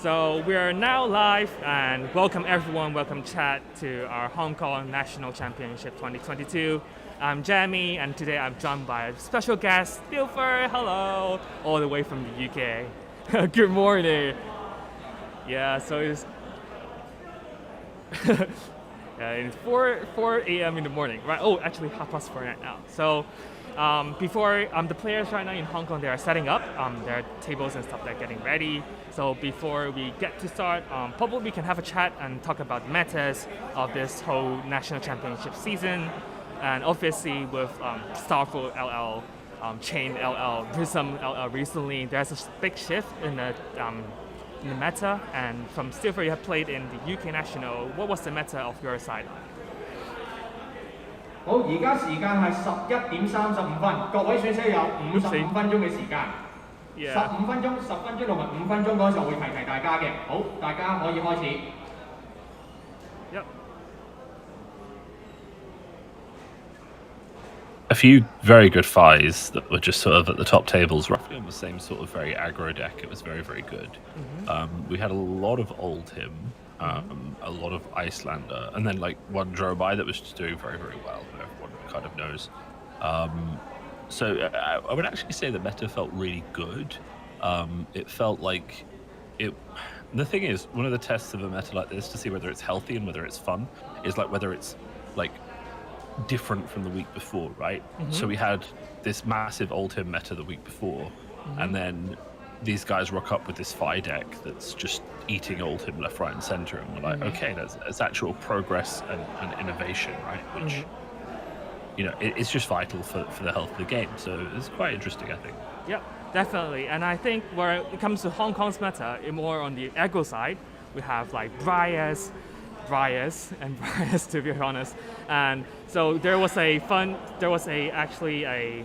So we are now live and welcome everyone, welcome chat to our Hong Kong National Championship 2022. I'm Jamie and today I'm joined by a special guest, Dilfer, hello, all the way from the UK. Good morning. Yeah, so it's, it's 4 a.m. in the morning, right? Oh, actually 4:30 right now. So before the players right now in Hong Kong, they are setting up their tables and stuff. They're getting ready. So before we get to start, probably we can have a chat and talk about the metas of this whole national championship season, and obviously with Starfall LL, Chain LL, Prism LL recently, there's a big shift in the meta. And from Stilfer, you have played in the UK National. What was the meta of your side? 好，而家時間係11點35分，各位選手有55分鐘嘅時間。Yeah. 15分鐘、10分鐘同埋5分鐘嗰陣時候會提大家嘅。好，大家可以開始。Yep. A few very good fights that were just sort of at the top tables, roughly on the same sort of very aggro deck. It was very, very good. We had a lot of old him, a lot of Iyslander, and then like one Dromai that was just doing very, very well, who everyone kind of knows. So I would actually say the meta felt really good. It felt like it. The thing is, one of the tests of a meta like this to see whether it's healthy and whether it's fun is like whether it's like different from the week before, right? So we had this massive old him meta the week before, and then these guys rock up with this Fi deck that's just eating old him left, right, and center, and we're like, okay, that's actual progress and innovation, right? Which you know, it's just vital for the health of the game. So it's quite interesting, I think. Yeah, definitely. And I think where it comes to Hong Kong's meta, more on the aggro side, we have like Briars, to be honest. And so there was actually a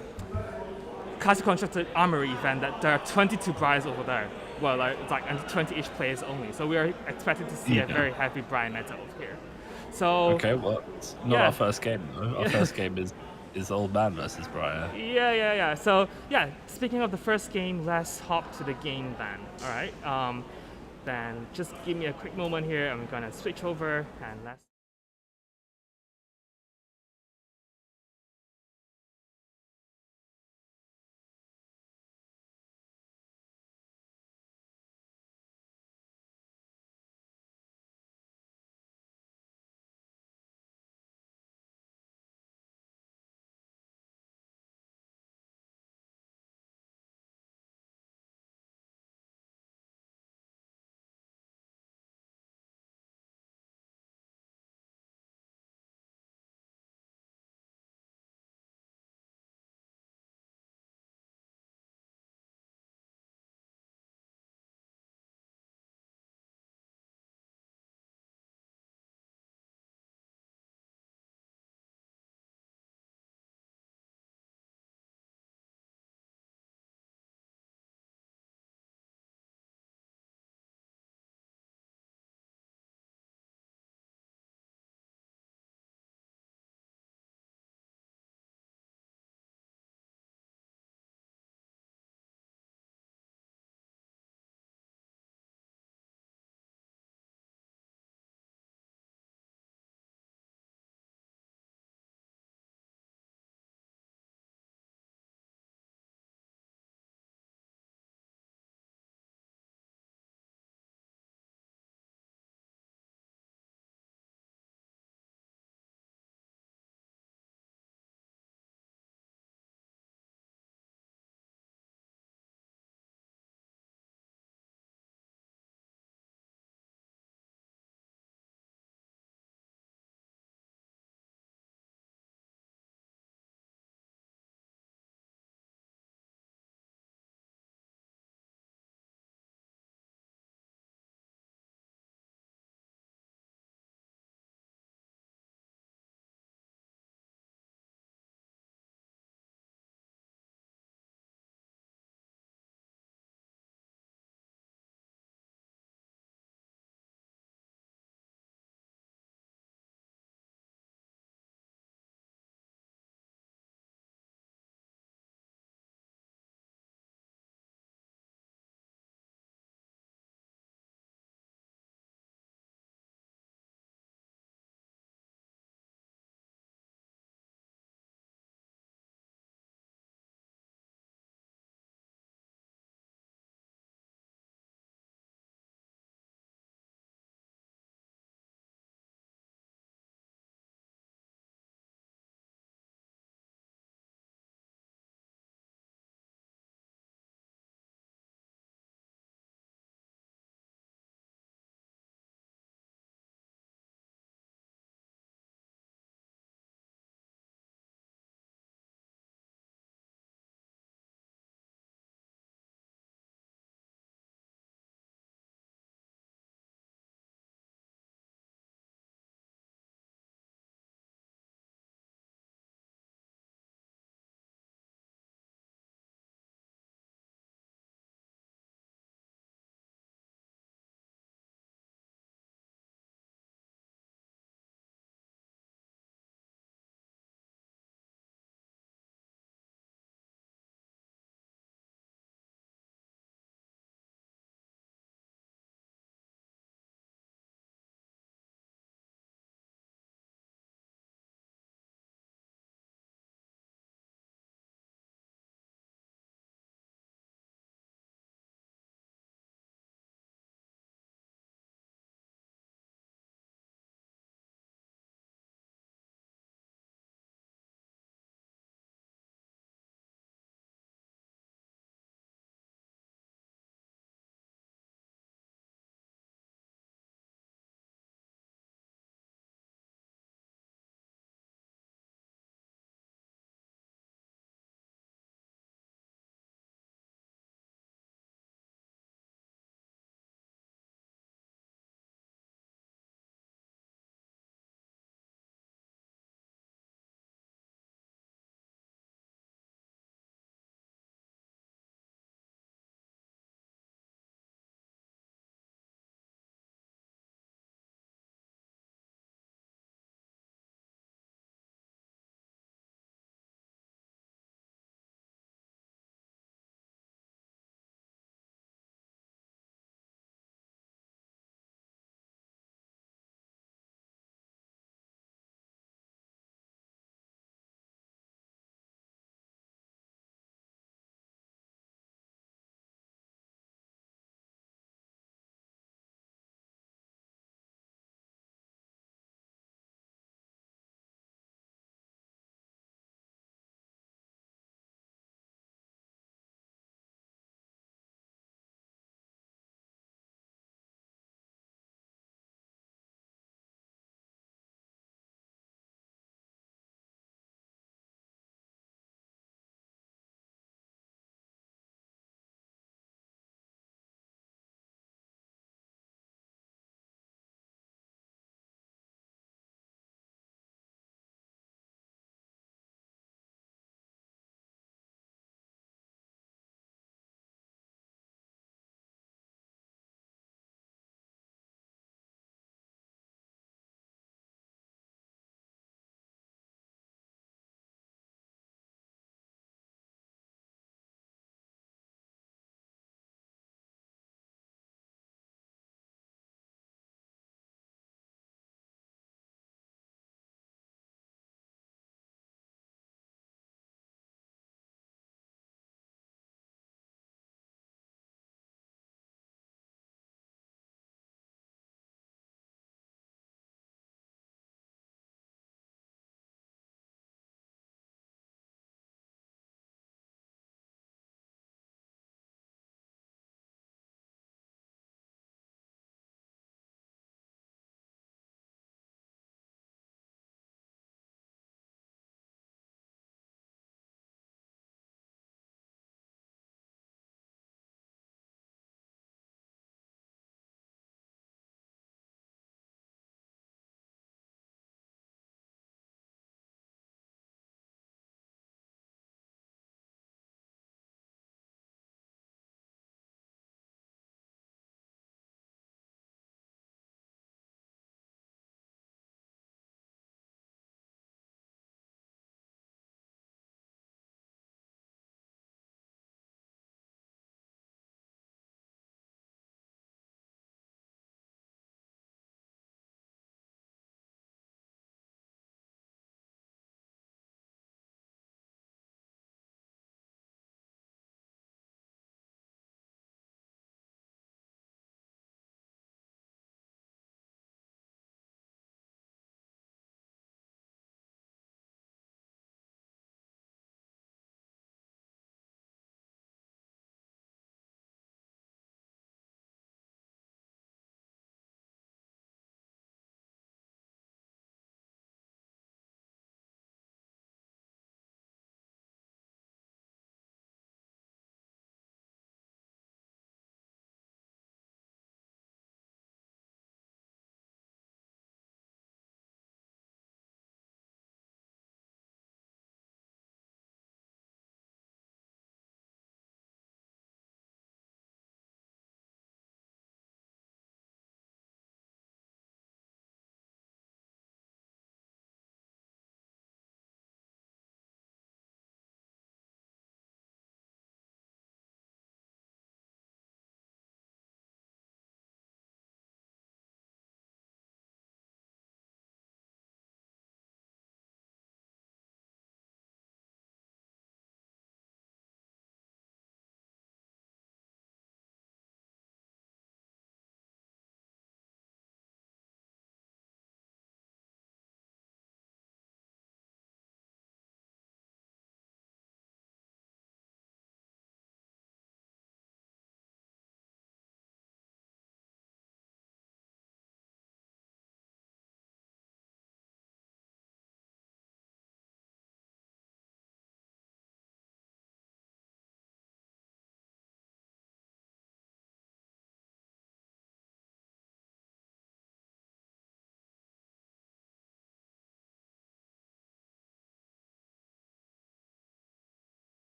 classic constructed armory event that there are 22 Briars over there. Well, like, it's like 20 each players only. So we are expecting to see a very heavy Briar meta over here. So okay, well, it's not our first game though. Our first game is Old Man versus Briar. Yeah. So yeah, speaking of the first game, let's hop to the game then. All right. Then just give me a quick moment here. I'm gonna switch over and let's.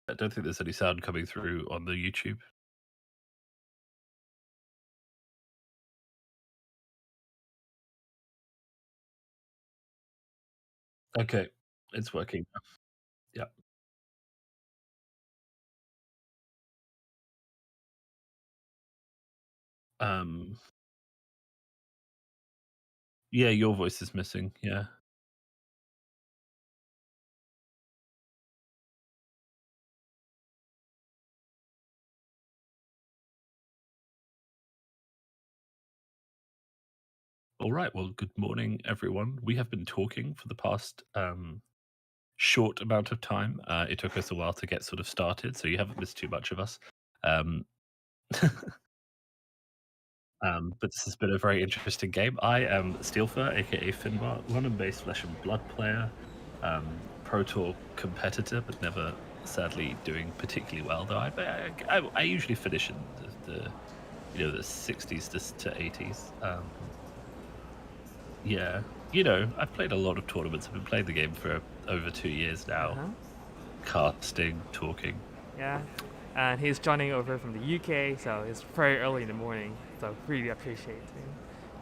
I don't think there's any sound coming through on the YouTube. Okay, it's working now. Yeah. Um, yeah, your voice is missing. Yeah. All right. Well, good morning, everyone. We have been talking for the past short amount of time. It took us a while to get sort of started, so you haven't missed too much of us. Um, but this has been a very interesting game. I am Steelfur, aka Finbar, London-based Flesh and Blood player, Pro Tour competitor, but never, sadly, doing particularly well. Though I usually finish in the 60s to 80s. Yeah, I've played a lot of tournaments. I've been playing the game for over 2 years now. Casting, talking. Yeah, and he's joining over from the UK, so it's very early in the morning. So really appreciate him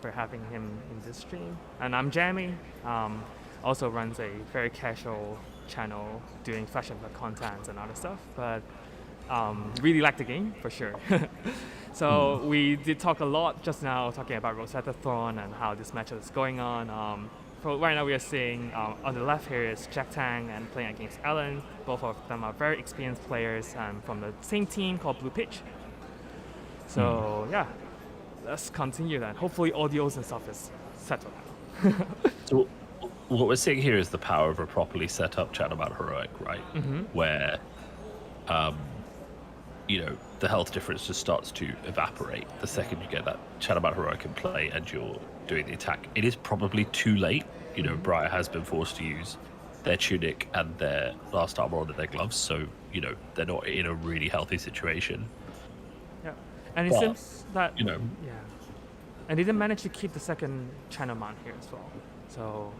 for having him in this stream. And I'm Jamie. Also runs a very casual channel doing fashion content and other stuff, but really like the game for sure. So we did talk a lot just now, talking about Rosetta Thorn and how this matchup is going on. For right now, we are seeing on the left here is Jack Tang and playing against Alan. Both of them are very experienced players and from the same team called Blue Pitch. So yeah, let's continue then. Hopefully audios and stuff is settled now. So what we're seeing here is the power of a properly set up chat about heroic, right? Where the health difference just starts to evaporate the second you get that chat about heroic in play and you're doing the attack. It is probably too late. Briar has been forced to use their tunic and their last armor on their gloves, so they're not in a really healthy situation. Yeah, and it seems that yeah, and they didn't manage to keep the second channel mount here as well. So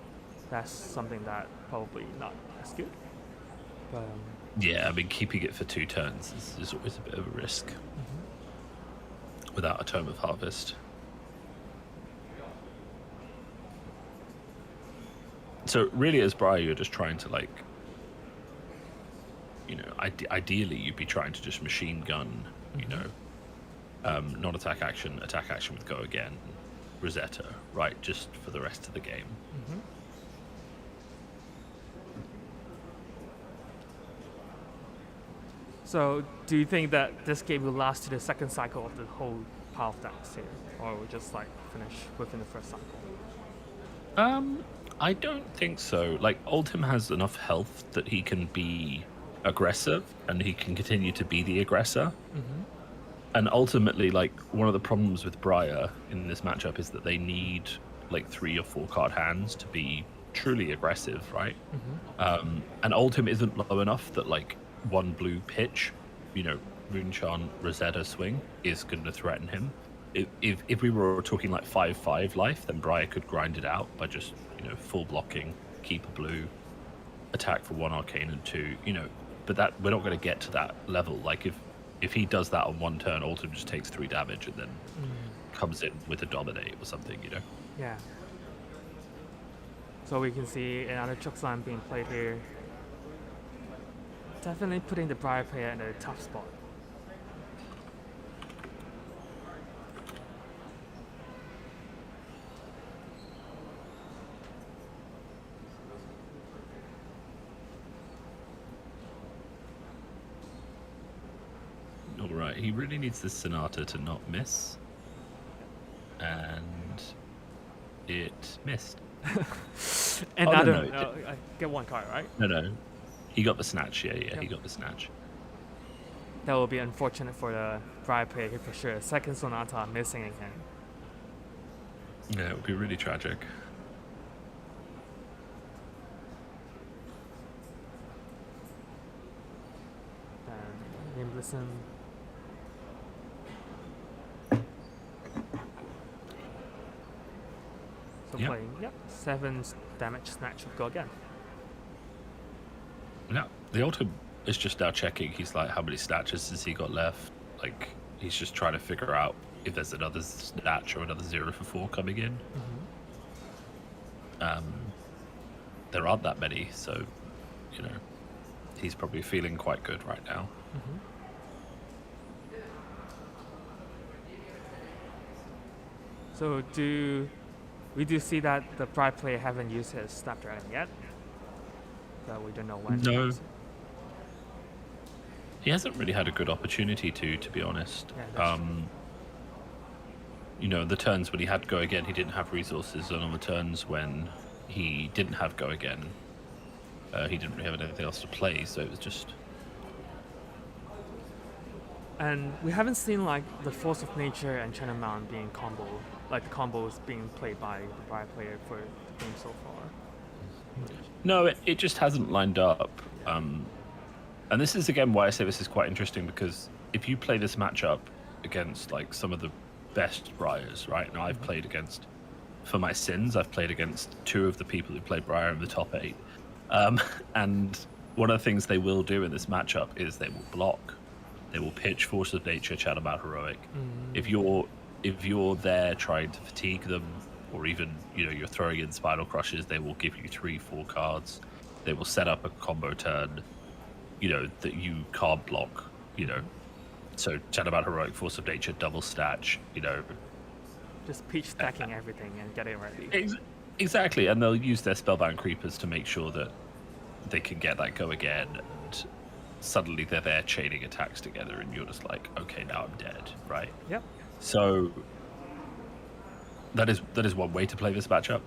that's something that probably not as good. But yeah, I mean, keeping it for 2 turns is always a bit of a risk without a Tome of Harvest. So really, as Briar, you're just trying to ideally you'd be trying to just machine gun, non-attack action with go again, Rosetta, right, just for the rest of the game. So, do you think that this game will last to the second cycle of the whole Power of Decks here, or will just finish within the first cycle? I don't think so. Oldhim has enough health that he can be aggressive and he can continue to be the aggressor. And ultimately, one of the problems with Briar in this matchup is that they need 3 or 4 card hands to be truly aggressive, right? And Oldhim isn't low enough that 1 blue pitch, Moonchant, Rosetta swing is going to threaten him. If we were talking 5/5 life, then Briar could grind it out by just full blocking, keep a blue, attack for 1 arcane and 2, but that we're not going to get to that level. If he does that on 1 turn, Oldhim just takes 3 damage and then comes in with a dominate or something, Yeah. So we can see another choke slam being played here. Definitely putting the Briar player in a tough spot. Alright, he really needs this Sonata to not miss. And it missed. And I get 1 card, right? No. He got the snatch, yeah, he got the snatch. That will be unfortunate for the Briar player here for sure. Second Sonata missing again. Yeah, it would be really tragic. And Nimblism. So playing, 7 damage snatch would go again. Yeah, the Ultim is just now checking. He's like, how many snatches has he got left? Like, he's just trying to figure out if there's another snatch or another 0 for 4 coming in. There aren't that many, so, you know, he's probably feeling quite good right now. So we do see that the Briar player haven't used his Snapdragon yet? But we don't know when. No. He hasn't really had a good opportunity to be honest. Yeah, that's true. You know, the turns when he had Go Again, he didn't have resources, and on the turns when he didn't have Go Again, he didn't really have anything else to play, so it was just... And we haven't seen like the Force of Nature and Channel Mount being combo, like the combos being played by the Briar player for the game so far. No, it just hasn't lined up. And this is again why I say this is quite interesting, because if you play this matchup against like some of the best Briars, right? Now I've played against, for my sins, I've played against 2 of the people who played Briar in the top 8. And one of the things they will do in this matchup is they will block. They will pitch Force of Nature, Channel Mount Heroic. If you're there trying to fatigue them, or even, you know, you're throwing in Spinal Crushes, they will give you 3-4 cards. They will set up a combo turn, you know, that you can't block, you know. So Channel Mount Heroic, Force of Nature, double snatch, you know. Just peach stacking everything and getting ready. Exactly, and they'll use their Spellbound Creepers to make sure that they can get that Go Again, and suddenly they're there chaining attacks together, and you're just like, okay, now I'm dead, right? Yep. So that is one way to play this matchup,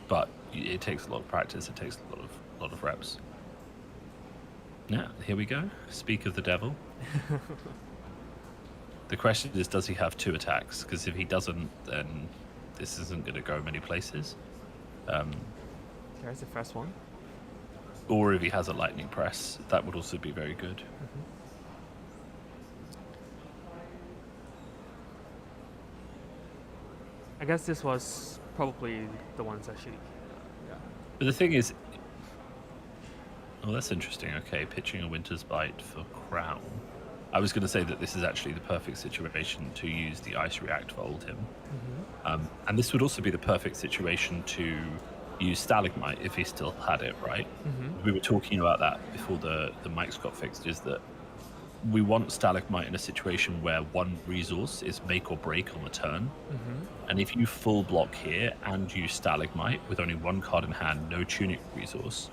but it takes a lot of practice. It takes a lot of reps. Yeah, here we go. Speak of the devil. The question is, does he have 2 attacks? Because if he doesn't, then this isn't going to go many places. There's the first one. Or if he has a lightning press, that would also be very good. I guess this was probably the ones that should. Yeah. But the thing is, oh, that's interesting. Okay, pitching a Winter's Bite for Crown. I was going to say that this is actually the perfect situation to use the Ice React for Oldhim. And this would also be the perfect situation to use Stalagmite if he still had it, right? We were talking about that before the mics got fixed, is that we want Stalagmite in a situation where one resource is make or break on the turn. And if you full block here and use Stalagmite with only 1 card in hand, no Tunic resource,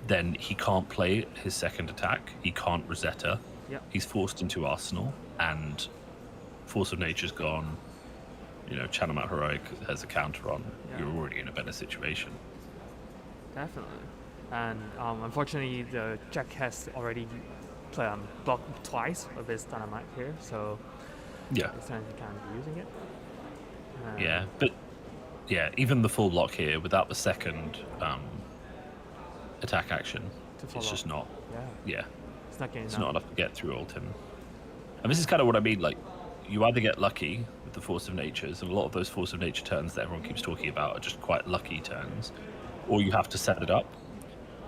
then he can't play his second attack, he can't Rosetta, he's forced into Arsenal, and Force of Nature's gone, you know, Channel Mount Heroic has a counter on, you're already in a better situation. Definitely. And unfortunately, the Jack has already blocked twice of his Dynamite here, so yeah, this time he can't be using it. Yeah, but yeah, even the full block here without the second attack action, it's just not. Yeah, it's not enough to get through Oldhim. And this is kind of what I mean. Like, you either get lucky with the Force of Natures, and a lot of those Force of Nature turns that everyone keeps talking about are just quite lucky turns, or you have to set it up.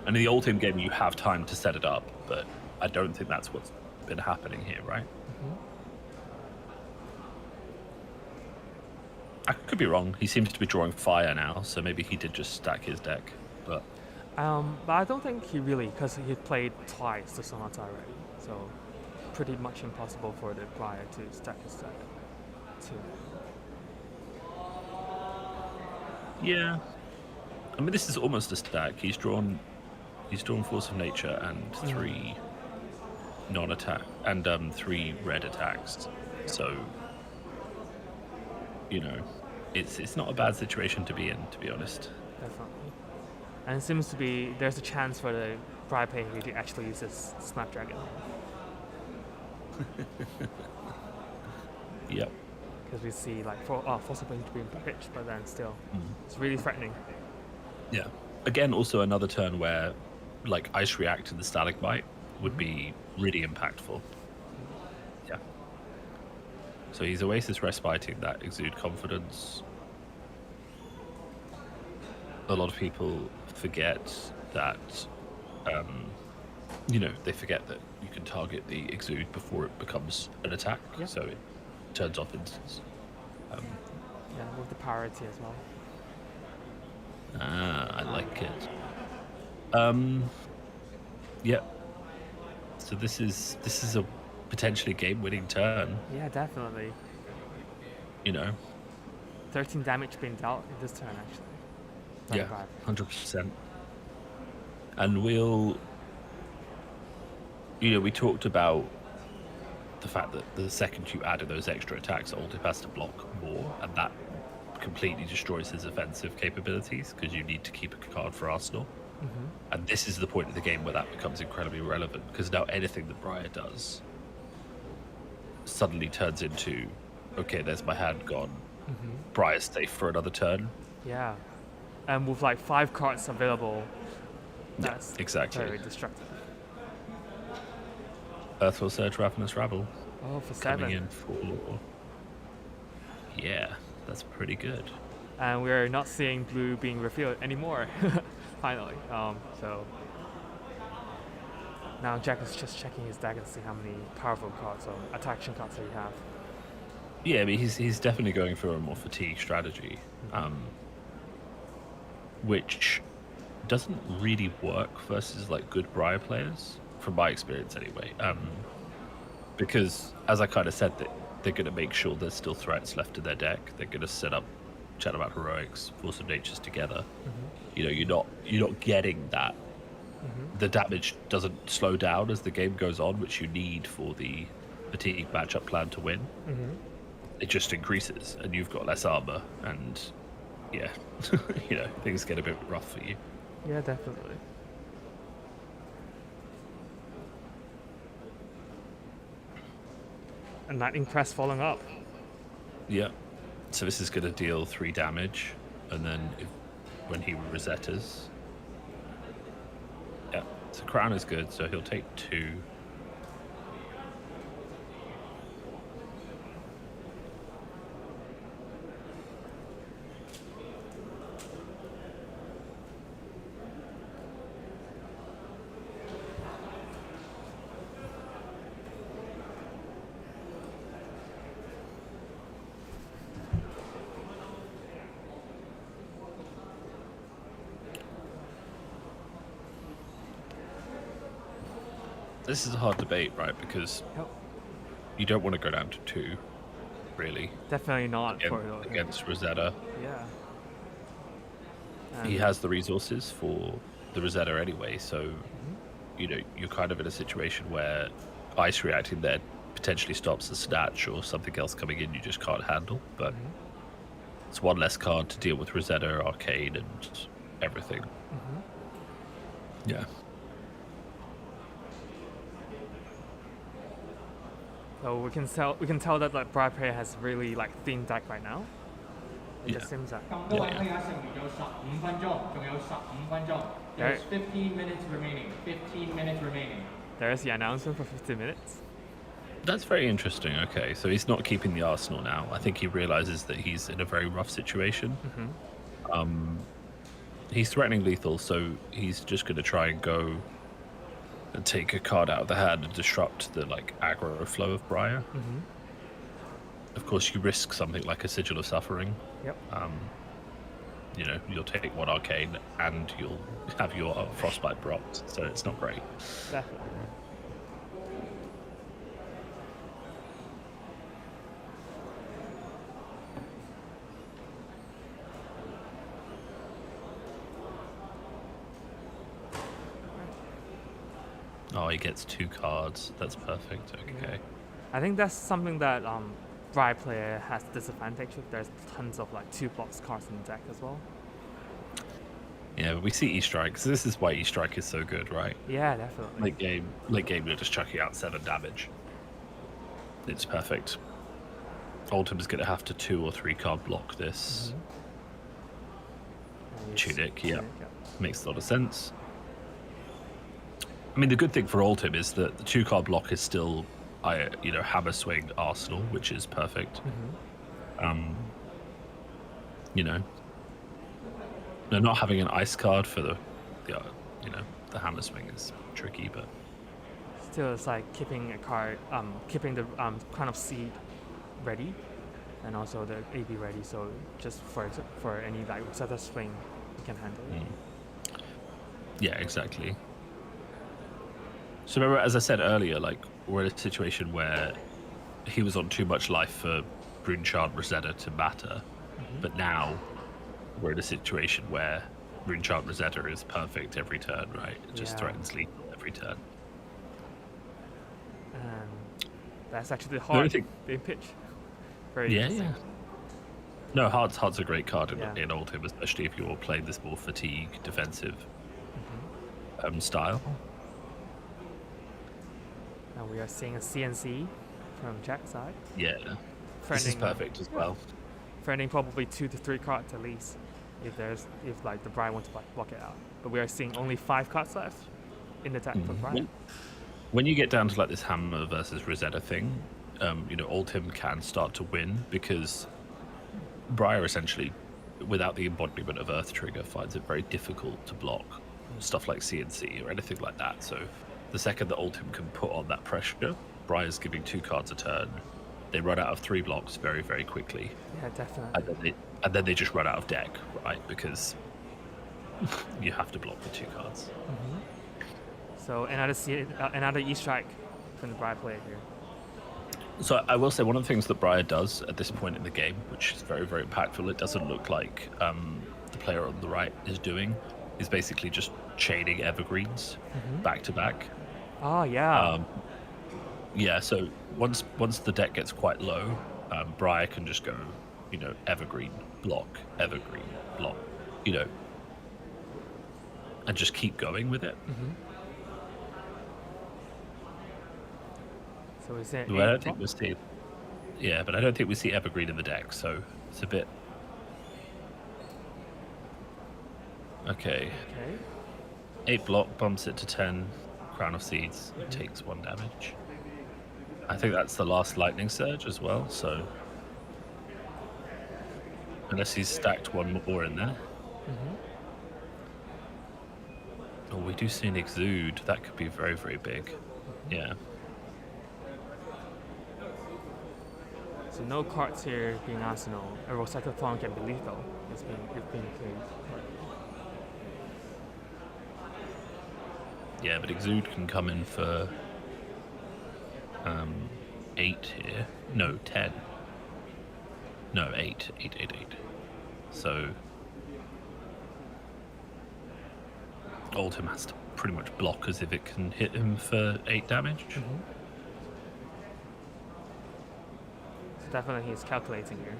And in the Oldhim game, you have time to set it up, but I don't think that's what's been happening here, right? I could be wrong. He seems to be drawing fire now, so maybe he did just stack his deck. But I don't think he really, because he played twice the Sonata already, so pretty much impossible for the Briar to stack his deck too. Yeah, I mean, this is almost a stack. He's drawn Force of Nature and 3 non-attack and 3 red attacks. So, you know, it's not a bad situation to be in, to be honest. Definitely. And it seems to be there's a chance for the Briar player to actually use this Snapdragon. Yep. Because we see like Force of Nature being pitched, but then still, it's really threatening. Yeah. Again, also another turn where, like, Ice React and the Stalagmite would be really impactful. Yeah. So he's Oasis Respiting that Exude Confidence. A lot of people forget that you know, they forget that you can target the exude before it becomes an attack, Yeah. so it turns off instance. Yeah, with the priority as well. I like it. Yeah. So this is a potentially game-winning turn. Yeah, definitely. You know. 13 damage being dealt in this turn, actually. Yeah, 100%. And we talked about the fact that the second you added those extra attacks, Oldhip has to block more, and that completely destroys his offensive capabilities because you need to keep a card for Arsenal. And this is the point of the game where that becomes incredibly relevant, because now anything that Briar does suddenly turns into, okay, there's my hand gone. Briar's safe for another turn. Yeah. And with like 5 cards available, that's exactly. very destructive. Earthfall Surge, Ravenous Rabble. Oh, for Coming 7. in for... Yeah, that's pretty good. And we're not seeing blue being revealed anymore, finally. So now Jack is just checking his deck and see how many powerful cards or attraction cards that he have. Yeah, I mean, he's definitely going for a more fatigue strategy, which doesn't really work versus like good Briar players, from my experience anyway. Because as I kind of said, that they're going to make sure there's still threats left in their deck. They're going to set up Chat About Heroics, Force of Natures together. You know, you're not getting that. The damage doesn't slow down as the game goes on, which you need for the fatigue matchup plan to win. It just increases, and you've got less armor, and yeah, you know, things get a bit rough for you. Yeah, definitely. And Lightning Press following up. Yeah. So this is going to deal 3 damage, and then when he resetters, yeah. So Crown is good, so he'll take 2. This is a hard debate, right? Because you don't want to go down to 2, really. Definitely not against Rosetta. Yeah. He has the resources for the Rosetta anyway, so you know, you're kind of in a situation where ice reacting there potentially stops a snatch or something else coming in you just can't handle. But it's one less card to deal with Rosetta, Arcane, and everything. Yeah. So we can tell that like Briar player has really like thin deck right now. It just seems that. 咁多位睇下，剩餘有15分鐘，仲有15分鐘。There's 15 minutes remaining. 15 minminutes remaining. There's the announcement for 15 minutes. That's very interesting. Okay, so he's not keeping the Arsenal now. I think he realizes that he's in a very rough situation. He's threatening lethal, so he's just going to try and go and take a card out of the hand and disrupt the like aggro flow of Briar. Of course, you risk something like a Sigil of Suffering. Yep. You know, you'll take 1 Arcane and you'll have your Frostbite blocked, so it's not great. Definitely. Oh, he gets 2 cards. That's perfect. Okay. I think that's something that Briar player has disadvantage with. There's tons of like 2-box cards in the deck as well. Yeah, but we see E-Strike, so this is why E-Strike is so good, right? Yeah, definitely. Late game, you're just chucking out 7 damage. It's perfect. Oldham's going to have to 2 or 3 card block this. Tunic, yeah. Makes a lot of sense. I mean, the good thing for Oldham is that the 2 card block is still, you know, Hammer Swing Arsenal, which is perfect. You know, they're not having an ice card for the you know, the Hammer Swing is tricky, but still it's like keeping a card, keeping the Crown of Seed ready, and also the AB ready. So just for any like Rosetta swing, you can handle it. Yeah, exactly. So remember, as I said earlier, like we're in a situation where he was on too much life for Runechant Rosetta to matter, but now we're in a situation where Runechant Rosetta is perfect every turn, right? It just threatens lethal every turn. That's actually the hard thing- game pitch. Very Yeah, interesting. yeah. No, Heart's a great card in Oldhim, especially if you're playing this more fatigue defensive style. Now we are seeing a CNC from Jack's side. Yeah, this is perfect as well. Friending probably 2 to 3 cards at least, if like the Briar wants to block it out. But we are seeing only 5 cards left in the deck for Briar. When you get down to like this Hammer versus Rosetta thing, Oldhim can start to win because Briar essentially, without the embodiment of Earth Trigger, finds it very difficult to block stuff like CNC or anything like that. So the second that Oldhim can put on that pressure, Briar's giving 2 cards a turn. They run out of 3 blocks very, very quickly. Yeah, definitely. And then they just run out of deck, right? Because you have to block the 2 cards. So another E-Strike from the Briar player here. So I will say one of the things that Briar does at this point in the game, which is very, very impactful, it doesn't look like the player on the right is doing, is basically just chaining evergreens back to back. Oh, yeah. Yeah, so once the deck gets quite low, Briar can just go, evergreen, block, and just keep going with it. So is it? But I don't think we see. Yeah, but I don't think we see evergreen in the deck, so it's a bit. Okay. 8 block bumps it to 10. Crown of Seeds takes 1 damage. I think that's the last Lightning Surge as well, so unless he's stacked 1 more in there. Oh, we do see an Exude. That could be very, very big. Yeah. So no cards here being Arsenal. A Rosetta Thorn can be lethal. It's being played. Yeah, but Exude can come in for 8 here. No, 10. No, 8. 8. So Oldhim has to pretty much block as if it can hit him for 8 damage. So definitely he's calculating here.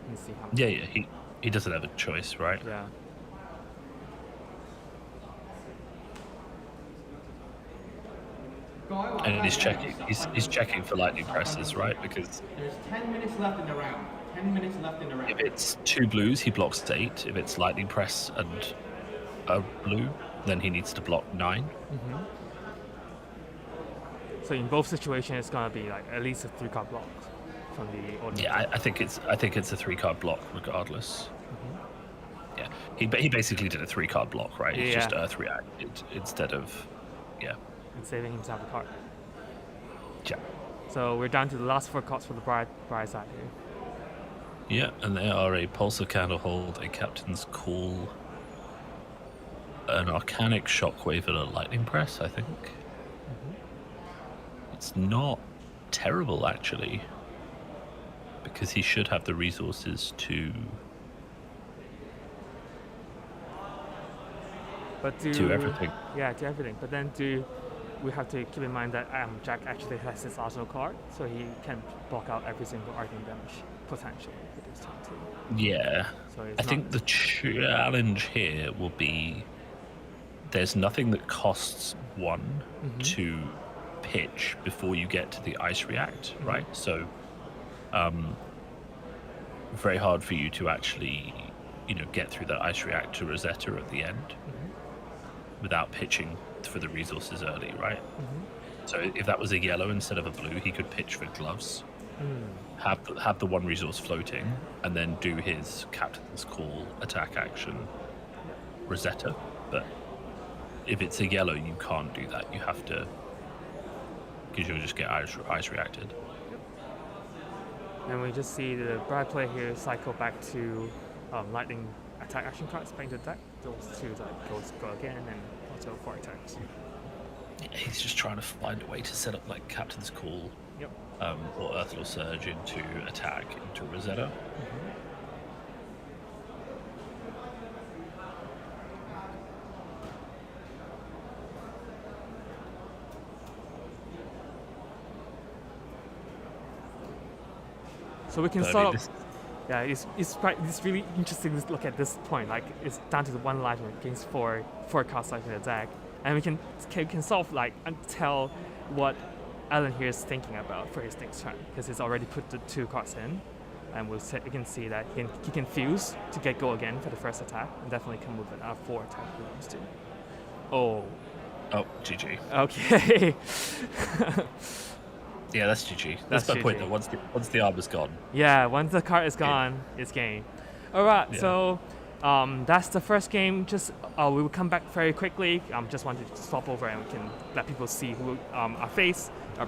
Let's see how. Yeah, he doesn't have a choice, right? Yeah. And he's checking. He's checking for lightning presses, right? Because there's 10 minutes left in the round. 10 minutes left in the round. if it's 2 blues, he blocks 8. If it's lightning press and a blue, then he needs to block 9. So in both situations, it's gonna be like at least a 3-card block from the audience. Yeah, I think it's a 3-card block regardless. Yeah, he basically did a 3-card block, right? He's just Earth reacted instead of, and saving himself a card. Yeah. So we're down to the last 4 cards for the Briar side here. Yeah, and they are a Pulsar Candlehold, a Captain's Call, an Arcanic Shockwave, and a Lightning Press, I think. It's not terrible, actually, because he should have the resources to do everything. Yeah, do everything. But then we have to keep in mind that Jack actually has his Arsenal card, so he can block out every single arcane damage potentially with this time too. Yeah. So I think the challenge here will be there's nothing that costs 1 to pitch before you get to the ice react, right? So very hard for you to actually get through that ice react to Rosetta at the end without pitching for the resources early, right? So if that was a yellow instead of a blue, he could pitch for gloves, have the 1 resource floating, and then do his Captain's Call attack action Rosetta. But if it's a yellow, you can't do that. You have to because you'll just get ice reacted. And we just see the Briar player here cycle back to lightning attack action cards playing the deck. Those two like go again and also 4 attacks. Yeah, he's just trying to find a way to set up like Captain's Call Yep. or Earthlore Surge into attack into Rosetta. So we can But I sort mean, of, yeah, it's really interesting to look at this point. Like it's down to the 1 life against 4 cards left in the deck, and we can sort of like tell what Alan here is thinking about for his next turn because he's already put the 2 cards in, and we can see that he can fuse to get go again for the first attack, and definitely come with an R4 attack if he wants to. Oh, GG. okay. Yeah, that's GG. That's my point though. Once the armor's gone. Yeah, once the card is gone, it's game. All right, Yeah. so that's the first game. Just we will come back very quickly. Just wanted to stop over and we can let people see who our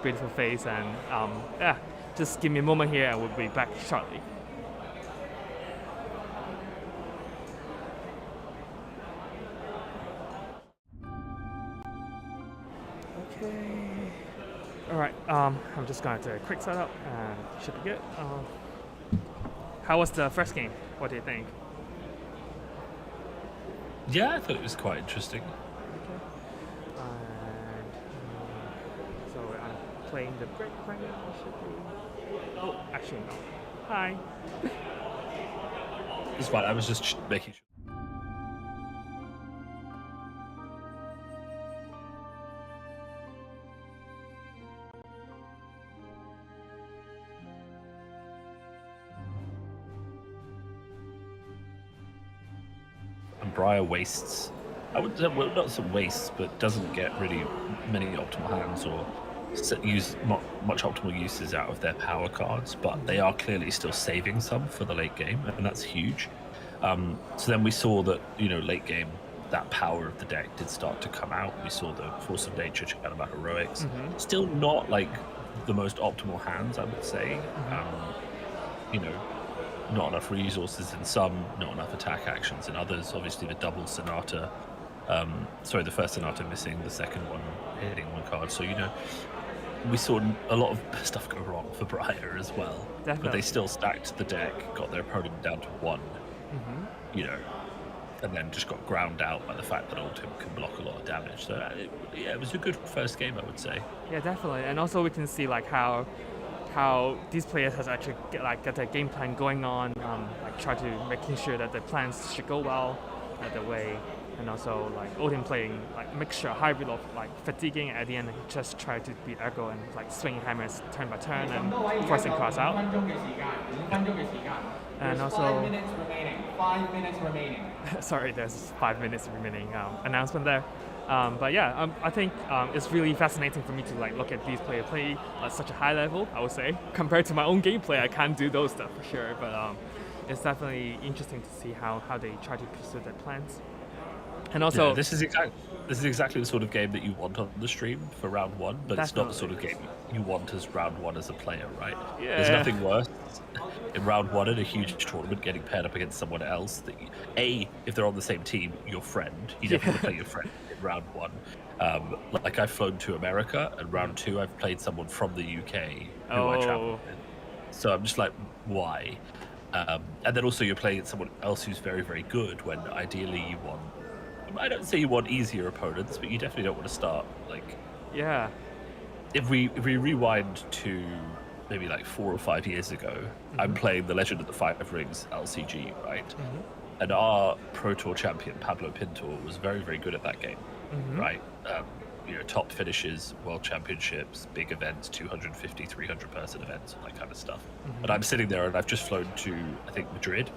beautiful face, and yeah, just give me a moment here and we'll be back shortly. Okay. All right. I'm just going to do a quick setup and should be good. How was the first game? What do you think? Yeah, I thought it was quite interesting. Okay. And so I'm playing the break right now. Should be. Oh, actually no. Hi. It's fine. I was just making sure. Briar wastes, I would say, well, not some wastes, but doesn't get really many optimal hands or use much optimal uses out of their power cards, but they are clearly still saving some for the late game, and that's huge. So then we saw that, late game, that power of the deck did start to come out. We saw the Force of Nature, Chakana Heroics. Still not like the most optimal hands, I would say. Not enough resources in some, not enough attack actions in others. Obviously, the double Sonata, the first Sonata missing, the second one hitting 1 card. So, we saw a lot of stuff go wrong for Briar as well. Definitely. But they still stacked the deck, got their opponent down to 1, and then just got ground out by the fact that Ultim can block a lot of damage. So, it was a good first game, I would say. Yeah, definitely. And also we can see like how these players has actually got their game plan going on, try to making sure that the plans should go well the way, and also like Odin playing like mixture hybrid of like fatiguing at the end and just try to beat aggro and like swinging hammers turn by turn and forcing cards out. And also 5 minutes remaining. 5 minutes remaining. sorry, there's 5 minutes remaining announcement there. But yeah, I think it's really fascinating for me to like look at these players play at such a high level, I would say. Compared to my own gameplay, I can't do those stuff for sure, but it's definitely interesting to see how they try to pursue their plans. And also, this is exactly the sort of game that you want on the stream for round 1, but it's not the sort of game you want as round 1 as a player, right? Yeah. There's nothing worse in round 1 in a huge tournament getting paired up against someone else that if they're on the same team, your friend. You never want to play your friend in round 1. Like I've flown to America, and round 2 I've played someone from the UK who I traveled with. So I'm just like, why? And then also you're playing someone else who's very, very good when ideally you want, I don't say you want easier opponents, but you definitely don't want to start like. yeah. If we rewind to maybe like 4 or 5 years ago, I'm playing the Legend of the Five Rings LCG, right? And our Pro Tour champion Pablo Pintor was very, very good at that game, right? Top finishes, World Championships, big events, 250, 300 person events, all that kind of stuff. But I'm sitting there and I've just flown to, I think, Madrid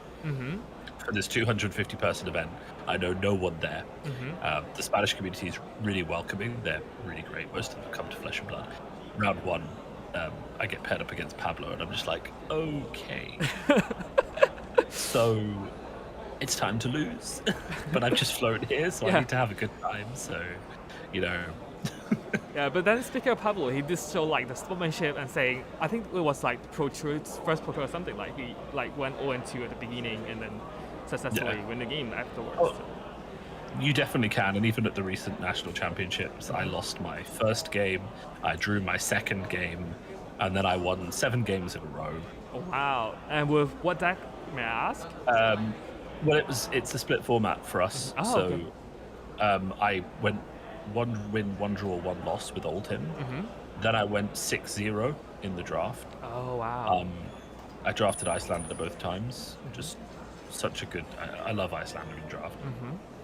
for this 250 person event. I know no one there. The Spanish community is really welcoming. They're really great. Most of them come to Flesh and Blood. Round 1, I get paired up against Pablo and I'm just like, okay. So it's time to lose. But I've just flown here, so I need to have a good time. So, Yeah, but then speaking of Pablo, he did show like the sportsmanship and saying, I think it was like Pro Tour's first Pro Tour or something, like he like went 0-2 at the beginning and then successfully win the game afterwards. Oh. You definitely can, and even at the recent national championships, I lost my first game, I drew my second game, and then I won 7 games in a row. Oh, wow. And with what deck, may I ask? Well, it's a split format for us, Oh, so okay. I went 1 win, 1 draw, 1 loss with Oldhim. Then I went 6-0 in the draft. Oh, wow. I drafted Iyslander both times. Just such a good. I love Iyslander in draft.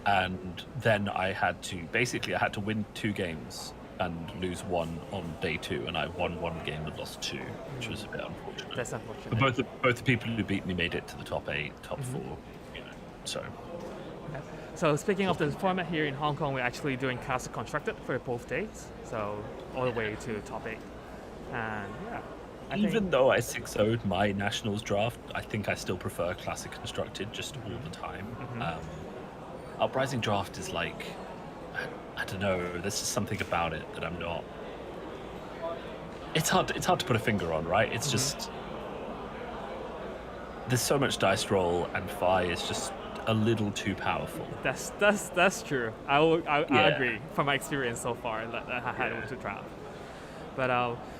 And then I had to win 2 games and lose 1 on day 2, and I won 1 game and lost 2, which was a bit unfortunate. That's unfortunate. But both the people who beat me made it to the top 8, top 4. So. So speaking of the format here in Hong Kong, we're actually doing Classic Constructed for both days. So all the way to top 8. And yeah. Even though I 6-0'd my Nationals draft, I think I still prefer Classic Constructed just all the time. Uprising draft is like, I don't know, there's just something about it that I'm not. It's hard to put a finger on, right? It's just, there's so much dice roll, and Phi is just a little too powerful. That's true. I agree from my experience so far that I had with the draft. But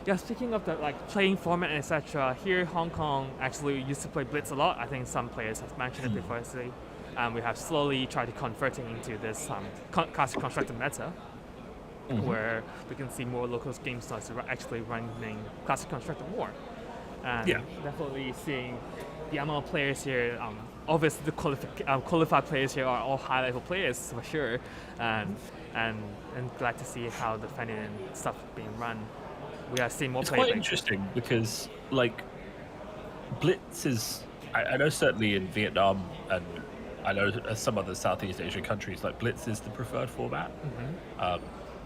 yeah, speaking of the like playing format and etc., here in Hong Kong actually used to play Blitz a lot. I think some players have mentioned it before. We have slowly tried to converting into this classic constructed meta, where we can see more local game starts actually running classic constructed more. And definitely seeing the amount of players here. Obviously, the qualified players here are all high-level players for sure, and glad to see how the defending and stuff being run. We are seeing more. It's quite interesting because like Blitz is. I know certainly in Vietnam and I know some other Southeast Asian countries like Blitz is the preferred format.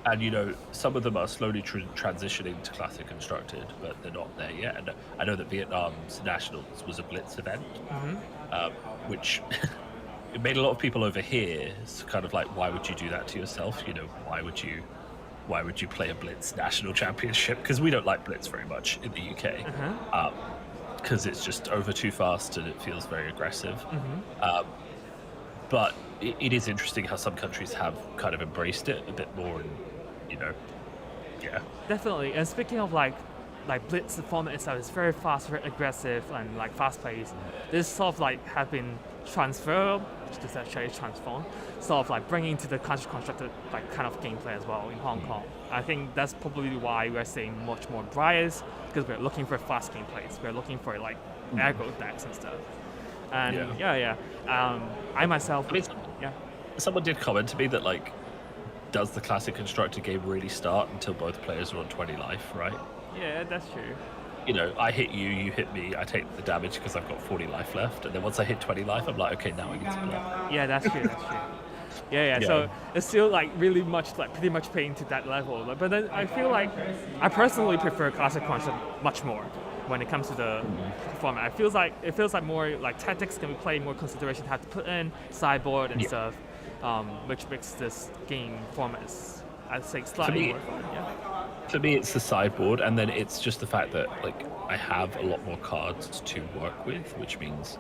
And you know, some of them are slowly transitioning to Classic Constructed, but they're not there yet. And I know that Vietnam's Nationals was a Blitz event, which it made a lot of people over here kind of like, why would you do that to yourself? You know, why would you play a Blitz national championship? Because we don't like Blitz very much in the UK, because it's just over too fast and it feels very aggressive. But it is interesting how some countries have kind of embraced it a bit more, and you know, definitely. And speaking of like Blitz, the format itself is very fast, very aggressive, and like fast paced. This sort of like have been transferred, just actually transformed, sort of like bringing to the constructed like kind of gameplay as well in Hong Kong. I think that's probably why we're seeing much more Briars, because we're looking for fast gameplays. We're looking for like aggro decks and stuff. And I myself, someone did comment to me that like, does the Classic Constructed game really start until both players are on 20 life, right? Yeah, that's true. You know, I hit you, you hit me, I take the damage because I've got 40 life left, and then once I hit 20 life, I'm like, okay, now I get to play. Yeah, that's true. Yeah. So it's still like really much like pretty much playing to that level. But then I feel like I personally prefer Classic Constructed much more when it comes to the format. It feels like more like tactics can be played, more consideration have to put in sideboard and stuff, which makes this game format, I'd say, slightly more fun. For me, it's the sideboard, and then it's just the fact that like I have a lot more cards to work with, which means,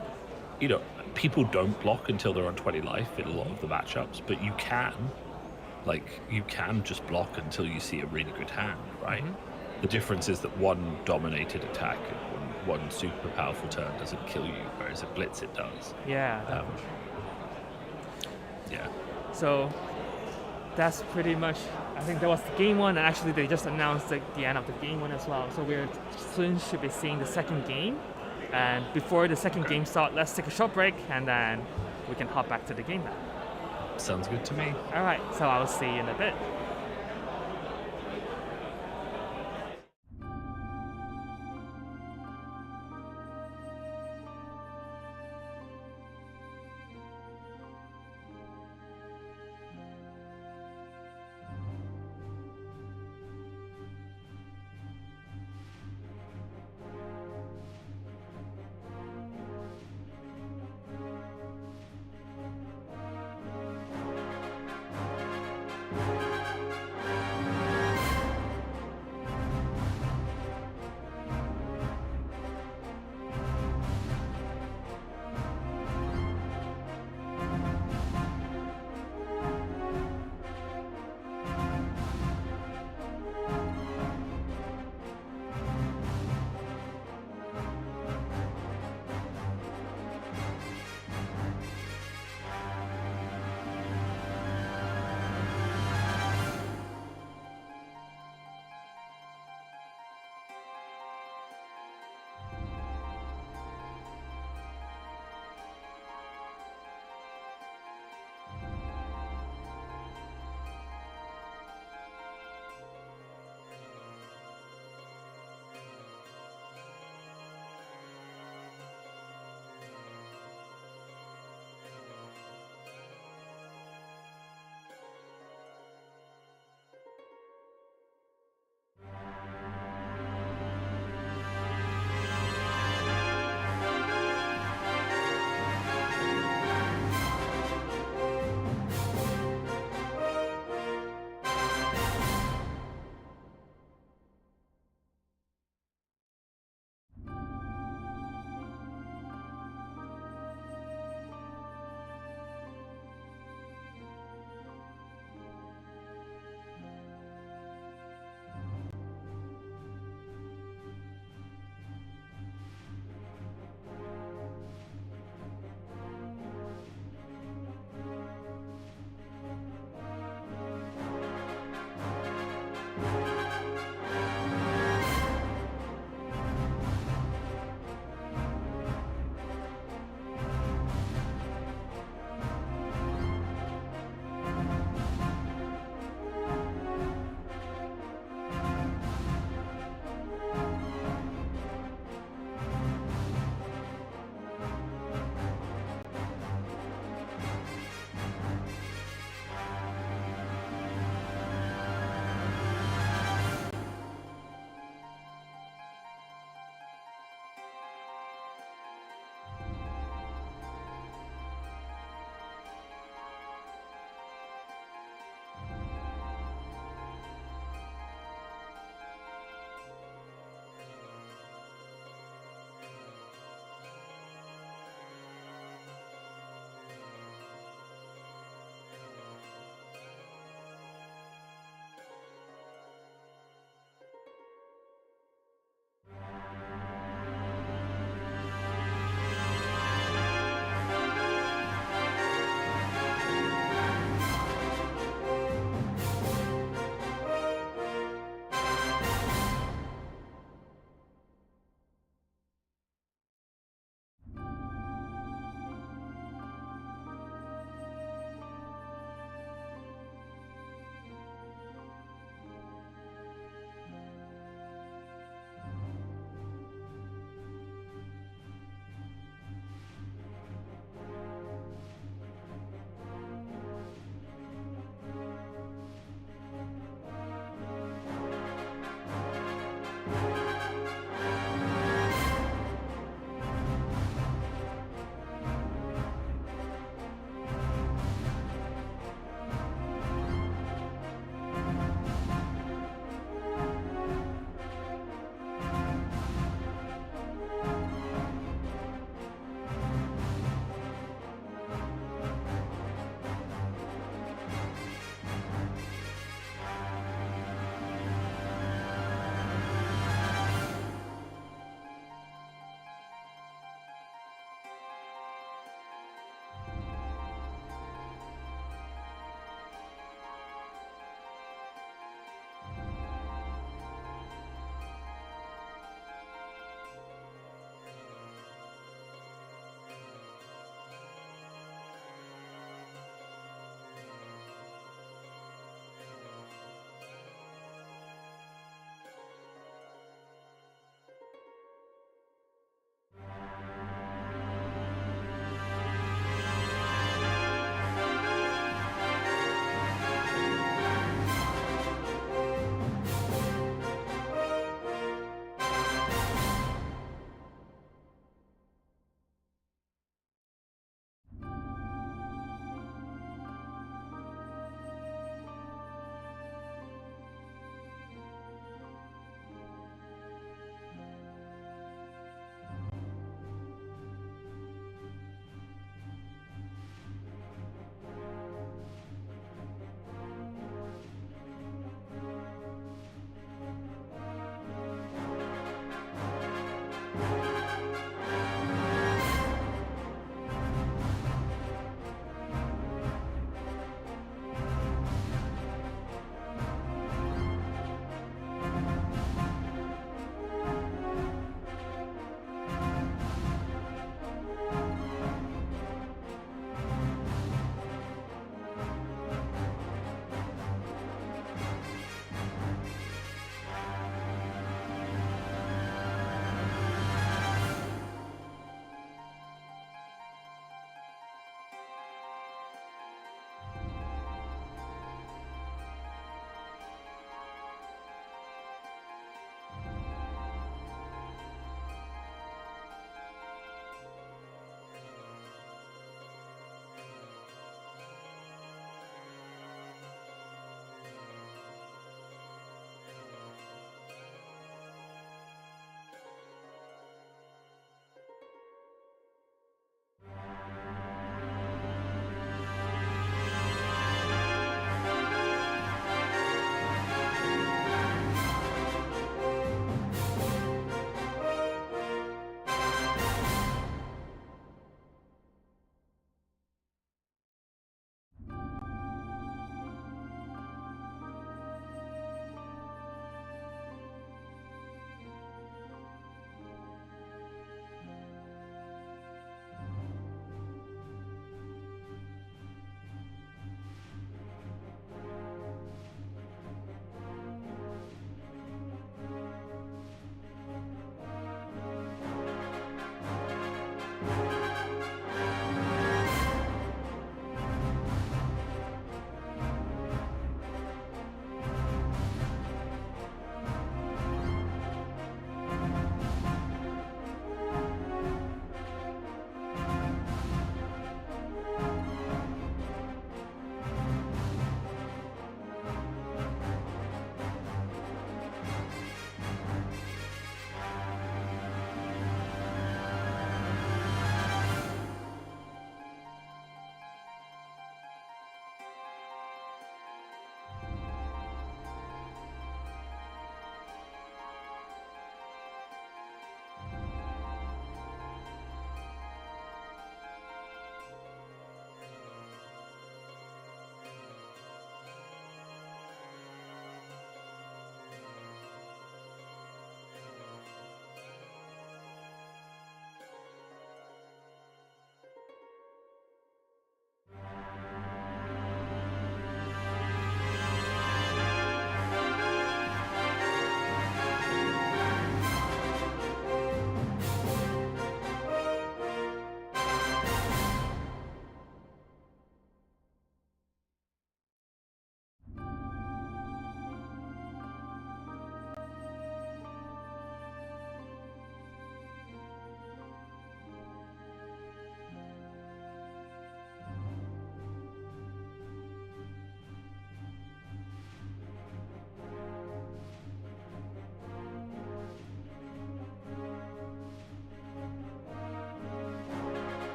you know, people don't block until they're on 20 life in a lot of the matchups, but you can just block until you see a really good hand, right? The difference is that one dominated attack and one super powerful turn doesn't kill you, whereas a Blitz it does. Yeah. So that's pretty much, I think that was the game one, and actually they just announced the end of the game one as well. So we're soon should be seeing the second game. And before the second game starts, let's take a short break and then we can hop back to the game now. Sounds good to me. All right, so I'll see you in a bit.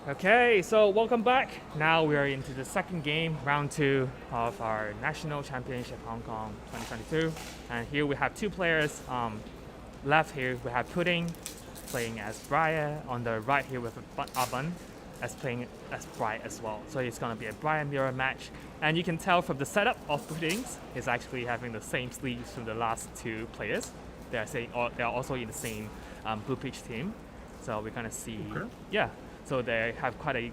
Okay, so welcome back. Now we are into the second game, round 2 of our National Championship Hong Kong 2022. And here we have 2 players. Left here we have Pudding playing as Briar. On the right here with Abun as playing as Briar as well. So it's going to be a Briar mirror match. And you can tell from the setup of Puddings, he's actually having the same sleeves from the last 2 players. They're also in the same Blue Peach team. So we're going to see, yeah. So they have quite a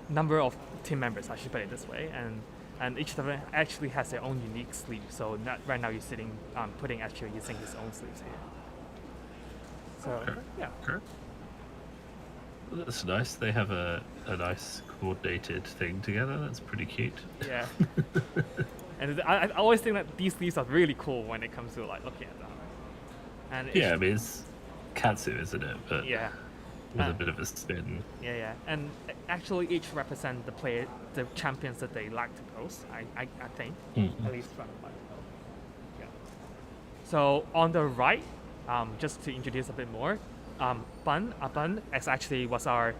number of team members, I should put it this way, and each of them actually has their own unique sleeve. So right now you're sitting, Pudding actually using his own sleeves here. So yeah. Okay. Well, that's nice. They have a nice coordinated thing together. That's pretty cute. Yeah. And I always think that these sleeves are really cool when it comes to like looking at them. And yeah, I mean it's Katsu, isn't it? But yeah. With a bit of a spin. Yeah. And actually each represent the champions that they like to post, I think. At least from my yeah. So on the right, just to introduce a bit more, Bun actually was our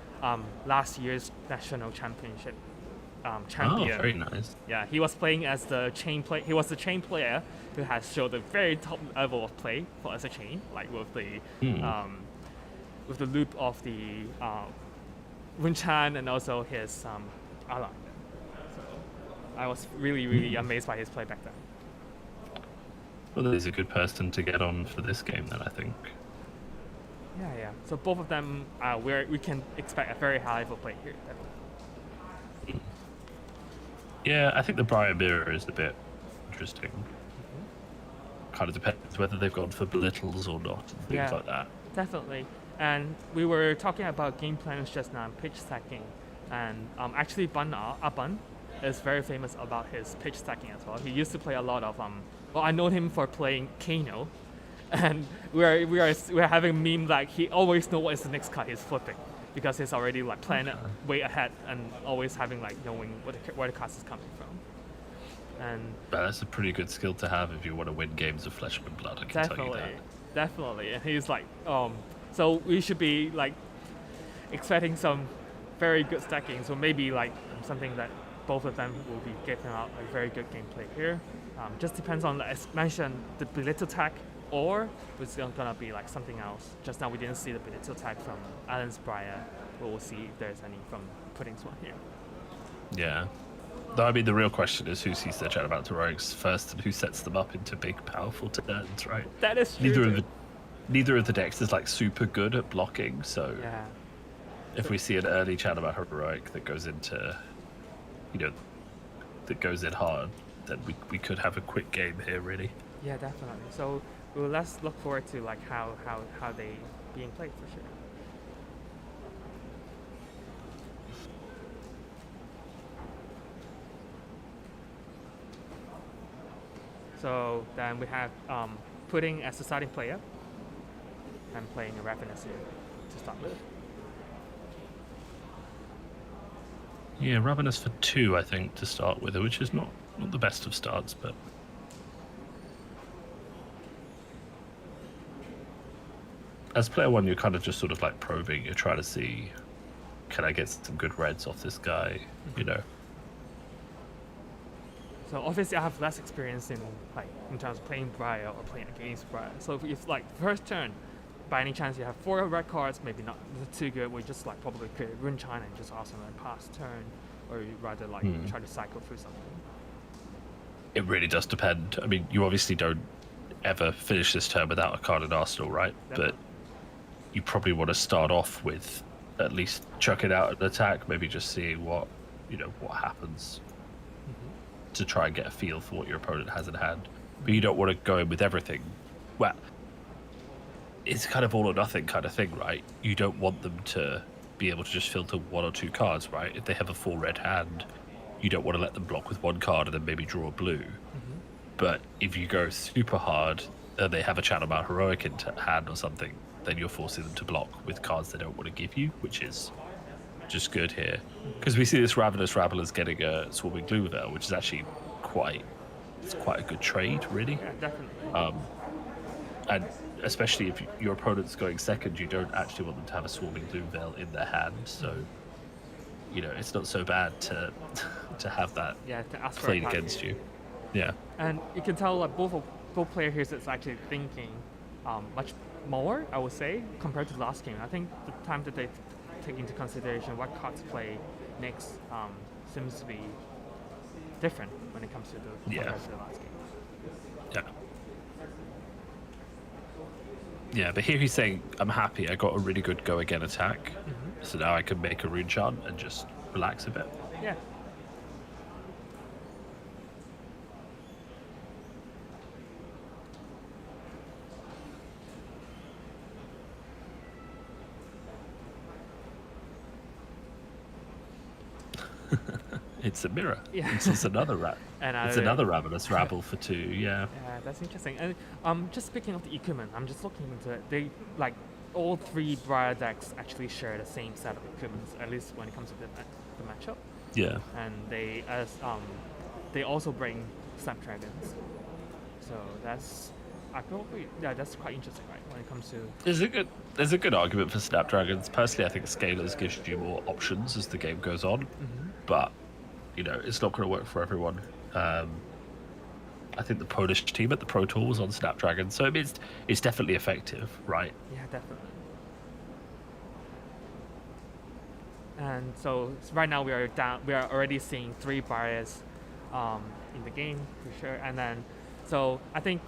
last year's national championship champion. Oh, very nice. Yeah, he was playing as the chain play. He was the chain player who has showed the very top level of play for as a chain, like with the loop of the Runchan and also his Iyslander. So I was really amazed by his play back then. Well, he's a good person to get on for this game then, I think. Yeah. So both of them, we can expect a very high level play here. Definitely. Yeah, I think the Briar mirror is a bit interesting. Kind of depends whether they've gone for belittles or not, and things like that. Definitely. And we were talking about game plans just now, pitch stacking, and actually Abun is very famous about his pitch stacking as well. He used to play a lot of well, I know him for playing Kano, and we're having a meme like he always know what is the next card he's flipping, because he's already like planning way ahead and always having like knowing where the card is coming from. And that's a pretty good skill to have if you want to win games of Flesh and Blood, I can tell you that. Definitely. And he's like, so we should be like expecting some very good stacking. So maybe like something that both of them will be giving out a very good gameplay here. Just depends on, as mentioned, the belittle tag, or it's gonna be like something else. Just now we didn't see the belittle tag from Alan's Briar, but we'll see if there's any from Pudding's one here. Yeah. Though, I mean, the real question is who sees their chat about heroics first and who sets them up into big, powerful turns, right? That is true. Neither of the decks is like super good at blocking, so yeah. If we see an early chat about heroic that goes into, that goes in hard, then we could have a quick game here, really. Yeah, definitely. So let's look forward to like how they being played for sure. So then we have Pudding as the starting player and playing a Ravenous here to start with. Yeah, Ravenous for 2, I think, to start with, which is not the best of starts, but... As player 1, you're kind of just sort of like probing. You're trying to see, can I get some good reds off this guy, So obviously I have less experience in terms of playing Briar or playing against Briar. So if like first turn, by any chance you have 4 red cards, maybe not too good, we just like probably create Rune China and just ask them to pass turn, or you rather like try to cycle through something. It really does depend. I mean, you obviously don't ever finish this turn without a card in Arsenal, right? Definitely. But you probably want to start off with at least chucking out an attack, maybe just seeing what happens. To try and get a feel for what your opponent has in hand. But you don't want to go in with everything. Well, it's kind of all or nothing kind of thing, right? You don't want them to be able to just filter 1 or 2 cards, right? If they have a full red hand, you don't want to let them block with 1 card and then maybe draw a blue. But if you go super hard and they have a Channel Mount Heroic in hand or something, then you're forcing them to block with cards they don't want to give you, which is just good here. Because we see this Ravenous Rabbler's getting a Swarming Gloomveil, which is actually quite a good trade, really. Yeah, definitely. And especially if your opponent's going second, you don't actually want them to have a Swarming Gloomveil in their hand. So, you know, it's not so bad to to have that Yeah, to ask for played attack. against you. Yeah. And you can tell like both players here is actually thinking much more, I would say, compared to the last game. I think the time that they take into consideration what cards to play next seems to be different when it comes to the Yeah. compared to the last game. Yeah. Yeah, but here he's saying, I'm happy, I got a really good go again attack, so now I can make a rune chant and just relax a bit. Yeah. It's a mirror. Yeah. It's just another rat. And It's another Ravenous Rabble for 2, yeah. Yeah, that's interesting. And just speaking of the equipment, I'm just looking into it. They like all three Briar decks actually share the same set of equipment, at least when it comes to the matchup. Yeah. And they also bring Snapdragons. So that's that's quite interesting, right? When it comes to There's a good argument for Snapdragons. Personally, I think Scalers gives you more options as the game goes on, but you know it's not going to work for everyone. I think the Polish team at the Pro Tour was on Snapdragon, so I mean, it's definitely effective, right? yeah, definitely. And so right now we are already seeing 3 Briars in the game for sure. And then so I think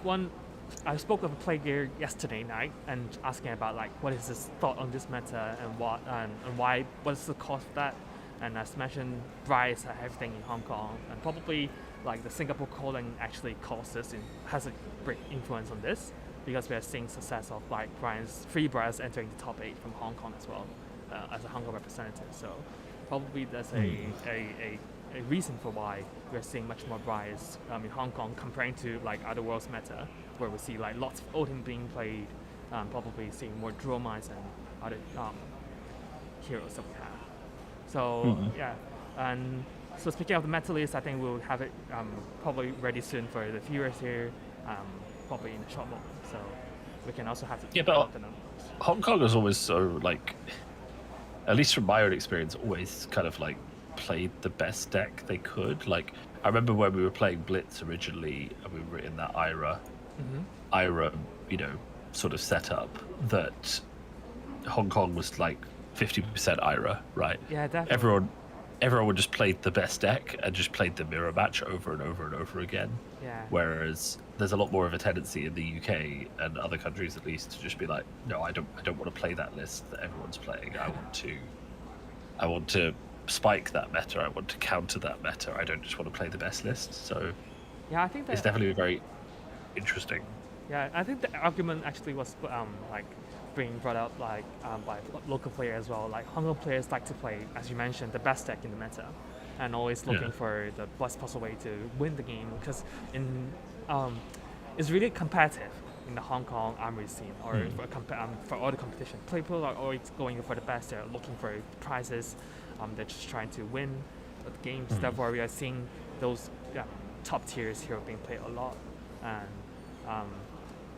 I spoke with a player yesterday night and asking about like what is his thought on this meta and what's the cost of that. And as mentioned, Briars have everything in Hong Kong, and probably like the Singapore calling actually has a great influence on this, because we are seeing success of like three Briars entering the top 8 from Hong Kong as well, as a Hong Kong representative. So probably there's a reason for why we're seeing much more Briars in Hong Kong comparing to like other world's meta, where we see like lots of Odin being played, probably seeing more Dromais and other heroes that we have. So yeah, and so speaking of the meta list, I think we'll have it probably ready soon for the viewers here, probably in a short moment. So we can also have to Yeah, but the numbers. Hong Kong is always so like, at least from my own experience, always kind of like played the best deck they could. Like I remember when we were playing Blitz originally, and we were in that Ira, you know, sort of setup that Hong Kong was like 50% Ira, right? Yeah, definitely. Everyone would just played the best deck and just played the mirror match over and over and over again. Yeah. Whereas there's a lot more of a tendency in the UK and other countries at least to just be like, no, I don't want to play that list that everyone's playing. I want to spike that meta. I want to counter that meta. I don't just want to play the best list. So Yeah, I think it's definitely very interesting. Yeah, I think the argument actually was like being brought up like by local players as well. Like Hong Kong players like to play, as you mentioned, the best deck in the meta, and always looking for the best possible way to win the game, because it's really competitive in the Hong Kong armory scene, or for all the competition. People are always going for the best. They're looking for prizes. They're just trying to win the games. Therefore, we are seeing those top tiers here being played a lot.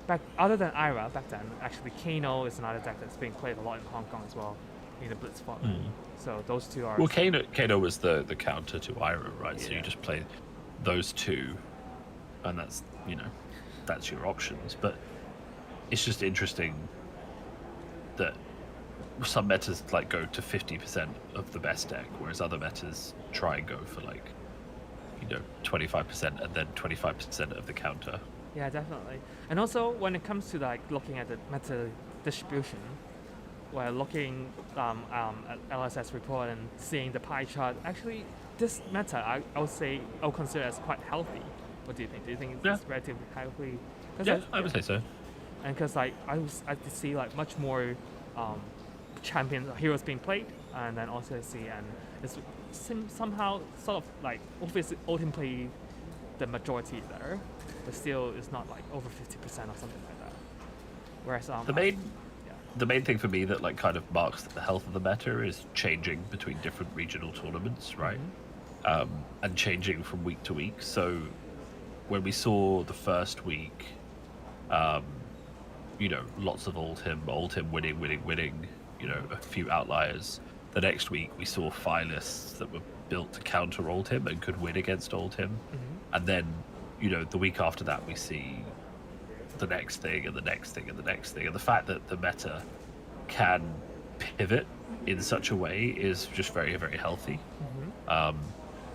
And other than Ira, back then, actually Kano is another deck that's being played a lot in Hong Kong as well, in the Blitz format. So those two are... Well, Kano was the counter to Ira, right? So Yeah. you just play those two, and that's, you know, that's your options. But it's just interesting that some metas like go to 50% of the best deck, whereas other metas try and go for like, you know, 25% and then 25% of the counter. Yeah, definitely. And also, when it comes to like looking at the meta distribution, we're looking at LSS report and seeing the pie chart. Actually, this meta, I would say, I would consider as quite healthy. What do you think? Do you think it's relatively healthy? Yeah, I would say so. And because like I see like much more champion heroes being played, and then also see, and it's somehow sort of like obviously Odin play the majority there, but still it's not like over 50% or something like that. Whereas the main thing for me that like kind of marks the health of the meta is changing between different regional tournaments, right? And changing from week to week. So when we saw the first week, you know, lots of old him winning, you know, a few outliers. The next week we saw file lists that were built to counter old him and could win against old him. And then, you know, the week after that we see the next thing and the next thing and the next thing. And the fact that the meta can pivot in such a way is just very, very healthy.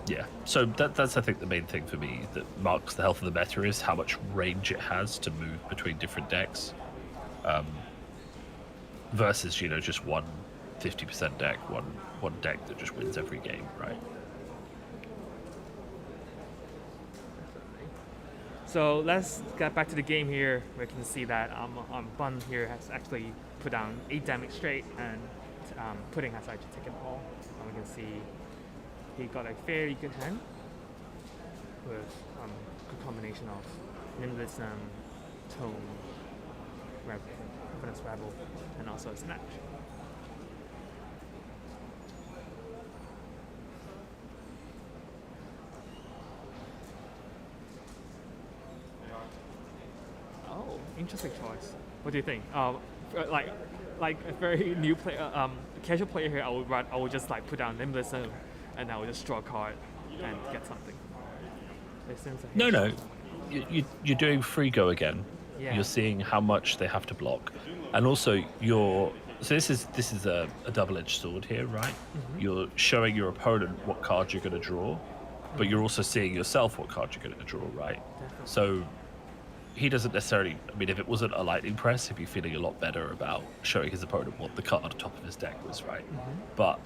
Yeah, so that's I think the main thing for me that marks the health of the meta is how much range it has to move between different decks, versus, you know, just one 50% deck, one deck that just wins every game, right? So let's get back to the game here. We can see that Bun here has actually put down 8 damage straight, and Pudding has actually taken all. And we can see he got a fairly good hand with good combination of Nimblism, Tone, Confidence Rebel, and also a Snatch. Oh, interesting choice. What do you think? Like a very new player, casual player here, I would just like put down Nimblism, and I would just draw a card and get something. No, you're doing free go again. Yeah. You're seeing how much they have to block, and also so this is a double-edged sword here, right? You're showing your opponent what card you're going to draw, but you're also seeing yourself what card you're going to draw, right? Definitely. So he doesn't necessarily, I mean, if it wasn't a lightning press, he'd be feeling a lot better about showing his opponent what the card on top of his deck was, right? But,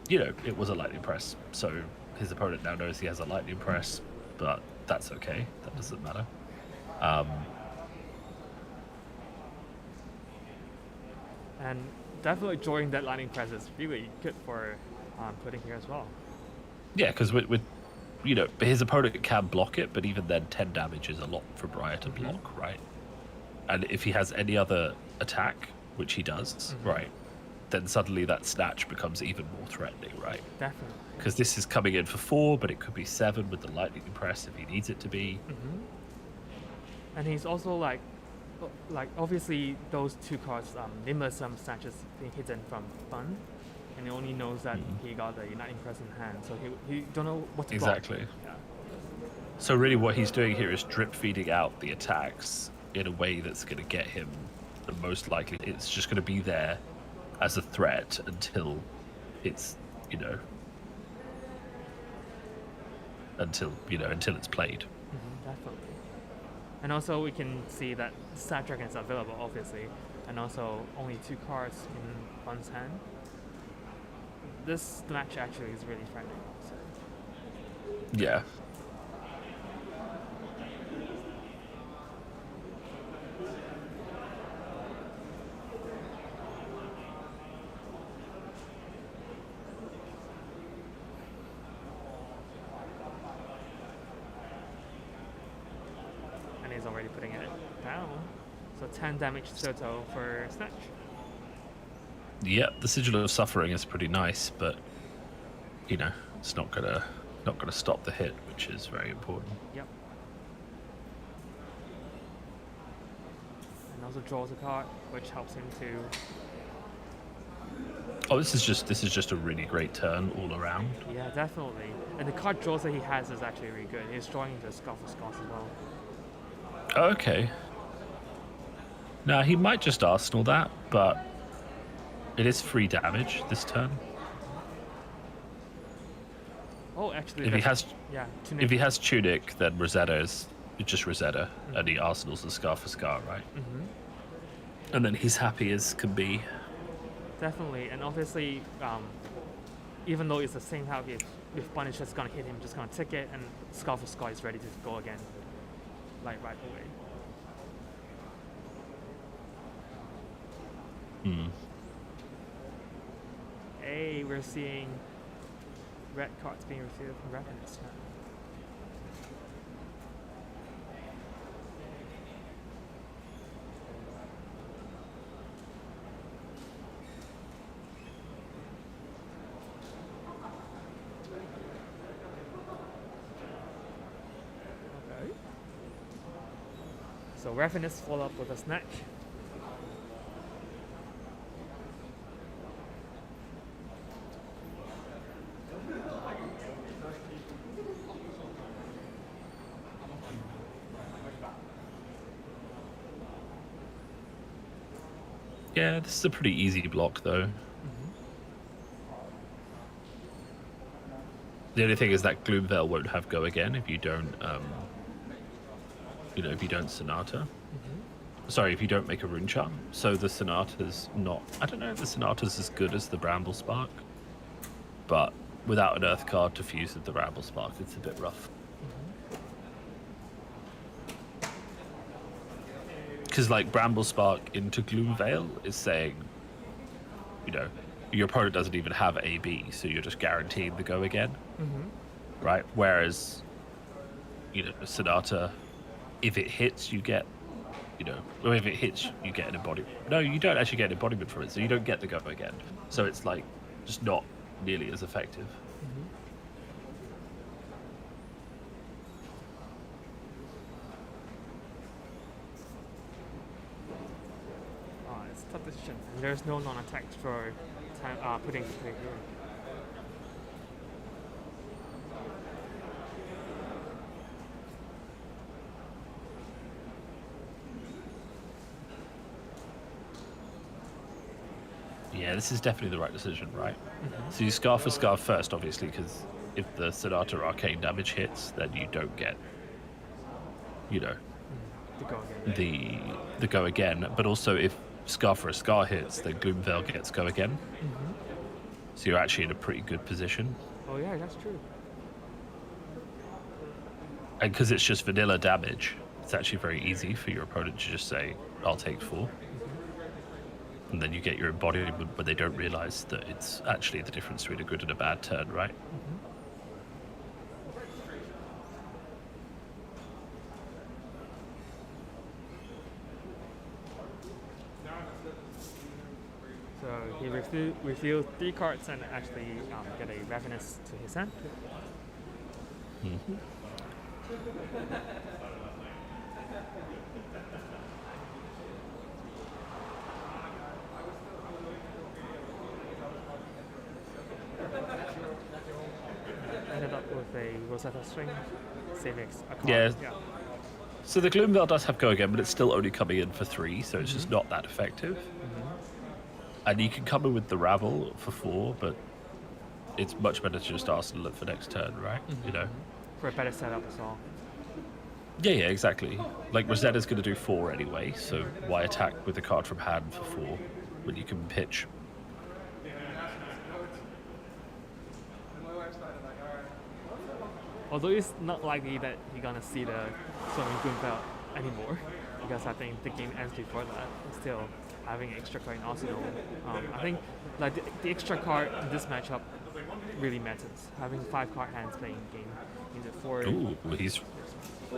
you know, it was a lightning press, so his opponent now knows he has a lightning press, but that's okay, that doesn't matter. And definitely drawing that lightning press is really good for Pudding here as well. Yeah, because with you know, his opponent can block it, but even then 10 damage is a lot for Briar to block, right? And if he has any other attack, which he does, right, then suddenly that Snatch becomes even more threatening, right? Definitely. Because this is coming in for 4, but it could be 7 with the lightning press if he needs it to be. And he's also like obviously those 2 cards, Nimblism Snatches being hidden from Bun, and he only knows that he got the Uniting Press in hand, so he don't know what to block. Exactly. So really what he's doing here is drip feeding out the attacks in a way that's going to get him the most likely. It's just going to be there as a threat until it's, you know, until it's played. Definitely. And also we can see that Star Dragon is available, obviously, and also only 2 cards in Bun's hand. This match actually is really friendly. So. Yeah. And he's already putting it down. So 10 damage total for Snatch. Yeah, the Sigil of Suffering is pretty nice, but you know, it's not gonna stop the hit, which is very important. Yep. And also draws a card, which helps him to. Oh, this is just a really great turn all around. Yeah, definitely. And the card draws that he has is actually really good. He's drawing the Scarf of Scars as well. Okay. Now he might just Arsenal that, but it is free damage this turn. Oh, actually, If he has Tunic. if he has Tunic, then Rosetta is just Rosetta, and he Arsenals the Scar for Scar, right? And then he's happy as can be. Definitely, and obviously, even though it's the same how if Bun is just gonna hit him, just gonna tick it, and Scarf of Scar is ready to go again, like right away. Hey, we're seeing red cards being received from Ravenous now. So Ravenous follow up with a Snatch. Yeah, this is a pretty easy block though. The only thing is that Gloomveil won't have go again if you don't, if you don't Sonata. Sorry, if you don't make a Rune Charm. So the Sonata's not... I don't know if the Sonata's as good as the Bramble Spark, but without an Earth card to fuse with the Bramble Spark, it's a bit rough. Because like Bramble Spark into Gloomveil is saying, your opponent doesn't even have AB, so you're just guaranteed the go again, right? Whereas, Sonata, if it hits, you get, or if it hits, you get an embodiment. No, you don't actually get an embodiment from it, so you don't get the go again. So it's like just not nearly as effective. It's a tough decision. There's no non-attack for putting to play here. Yeah, this is definitely the right decision, right? So you Scarf for Scarf first, obviously, because if the Sonata Arcane damage hits, then you don't get, the go again. But also, if Scarf for a Scar hits, then Gloomveil gets go again. So you're actually in a pretty good position. Oh yeah, that's true. And because it's just vanilla damage, it's actually very easy for your opponent to just say, I'll take 4. And then you get your embodiment when they don't realize that it's actually the difference between a good and a bad turn, right? So he revealed 3 cards and actually get a Ravenous to his hand. Ended up with a Rosetta String, saving a card. Yeah. So the Gloomveil does have go again, but it's still only coming in for 3, so it's just not that effective. And you can come in with the Ravel for 4, but it's much better to just ask to look for next turn, right? For a better setup as well. Yeah, exactly. Like Rosetta's going to do 4 anyway, so why attack with a card from hand for 4 when you can pitch? Although it's not likely that you're gonna see the Swimming Gloomveil anymore, because I think the game ends before that. Still, having extra card in Arsenal, I think like the extra card in this matchup really matters. Having 5 card hands playing game into 4. Ooh, he's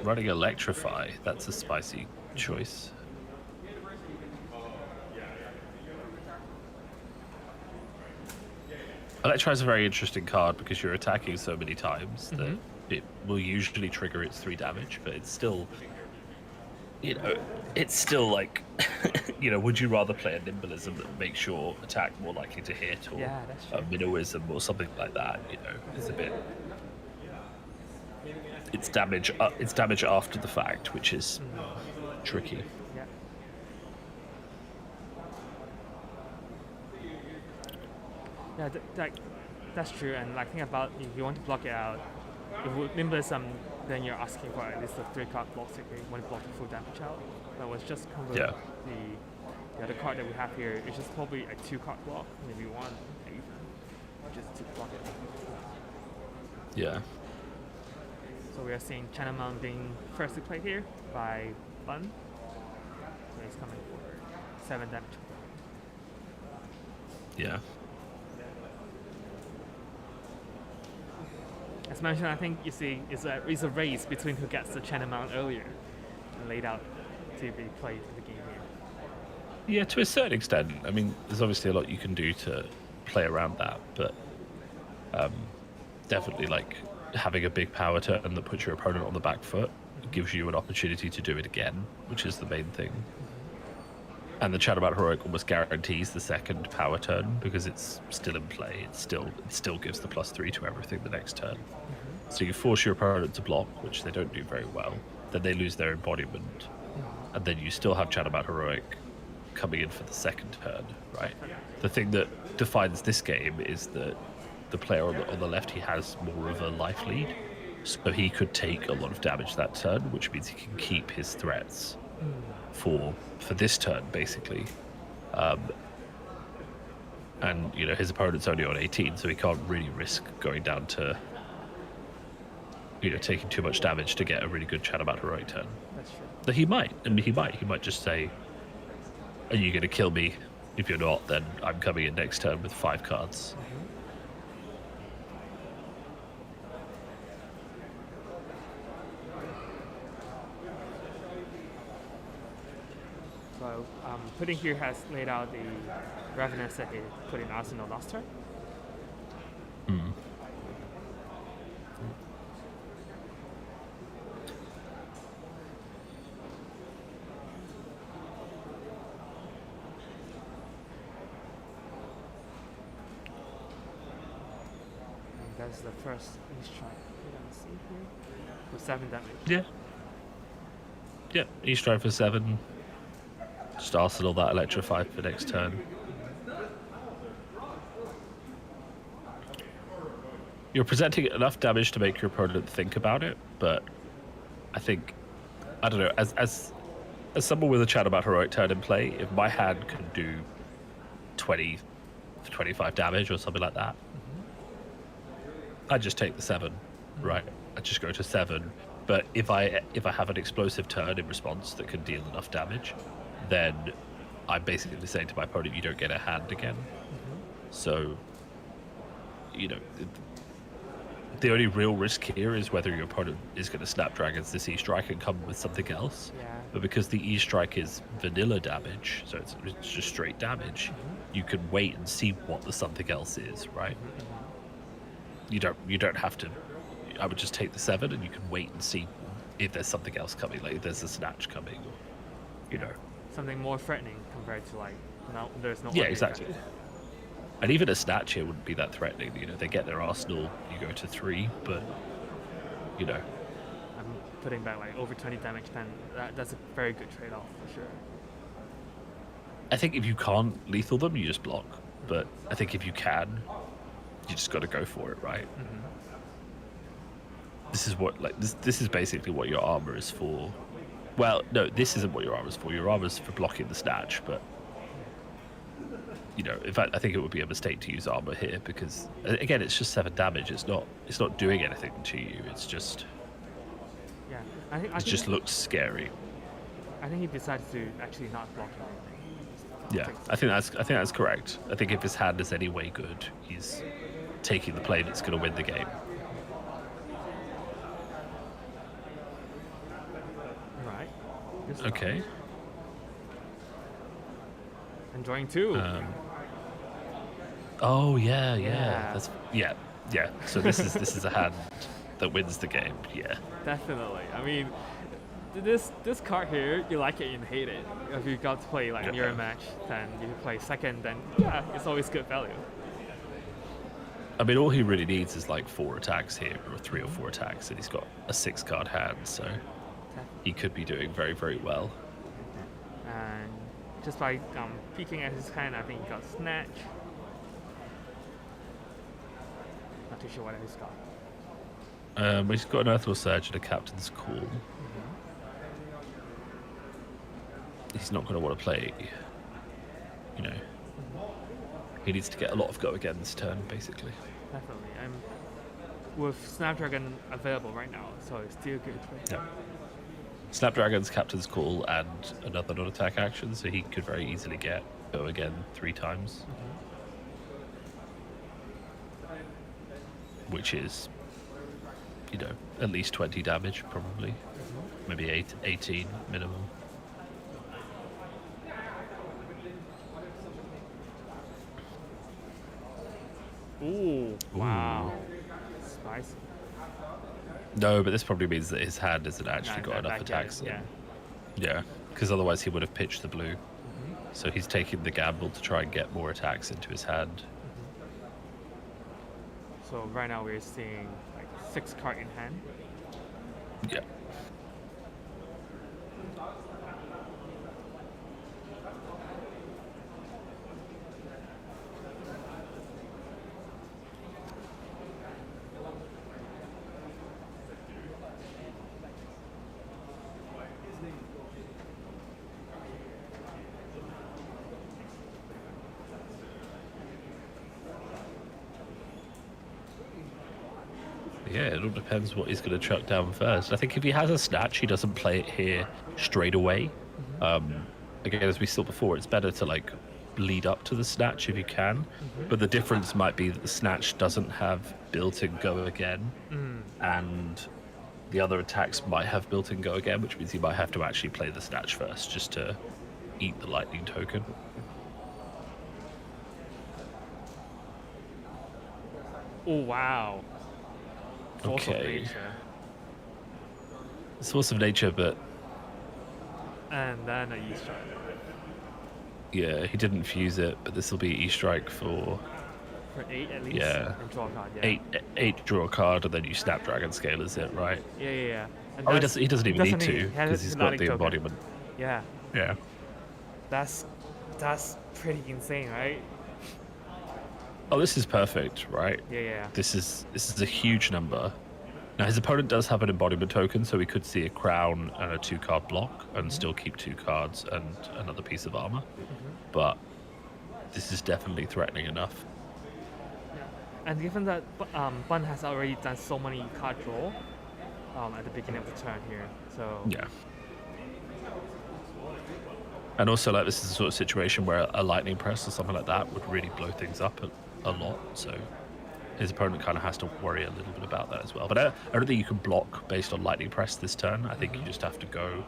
running Electrify. That's a spicy choice. Electrify is a very interesting card because you're attacking so many times that it will usually trigger its 3 damage, but it's still, it's still like, would you rather play a Nimblism that makes your attack more likely to hit, or a Minnowism or something like that? It's a bit. It's damage. It's damage after the fact, which is tricky. Yeah, that's true. And like think about if you want to block it out, if with Nimblism, then you're asking for at least a 3 card block if you want to block the full damage out. But was just kind of the other card that we have here. It's just probably a 2 card block, maybe 1 even, just to block it. Yeah. So we are seeing Channel Mount being first to play here by Bun. So he's coming for 7 damage. Yeah. As mentioned, I think you see it's a race between who gets the Channel Mount earlier and laid out to be played in the game here. Yeah, to a certain extent. I mean, there's obviously a lot you can do to play around that, but definitely like having a big power turn that puts your opponent on the back foot gives you an opportunity to do it again, which is the main thing. And the chat about heroic almost guarantees the second power turn because it's still in play. It still gives the +3 to everything the next turn. So you force your opponent to block, which they don't do very well. Then they lose their embodiment, and then you still have chat about heroic coming in for the second turn, right? The thing that defines this game is that the player on the left, he has more of a life lead, so he could take a lot of damage that turn, which means he can keep his threats for this turn, basically. And you know, his opponent's only on 18, so he can't really risk going down to, you know, taking too much damage to get a really good chat about heroic turn. That's true. But he might, and he might just say, "Are you going to kill me? If you're not, then I'm coming in next turn with 5 cards." So Pudding here has laid out the revenants that he put in Arsenal last turn. And that's the first strike. Let's see here. For 7 damage. Yeah. Yeah, East Drive for 7. Just Arsenal that electrify for next turn. You're presenting enough damage to make your opponent think about it, but I think, I don't know, as someone with a chat about heroic turn in play, if my hand can do 20, 25 damage or something like that, I just take the 7, right? I just go to 7. But if I have an explosive turn in response that can deal enough damage, then I'm basically saying to my opponent, you don't get a hand again. So, you know, the only real risk here is whether your opponent is going to Snapdragons this E-Strike and come with something else. Yeah. But because the E-Strike is vanilla damage, so it's just straight damage, you can wait and see what the something else is, right? You don't have to. I would just take the 7 and you can wait and see if there's something else coming, like if there's a snatch coming, or, you know. Something more threatening compared to like, no, there's no. Yeah, exactly. And even a snatch here wouldn't be that threatening. You know, they get their arsenal, you go to 3, but, you know. I'm putting back like over 20 damage, then that's a very good trade-off for sure. I think if you can't lethal them, you just block. But I think if you can, you just got to go for it, right? This is what, like, this is basically what your armor is for. Well, no, this isn't what your armor is for. Your armor is for blocking the snatch, but, you know, in fact, I think it would be a mistake to use armor here because, again, it's just 7 damage. It's not doing anything to you. It's just, Yeah, I think it just looks scary. I think he decided to actually not block anything. Yeah, I think that's correct. I think if his hand is any way good, he's taking the play that's going to win the game. Right. Okay. Enjoying too. Oh yeah. Yeah. That's yeah. So this is a hand that wins the game. Yeah. Definitely. I mean, this card here, you like it and hate it. If you got to play like mirror match, then you play second, then yeah, it's always good value. I mean, all he really needs is like 4 attacks here, or 3 or 4 attacks, and he's got a 6-card hand, so he could be doing very, very well. And just by peeking at his hand, I think he got snatch. Not too sure what he's got. He's got an Earthless Surge and a Captain's Call. He's not going to want to play, you know. He needs to get a lot of go again this turn, basically. Definitely. With Snapdragon available right now, so it's still good. Yeah. Snapdragon's Captain's Call and another non-attack action, so he could very easily get go again 3 times. Which is, you know, at least 20 damage, probably. Maybe 18 minimum. Ooh, wow. Spicy. No, but this probably means that his hand hasn't actually got enough back attacks. yeah. Yeah, because otherwise he would have pitched the blue. So he's taking the gamble to try and get more attacks into his hand. So right now we're seeing like 6 card in hand. Yeah. Yeah, it all depends what he's going to chuck down first. I think if he has a snatch, he doesn't play it here straight away. Again, as we saw before, it's better to like lead up to the snatch if you can. But the difference might be that the snatch doesn't have built-in go again, and the other attacks might have built-in go again, which means he might have to actually play the snatch first just to eat the lightning token. Oh wow. Force of Okay. nature. Source of nature, but And then a E-strike. yeah, he didn't fuse it, but this will be E-strike for For 8 at least. Yeah. And draw a card, yeah. eight draw a card, and then you Snapdragon Scale, is it, right? Yeah. And Oh, he that's- doesn't even need to, he has because he's got Lightning the token. embodiment. Yeah. Yeah. That's pretty insane, right? Oh, this is perfect, right? Yeah. This is a huge number. Now his opponent does have an embodiment token, so we could see a crown and a 2-card block and still keep 2 cards and another piece of armor. But this is definitely threatening enough. And given that Bun has already done so many card draw at the beginning of the turn here, so Yeah. And also, like, this is the sort of situation where a lightning press or something like that would really blow things up a lot. So his opponent kind of has to worry a little bit about that as well. But I don't think you can block based on lightning press this turn. I think you just have to go.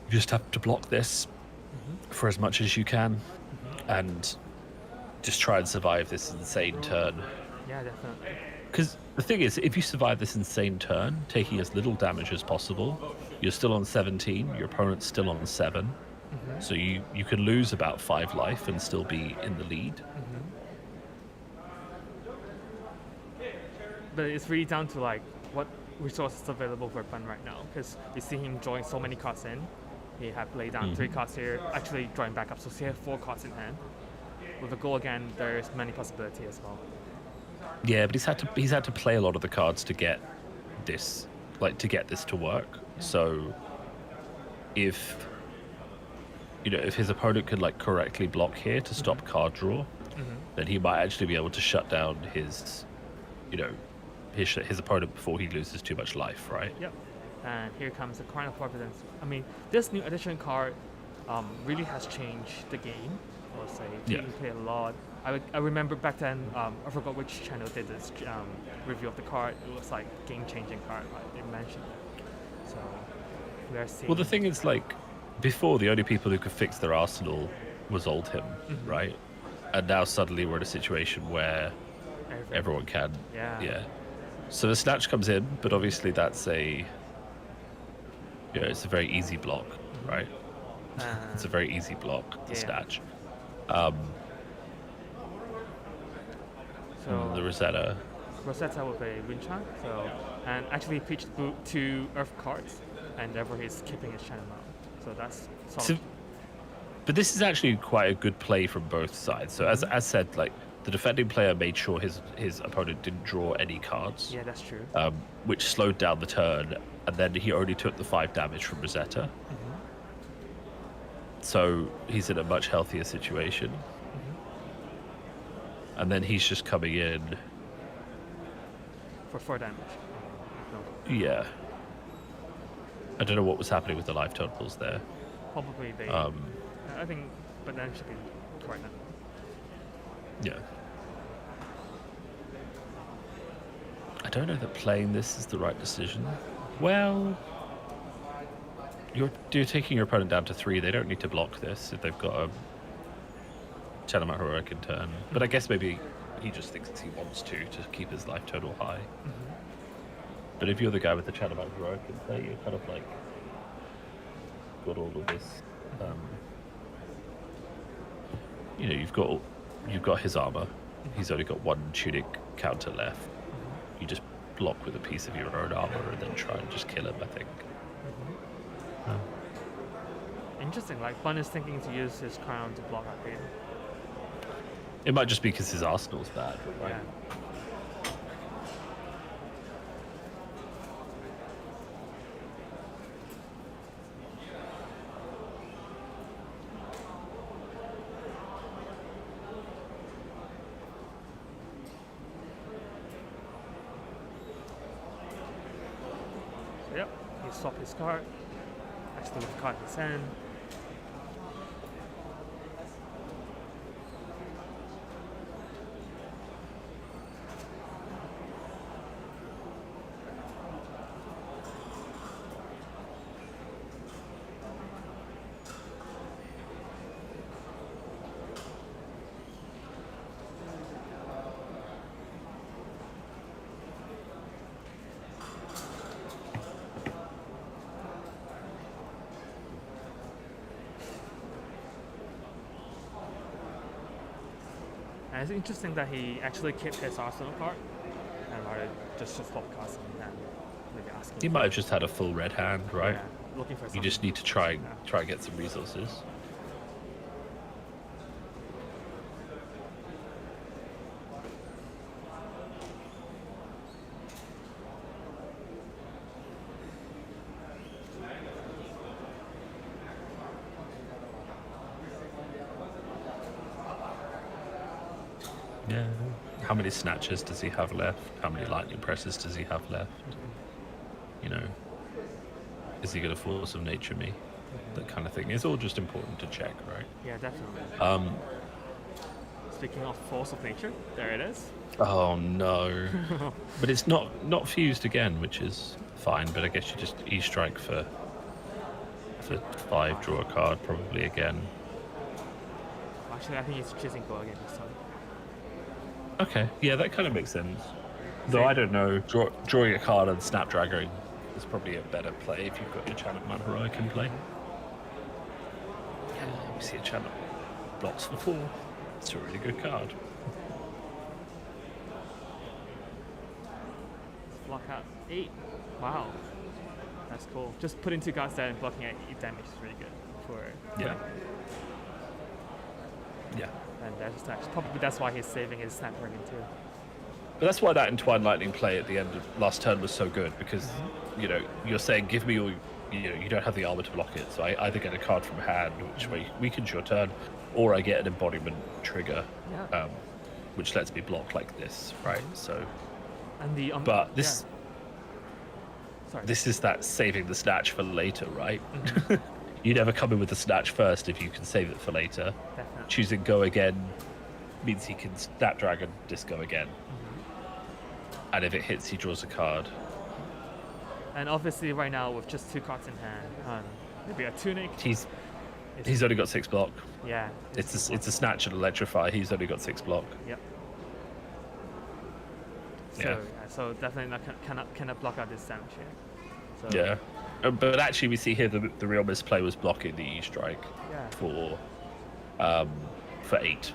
You just have to block this for as much as you can, and just try and survive this insane turn. yeah, definitely. Because the thing is, if you survive this insane turn, taking as little damage as possible, you're still on 17, your opponent's still on 7. So you could lose about 5 life and still be in the lead. But it's really down to like what resources available for Bun right now, because we see him drawing so many cards in. He had laid down 3 cards here, actually drawing back up, so he has 4 cards in hand. With a goal again, there's many possibilities as well. Yeah, but he's had to play a lot of the cards to get this, to work. So if his opponent could like correctly block here to stop card draw, then he might actually be able to shut down his opponent before he loses too much life, right? Yep. And here comes the Crown of Providence. I mean, this new edition card really has changed the game. I would say you can play a lot. I remember back then, I forgot which channel did this review of the card. It was like game-changing card, like they mentioned it. So we are seeing. Well, the thing is, like, before the only people who could fix their arsenal was Oldhim, right? And now suddenly we're in a situation where everyone can. Yeah. So the snatch comes in, but obviously that's it's a very easy block, right? It's a very easy block, the snatch. So The Rosetta. Rosetta will play Winchan, and actually pitched 2 Earth cards, and therefore he's keeping his channel out. So that's solid. But this is actually quite a good play from both sides. So as said, like, the defending player made sure his opponent didn't draw any cards. Yeah, that's true. Which slowed down the turn, and then he only took the 5 damage from Rosetta. So he's in a much healthier situation. And then he's just coming in. For 4 damage. No. Yeah. I don't know what was happening with the life totals there. Probably they. I think, but then should be correct now. Yeah. I don't know that playing this is the right decision. Well, you're taking your opponent down to 3. They don't need to block this if they've got a Tenement Heroic in turn. But I guess maybe he just thinks he wants to keep his life total high. But if you're the guy with the chat about heroic and play, you're kind of like got all of this. You know, you've got his armor. He's only got one tunic counter left. You just block with a piece of your own armor and then try and just kill him, I think. Interesting. Like, Bun is thinking to use his crown to block out him. It might just be because his arsenal's bad, right? Yeah. So, yep, he swapped his card. Actually, with the card in his hand. And it's interesting that he actually kept his arsenal card and rather just swap cards and maybe asking. He might have just had a full red hand, right? Yeah, looking for something. You just need to try and get some resources. Yeah. How many snatches does he have left? How many lightning presses does he have left? You know, is he going to force of nature me? That kind of thing. It's all just important to check, right? Yeah, definitely. Speaking of force of nature, there it is. Oh no! But it's not fused again, which is fine. But I guess you just E-strike for 5, draw a card probably again. Actually, I think he's choosing go again this time. Okay, yeah, that kind of makes sense. Though I don't know, drawing a card on Snapdragon is probably a better play if you've got your Channel Man Heroic in play. Yeah, we see a Channel blocks for 4. It's a really good card. Block out 8. Wow, that's cool. Just putting 2 cards there and blocking at 8 damage is really good for. Yeah. Yeah. And probably that's why he's saving his Snapdragon too. But that's why that Entwined Lightning play at the end of last turn was so good, because you know, you're saying give me all, you know, you don't have the armor to block it, so I either get a card from hand which weakens your turn, or I get an embodiment trigger, which lets me block like this, right? So and the but this sorry. this is that saving the snatch for later, right? You never come in with the snatch first if you can save it for later. Definitely. Choosing go again means he can Snapdragon disco again. And if it hits, he draws a card. And obviously right now with just 2 cards in hand, maybe a tunic. He's only got 6 block. Yeah. It's a snatch and electrify. He's only got 6 block. Yep. Yeah. So definitely cannot block out this damage here. So, Yeah. But actually, we see here the real misplay was blocking the E-strike for 8.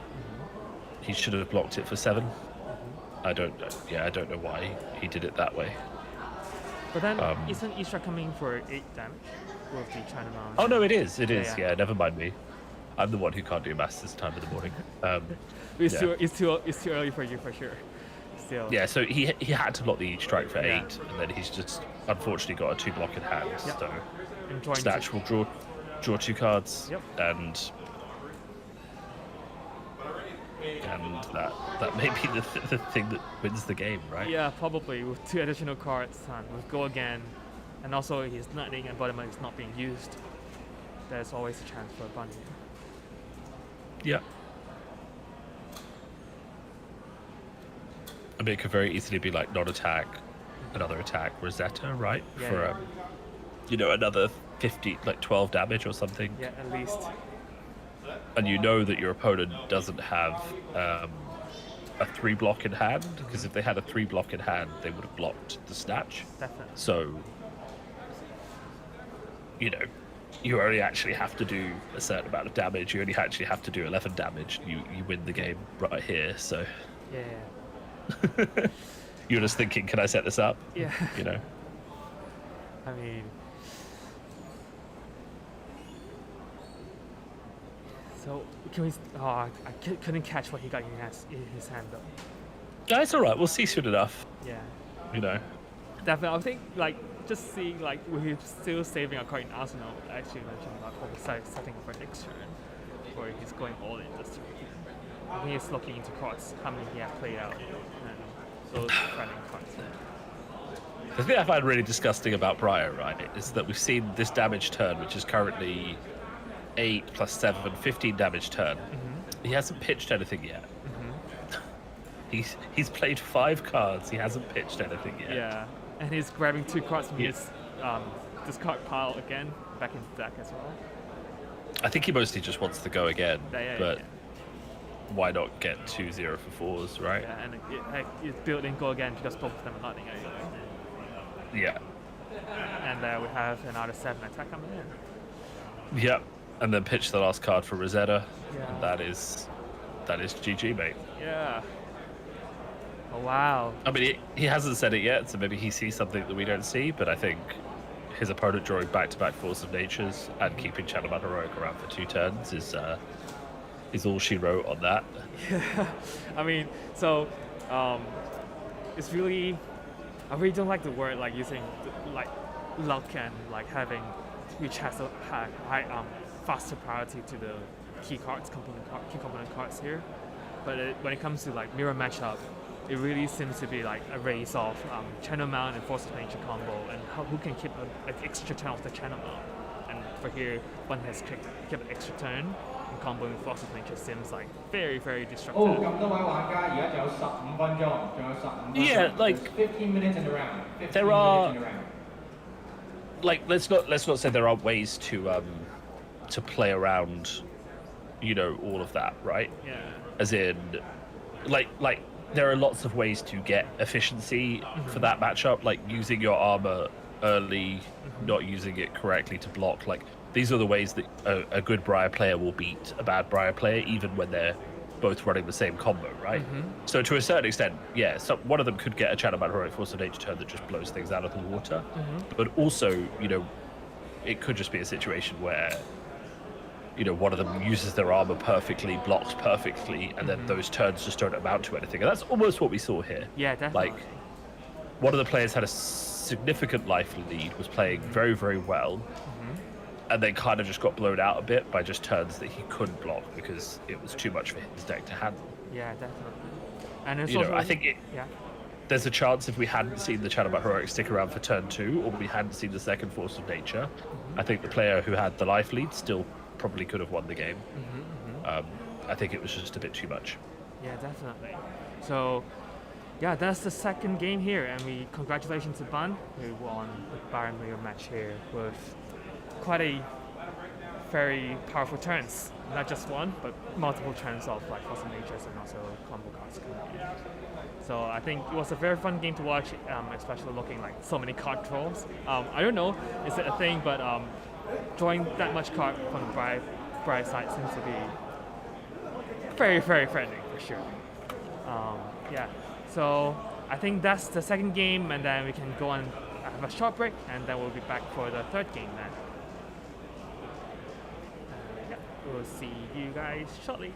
He should have blocked it for 7. I don't know why he did it that way. But then isn't E-strike coming for 8 damage with the Chinaman? Oh no, it is. Yeah, never mind me. I'm the one who can't do maths this time of the morning. It's too early for you for sure. Still. Yeah, so he had to block the E-strike for 8, and then he's just unfortunately got a 2 block in hand. Yep. So Snatch will draw 2 cards, and that may be the thing that wins the game, right? Yeah, probably with 2 additional cards with go again, and also his lightning embodiment is not being used. There's always a chance for a bunny. Yeah. I mean, it could very easily be like non-attack, another attack, Rosetta, right? Yeah, For another 12 damage or something. Yeah, at least. And you know that your opponent doesn't have a 3-block in hand, because if they had a 3-block in hand, they would have blocked the snatch. Definitely. So, you know, you only actually have to do a certain amount of damage. You only actually have to do 11 damage. You win the game right here. So Yeah. you're just thinking, can I set this up? Yeah. You know. I mean, so can we? Oh, I couldn't catch what he got in his hand though. Yeah, it's all right. We'll see soon enough. Yeah. You know. Definitely, I think like just seeing like we're still saving a card in Arsenal. I actually mentioned about setting up for next turn, where he's going all in this turn. He is looking into cards, how many he has played out, and those threatening cards. The thing I find really disgusting about Briar, right, is that we've seen this damage turn, which is currently 8 plus 7, 15 damage turn. He hasn't pitched anything yet. He's played 5 cards. He hasn't pitched anything yet. Yeah, and he's grabbing 2 cards from his discard pile again, back into the deck as well. I think he mostly just wants to go again, but yeah. why not get 2-0 for 4s, right? Yeah, and it's built in go again because both of them are lightning anyway. Yeah. And we have another 7 attack coming in. Yep. And then pitch the last card for Rosetta. Yeah. And that is GG, mate. Yeah. Oh, wow. I mean, he hasn't said it yet, so maybe he sees something that we don't see, but I think his opponent drawing back-to-back Force of Natures and keeping Channelman Heroic around for 2 turns is all she wrote on that. Yeah. I mean, so it's really... I really don't like the word like using like luck and like having which has a high faster priority to the key component cards here. But when it comes to like mirror matchup, it really seems to be like a race of Channel Mount and Force of Nature combo, and who can keep an extra turn of the Channel Mount. And for here, one has kept an extra turn, and combo with Force of Nature seems like very, very disruptive. Oh, 咁多位玩家而家仲有15分鐘，仲有15分鐘。Yeah, like There's 15 minutes in the round. 15 there minutes are in the round. like let's not say there aren't ways to play around, you know, all of that, right? Yeah. As in, like there are lots of ways to get efficiency for that matchup, like using your armor early, not using it correctly to block. Like these are the ways that a good Briar player will beat a bad Briar player, even when they're both running the same combo, right? So to a certain extent, yeah, one of them could get a Channelman Heroic Force of Nature turn that just blows things out of the water. But also, you know, it could just be a situation where, you know, one of them uses their armor perfectly, blocks perfectly, and then those turns just don't amount to anything. And that's almost what we saw here. Yeah, definitely. Like, one of the players had a significant life lead, was playing very, very well, and then kind of just got blown out a bit by just turns that he couldn't block because it was too much for his deck to handle. Yeah, definitely. And it's You also, know, I think there's a chance if we hadn't seen the Channelman Heroic stick around for turn 2, or we hadn't seen the second Force of Nature, I think the player who had the life lead still probably could have won the game. I think it was just a bit too much. Yeah, definitely. So, yeah, that's the second game here, and congratulations to Bun, who won the Briar Mirror match here with quite a very powerful turns. Not just one, but multiple turns of like Force of Natures and also combo cards coming in. So I think it was a very fun game to watch, especially looking like so many card draws. I don't know, is it a thing, but drawing that much card from the Briar side seems to be very, very friendly for sure. Yeah, so I think that's the second game, and then we can go on have a short break, and then we'll be back for the third game then. Yeah, we'll see you guys shortly.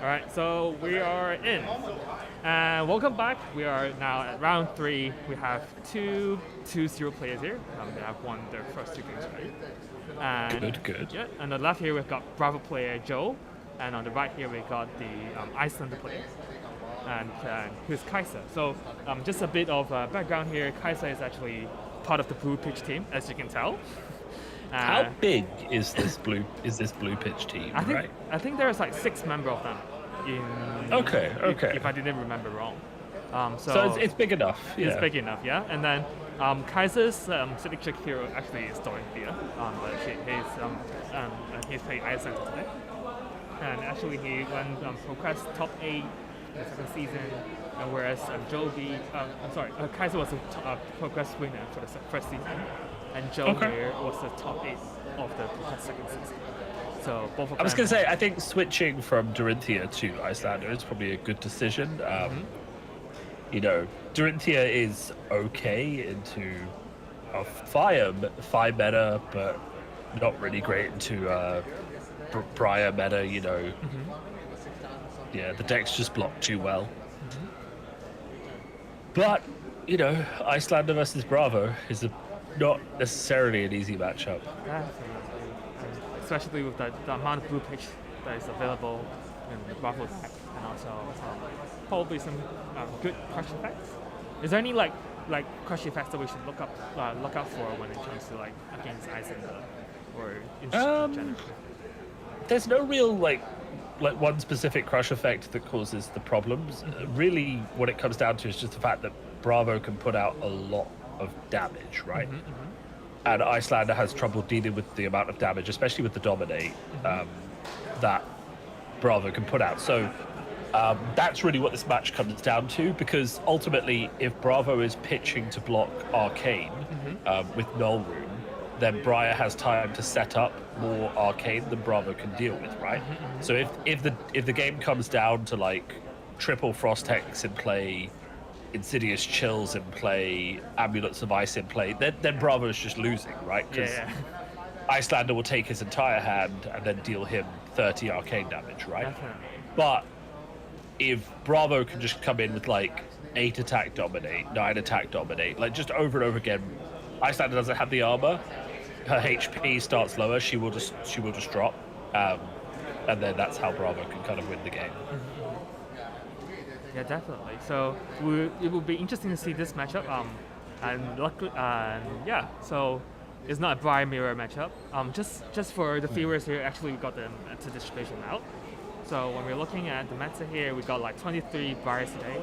All right, so we are in. And welcome back. We are now at round 3. We have two 2-0 players here. They have won their first 2 games already. And, Good. Yeah, on the left here we've got Bravo player Joe, and on the right here we got the Iyslander player, and who's Kaiser. So just a bit of background here. Kaiser is actually part of the blue pitch team, as you can tell. How big is this blue pitch team? I think there's like 6 members of them. Okay. If I didn't remember wrong. So it's big enough. Yeah. It's big enough, yeah. And then Kaiser's signature hero actually is Dorothea. He's playing Iyslander today. And actually he progressed top 8 in the second season, and whereas Kaiser was a progress winner for the first season, and Joe here was the top 8 of the second season. So both of them. I was going to say, I think switching from Dorothea to Iyslander is probably a good decision. You know, Dorothea is okay into a fire meta, but not really great into Briar meta. You know, yeah, the decks just block too well. But you know, Iyslander versus Bravo is not necessarily an easy matchup. Especially with the amount of blue pitch that is available in the Bravo deck, and also probably some good crush effects. Is there any like crush effects that we should look out for when it comes to like against Iyslander or in general? There's no real like one specific crush effect that causes the problems. Really, what it comes down to is just the fact that Bravo can put out a lot of damage, right? And Iyslander has trouble dealing with the amount of damage, especially with the Dominate, that Bravo can put out. So that's really what this match comes down to, because ultimately, if Bravo is pitching to block Arcane with Null Rune, then Briar has time to set up more Arcane than Bravo can deal with, right? So if the game comes down to like triple Frost Hex in play, Insidious Chills in play, Amulets of Ice in play, then Bravo is just losing, right? Because Iyslander will take his entire hand and then deal him 30 arcane damage, right? Definitely. But if Bravo can just come in with like 8 attack dominate, 9 attack dominate, like just over and over again, Iyslander doesn't have the armor, her HP starts lower, she will just drop, and then that's how Bravo can kind of win the game. Yeah, definitely. So it will be interesting to see this matchup. And luckily, so it's not a Briar mirror matchup. Just for the viewers here, actually we got the meta distribution out. So when we're looking at the meta here, we got like 23 Briars today,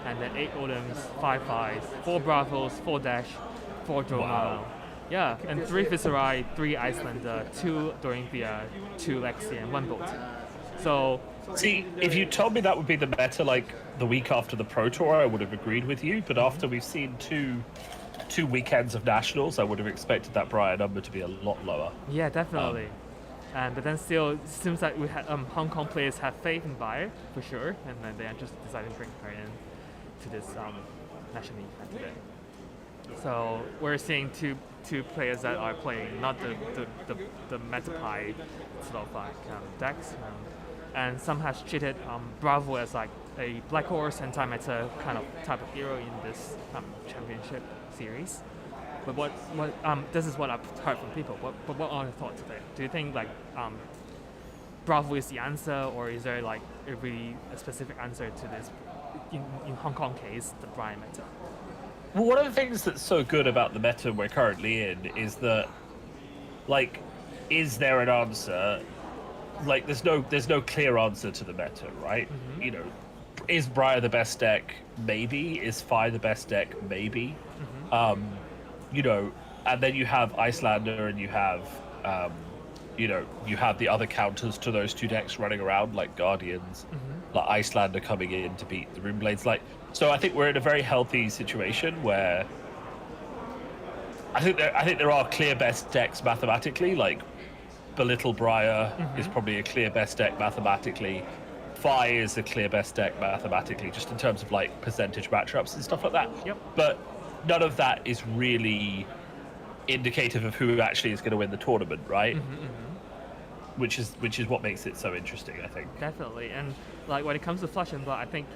and then 8 Odems, 5 Fies, 4 Bravos, 4 Dash, 4 Dromai. Wow. Yeah, and 3 Viserai, 3 Iyslander, 2 Dorothea, 2 Lexi, and 1 Bolt. So. See, if you told me that would be the meta like the week after the Pro Tour, I would have agreed with you. But after we've seen two weekends of nationals, I would have expected that Briar number to be a lot lower. Yeah, definitely. But then still, it seems like we had Hong Kong players have faith in Briar for sure, and then they are just deciding to bring her in to this national event today. So we're seeing two players that are playing not the meta pie sort of like decks. And some has treated Bravo as like a Black Horse anti-meta kind of type of hero in this championship series. But this is what I've heard from people. What are your thoughts today? Do you think like Bravo is the answer, or is there like a specific answer to this in Hong Kong case, the Briar meta? Well, one of the things that's so good about the meta we're currently in is that, like, is there an answer? Like, there's no clear answer to the meta, right? You know, is Briar the best deck? Maybe. Is Fi the best deck? Maybe. You know, and then you have Iyslander, and you have, you have the other counters to those 2 decks running around, like Guardians, like Iyslander coming in to beat the Runeblades. Like, so I think we're in a very healthy situation where I think there are clear best decks mathematically, like. Belittle Briar is probably a clear best deck mathematically. Fi is a clear best deck mathematically, just in terms of like percentage matchups and stuff like that. Yep. But none of that is really indicative of who actually is going to win the tournament, right? which is what makes it so interesting, I think. Definitely, and like when it comes to flush and blood, I think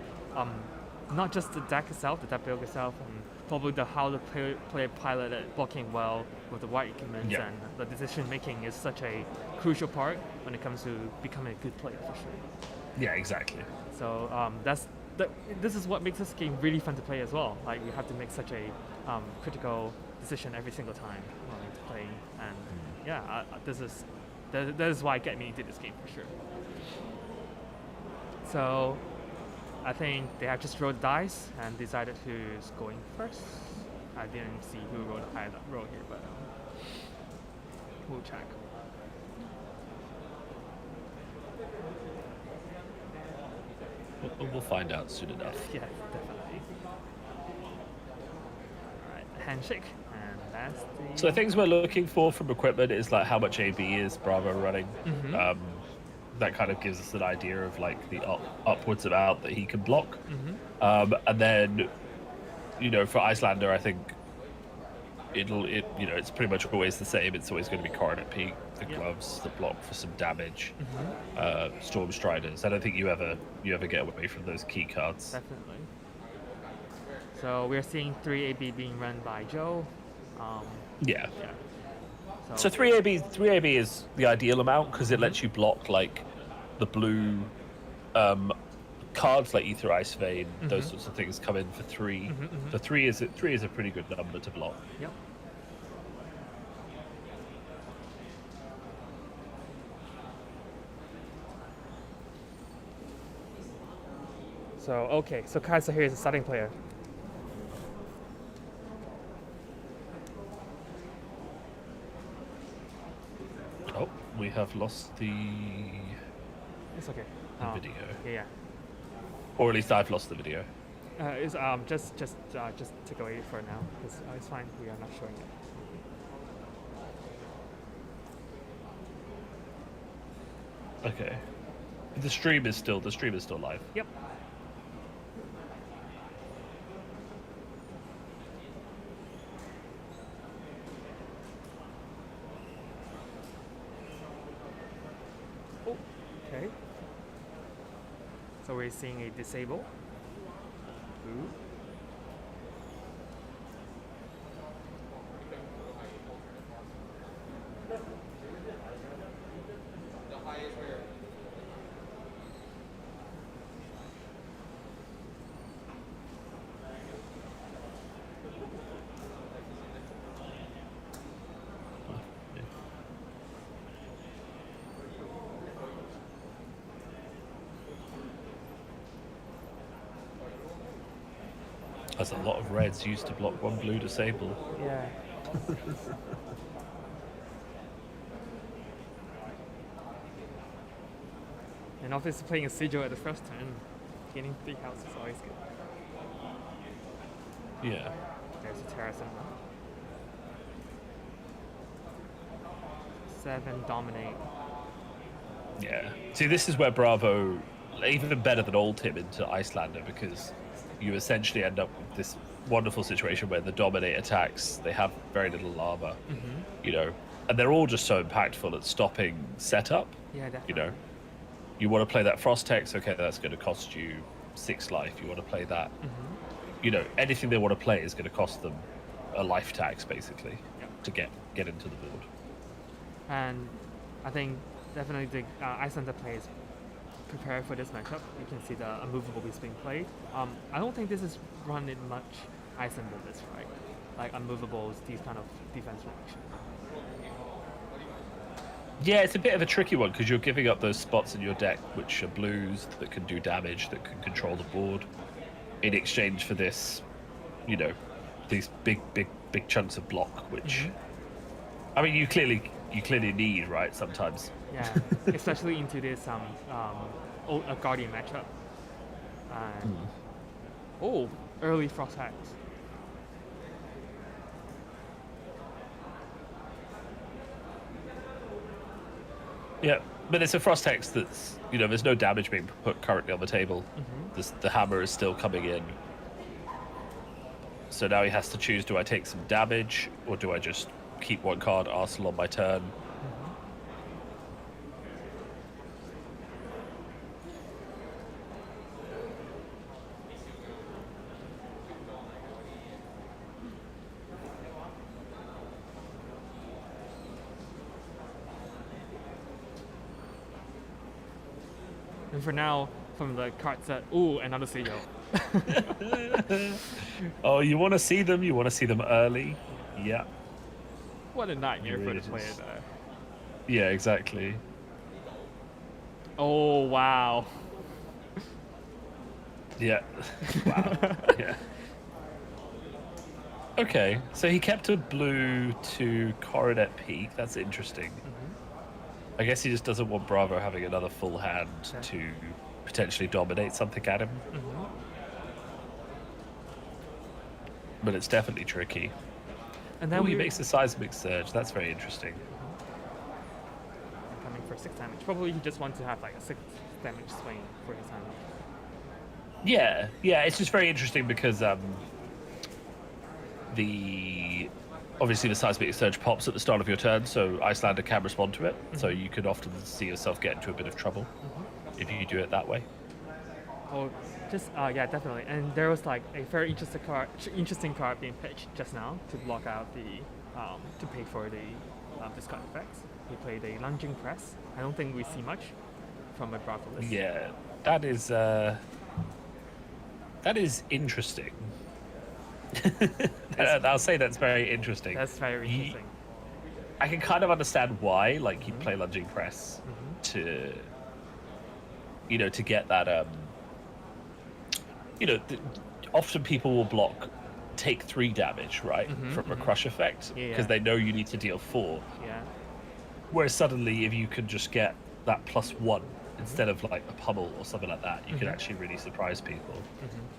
not just the deck itself, the deck build itself, and probably how the player piloted blocking well with the white equipment and the decision making is such a crucial part when it comes to becoming a good player for sure. Yeah, exactly. So this is what makes this game really fun to play as well. Like you have to make such a critical decision every single time when playing, and that is why get me into this game for sure. So I think they have just rolled dice and decided who's going first. I didn't see who rolled a high roll here, but we'll check. We'll find out soon enough. Yeah, definitely. Alright, handshake, and that's the... So the things we're looking for from equipment is like how much AB is Bravo running. That kind of gives us an idea of like the upwards amount that he can block. And then, for Iyslander, I think it's pretty much always the same. It's always going to be Coronet Peak, the gloves, the block for some damage, Storm Striders. I don't think you ever get away from those key cards. Definitely. So we're seeing 3 AB being run by Joe. Yeah. So 3AB is the ideal amount because it lets you block like the blue cards like Ether Ice Vein, those sorts of things come in for 3. So 3 is a pretty good number to block. Yep. So so Kaiser here is a starting player. Oh, we have lost the It's okay. video. Yeah. Or at least I've lost the video. It's just take away for now. It's fine. We are not showing it. Okay. The stream is still live. Yep. Oh, okay. So we're seeing a disable. Ooh. That's a lot of reds used to block 1 blue disable. Yeah. And obviously playing a sigil at the first turn, gaining 3 houses is always good. Yeah. There's a terrace in there. 7 dominate. Yeah. See, this is where Bravo, even better than old him into Iyslander, because you essentially end up with this wonderful situation where the dominate attacks, they have very little armor, and they're all just so impactful at stopping setup. Yeah, definitely. You want to play that Frost Hex, okay, that's going to cost you 6 life. You want to play that, anything they want to play is going to cost them a life tax, basically, to get into the board. And I think definitely the Iyslander players prepare for this matchup. You can see the unmovable beast being played. I don't think this is run in much Iyslander this, right? Like unmovables, these kind of defense reaction. Yeah, it's a bit of a tricky one because you're giving up those spots in your deck which are blues that can do damage, that can control the board, in exchange for this, these big chunks of block, which I mean you clearly need, right? Sometimes. Yeah, especially into this Guardian matchup. Oh, early Frost Hex. Yeah, but it's a Frost Hex that's, there's no damage being put currently on the table. The hammer is still coming in. So now he has to choose, do I take some damage or do I just keep 1 card, Arsenal on my turn? And for now, from the card set, ooh, another sigil. Oh, you want to see them? You want to see them early? Yeah. What a nightmare Really for the player just- there. Yeah, exactly. Oh, wow. Yeah. Wow. Yeah. Okay, so he kept a blue to Coronet Peak. That's interesting. I guess he just doesn't want Bravo having another full hand to potentially dominate something at him. But it's definitely tricky. And then Oh, he we makes a seismic surge. That's very interesting. coming for 6 damage. Probably he just wants to have like a 6 damage swing for his hand. Yeah, yeah, it's just very interesting because obviously the seismic surge pops at the start of your turn, so Iyslander can respond to it. So you could often see yourself get into a bit of trouble if you do it that way. Oh, just yeah, definitely. And there was like a very interesting card being pitched just now to block out the to pay for the discard effects. He played a lunging press. I don't think we see much from a Bravo list. Yeah, that is interesting. I'll say that's very interesting. That's very interesting. I can kind of understand why, like he'd play lunging press to, to get that. Often people will block, take 3 damage, right, from a crush effect because they know you need to deal 4. Yeah. Whereas suddenly, if you can just get that +1 instead of like a pummel or something like that, you can actually really surprise people.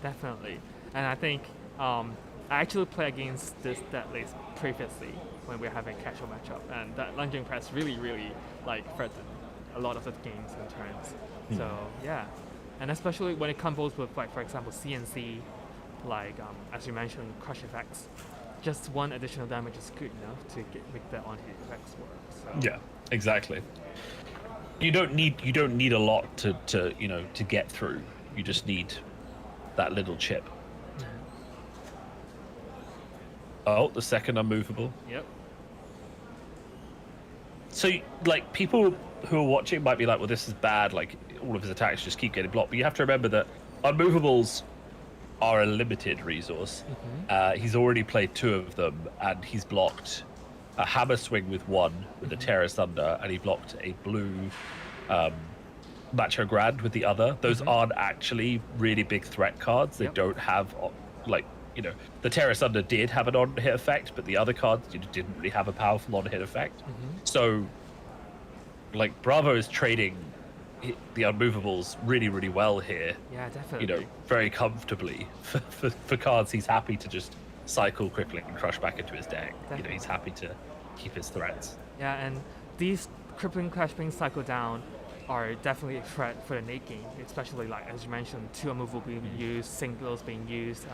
Definitely. And I think I actually played against this deck list previously when we were having casual matchup, and that lunging press really like threatened a lot of the games and turns. So yeah, and especially when it combos with like for example CNC, like as you mentioned, crush effects. Just 1 additional damage is good enough to make the on-hit effects work. So. Yeah, exactly. You don't need a lot to get through. You just need that little chip. Oh, the second unmovable. Yep. So, like, people who are watching might be like, well, this is bad, like, all of his attacks just keep getting blocked. But you have to remember that unmovables are a limited resource. He's already played 2 of them, and he's blocked a hammer swing with 1 with the Terra Thunder, and he blocked a blue Macho Grand with the other. Those aren't actually really big threat cards. They don't have, like, the Terra Thunder did have an on-hit effect, but the other cards didn't really have a powerful on-hit effect. So, like, Bravo is trading the unmovables really well here. Yeah, definitely. Very comfortably for cards he's happy to just cycle crippling and crush back into his deck. He's happy to keep his threats. Yeah, and these crippling clash being cycled down are definitely a threat for the late game, especially like as you mentioned, 2 unmovable being used, singles being used.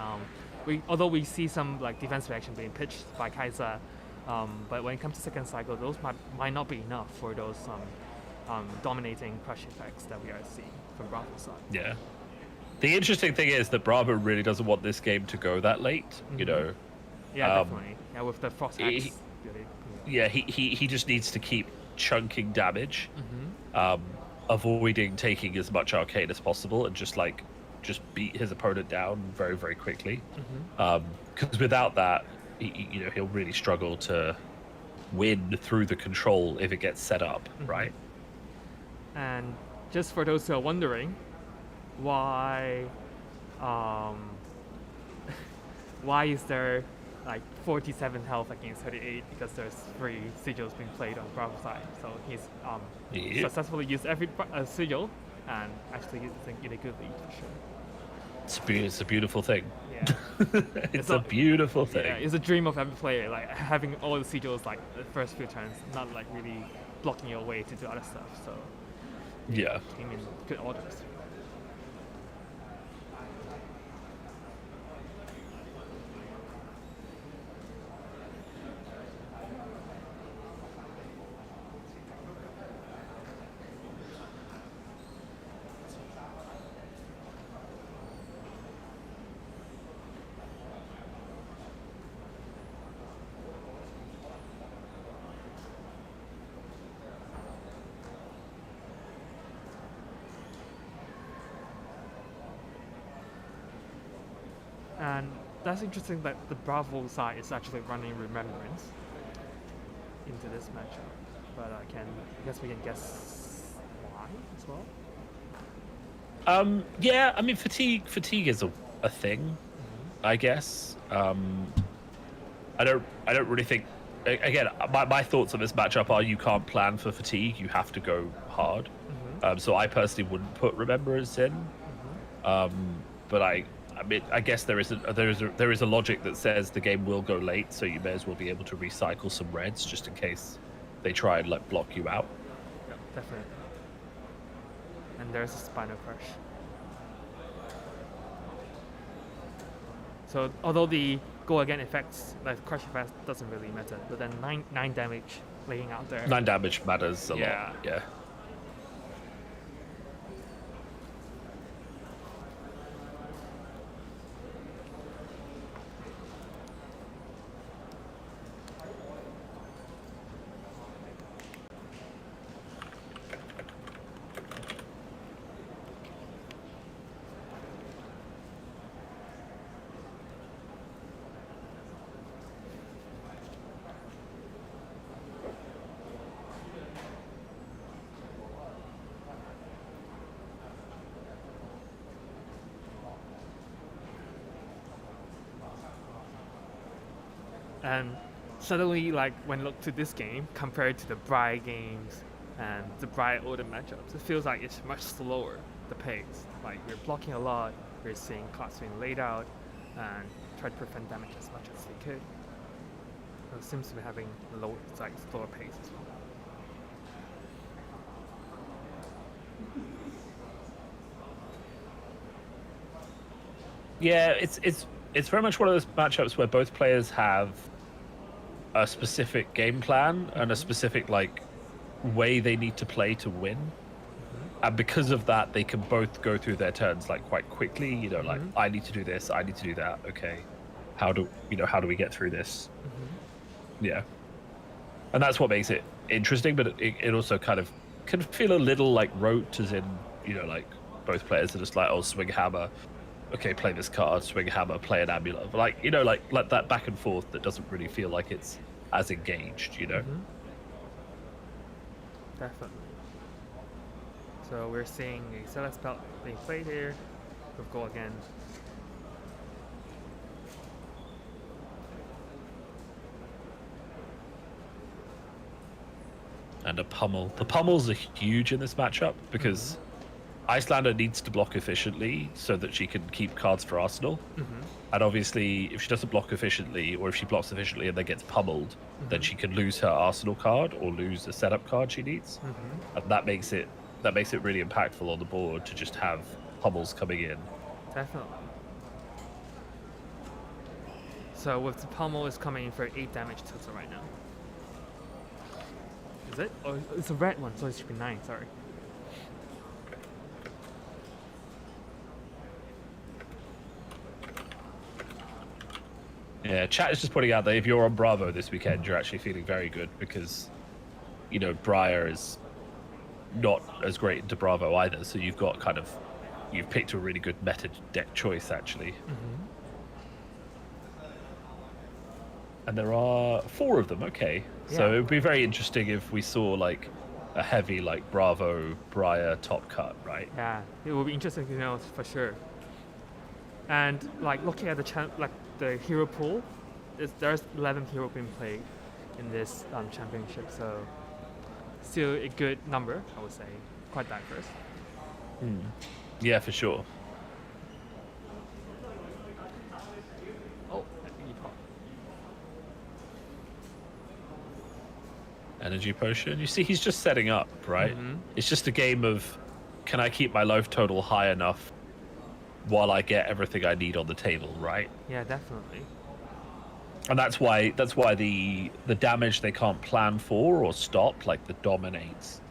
Although we see some like defensive action being pitched by Kaiser, but when it comes to second cycle, those might not be enough for those dominating crush effects that we are seeing from Bravo's side. Yeah. The interesting thing is that Bravo really doesn't want this game to go that late. Yeah, definitely. Yeah, with the Frost X. Yeah, he just needs to keep chunking damage, avoiding taking as much arcane as possible, and just beat his opponent down very quickly. Because without that, he'll really struggle to win through the control if it gets set up, right? And just for those who are wondering, why is there like 47 health against 38? Because there's 3 sigils being played on Bravo side. So he's successfully used every sigil and actually using it a good lead for sure. It's a beautiful thing. Yeah. it's a beautiful thing. Yeah, it's a dream of every player, like having all the sigils like the first few turns, not like really blocking your way to do other stuff. So Yeah. came in good orders. that's interesting that the Bravo side is actually running Remembrance into this matchup. But I guess we can guess why as well. Yeah, I mean, fatigue is a thing, I guess. I don't really think. Again, my thoughts on this matchup are you can't plan for fatigue. You have to go hard. So I personally wouldn't put Remembrance in. But I mean, I guess there is a logic that says the game will go late, so you may as well be able to recycle some reds just in case they try and like block you out. Yeah, definitely. And there's a Spinal Crush. So although the go again effects, like crush effect, doesn't really matter, but then 9 damage laying out there. 9 damage matters a lot. Yeah. And suddenly, like when look to this game compared to the Briar games and the Briar older matchups, it feels like it's much slower, the pace. Like we're blocking a lot, we're seeing cards being laid out, and try to prevent damage as much as they could. So it seems to be having low, like slower pace as well. Yeah, it's very much one of those matchups where both players have a specific game plan and a specific like way they need to play to win. And because of that, they can both go through their turns like quite quickly. You know, like I need to do this, I need to do that. Okay, how do we get through this? Yeah, and that's what makes it interesting. But it also kind of can feel a little like rote, as in like both players are just like, oh, swing hammer. Okay, play this card, swing hammer, play an amulet. But like that back and forth that doesn't really feel like it's as engaged. Definitely. So we're seeing a select spell being played here. We'll go again. And a pummel. The pummels are huge in this matchup because Iyslander needs to block efficiently so that she can keep cards for Arsenal. And obviously, if she doesn't block efficiently, or if she blocks efficiently and then gets pummeled, then she can lose her Arsenal card or lose a setup card she needs. And that makes it really impactful on the board to just have pummels coming in. Definitely. So with the pummel is coming in for 8 damage total right now. Is it? Oh, it's a red one, so it should be 9, sorry. Yeah, chat is just putting out that if you're on Bravo this weekend, you're actually feeling very good because, Briar is not as great into Bravo either. So you've picked a really good meta deck choice actually. And there are 4 of them. Okay, Yeah. So it would be very interesting if we saw like a heavy like Bravo Briar top cut, right? Yeah, it will be interesting to know for sure. And like looking at the hero pool, there's 11 hero being played in this championship, so still a good number, I would say, quite diverse. Yeah, for sure. Oh, you pop. Energy potion. You see, he's just setting up, right? It's just a game of, can I keep my life total high enough while I get everything I need on the table, right? Yeah, definitely. And that's why the damage they can't plan for or stop, like the dominates,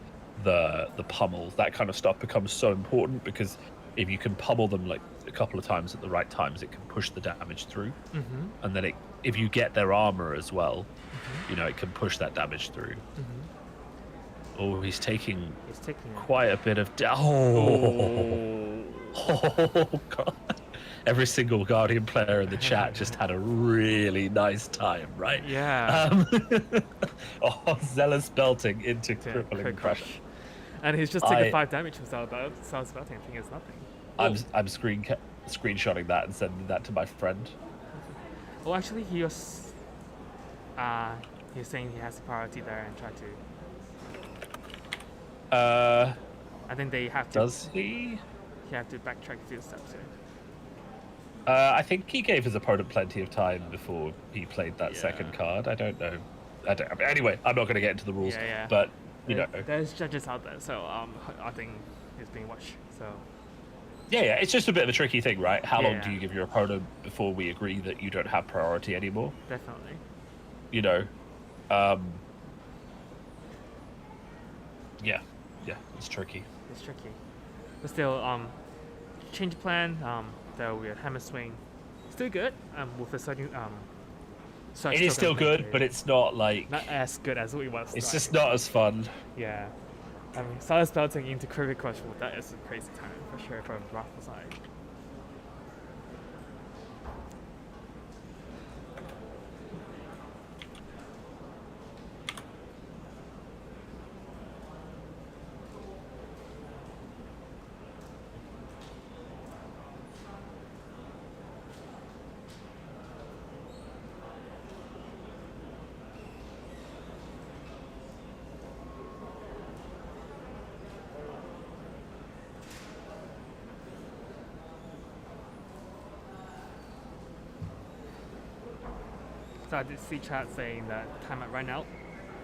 the pummels, that kind of stuff becomes so important because if you can pummel them like a couple of times at the right times, it can push the damage through. And then if you get their armor as well, it can push that damage through. Oh, he's taking quite a bit of oh god. every single Guardian player in the chat just had a really nice time, right? Yeah. Oh, zealous belting into Yeah, crippling crit crush. And he's just taking 5 damage without Zealous Belting. I think it's nothing. I'm screenshotting that and sending that to my friend. Well, actually, he was saying he has priority there and try to. I think they have to. Does he? He have to backtrack a few steps. I think he gave his opponent plenty of time before he played that second card. I don't know. Anyway, I'm not going to get into the rules. Yeah. But you know, there's judges out there, so I think he's being watched. So. Yeah, it's just a bit of a tricky thing, right? How long do you give your opponent before we agree that you don't have priority anymore? Definitely. You know, yeah, it's tricky. It's tricky, but still, change plan. The weird hammer swing, still good. With a certain it is still good, but it's not like not as good as we was. It's just not as fun. Yeah. Zealous Belting into Crippling Crush, that is a crazy time for sure from Raffle side. So I did see chat saying that time might run out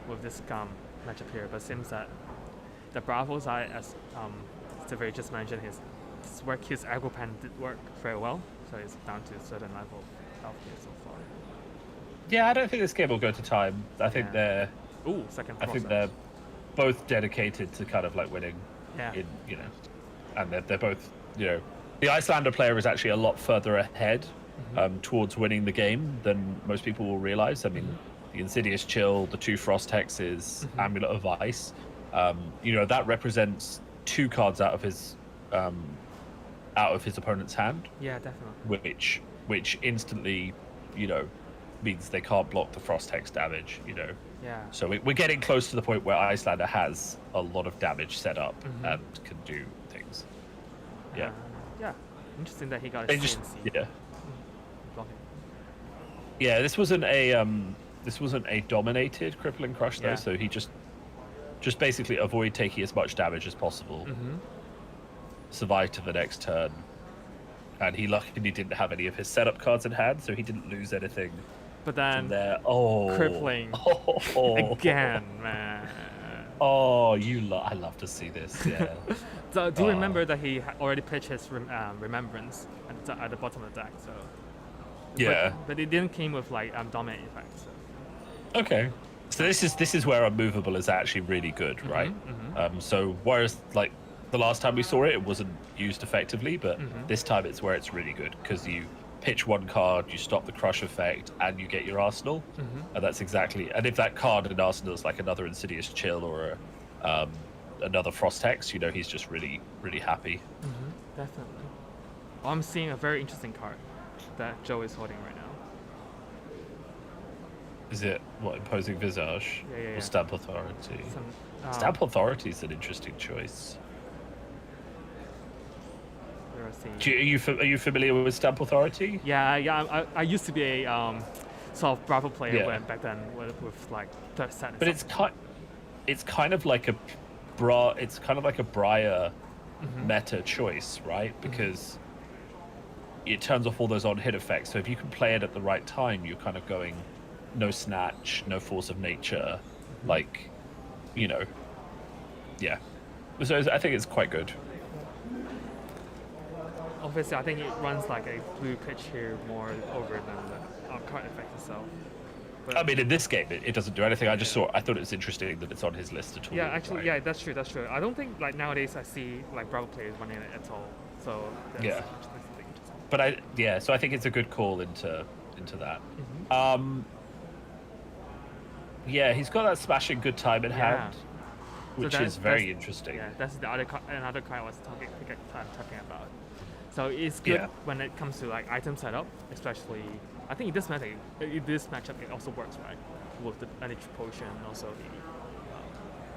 with this matchup here, but it seems that the Bravo side, as Sever just mentioned, his aggro pan did work very well, so it's down to a certain level of health here so far. Yeah, I don't think this game will go to time. I think they're. Second. I think they're both dedicated to kind of like winning. Yeah. And they're both, the Iyslander player is actually a lot further ahead towards winning the game than most people will realize. I mean, the Insidious Chill, the 2 Frost Hexes, Amulet of Ice, that represents 2 cards out of his opponent's hand. Yeah, definitely. Which instantly, means they can't block the Frost Hex damage. Yeah. So we're getting close to the point where Iyslander has a lot of damage set up and can do things. Yeah. Yeah. Interesting that he got a CNC. Blocking. Yeah, this wasn't a dominated Crippling Crush though, so he just basically avoid taking as much damage as possible. Survive to the next turn. And he luckily didn't have any of his setup cards in hand, so he didn't lose anything. But then there. Crippling again, man. Oh, I love to see this. Yeah. So do you remember that he already pitched his Remembrance at the bottom of the deck? So. Yeah. But it didn't came with like dominate effect. So. Okay. So this is where Unmovable is actually really good, right? So whereas like the last time we saw it wasn't used effectively, but this time it's where it's really good because you pitch 1 card, you stop the crush effect, and you get your arsenal, and that's exactly. And if that card in arsenal is like another Insidious Chill or another Frost Hex, he's just really, really happy. Definitely. Well, I'm seeing a very interesting card that Joe is holding right now. Is it Imposing Visage? Yeah. Or Stamp Authority? Stamp Authority is an interesting choice. Are you familiar with Stamp Authority? Yeah. I used to be a sort of Bravo player back then with like third set. But it's kind of like a Briar meta choice, right? Because it turns off all those on-hit effects. So if you can play it at the right time, you're kind of going no snatch, no force of nature, like, yeah. So I think it's quite good. Obviously, I think it runs like a blue pitch here more over than the card effect itself. But I mean, in this game, it doesn't do anything. I thought it was interesting that it's on his list at all. Yeah, actually, right? That's true. I don't think like nowadays I see like Bravo players running it at all. So that's But so I think it's a good call into that. Yeah, he's got that smashing good time in hand, which is very interesting. Yeah, that's another card I was talking about. So it's good Yeah. when it comes to like item setup, especially. I think this matchup it also works, right? With the energy potion and also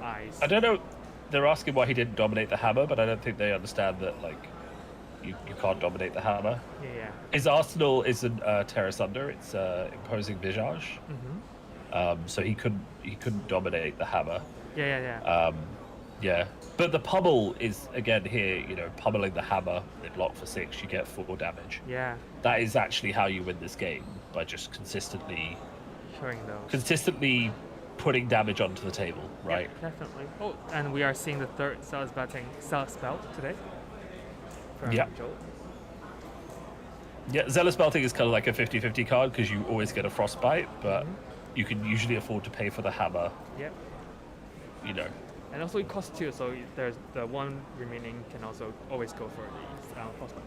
the ice. I don't know. They're asking why he didn't dominate the hammer, but I don't think they understand that like you can't dominate the hammer. Yeah. His arsenal isn't Terra Thunder; it's imposing visage. So he couldn't dominate the hammer. Yeah. Yeah, but the pummel is again here. You know, pummeling the hammer. They block for 6. You get 4 damage. Yeah. That is actually how you win this game, by just consistently Showing those. putting damage onto the table, right? Yeah, definitely. Oh, and we are seeing the third Cell spell today. From Yeah. Joel. Yeah, Zealous Melting is kind of like a 50-50 card because you always get a Frostbite, but you can usually afford to pay for the hammer, Yep. you know. And also it costs 2, so there's the one remaining can also always go for the frostbite.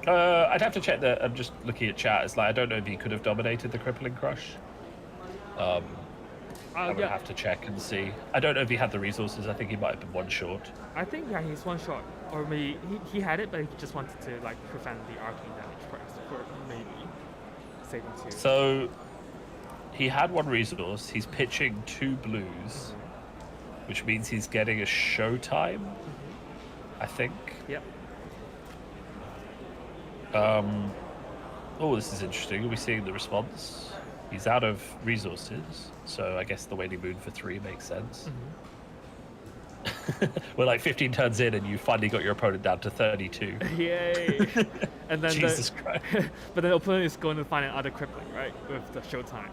I'd have to check that. I'm just looking at chat. It's like, I don't know if he could have dominated the Crippling Crush. I would Yeah. have to check and see. I don't know if he had the resources. I think he might have been one short. I think he's one shot, or maybe he had it, but he just wanted to like prevent the arcane damage first, for maybe saving 2. So he had one resource. He's pitching 2 blues, which means he's getting a showtime, I think. Yep. Oh, this is interesting. Are we seeing the response? He's out of resources, so I guess the Waning Moon for 3 makes sense. We're like 15 turns in, and you finally got your opponent down to 32. Yay! And then Jesus Christ. but then the opponent is going to find another crippling, right, with the showtime.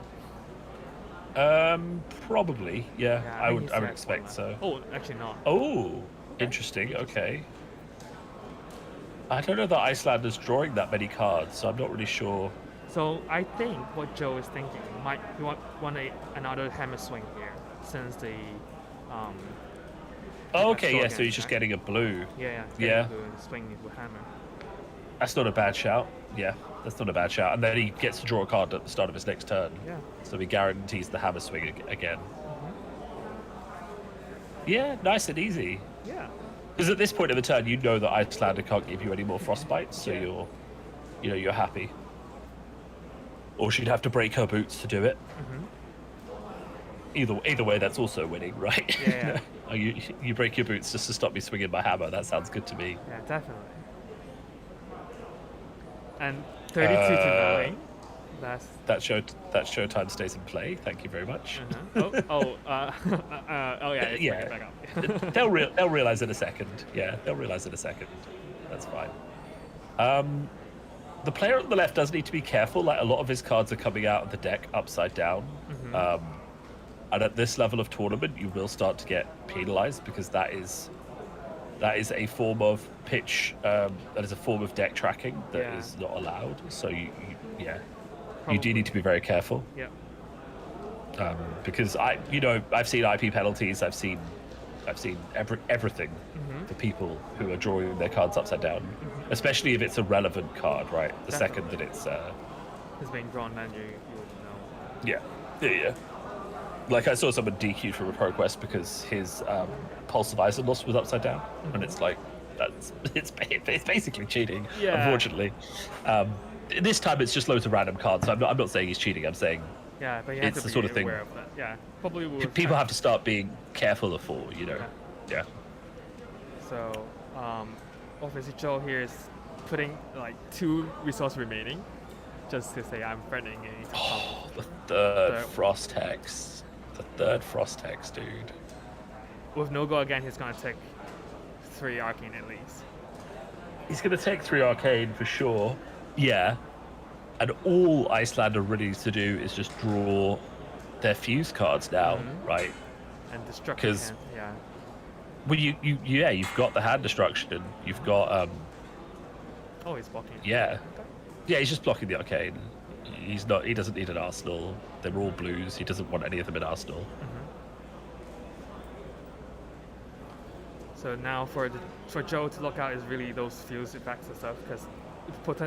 Probably, yeah. Yeah, I think would he's expect left. so. Oh, actually not. Oh, interesting. Okay. I don't know that Icelander's drawing that many cards, so I'm not really sure. So I think what Joe is thinking might he want another hammer swing here, since the Oh, okay, sword yeah. So again, he's just right? getting a blue. yeah Yeah. to swing it with hammer. That's not a bad shout. Yeah, that's not a bad shout. And then he gets to draw a card at the start of his next turn. Yeah. So he guarantees the hammer swing again. Yeah, nice and easy. Yeah. Because at this point of the turn, you know that Iyslander can't give you any more frostbites, so Yeah. you're happy. Or she'd have to break her boots to do it. Either way, that's also winning, right? Yeah. Oh, you break your boots just to stop me swinging my hammer. That sounds good to me. Yeah, definitely. And 32 to 9. That's That showtime stays in play. Thank you very much. oh yeah, it's Yeah. back up. They'll realize in a second. Yeah, they'll realize in a second. That's fine. The player on the left does need to be careful. Like, a lot of his cards are coming out of the deck upside down. And at this level of tournament, you will start to get penalized, because that is a form of pitch. That is a form of deck tracking that is not allowed. So you do need to be very careful. Yeah. Because I've seen IP penalties. I've seen everything for people who are drawing their cards upside down, especially if it's a relevant card, right? The second that it's being drawn, then you would know. yeah. Like, I saw someone DQ'd from a ProQuest because his Pulse of Isonos was upside down, and it's like it's basically cheating. Yeah. Unfortunately, this time it's just loads of random cards. So I'm not saying he's cheating. I'm saying Yeah, but you have It's to the be sort of thing- aware of that. Yeah, probably will. people have to start being careful of Yeah. So, obviously Joe here is putting like 2 resources remaining, just to say I'm threatening a. Oh, the third Frost Hex. The third Frost Hex, dude. With no go again, he's gonna take 3 arcane at least. He's going to take 3 Arcane for sure. Yeah. And all Iyslander really needs to do is just draw their fuse cards now, right? And destruction. 'Cause- Yeah. Well, you've got the hand destruction. You've got Oh, he's blocking. yeah, he's just blocking the Arcane. He doesn't need an arsenal. They're all blues. He doesn't want any of them in arsenal. So now for Joe to look out is really those fuse effects and stuff, because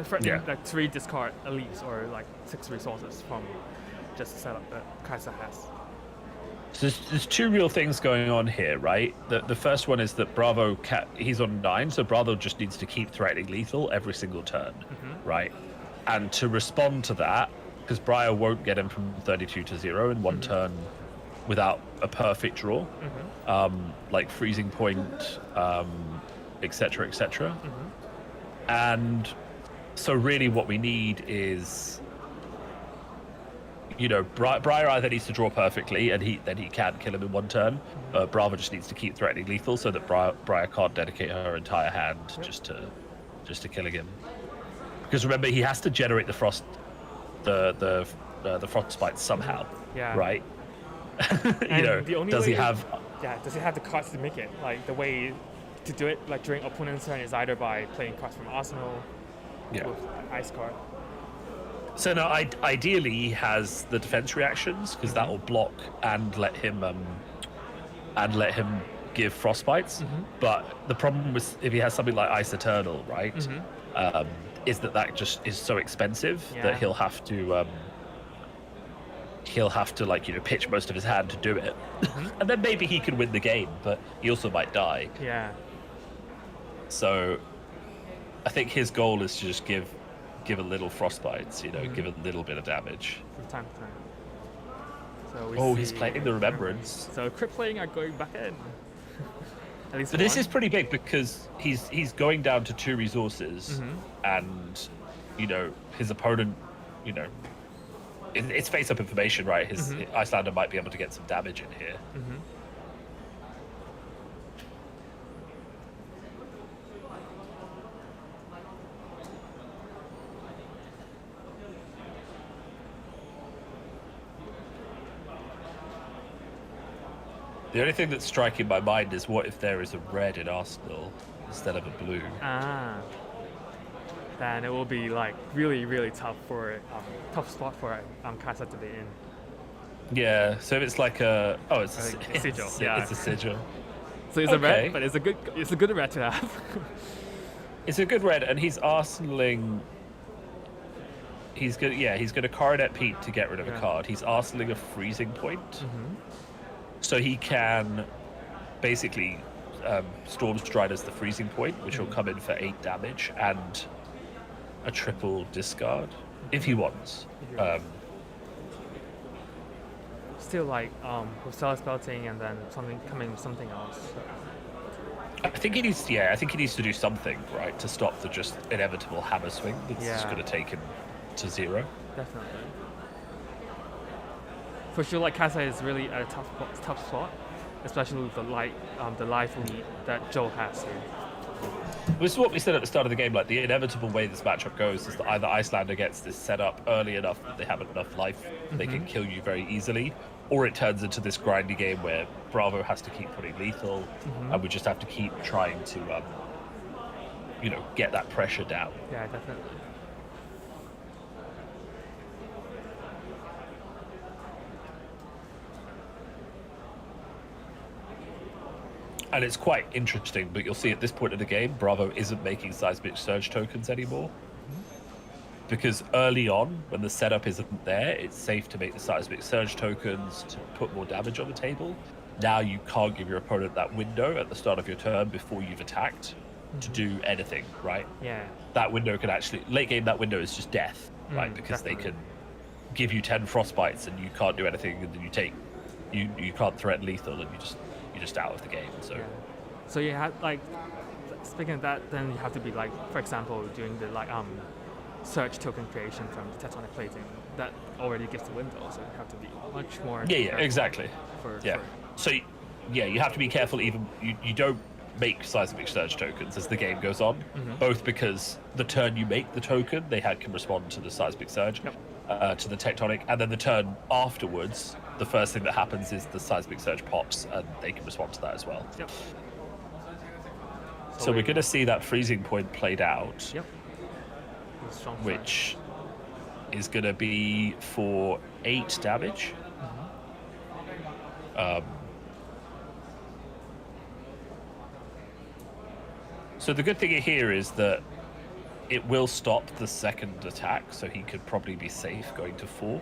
threatening Yeah. like 3 discard at least, or like 6 resources from just the setup that Kaiser has. So there's two real things going on here, right? The first one is that Bravo, he's on 9, so Bravo just needs to keep threatening lethal every single turn, right? And to respond to that, because Briar won't get him from 32 to 0 in one turn without a perfect draw, like freezing point, etc., etc. And so really what we need is, you know, Briar either needs to draw perfectly and then he can kill him in one turn. Bravo just needs to keep threatening lethal so that Briar can't dedicate her entire hand just to killing him. Because remember, he has to generate the frost, the frostbite somehow, right? You know, does he have the cards to make it? Like the way to do it, like during opponent's turn, is either by playing cards from Arsenal, with ice card. So now, ideally, he has the defense reactions because that will block and let him give frostbites. But the problem with if he has something like Ice Eternal, right, is that just is so expensive that he'll have to like, you know, pitch most of his hand to do it, and then maybe he can win the game, but he also might die. Yeah. So, I think his goal is to just give a little frostbites, you know, give a little bit of damage. From time to time. So he's playing the Remembrance. So crit playing are going back in. At least but this is pretty big because he's going down to 2 resources, and you know his opponent, you know, it's face-up information, right? His Iyslander might be able to get some damage in here. The only thing that's striking my mind is what if there is a red in Arsenal instead of a blue? Then it will be like really, really tough tough spot for Kai'Sa to be in. Yeah, so if it's like it's a sigil. It's a sigil. So it's a red, but it's a good red to have. It's a good red, and he's arsenaling. He's gonna Coronet Pete to get rid of a card. He's arsenaling a freezing point. So he can basically Storm Stride as the freezing point, which will come in for 8 damage and a triple discard if he wants. Still like with Cellar Spelting and then something else. I think he needs to do something, right, to stop the just inevitable hammer swing that's just going to take him to 0. Definitely. For sure, like Kai'Sa is really at a tough spot, especially with the life lead that Joe has here. This is what we said at the start of the game. Like the inevitable way this matchup goes is that either Iyslander gets this set up early enough that they have enough life, they can kill you very easily, or it turns into this grindy game where Bravo has to keep putting lethal, and we just have to keep trying to, you know, get that pressure down. Yeah, definitely. And it's quite interesting, but you'll see at this point in the game, Bravo isn't making Seismic Surge tokens anymore. Because early on, when the setup isn't there, it's safe to make the Seismic Surge tokens to put more damage on the table. Now you can't give your opponent that window at the start of your turn before you've attacked to do anything, right? Yeah. That window can actually, late game, that window is just death, right? Because definitely. they can give you 10 frostbites and you can't do anything, and then you can't threaten lethal, and you're just out of the game. So you have like, speaking of that, then you have to be like, for example, doing the search token creation from the tectonic plating that already gives the window. So you have to be much more. Exactly. So you have to be careful. Even you don't make Seismic Surge tokens as the game goes on, both because the turn you make the token, they can respond to the Seismic Surge, to the tectonic, and then the turn afterwards, the first thing that happens is the Seismic Surge pops, and they can respond to that as well. So we're going to see that freezing point played out, which is going to be for 8 damage. So the good thing here is that it will stop the second attack, so he could probably be safe going to 4.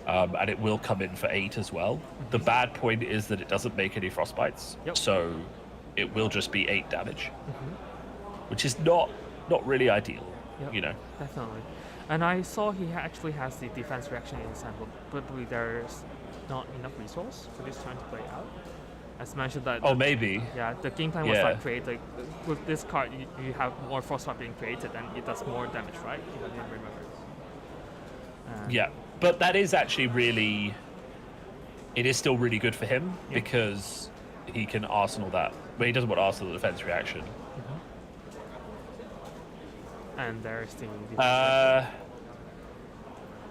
And it will come in for 8 as well. The bad point is that it doesn't make any frostbites, so it will just be 8 damage, which is not really ideal, you know. Definitely. And I saw he actually has the defense reaction in his hand, but probably there's not enough resource for this turn to play out. As mentioned that. Oh, maybe. Yeah, the game plan was like create with this card you have more frostbite being created and it does more damage, right? If I didn't remember. Yeah, but that is actually really. It is still really good for him because he can arsenal that. But he doesn't want arsenal the defense reaction. And there's the.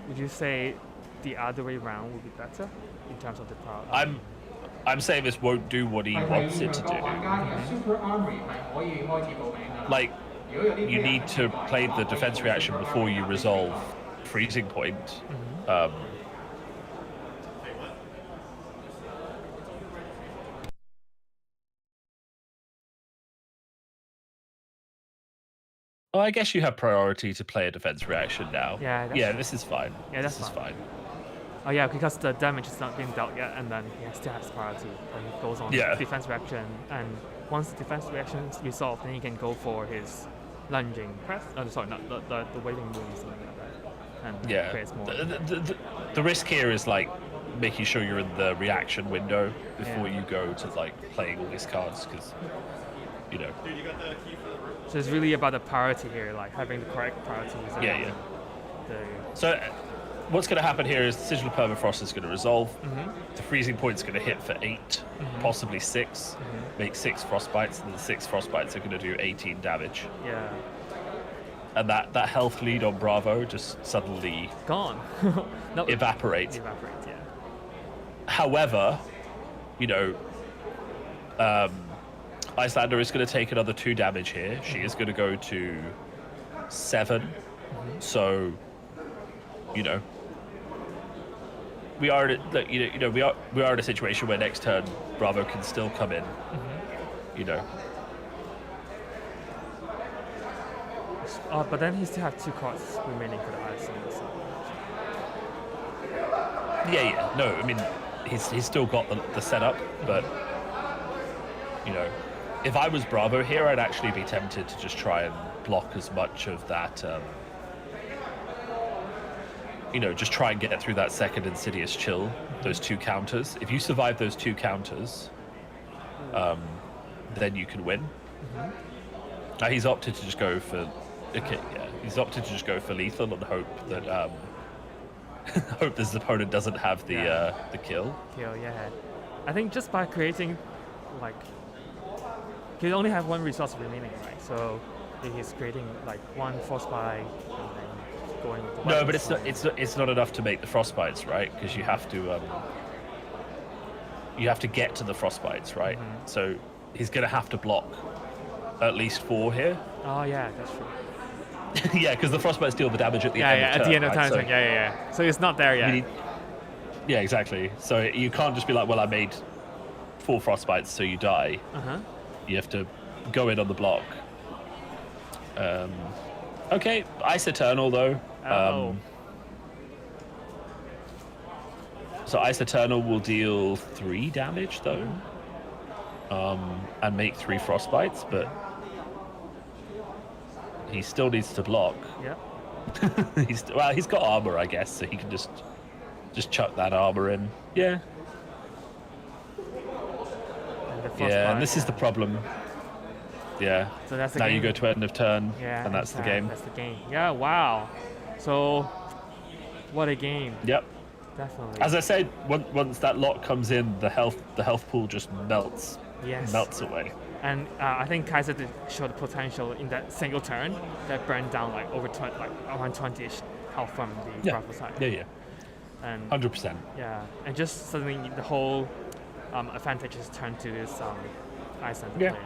Would you say the other way around would be better in terms of the power? I'm saying this won't do what he wants it to do. Like, you need to play the defense reaction before you resolve freezing point. Well, I guess you have priority to play a defense reaction now. Yeah, this is fine. Yeah, this is fine. Oh yeah, because the damage is not being dealt yet, and then he still has priority. And he goes on defense reaction, and once the defense reaction is resolved, then he can go for his lunging press. Sorry, not the waiting move, something like that. And creates more. The risk here is like making sure you're in the reaction window before you go to like playing all these cards, because you know. Dude, you got the key for the room? So it's really about the priority here, like having the correct priorities. So what's going to happen here is the Sigil of Permafrost is going to resolve. The freezing point is going to hit for 8, possibly 6, make 6 frostbites, and the 6 frostbites are going to do 18 damage. Yeah. And that health lead on Bravo just suddenly gone. evaporates. Evaporates, yeah. However, you know, Iyslander is going to take another 2 damage here. She is going to go to 7. So, you know, we are we are in a situation where next turn Bravo can still come in. You know. But then he still have 2 cards remaining for the Iyslander. So. Yeah. No, I mean, he's still got the setup, but you know, if I was Bravo here, I'd actually be tempted to just try and block as much of that. You know, just try and get through that second Insidious Chill, those 2 counters. If you survive those 2 counters, then you can win. Now he's opted to just go for. He's opted to just go for lethal and hope that hope this opponent doesn't have the kill. Yeah. I think just by creating, like, he only have 1 resource remaining, right? So he's creating like 1 frostbite and then going. With no, but it's not enough to make the frostbites, right? Because you have to get to the frostbites, right? So he's gonna have to block at least 4 here. Oh yeah, that's true. Yeah, because the frostbites deal the damage at the end of turn. At the end of right? turn. Yeah. So it's not there yet. Yeah, exactly. So you can't just be like, well, I made 4 frostbites, so you die. You have to go in on the block. Okay, Ice Eternal though. So Ice Eternal will deal 3 damage though, and make 3 frostbites, but he still needs to block. Yeah. He's got armor, I guess, so he can just chuck that armor in. Yeah. And this is the problem. Yeah. So that's the now game. You go to end of turn, and that's the game. That's the game. Yeah. Wow. So, what a game. Yep. Definitely. As I said, once that lock comes in, the health pool just melts. Yes. Melts away. And I think Kaiser did show the potential in that single turn that burned down like over 20, like around 20ish health from the Bravo side. Yeah. And 100%. Yeah, and just suddenly the whole advantage is turned to this Iyslander player.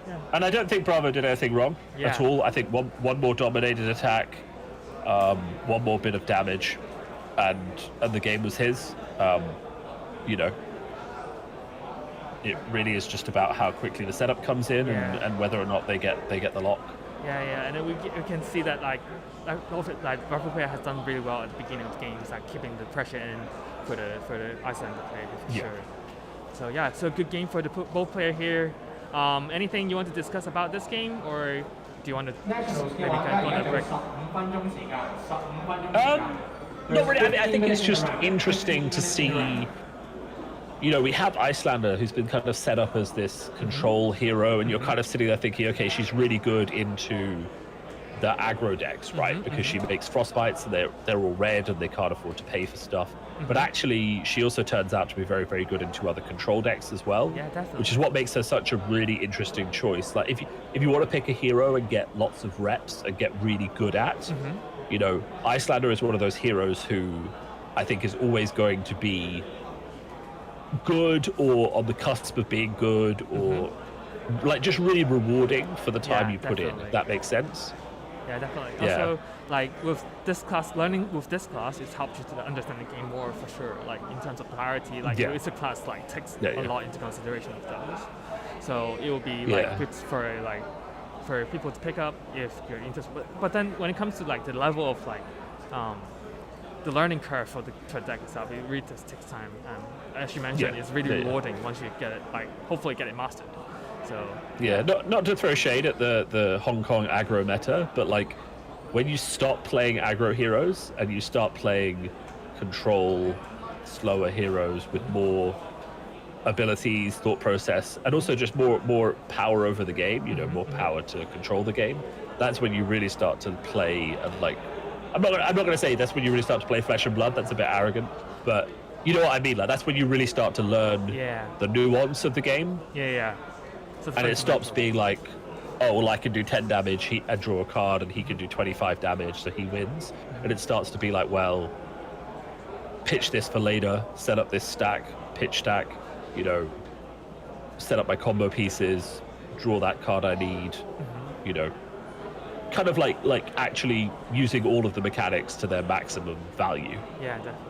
Yeah. And I don't think Bravo did anything wrong at all. I think one more dominated attack, 1 more bit of damage, and the game was his. You know, it really is just about how quickly the setup comes in and whether or not they get the lock. Yeah, and then we can see that Briar player has done really well at the beginning of the game. It's like keeping the pressure in for the Iyslander player for sure. So yeah, so good game for the both player here. Anything you want to discuss about this game, or do you want to maybe kind of go on a break? 15分鐘時間，15分鐘時間。Not really. I mean, I think it's just interesting to see. You know, we have Iyslander, who's been kind of set up as this control hero, and you're kind of sitting there thinking, okay, she's really good into the aggro decks, right? Because she makes frostbites, and they're all red, and they can't afford to pay for stuff. But actually, she also turns out to be very, very good into other control decks as well. Yeah, definitely. Which is what makes her such a really interesting choice. Like, if you want to pick a hero and get lots of reps and get really good at, you know, Iyslander is one of those heroes who I think is always going to be good or on the cusp of being good, or like just really rewarding for the time you put in, if that makes sense. Yeah, definitely. Yeah. Also, like with this class, learning with this class, it's helped you to understand the game more for sure. Like in terms of priority, like it's a class like takes a lot into consideration of those. So it will be like good for people to pick up if you're interested. But then when it comes to like the level of like the learning curve for the deck itself, it really just takes time. As you mentioned, it's really rewarding once you get it, like hopefully get it mastered. So not to throw shade at the Hong Kong aggro meta, but like when you stop playing aggro heroes and you start playing control slower heroes with more abilities, thought process, and also just more power over the game, you know, more power to control the game, that's when you really start to play and like I'm not going to say that's when you really start to play flesh and blood. That's a bit arrogant, but you know what I mean. Like that's when you really start to learn the nuance of the game. Yeah. So and it stops being like, oh, well, I can do 10 damage, I draw a card, and he can do 25 damage, so he wins. And it starts to be like, well, pitch this for later, set up this stack, pitch stack, you know, set up my combo pieces, draw that card I need, you know. Kind of like actually using all of the mechanics to their maximum value. Yeah, definitely.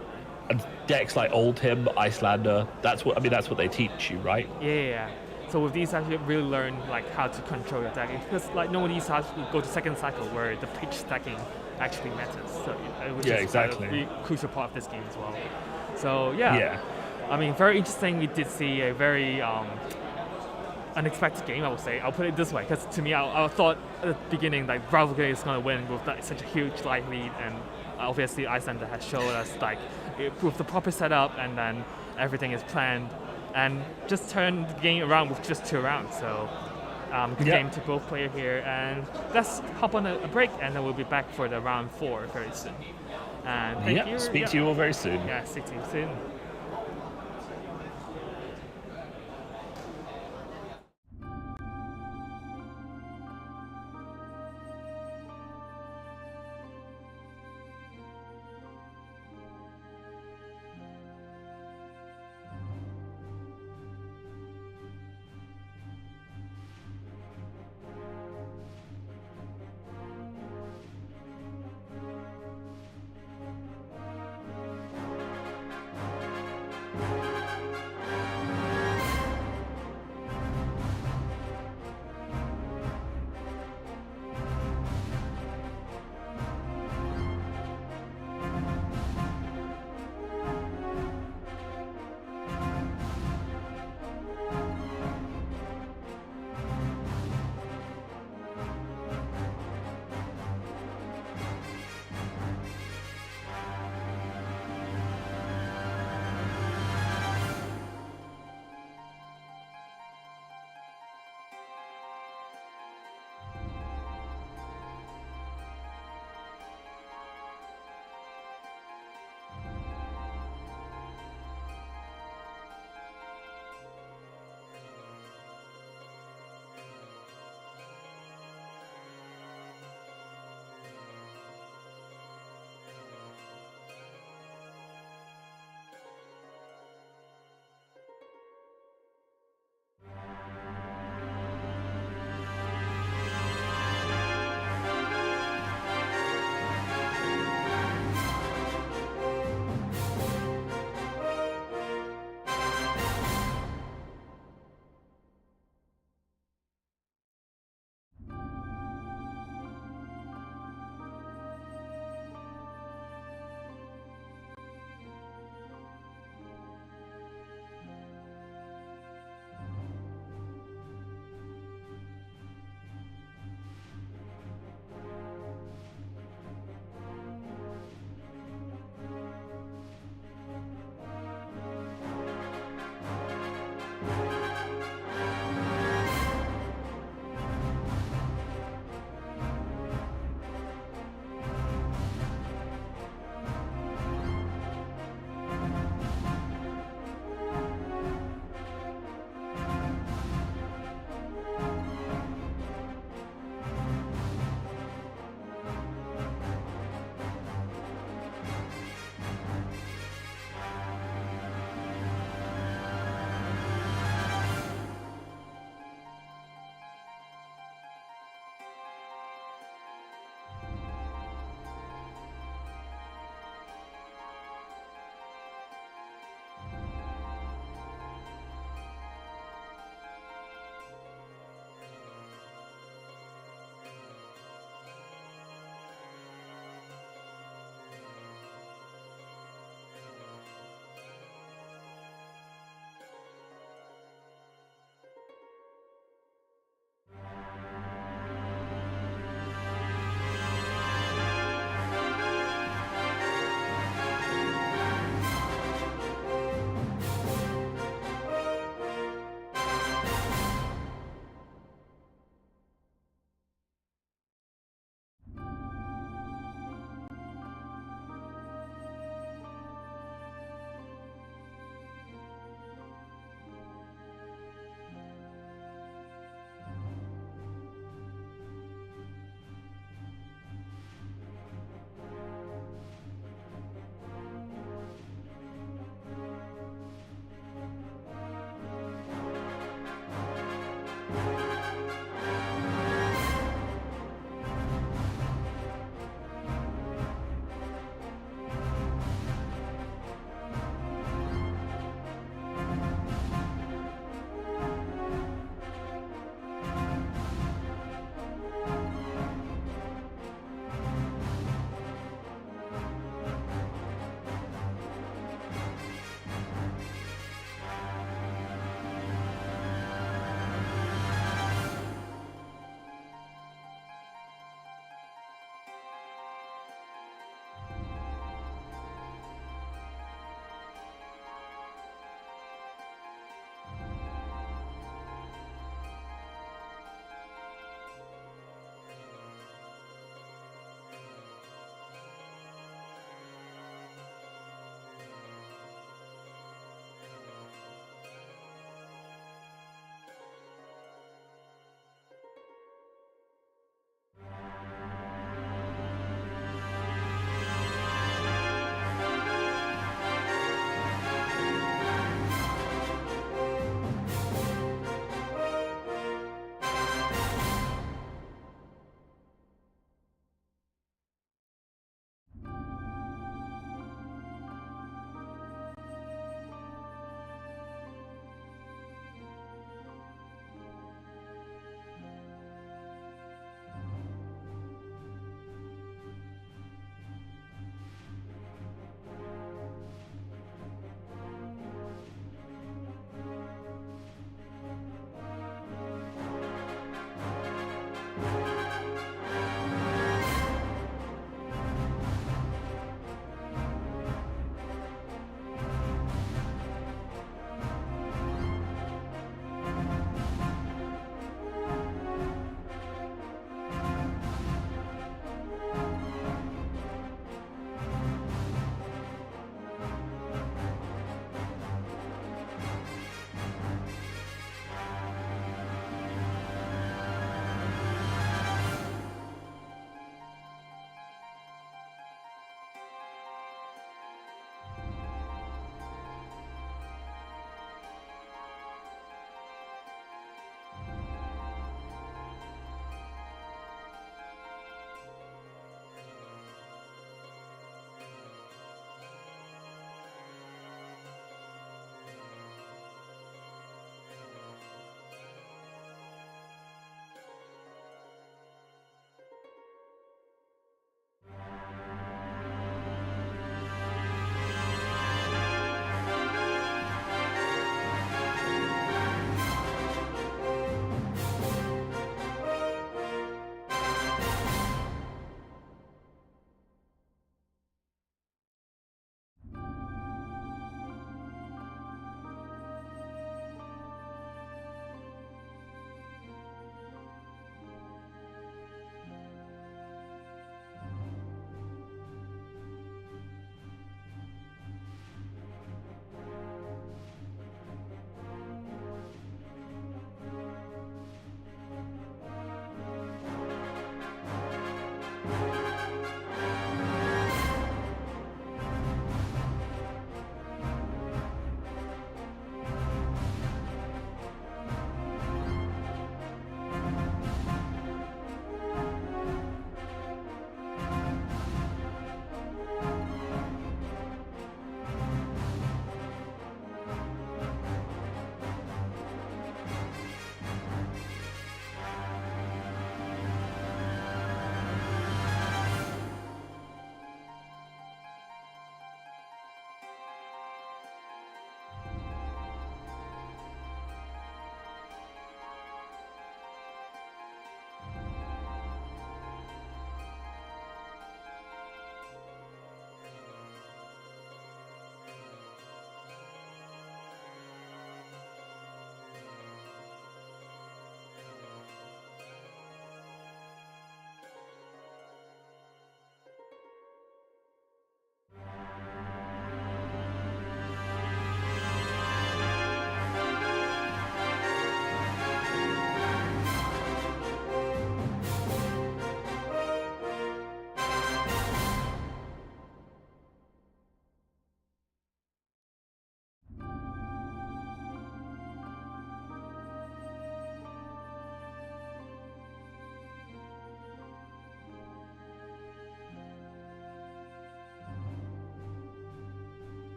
And decks like Oldhim, Iyslander, that's what they teach you, right? Yeah. So with these, actually really learn like how to control your deck, because like no one of these has to go to second cycle where the pitch stacking actually matters. So which is exactly. Kind of a crucial part of this game as well. So I mean, very interesting. We did see a very unexpected game, I would say. I'll put it this way, because to me, I thought at the beginning like Briar is going to win with such a huge light lead, and obviously Iyslander has shown us like with the proper setup, and then everything is planned, and just turned the game around with just 2 rounds. So good game to both players here, and let's hop on a break, and then we'll be back for the round 4 very soon. And thank you. Speak to you all very soon. Yeah, speak to you soon.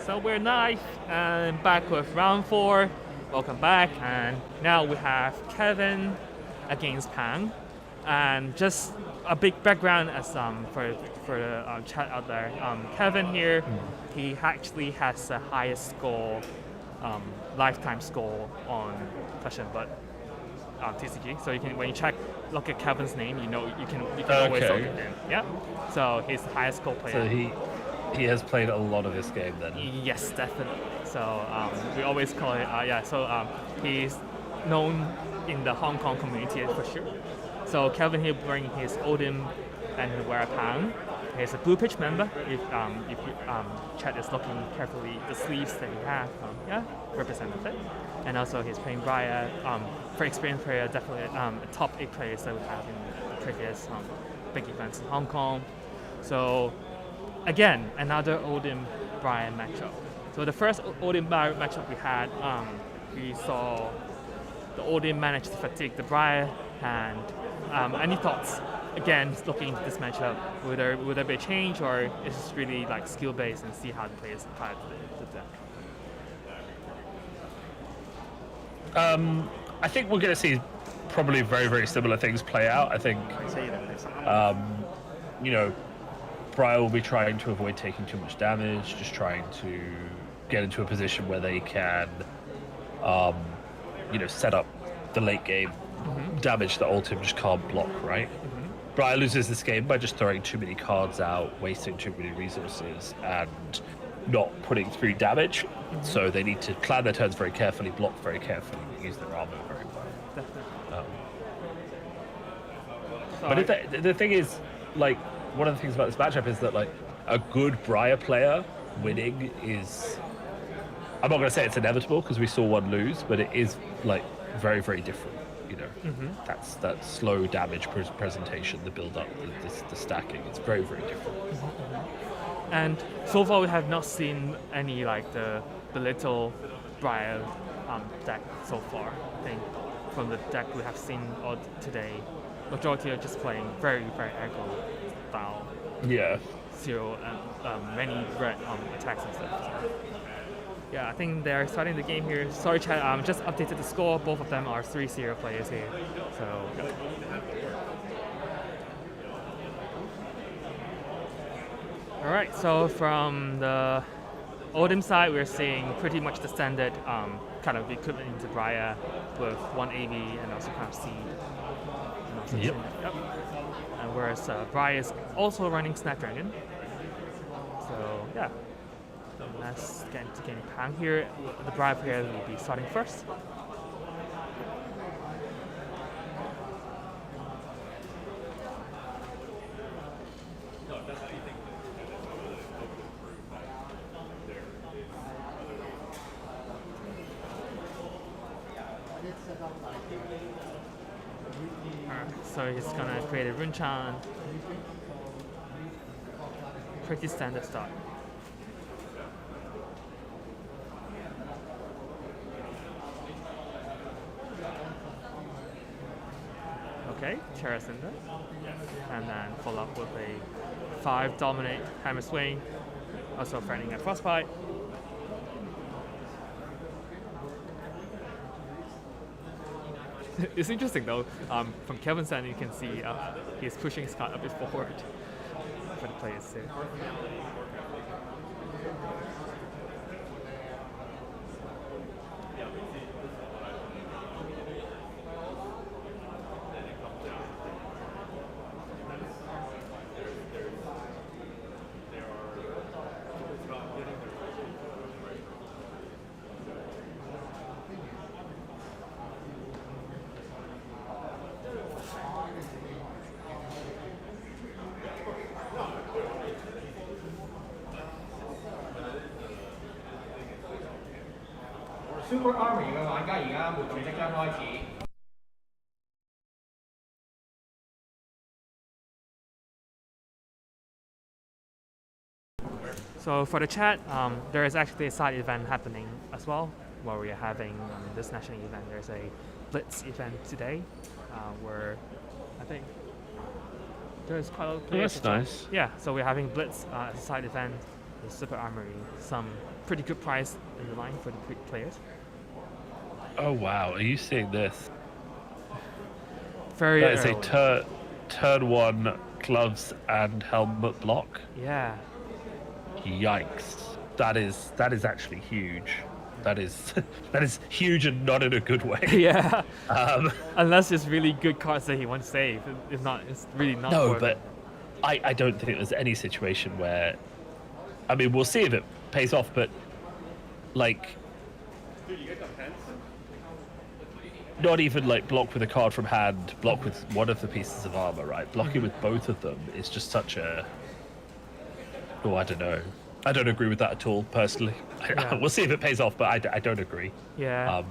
So we're live and back with round 4. Welcome back, and now we have Kevin against Tang. And just a big background as for the chat out there. Kevin here, he actually has the highest score, lifetime score on Flesh and Blood TCG. So you can, when you look at Kevin's name, you know you can always look at him. Yeah. So he's the highest score player. So he has played a lot of this game then. Yes, definitely. So we always call it he's known in the Hong Kong community for sure. So Kelvin here bringing his Odin and wear a Tang. He's a Blue Pitch member. If Chad is looking carefully, the sleeves that he has, represent it. And also he's playing Briar. For experienced player, definitely top 8 players that we have in the previous big events in Hong Kong. So again, another Odin Briar matchup. So the first Odin Briar matchup we had, we saw the Odin managed to fatigue the Briar. And any thoughts? Again, looking into this matchup, would there be a change, or is this really like skill based and see how the players apply the deck? I think we're going to see probably very, very similar things play out. I think, Briar will be trying to avoid taking too much damage, just trying to get into a position where they can, set up the late game damage that Ultim just can't block, right? Briar loses this game by just throwing too many cards out, wasting too many resources, and not putting through damage. So they need to plan their turns very carefully, block very carefully, use their armor very well. But the thing is, like, one of the things about this matchup is that, like, a good Briar player winning is, I'm not going to say it's inevitable because we saw one lose, but it is, like, very, very different. That's that slow damage presentation, the build up, the stacking. It's very, very different. And so far, we have not seen any like the little Briar deck so far. I think from the deck we have seen today, majority are just playing very, very aggro style. Yeah. Zero and many red attacks and stuff. So. Yeah, I think they're starting the game here. Sorry, Chad, just updated the score. Both of them are 3-0 players here. So. All right, so from the Odin side, we're seeing pretty much the standard kind of equivalent into Briar with 1 AV and also kind of seed. And also yep. And whereas Briar is also running Snapdragon. So, yeah. Let's get into game Tang here. The Briar player will be starting first. So he's gonna create a Rune Chan. Pretty standard start. Okay, Terra Cinder. And then follow up with a 5 Dominate Hammer Swing. Also threatening a Frostbite. It's interesting though, from Kevin's end you can see he's pushing his card a bit forward for the players too. Super Army 嘅玩家而家活動即將開始。So for the chat, there is actually a side event happening as well, where we are having this national event. There's a Blitz event today, where I think there's quite a lot of players. That's nice. Yeah, so we're having Blitz as a side event, the Super Armory, some pretty good price in the line for the players. Oh wow, are you seeing this? Very That is early. a turn 1 gloves and helmet block. Yeah. Yikes. That is actually huge. That is that is huge and not in a good way. Yeah. Um, Unless it's really good cards that he wants to save. If not, it's really not no, worth but it. I don't think there's any situation where, I mean, we'll see if it pays off, but like, not even like block with a card from hand, block with one of the pieces of armor, right? Blocking with both of them is just such a, oh, I don't know. I don't agree with that at all, personally. Yeah. We'll see if it pays off, but I don't agree. Yeah.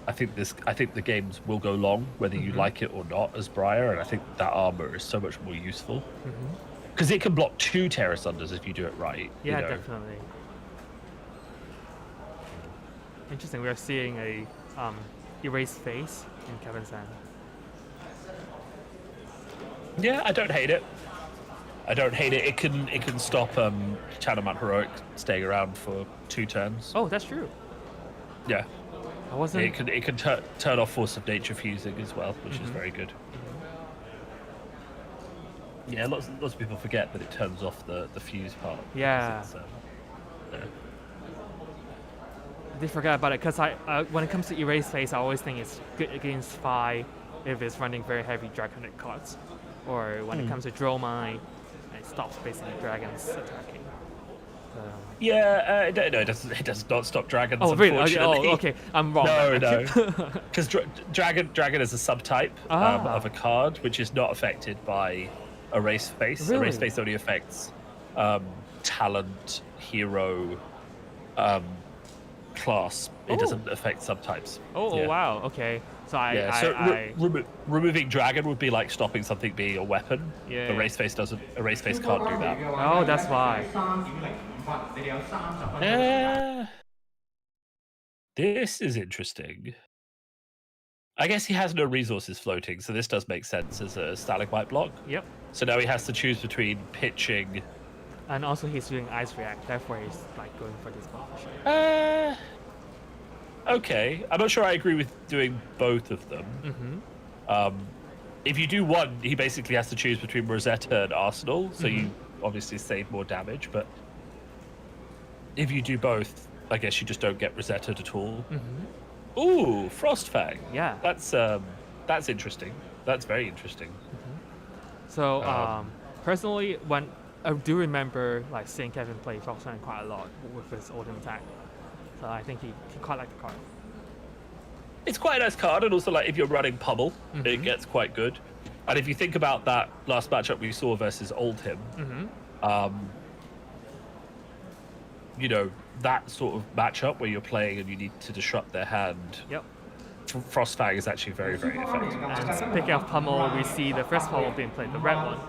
I think the games will go long, whether you like it or not, as Briar, and I think that armor is so much more useful. Because it can block 2 Terror Sunders if you do it right. Yeah, you know? definitely. Interesting. We are seeing a erased face in Kevin's hand. Yeah, I don't hate it. I don't hate it. It can stop Chanamant Heroic staying around for 2 turns. Oh, that's true. Yeah. I wasn't. It can turn off Force of Nature fusing as well, which is very good. Yeah, lots of people forget that it turns off the fuse part. Yeah. Yeah. They forgot about it because when it comes to erase face, I always think it's good against Phi if it's running very heavy draconic cards, or when it comes to Dromai, it stops basically dragons attacking. Yeah, no, it does not stop dragons. Oh really? Unfortunately. Oh, okay. I'm wrong. No, because dragon is a subtype of a card which is not affected by erase face. Really? Erase face only affects talent, hero, class. It doesn't affect subtypes. Oh, Yeah. wow. Okay. So removing dragon would be like stopping something being a weapon. Yeah. Erase face doesn't. Erase face can't do that. Oh, that's why. This is interesting. I guess he has no resources floating, so this does make sense as a stalagmite block. Yep. So now he has to choose between pitching. And also he's doing Ice React, therefore he's like going for this buff. Okay, I'm not sure I agree with doing both of them. If you do one, he basically has to choose between Rosetta and Arsenal, so you obviously save more damage. But if you do both, I guess you just don't get Rosetta at all. Ooh, Frostfang. Yeah. That's interesting. That's very interesting. So personally, when I do remember like seeing Kevin play Frostfang quite a lot with his Ultimate Attack. So I think he quite liked the card. It's quite a nice card, and also like if you're running Pummel, it gets quite good. And if you think about that last matchup we saw versus Oldhim, you know, that sort of matchup where you're playing and you need to disrupt their hand. Yep. Frostfang is actually very, very effective. And speaking of Pummel, we see the first Pummel being played, the red one.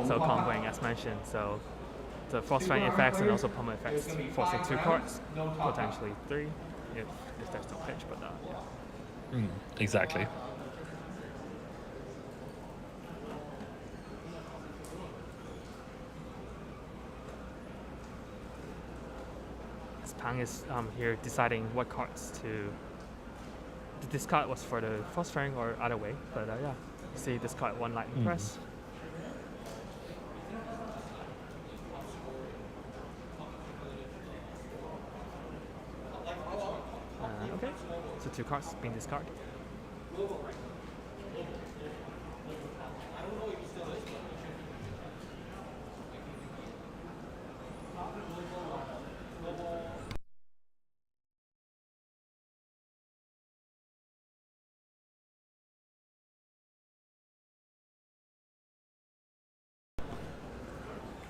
So comboing as mentioned. So the Frostfang effects and also Pummel effects, forcing 2 cards, potentially 3, if there's no pitch, but yeah. Exactly. Tang is here deciding what cards to discard was for the Frostfang or other way, but yeah, you see discard 1 Lightning Press. Okay, so 2 cards being discarded.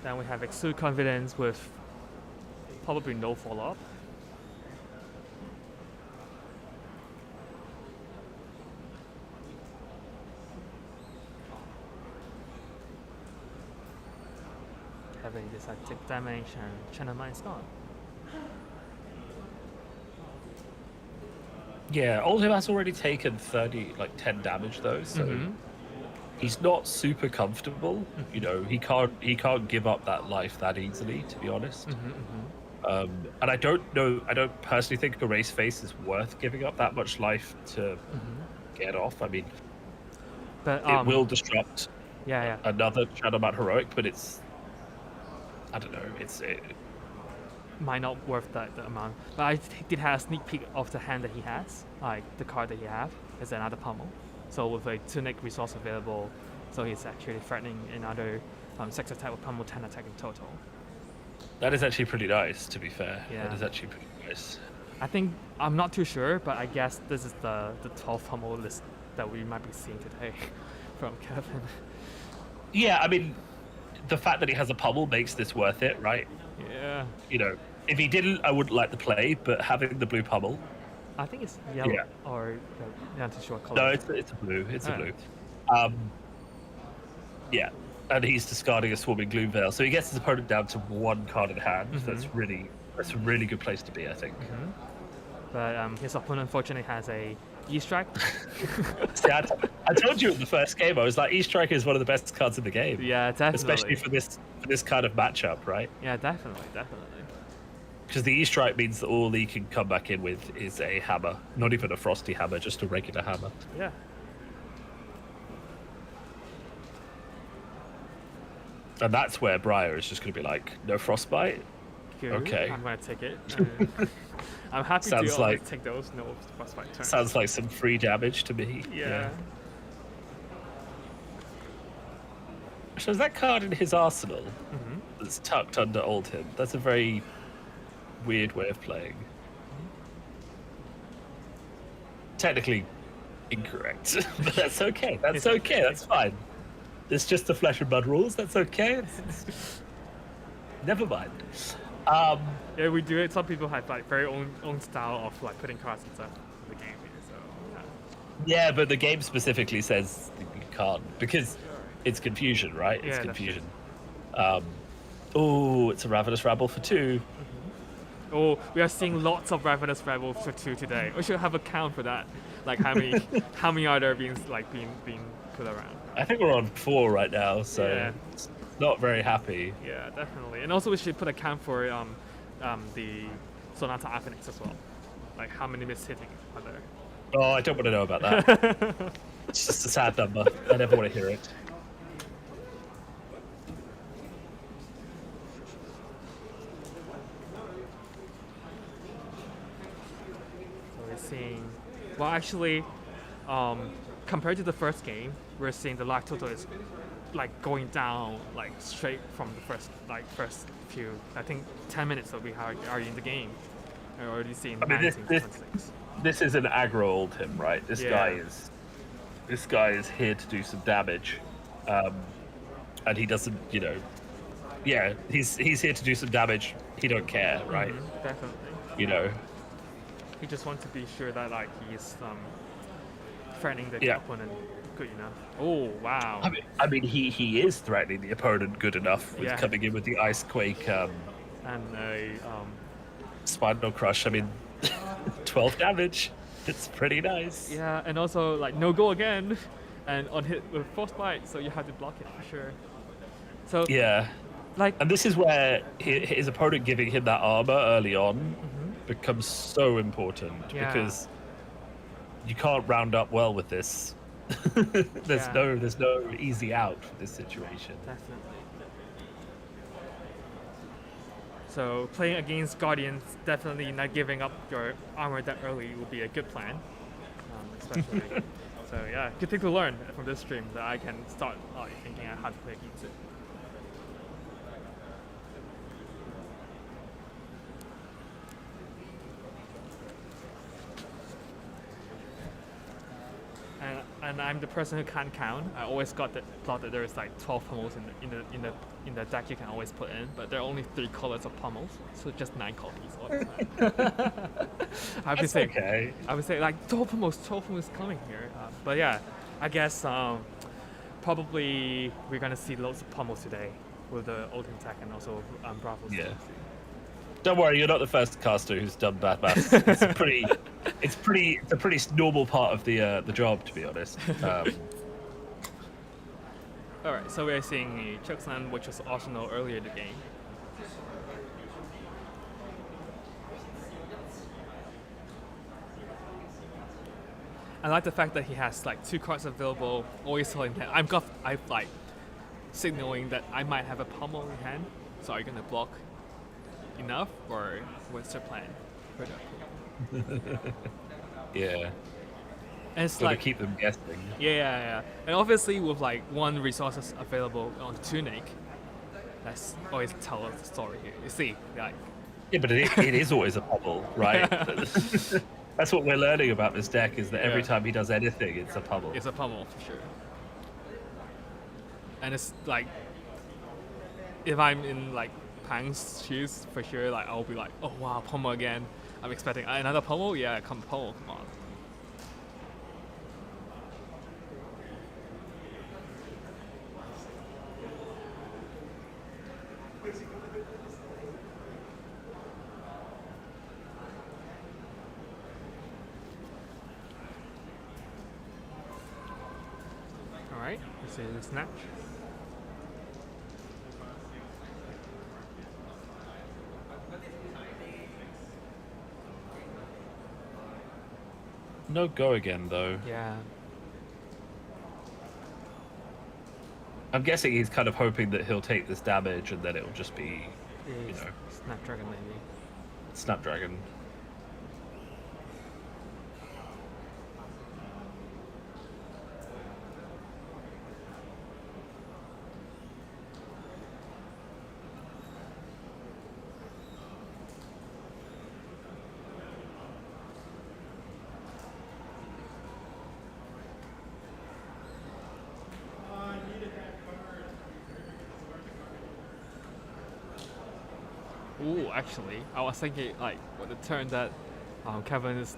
Then we have Exude Confidence with probably no follow-up. Having this take damage and Channel Mine is gone. Yeah, Oldhim has already taken 10 damage though, so he's not super comfortable. You know, he can't give up that life that easily, to be honest. And I don't know. I don't personally think a race face is worth giving up that much life to get off. I mean, But it will disrupt yeah. another Shadowman heroic, but it's I don't know. It Might not worth the amount. But I did have a sneak peek of the hand that he has, like the card that he have is another pummel. So with a tunic resource available, so he's actually threatening another 6 attack with pummel, 10 attack in total. that is actually pretty nice. To be fair, Yeah. that is actually pretty nice. I think I'm not too sure, but I guess this is the 12 pummel list that we might be seeing today from Kevin. Yeah, I mean, the fact that he has a pummel makes this worth it, right? Yeah, You know, if he didn't, I wouldn't like the play. But having the blue pummel, I think it's yellow Yeah. or not too sure color. no, it's a blue. It's a Alright. blue. Yeah, and he's discarding a swarming gloom veil, so he gets his opponent down to 1 card in hand. That's a really good place to be, I think. But his opponent unfortunately has a E-Strike. See, I told you in the first game, I was like, E-Strike is one of the best cards in the game. Yeah, definitely. Especially for this kind of matchup, right? Yeah, definitely. Because the E-Strike means that all he can come back in with is a hammer. Not even a frosty hammer, just a regular hammer. Yeah. And that's where Briar is just going to be like, no frostbite? Good. Okay. I'm gonna take it. I'm happy Sounds to like- take those no frostbite turns. Sounds like some free damage to me. Yeah. So is that card in his arsenal that's tucked under Oldhim? That's a very weird way of playing. Technically incorrect, but that's okay. That's okay. That's fine. It's just the flesh and blood rules. That's okay. Never mind. Yeah, we do it. Some people have like very own style of like putting cards into the game here. So Yeah, but the game specifically says that you can't because it's confusion, right? Yeah, It's that's confusion. Oh, it's a Ravenous Rabble for 2. Oh, we are seeing lots of Ravenous Rebel for 2 today. We should have a count for that. Like how many are there being put around? I think we're on 4 right now, so Yeah. it's not very happy. Yeah, definitely. And also we should put a count for the Sonata Aphenix as well. Like how many miss hitting are there? Oh, I don't want to know about that. It's just a sad number. I never want to hear it. So we're seeing, well, actually, compared to the first game, we're seeing the life total is like going down like straight from the first few. I think 10 minutes that we are in the game. We're already seeing I mean, 19 this- 26. This is an aggro old him, right? This Yeah. guy is here to do some damage, and he doesn't, yeah, he's here to do some damage. He don't care, right? Definitely. You know, He just wants to be sure that like he's threatening the Yeah. opponent good enough. Oh wow. I mean, he is threatening the opponent good enough with Yeah. coming in with the ice quake, And a spinal crush. I mean, 12 damage. It's pretty nice. yeah, and also like no go again, and on hit with frostbite, so you have to block it for sure. So Yeah. like And this is where his opponent giving him that armor early on becomes so important Yeah. because you can't round up well with this. there's Yeah. no easy out for this situation. definitely. So playing against Guardians, definitely not giving up your armor that early will be a good plan, especially. So yeah, good thing to learn from this stream that I can start thinking how to play against it. And I'm the person who can't count. I always thought that there is like 12 pummels in the deck you can always put in, but there are only 3 colors of pummels, so just 9 copies. All the time. I have to That's say, okay. I would say like 12 pummels coming here. But yeah, I guess probably we're gonna see loads of pummels today with the ultimate attack and also Bravo's. Yeah. TCG. Don't worry, you're not the first caster who's done bad maths. It's a pretty normal part of the job, to be honest. All right, so we're seeing a Chokeslam, which was optional earlier in the game. I like the fact that he has like 2 cards available, always holding hand. I'm like signaling that I might have a pummel in hand. So are you gonna block enough, or what's your plan for that? Yeah. And it's Gotta like keep them guessing. yeah. And obviously with like 1 resources available on Tunic, that's always tell us the story here. You see, like Yeah, but it is always a pummel, right? That's what we're learning about this deck, is that every Yeah. time he does anything, it's a pummel. it's a pummel for sure. And it's like if I'm in like Tang's shoes, for sure, like I'll be like, oh wow, pummel again. I'm expecting another pummel. Yeah, pummel, come on. All right, this is Snatch. No go again, though. Yeah. I'm guessing he's kind of hoping that he'll take this damage and then it'll just be, you Is know, Snapdragon maybe. Snapdragon. Ooh, actually, I was thinking like with the turn that Kevin is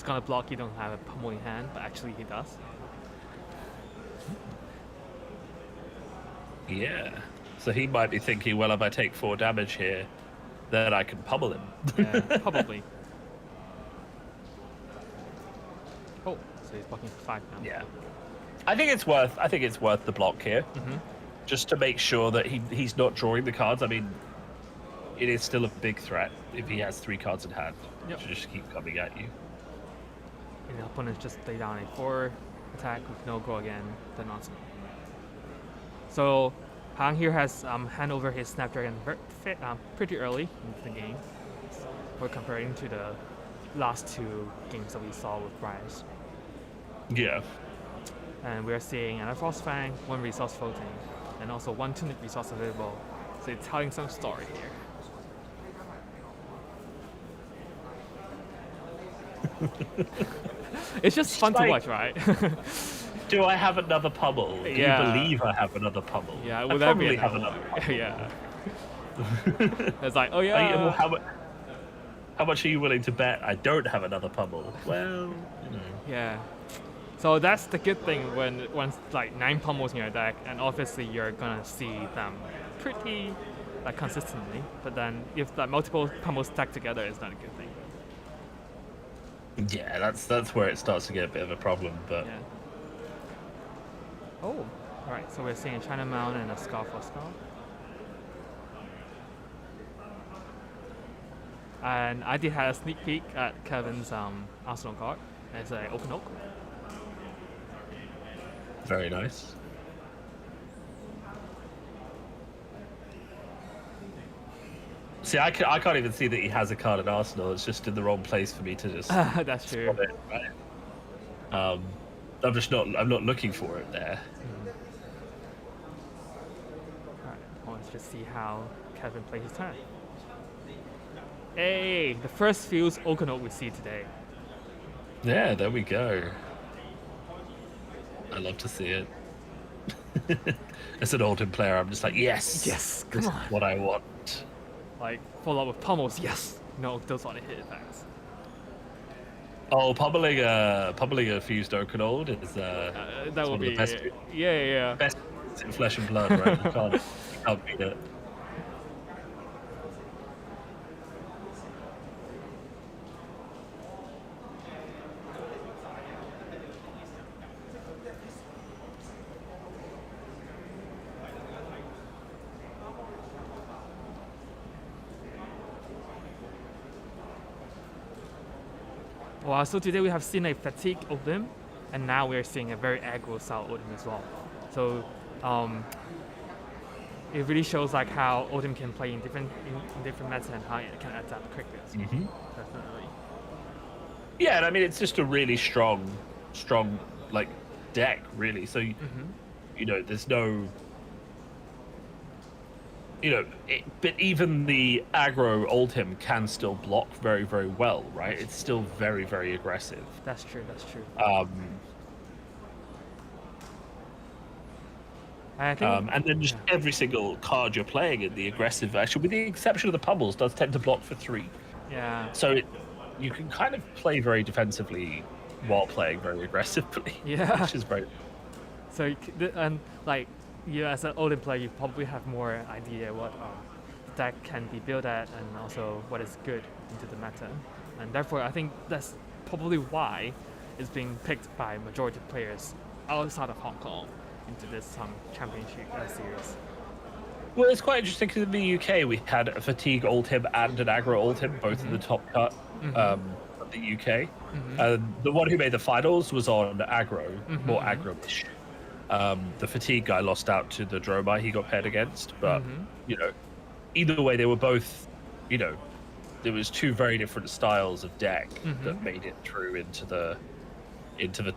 gonna block. He don't have a pummel in hand, but actually he does. Yeah. So he might be thinking, well, if I take 4 damage here, then I can pummel him. Yeah, probably. Oh, so he's blocking for 5 now. Yeah. I think it's worth the block here. Just to make sure that he's not drawing the cards. I mean, it is still a big threat if he has 3 cards in hand. Yep. To just keep coming at you. And the opponent just lay down a 4 attack with no go again, then awesome. So Tang here has hand over his Snapdragon pretty early into the game. We're comparing to the last 2 games that we saw with Briars. Yeah. And we're seeing another Frostfang, 1 resource floating, and also 1 Tunic resource available. So it's telling some story here. It's just fun to watch, right? Do I have another pummel? Do Yeah. you believe I have another pummel? Yeah, I would that be probably have another another one? pummel. Yeah. It's like, oh Are you- yeah. well, how much are you willing to bet I don't have another pummel? Well, you know. Yeah. So that's the good thing when once like 9 pummels in your deck, and obviously you're gonna see them pretty like consistently. But then if the multiple pummels stacked together, it's not a good thing. Yeah, that's where it starts to get a bit of a problem. But Yeah. Oh, alright. So we're seeing a China Mount and a Scar for Skull. And I did have a sneak peek at Kevin's Arsenal card. It's an open oak. very nice. See, I can't even see that he has a card in Arsenal. It's just in the wrong place for me to just That's true. spot it. Right? I'm not looking for it there. Alright, well, let's just see how Kevin plays his turn. Hey, the first fused open oak we see today. Yeah, there we go. I love to see it. As an Oldham player, I'm just like, yes, Yes, this come on. is what I want. Like, follow up with pummels, yes! No, those are the hit attacks. Oh, pummeling a fused Oakenold is That one would of the be. best- Yeah. best in Flesh and Blood, right? You can't beat it. Well, so today we have seen a fatigue Odin, and now we're seeing a very aggro style Odin as well. So it really shows like how Odin can play in different meta and how it can adapt quickly as well. Definitely. Yeah, and I mean it's just a really strong like deck, really. So you know, there's no, you know, but even the aggro Oldhim can still block very, very well, right? It's still very, very aggressive. That's true. That's true. I think, and then just every single card you're playing in the aggressive version, with the exception of the pummels, does tend to block for 3. Yeah. So you can kind of play very defensively while playing very aggressively. Yeah. Which is very. So and like you as an Odin player, you probably have more idea what deck can be built at, and also what is good into the meta, and therefore I think that's probably why it's being picked by majority of players outside of Hong Kong into this championship series. Well, it's quite interesting because in the UK we had a fatigue Oldhim and an aggro Oldhim, both in the top cut of the UK. The one who made the finals was on aggro, more aggro-ish. The fatigue guy lost out to the Dromai he got paired against, but you know, either way they were both, you know, there was 2 very different styles of deck that made it through into the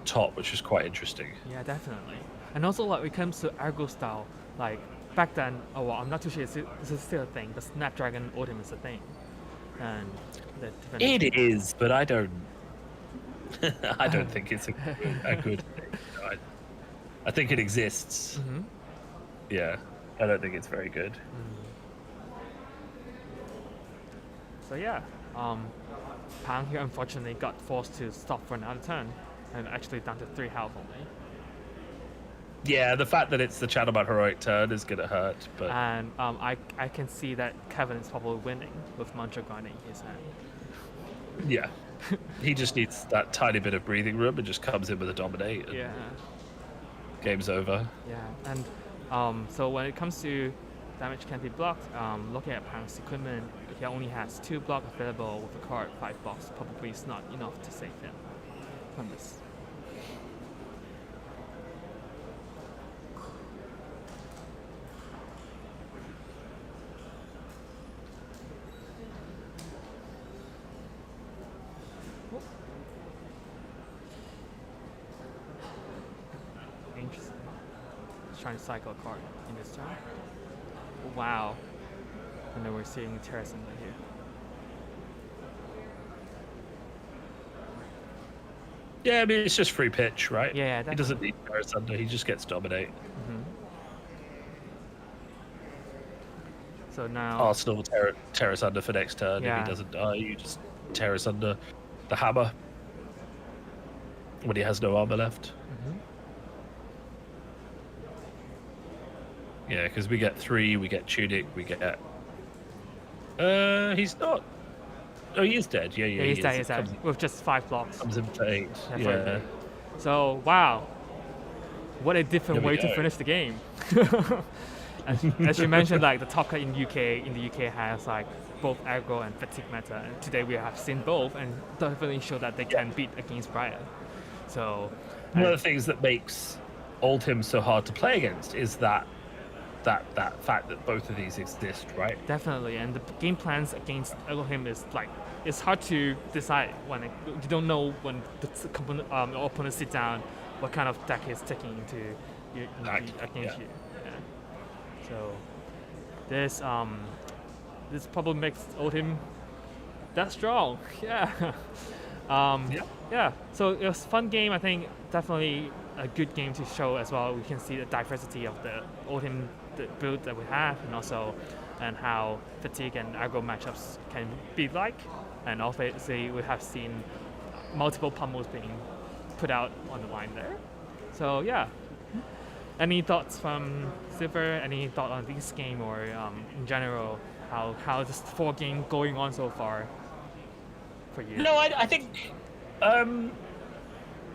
top, which was quite interesting. Yeah, definitely. And also like when it comes to aggro style, like back then, well, I'm not too sure this is still a thing, but Snapdragon Odin is a thing. And it is, but I don't I don't think it's a good thing. I think it exists. Yeah, I don't think it's very good. So yeah, Tang here unfortunately got forced to stop for another turn, and actually down to 3 health only. Yeah, the fact that it's the Channelman heroic turn is gonna hurt, but and I can see that Kevin is probably winning with Mantra grinding his hand. Yeah, he just needs that tiny bit of breathing room and just comes in with a dominate. And Yeah. Game's over. Yeah, and so when it comes to damage can be blocked, looking at Pang's equipment, he only has 2 blocks available with a card 5 blocks. Probably is not enough to save him from this. Interesting. He's trying to cycle a card in this turn. Wow. And then we're seeing Terrace in here. Yeah, I mean it's just free pitch, right? Yeah, he doesn't need Iyslander, he just gets dominate. So now Arsenal will tear us under for next turn. Yeah. If he doesn't die, you just tear us under the hammer when he has no armor left. Yeah, because we get 3, we get Tunic, we get. He's not. Oh, he is dead. Yeah, he's dead. With just 5 blocks. Comes in for 8. Yeah. So wow, what a different way to finish the game. as you mentioned, like the top cut in the UK has like both aggro and fatigue meta, and today we have seen both, and definitely show that they can beat against Briar. So one of the things that makes Oldhim so hard to play against is that fact that both of these exist, right? Definitely, and the game plans against Elohim is like it's hard to decide when you don't know when the opponent sit down what kind of deck is taking into against you. Yeah. So this probably makes Oldhim that strong. Yeah. Yeah. So it was a fun game. I think definitely a good game to show as well. We can see the diversity of the Oldhim build that we have, and how fatigue and aggro matchups can be like. And obviously we have seen multiple pummels being put out on the line there. So yeah. Any thoughts from Silver? Any thought on this game, or in general, how this 4 game going on so far for you? No, I think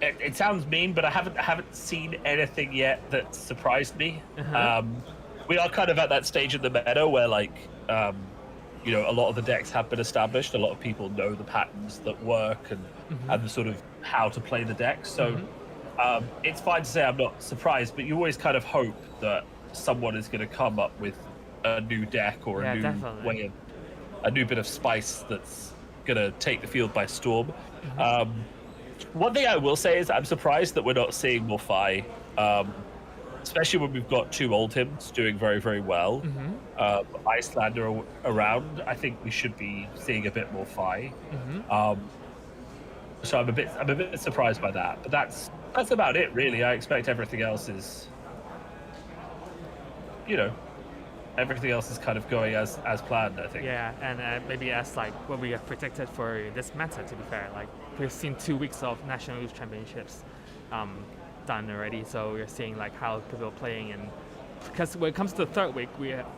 it sounds mean, but I haven't seen anything yet that surprised me. We are kind of at that stage in the meta where like you know, a lot of the decks have been established. A lot of people know the patterns that work and the sort of how to play the decks. So it's fine to say I'm not surprised, but you always kind of hope that someone is going to come up with a new deck or a new way of a new bit of spice that's going to take the field by storm. One thing I will say is I'm surprised that we're not seeing more Fi, especially when we've got two old hymns doing very, very well. Iyslander around, I think we should be seeing a bit more Fi. So I'm a bit surprised by that, but that's about it really. I expect everything else is, you know, everything else is kind of going as planned, I think. Yeah, and maybe as like what we have predicted for this meta. To be fair, like we've seen 2 weeks of national youth championships done already, so we're seeing like how people are playing, and because when it comes to the third week,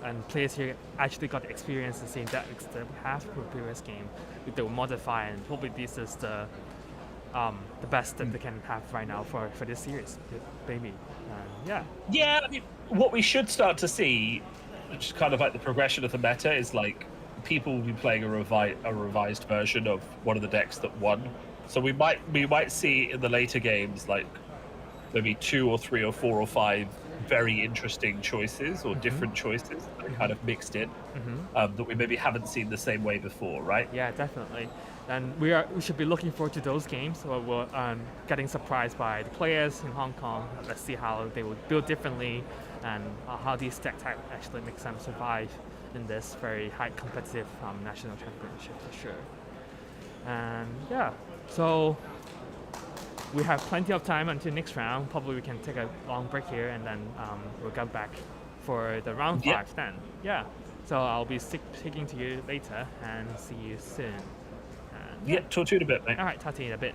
and players here actually got the experience in seeing decks that we have from the previous game. They will modify, and hopefully this is the best that they can have right now for this series, maybe. Yeah. Yeah, I mean, what we should start to see, which is kind of like the progression of the meta, is like people will be playing a revised version of one of the decks that won. So we might see in the later games like maybe 2 or 3 or 4 or 5 very interesting choices or different choices that are kind of mixed in that we maybe haven't seen the same way before, right? Yeah, definitely. And we should be looking forward to those games. So we're getting surprised by the players in Hong Kong. Let's see how they would build differently, and how these deck type actually makes them survive in this very high competitive national championship for sure. And yeah, so we have plenty of time until next round. Probably we can take a long break here, and then we'll come back for the round 5 then. Yeah. So I'll be speaking to you later, and see you soon. Yeah, talk to you in a bit, mate. All right, talk to you in a bit.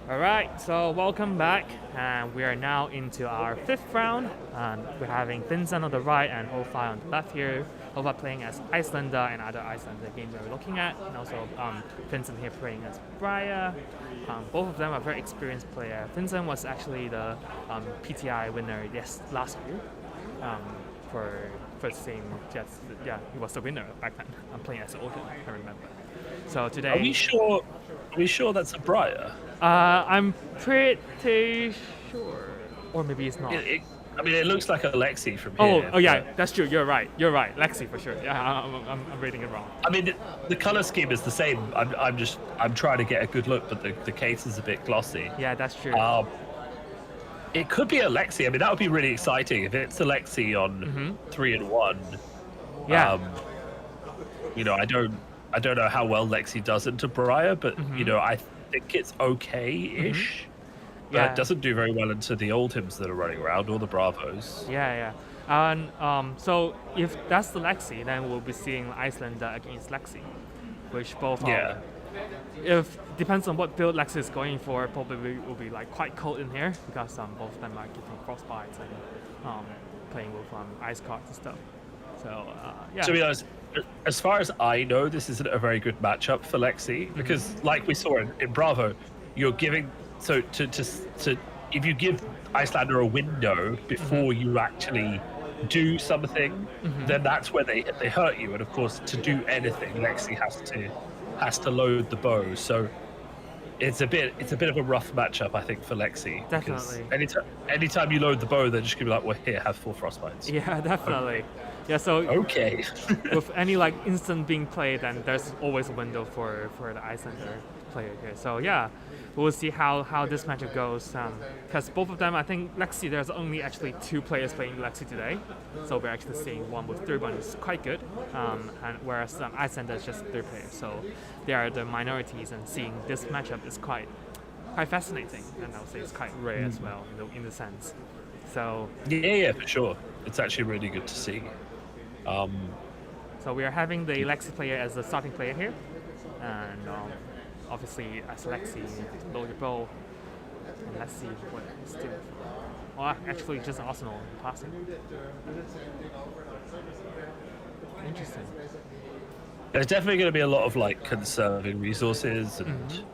All right, so welcome back, and we are now into our 5th round. And we're having Vincent on the right and Ho-Fi on the left here. Ho-Fi playing as Iyslander and other Iyslander games that we're looking at, and also Vincent here playing as Briar. Both of them are very experienced players. Vincent was actually the PTI winner last year for the same. Yeah, he was the winner back then. I'm playing as Odin, I remember. So today. Are we sure that's a Briar? I'm pretty sure, or maybe it's not. I mean, it looks like a Lexi from here. Oh yeah, that's true. You're right. Lexi for sure. Yeah, I'm reading it wrong. I mean, the color scheme is the same. I'm trying to get a good look, but the case is a bit glossy. Yeah, that's true. It could be a Lexi. I mean, that would be really exciting if it's a Lexi on 3 and 1. Yeah. You know, I don't know how well Lexi does into Briar, but you know, I think it's okay-ish. But it doesn't do very well into the old hymns that are running around, or the Bravos. Yeah. And so if that's the Lexi, then we'll be seeing Iyslander against Lexi, which both are. If depends on what build Lexi is going for, probably will be like quite cold in here because both of them are getting frostbites and playing with ice cards and stuff. So yeah. To be honest, as far as I know, this isn't a very good matchup for Lexi because, like we saw in Bravo, you're giving if you give Iyslander a window before you actually do something, then that's where they hurt you. And of course, to do anything, Lexi has to load the bow. So it's a bit of a rough matchup, I think, for Lexi. Definitely. Anytime you load the bow, they're just gonna be like, well, here, have 4 frostbites. Yeah, definitely. Yeah, so okay. with any like instant being played, then there's always a window for the Iyslander player here. So yeah, we'll see how this matchup goes. Because both of them, I think Lexi, there's only actually 2 players playing Lexi today. So we're actually seeing one with 3 is quite good. And whereas Iyslander is just 3 players. So they are the minorities, and seeing this matchup is quite fascinating. And I would say it's quite rare as well in the sense. So yeah, for sure. It's actually really good to see. So we are having the Lexi player as the starting player here, and obviously as Lexi, you need to load your bow, and let's see what it's doing. Well, actually just Arsenal passing. Interesting. There's definitely going to be a lot of like conserving resources and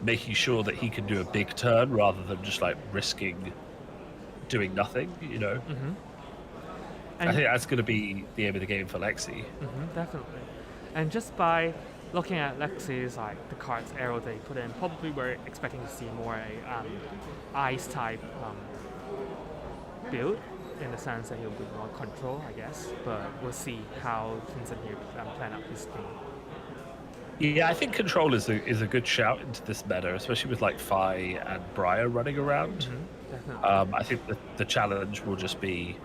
making sure that he can do a big turn rather than just like risking doing nothing, you know. I think that's going to be the aim of the game for Lexi. Definitely. And just by looking at Lexi's like the cards arrow they put in, probably we're expecting to see more ice type build, in the sense that he'll be more control, I guess. But we'll see how Vincent here plan out his game. Yeah, I think control is a good shout into this meta, especially with like Fi and Briar running around. Definitely. I think the challenge will just be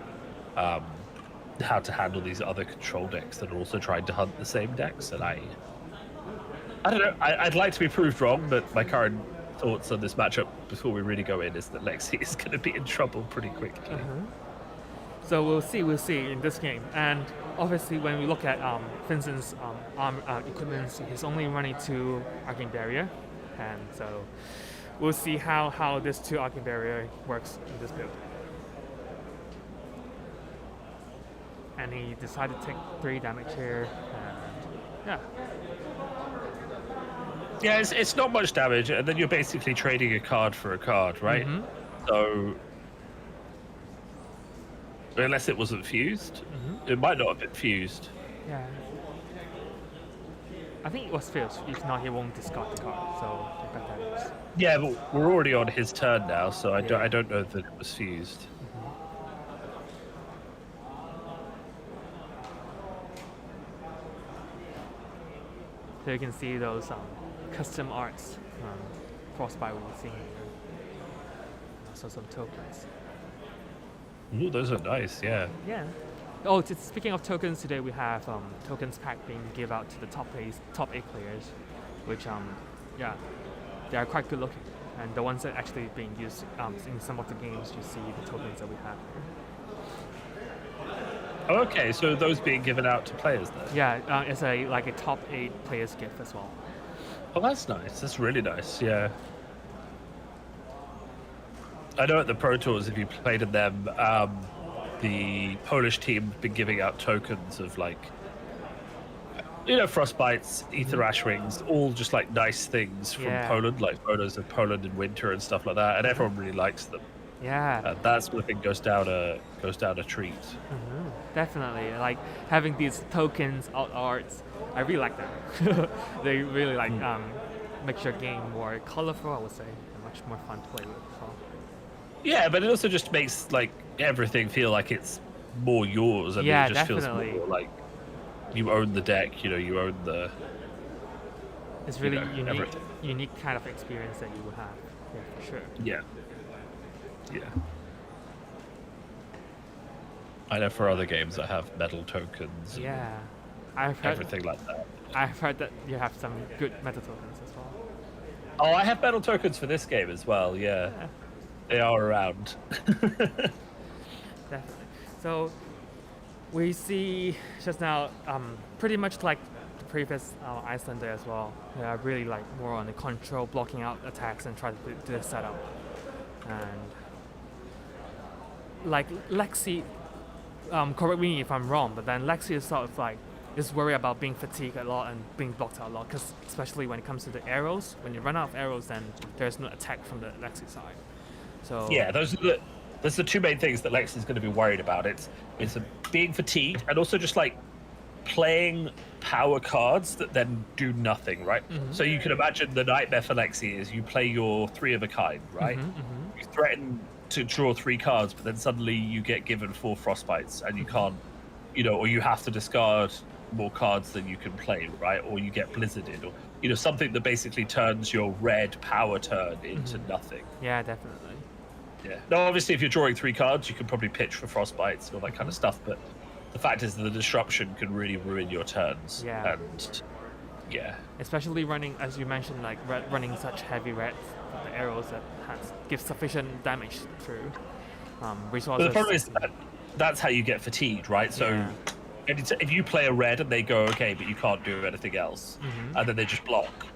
how to handle these other control decks that are also trying to hunt the same decks. And I don't know. I'd like to be proved wrong, but my current thoughts on this matchup before we really go in is that Lexi is going to be in trouble pretty quickly. So we'll see in this game. And obviously, when we look at Vincent's equipment, he's only running 2 Arcane Barrier, and so we'll see how this 2 Arcane Barrier works in this build. And he decided to take 3 damage here, and Yeah, it's not much damage, and then you're basically trading a card for a card, right? So, unless it wasn't fused, it might not have been fused. Yeah. I think it was fused. If not, he won't discard the card. So that is. Yeah, but we're already on his turn now, so I don't know that it was fused. So you can see those custom arts, Frostbite we've seen here. Also some tokens. Ooh, those are nice, yeah. Yeah. Oh, speaking of tokens, today we have tokens pack being given out to the top 8 players, which yeah, they are quite good looking, and the ones that actually being used in some of the games, you see the tokens that we have here. Okay, so those being given out to players then? Yeah, it's like a top 8 players gift as well. Oh, that's nice. That's really nice, yeah. I know at the Pro Tours, if you played in them, the Polish team have been giving out tokens of like, frostbites, ether ash wings, all just like nice things from Poland, like photos of Poland in winter and stuff like that, and everyone really likes them. Yeah. That sort of thing goes down a treat. Definitely, like having these tokens, arts, I really like them. They really like make your game more colorful, I would say, and much more fun to play with. So. Yeah, but it also just makes like everything feel like it's more yours. I mean, it just definitely. feels more like you own the deck. You own the. It's really unique kind of experience that you will have. Yeah, for sure. Yeah. Yeah. I know for other games I have medal tokens. Yeah, I've heard everything like that. I've heard that you have some good medal tokens as well. Oh, I have medal tokens for this game as well. Yeah. They are around. Definitely. So we see just now, pretty much like the previous Iyslander as well. They are really like more on the control, blocking out attacks and try to do the setup. And like Lexi, correct me if I'm wrong, but then Lexi is sort of like is worried about being fatigued a lot and being blocked out a lot, because especially when it comes to the arrows, when you run out of arrows, then there's no attack from the Lexi side. So yeah, those are the two main things that Lexi's going to be worried about. It's being fatigued and also just like playing power cards that then do nothing, right? So you can imagine the nightmare for Lexi is you play your 3 of a kind, right? You threaten to draw 3 cards, but then suddenly you get given 4 frostbites and you can't, or you have to discard more cards than you can play, right? Or you get blizzarded, or something that basically turns your red power turn into nothing. Yeah, definitely. Yeah. Now, obviously, if you're drawing 3 cards, you can probably pitch for frostbites and all that kind of stuff, but the fact is that the disruption can really ruin your turns. Yeah. And yeah. Especially running, as you mentioned, like running such heavy reds, the arrows that give sufficient damage through resources. But the problem is that's how you get fatigued, right? So if you play a red and they go okay, but you can't do anything else, and then they just block,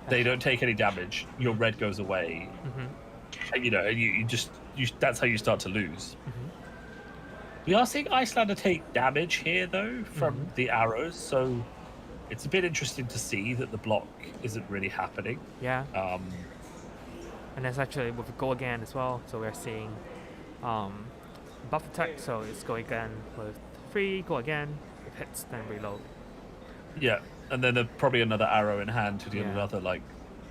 they don't take any damage. Your red goes away, and you that's how you start to lose. We are seeing Iyslander take damage here, though, from the arrows, so it's a bit interesting to see that the block isn't really happening. Yeah. And that's actually with the go again as well, so we're seeing buff attack, so it's go again with 3, go again, it hits, then reload. Yeah, and then probably another arrow in hand to deal another, like,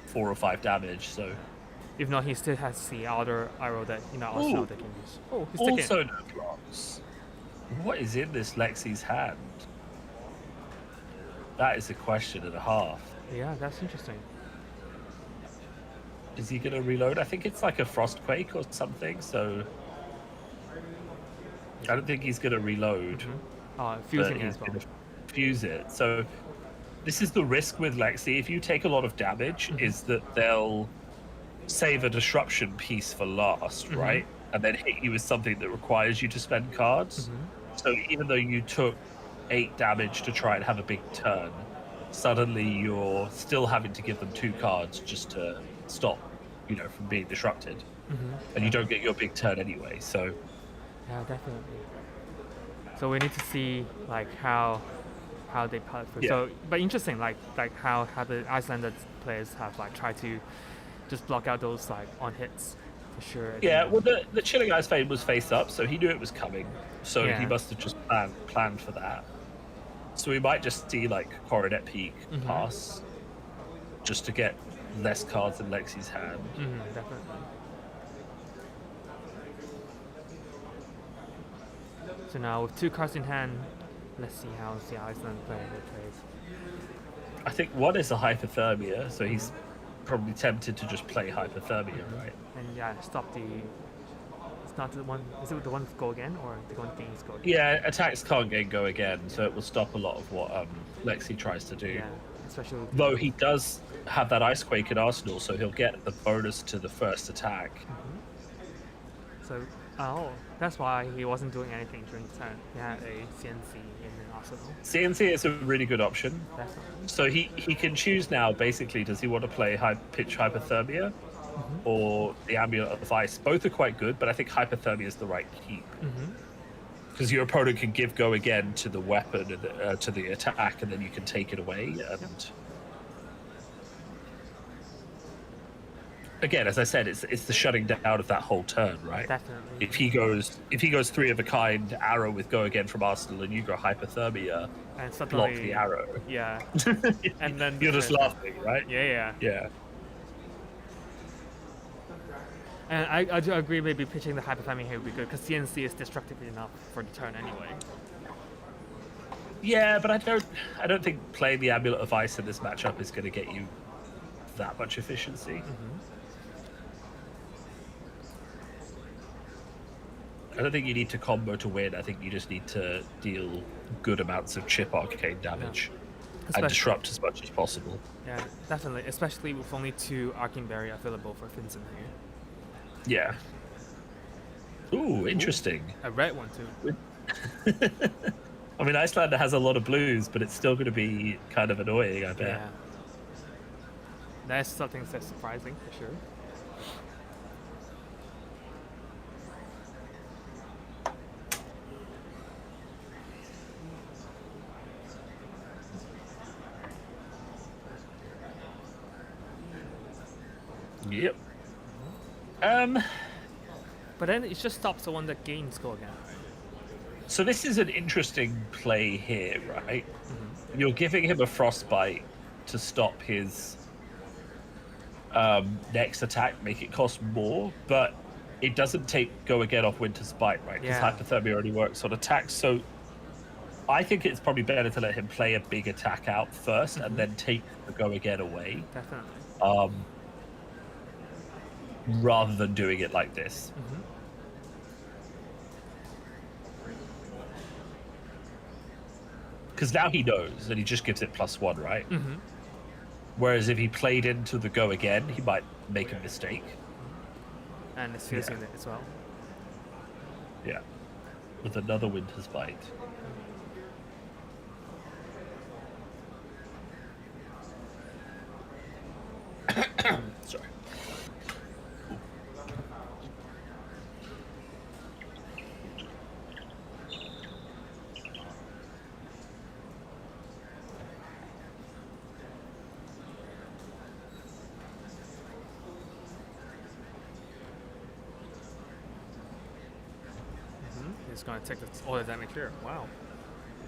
4 or 5 damage, so... If not, he still has the other arrow that, also they can use. Oh, he's also no blocks. What is in this Lexi's hand? That is a question and a half. Yeah, that's interesting. Is he going to reload? I think it's like a Frostquake or something, so... I don't think he's going to reload. Fusing it as well. Fuse it. So this is the risk with Lexi. If you take a lot of damage, is that they'll save a disruption piece for last, right? And then hit you with something that requires you to spend cards. So even though you took 8 damage to try and have a big turn, suddenly you're still having to give them 2 cards just to stop, from being disrupted. And you don't get your big turn anyway, so... Yeah, definitely. So we need to see, like, how they play through. So, but interesting, like how the Iyslander players have, like, tried to just block out those, like, on hits. For sure. Yeah, well, the Chilling Ice Fade was face up, so he knew it was coming. So he must have just planned for that. So we might just see, like, Coronet Peak pass, just to get less cards in Lexi's hand. Definitely. So now with 2 cards in hand, let's see how the Iyslander player plays. I think one is a Hypothermia, so he's probably tempted to just play Hypothermia, right? And stop the... It's not the one... Is it the one with go again, or the one gains go again? Yeah, attacks can't go again, so it will stop a lot of what Lexi tries to do. Yeah, especially... Though he does have that Icequake in Arsenal, so he'll get the bonus to the first attack. So, that's why he wasn't doing anything during the turn. He had a CNC in Arsenal. CNC is a really good option. Definitely. So he can choose now, basically, does he want to play pitch Hypothermia, or the Amulet of Ice. Both are quite good, but I think Hypothermia is the right keep. Because your opponent can give go again to the weapon, to the attack, and then you can take it away. And again, as I said, it's the shutting down of that whole turn, right? Definitely. If he goes 3 of a kind arrow with go again from Arsenal, and you go Hypothermia, And suddenly, block the arrow. Yeah. And then You're just laughing, right? Yeah. Yeah. And I do agree. Maybe pitching the Hypothermia here would be good because CNC is destructive enough for the turn anyway. Yeah, but I don't think playing the Amulet of Ice in this matchup is going to get you that much efficiency. I don't think you need to combo to win. I think you just need to deal good amounts of chip arcane damage and disrupt as much as possible. Yeah, definitely. Especially with only 2 Arcane Barrier available for Vincent here. Yeah. Ooh, interesting. A red one too. I mean, Iyslander has a lot of blues, but it's still going to be kind of annoying, I bet. Yeah. That's something that's surprising for sure. Yep. But then it just stops the one that gains go again, right? So this is an interesting play here, right? You're giving him a frostbite to stop his next attack, make it cost more, but it doesn't take go again off Winter's Bite, right? Because Hypothermia already works on attacks. So I think it's probably better to let him play a big attack out first and then take the go again away. Definitely. Rather than doing it like this. Because now he knows, and he just gives it +1, right? Whereas if he played into the go again, he might make a mistake. And it's fusing it as well. Yeah. With another Winter's Bite. Sorry. He's going to take all the damage here. Wow.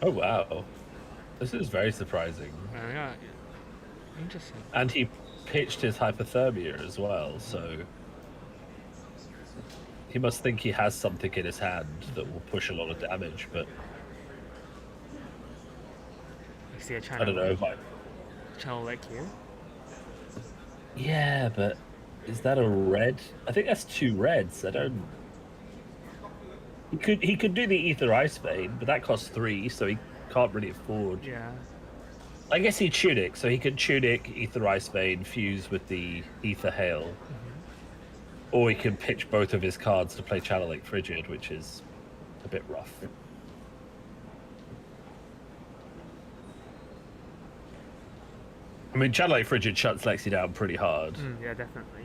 Oh, wow. This is very surprising. Yeah. Interesting. And he pitched his Hypothermia as well, so he must think he has something in his hand that will push a lot of damage, but You see a channel. I don't know. Channel Lake here. Yeah, but is that a red? I think that's 2 reds. I don't. He could do the Ether Ice Vein, but that costs 3, so he can't really afford. Yeah. I guess he Tunic, so he can Tunic, Ether Ice Vein, fuse with the Ether Hail. Or he can pitch both of his cards to play Channel Lake Frigid, which is a bit rough. I mean, Channel Lake Frigid shuts Lexi down pretty hard. Yeah, definitely.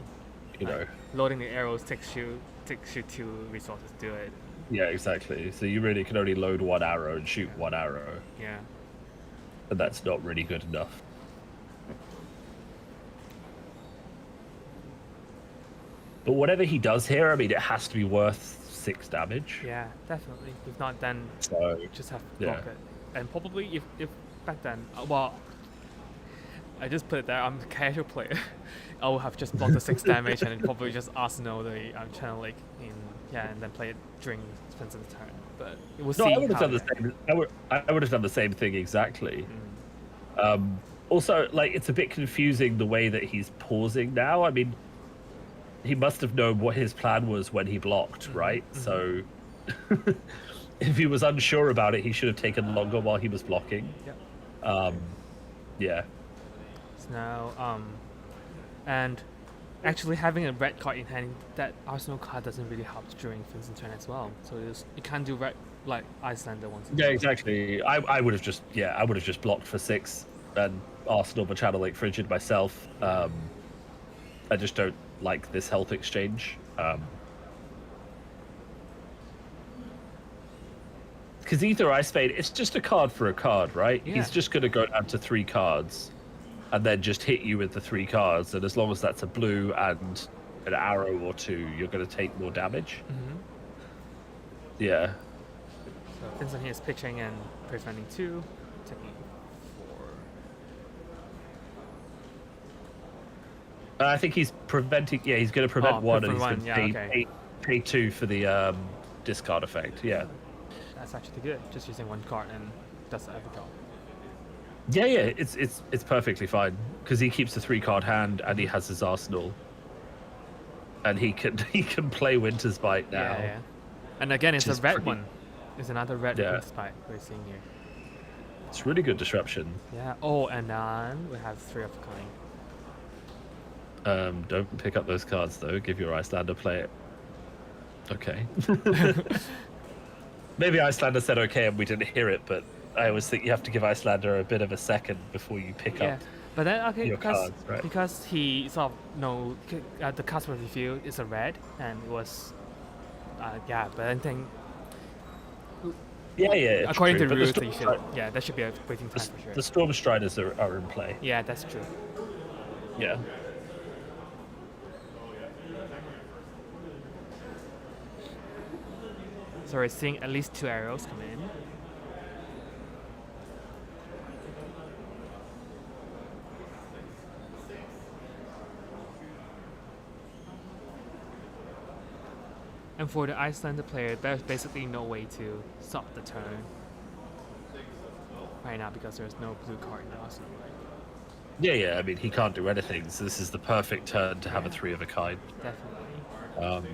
You know. Loading the arrows takes you 2 resources to do it. Yeah, exactly. So you really can only load 1 arrow and shoot 1 arrow. Yeah. And that's not really good enough. But whatever he does here, I mean, it has to be worth 6 damage. Yeah, definitely. If not, then So, you just have to block it. And probably if back then, well, I just put it there, I'm a casual player. I will have just blocked the 6 damage and then probably just Arsenal the Channel Lake and then play it during Spencer's turn. But we'll see. I would have done the same. I would have done the same thing exactly. Also, like, it's a bit confusing the way that he's pausing now. I mean, he must have known what his plan was when he blocked, right? So, if he was unsure about it, he should have taken longer while he was blocking. Yeah. So now, and actually having a red card in hand, that Arsenal card doesn't really help during Vincent's turn as well. So you can't do red like Iyslander once. Yeah, exactly. I would have just blocked for 6 and Arsenal but Channel Lake Frigid myself. I just don't like this health exchange. Because Ether Ice Spade, it's just a card for a card, right? Yeah. He's just going to go down to 3 cards and then just hit you with the 3 cards. And as long as that's a blue and an arrow or 2, you're going to take more damage. Yeah. So Vincent here is pitching and preventing 2, taking 4. I think he's preventing. Yeah, he's going to prevent 1 and he's going to pay 2 for the discard effect. Yeah. That's actually good. Just using 1 card and does every job. Yeah, it's perfectly fine because he keeps the 3-card hand and he has his arsenal, and he can play Winter's Bite now. Yeah. And again, it's a red pretty... one. It's another red Winter's Bite we're seeing here. It's really good disruption. Yeah. Oh, and then we have 3 of a kind. Don't pick up those cards though. Give your Iyslander play it. Okay. Maybe Iyslander said okay and we didn't hear it, but I always think you have to give Iyslander a bit of a second before you pick up. But then your cards, right? Because he sort of the card was revealed is a red and it was but I think according to the rules there should be a waiting time for sure. The Storm Striders are in play. Yeah, that's true. Yeah. So we're seeing at least 2 arrows come in. And for the Iyslander player, there's basically no way to stop the turn right now because there's no blue card now. So Yeah. I mean, he can't do anything, so this is the perfect turn to have a 3 of a kind. Definitely.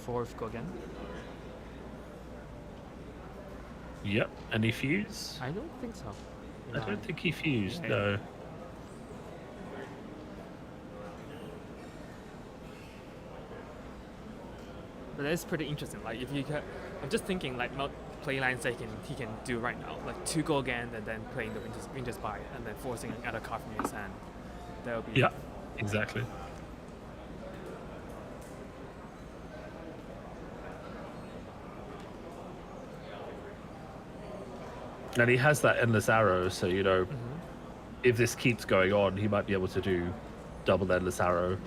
4th go again. Yep. Any fuse? I don't think so. I don't think he fused, Yeah. no. But it's pretty interesting. Like if you can, I'm just thinking like play lines that he can do right now, like 2 go again and then playing the Winter's Bite and then forcing another card from his hand. That would be. Yeah, exactly. And he has that endless arrow, so if this keeps going on, he might be able to do double endless arrow.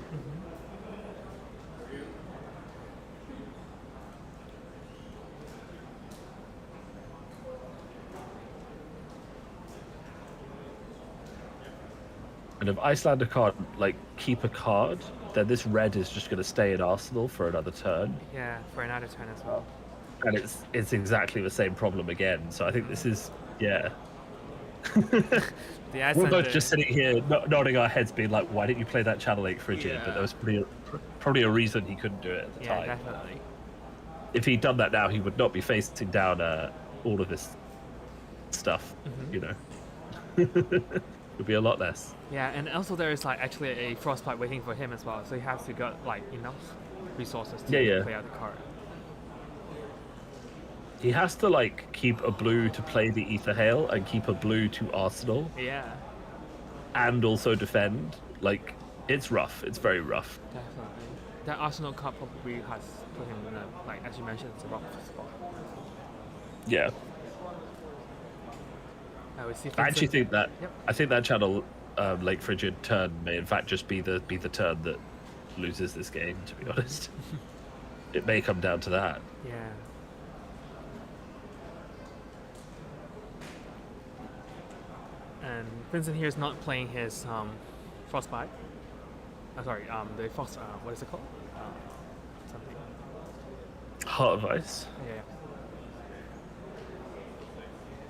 And if Iyslander can't keep a card, then this red is just going to stay in Arsenal for another turn. Yeah, for another turn as well. And it's exactly the same problem again. So I think this is The We're both just sitting here nodding our heads, being like, "Why didn't you play that Channel 8 Frigid?" Yeah. But there was probably a reason he couldn't do it at the time. Yeah, definitely. If he'd done that now, he would not be facing down all of this stuff. It'd be a lot less. Yeah, and also there is actually a Frostbite waiting for him as well, so he has to get enough resources to play out the card. He has to keep a blue to play the Ether Hail and keep a blue to Arsenal. Yeah. And also defend. It's rough. It's very rough. Definitely. That Arsenal card probably has put him in a, as you mentioned, it's a rough spot. Yeah. I actually think that I think that Channel Lake Frigid turn may in fact just be the turn that loses this game. To be honest, it may come down to that. Yeah. And Vincent here is not playing his Frostbite. Sorry, the Frost. What is it called? Something. Heart of Ice. Yeah.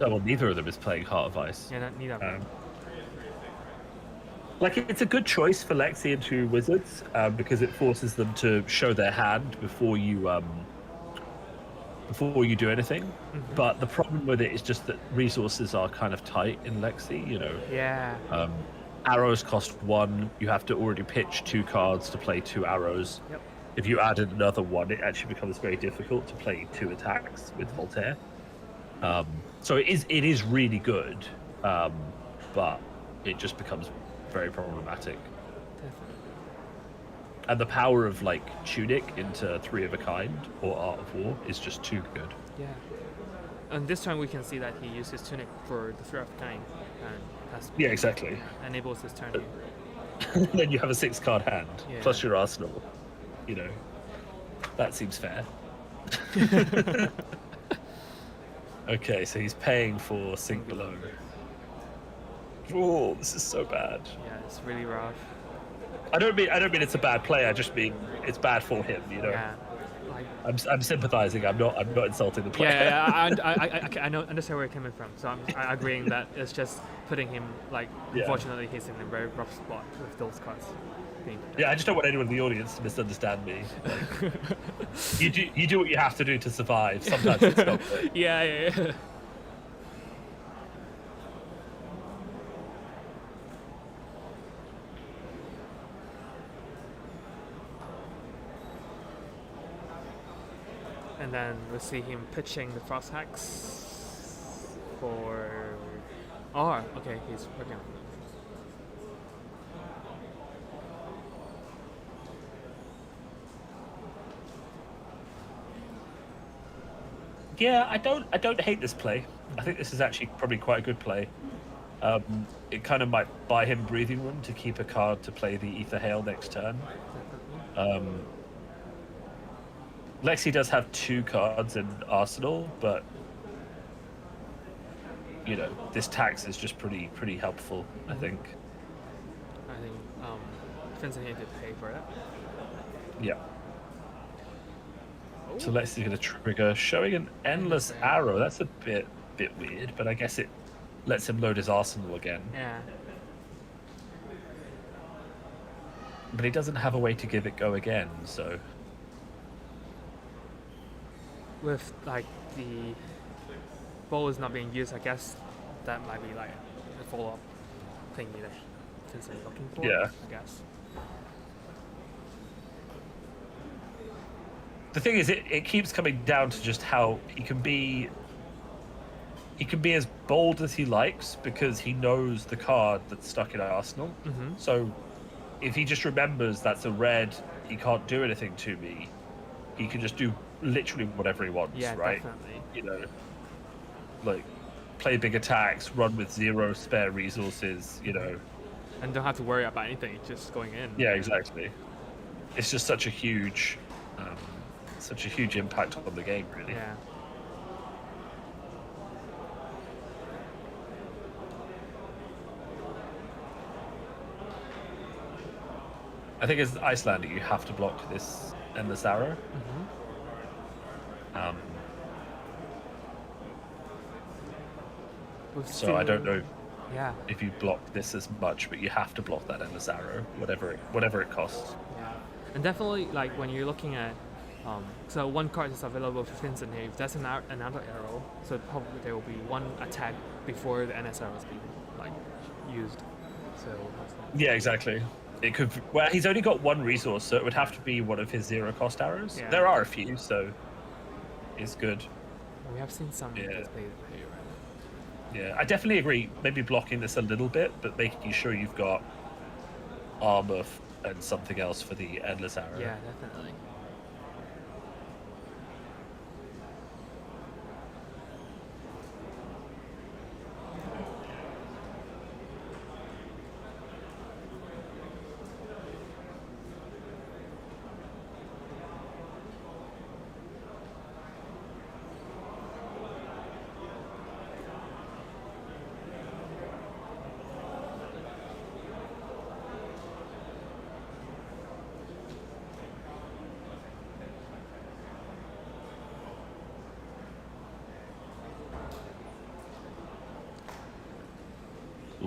Oh, well, neither of them is playing Heart of Ice. Yeah, neither of them. It's a good choice for Lexi into Wizards because it forces them to show their hand before you do anything. Mm-hmm. But the problem with it is just that resources are kind of tight in Lexi. Yeah. Arrows cost 1. You have to already pitch 2 cards to play 2 arrows. Yep. If you added another 1, it actually becomes very difficult to play 2 attacks with Voltaire. So it is really good, but it just becomes very problematic. Definitely. And the power of like Tunic into 3 of a Kind or Art of War is just too good. Yeah. And this time we can see that he uses Tunic for the Threat of Kind and has Yeah, exactly. enables his turn here. Then you have a 6-card hand Yeah. plus your arsenal. You know, that seems fair. Okay, so he's paying for Singular. Oh, this is so bad. Yeah, it's really rough. I don't mean it's a bad play. I just mean it's bad for him. You know, Yeah. Like, I'm sympathizing. I'm not insulting the player. I know, understand where you're coming from. So I'm agreeing that it's just putting him, like, Yeah. unfortunately, he's in a very rough spot with those cards. Yeah, I just don't want anyone in the audience to misunderstand me. Like, you do what you have to do to survive. Sometimes it's not good. Yeah. And then we see him pitching the Frost Hex for... Oh, okay, he's working on it. Yeah, I don't hate this play. I think this is actually probably quite a good play. It kind of might buy him breathing room to keep a card to play the Ether Hail next turn. Lexi does have 2 cards in Arsenal, but you know, this tax is just pretty helpful, I think. I think Vincent here to pay for it. Yeah. So Lexi's going to trigger, showing an Endless Arrow. That's a bit weird, but I guess it lets him load his arsenal again. Yeah. But he doesn't have a way to give it go again, so... With, like, the bow is not being used, I guess that might be, like, a follow-up thingy that Vincent is looking for. Yeah. I guess. The thing is, it keeps coming down to just how he can be as bold as he likes because he knows the card that's stuck in Arsenal. Mm-hmm. So if he just remembers that's a red, he can't do anything to me, he can just do literally whatever he wants, Yeah, right? definitely. You know, like play big attacks, run with 0 spare resources, you know. And don't have to worry about anything, just going in. Yeah, exactly. It's just such a huge impact on the game, really. Yeah. I think as Iyslander, you have to block this Endless Arrow. Mm-hmm. So I don't know Yeah. if you block this as much, but you have to block that Endless Arrow, whatever it costs. Yeah. And definitely, like, when you're looking at so one card is available for Vincent here. If that's another arrow, so probably there will be one attack before the NSR is being, like, used. So Yeah, exactly. It could. Well, he's only got 1 resource, so it would have to be one of his 0-cost arrows. Yeah. There are a few, so it's good. we have seen some Yeah. display here, right? Yeah, I definitely agree. Maybe blocking this a little bit, but making sure you've got armor and something else for the Endless Arrow. Yeah, definitely.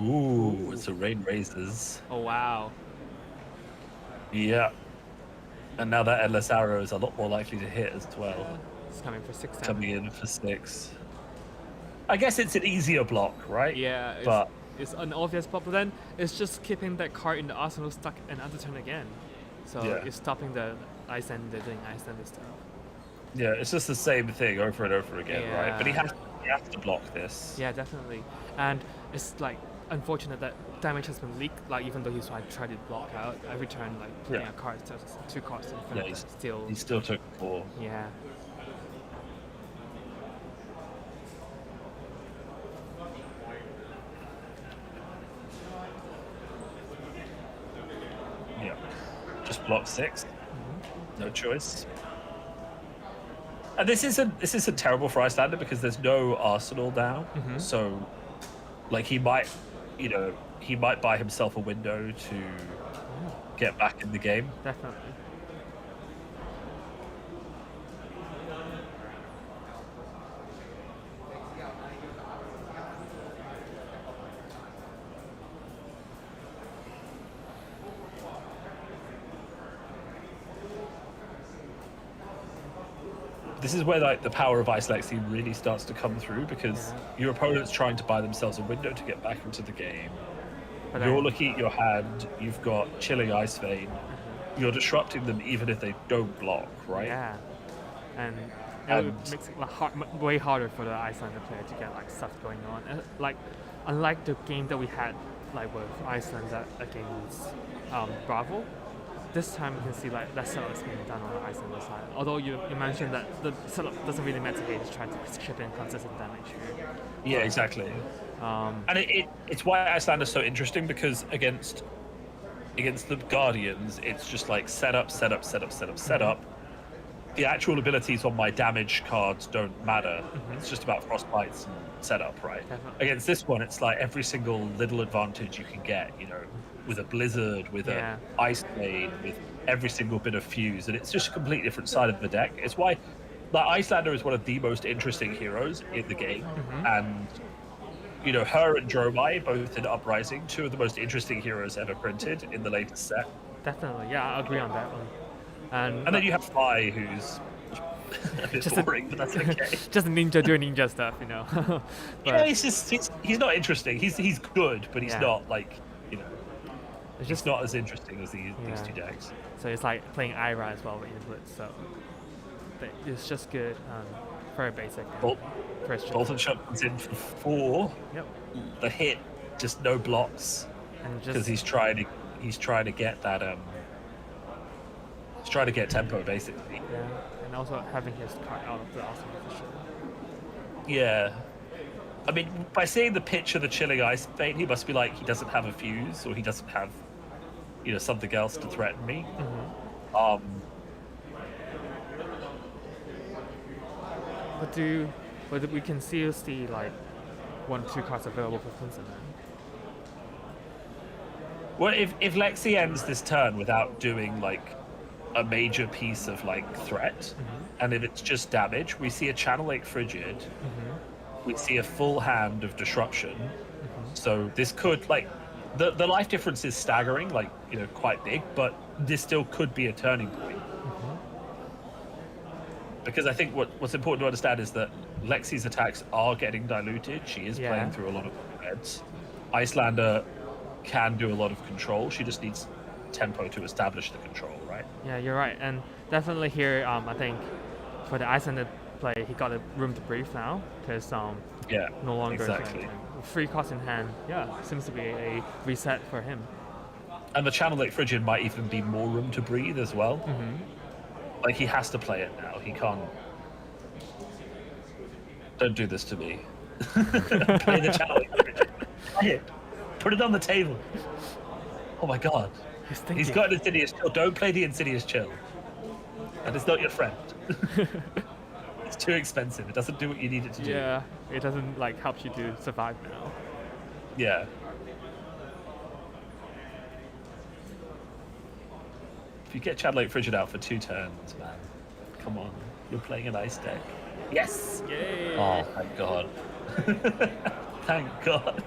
Ooh, it's a Rain Razors. Oh wow. Yeah. And now that Endless Arrow is a lot more likely to hit as well. It's coming for 6 Coming in for 6. I guess it's an easier block, right? Yeah, But it's an obvious block, but then it's just keeping that card in the arsenal stuck another turn again. So Yeah. it's stopping the Iyslander doing Iyslander stuff. yeah, it's just the same thing over and over again, right? But he Yeah. has You have to block this. Yeah, definitely. And it's like unfortunate that damage has been leaked. Like even though he's like tried to block out every turn, like putting Yeah. a card, just 2 cards in front Yeah, of he's, them, still. he still took 4. Yeah. Yeah. Just block 6. No choice. And this isn't terrible for Iyslander because there's no arsenal now. So, like he might buy himself a window to get back in the game. Definitely. This is where like the power of Ice Lexi really starts to come through because your opponent's trying to buy themselves a window to get back into the game. But You're then- looking at your hand, you've got Chilling Ice Vein. You're disrupting them even if they don't block, right? Yeah. And And- it makes it like way harder for the Iyslander player to get like stuff going on. Like unlike the game that we had like with Iyslander against Bravo, this time you can see like that setup is being done on the Iyslander side. Although you mentioned that the setup doesn't really matter here, he's trying to chip in consistent damage here. Yeah, exactly. And it's why Icelander's so interesting because against the Guardians, it's just like set up. The actual abilities on my damage cards don't matter. It's just about frostbites and setup, right? Definitely. Against this one, it's like every single little advantage you can get, with a blizzard, with Yeah. a ice blade, with every single bit of fuse, and it's just a completely different side of the deck. It's why Iyslander is one of the most interesting heroes in the game, and her and Dromai, both in Uprising, 2 of the most interesting heroes ever printed in the latest set. Definitely, yeah, I agree on that one. And then you have Fi, who's a bit boring, but that's okay. Just a ninja doing ninja stuff, but Yeah, he's not interesting. He's good, but he's Yeah. not like it's just just not as interesting as these Yeah. 2 decks. So it's like playing Ira as well with inputs. So it's just good, very basic. Bolt- First Bolton shot comes in for 4. Yep. The hit, just no blocks And because just he's trying to get that he's trying to get tempo basically. yeah, and also having his card out of the arsenal for sure. Yeah. I mean, by seeing the pitch of the Chilling Ice Vein, he must be like, he doesn't have a fuse, or he doesn't have, something else to threaten me. But we can still see like 1-2 cards available for Vincent. Well, if Lexi ends this turn without doing like a major piece of like threat, and if it's just damage, we see a Channel Lake Frigid, we see a full hand of disruption. So this could like the life difference is staggering, like quite big, but this still could be a turning point. Because I think what's important to understand is that Lexi's attacks are getting diluted. She is Yeah. playing through a lot of heads. Iyslander can do a lot of control. She just needs tempo to establish the control, right? Yeah, you're right, and definitely here, I think for the Iyslander play, he got a room to breathe now because Yeah, no longer exactly. 3 cards in hand. Yeah, seems to be a reset for him. And the Channel Lake Frigid might even be more room to breathe as well. Like he has to play it now. He can't. Don't do this to me. Play the Channel Lake Frigid. Play it. Put it on the table. Oh my god. He's thinking. He's got an Insidious Chill. Don't play the Insidious Chill. And it's not your friend. It's too expensive. It doesn't do what you need it to do. Yeah, it doesn't like help you to survive now. Yeah. If you get Chad Lake Frigid out for 2 turns, man, come on. You're playing an ice deck. Yes! Yay! Oh, thank God. Thank God.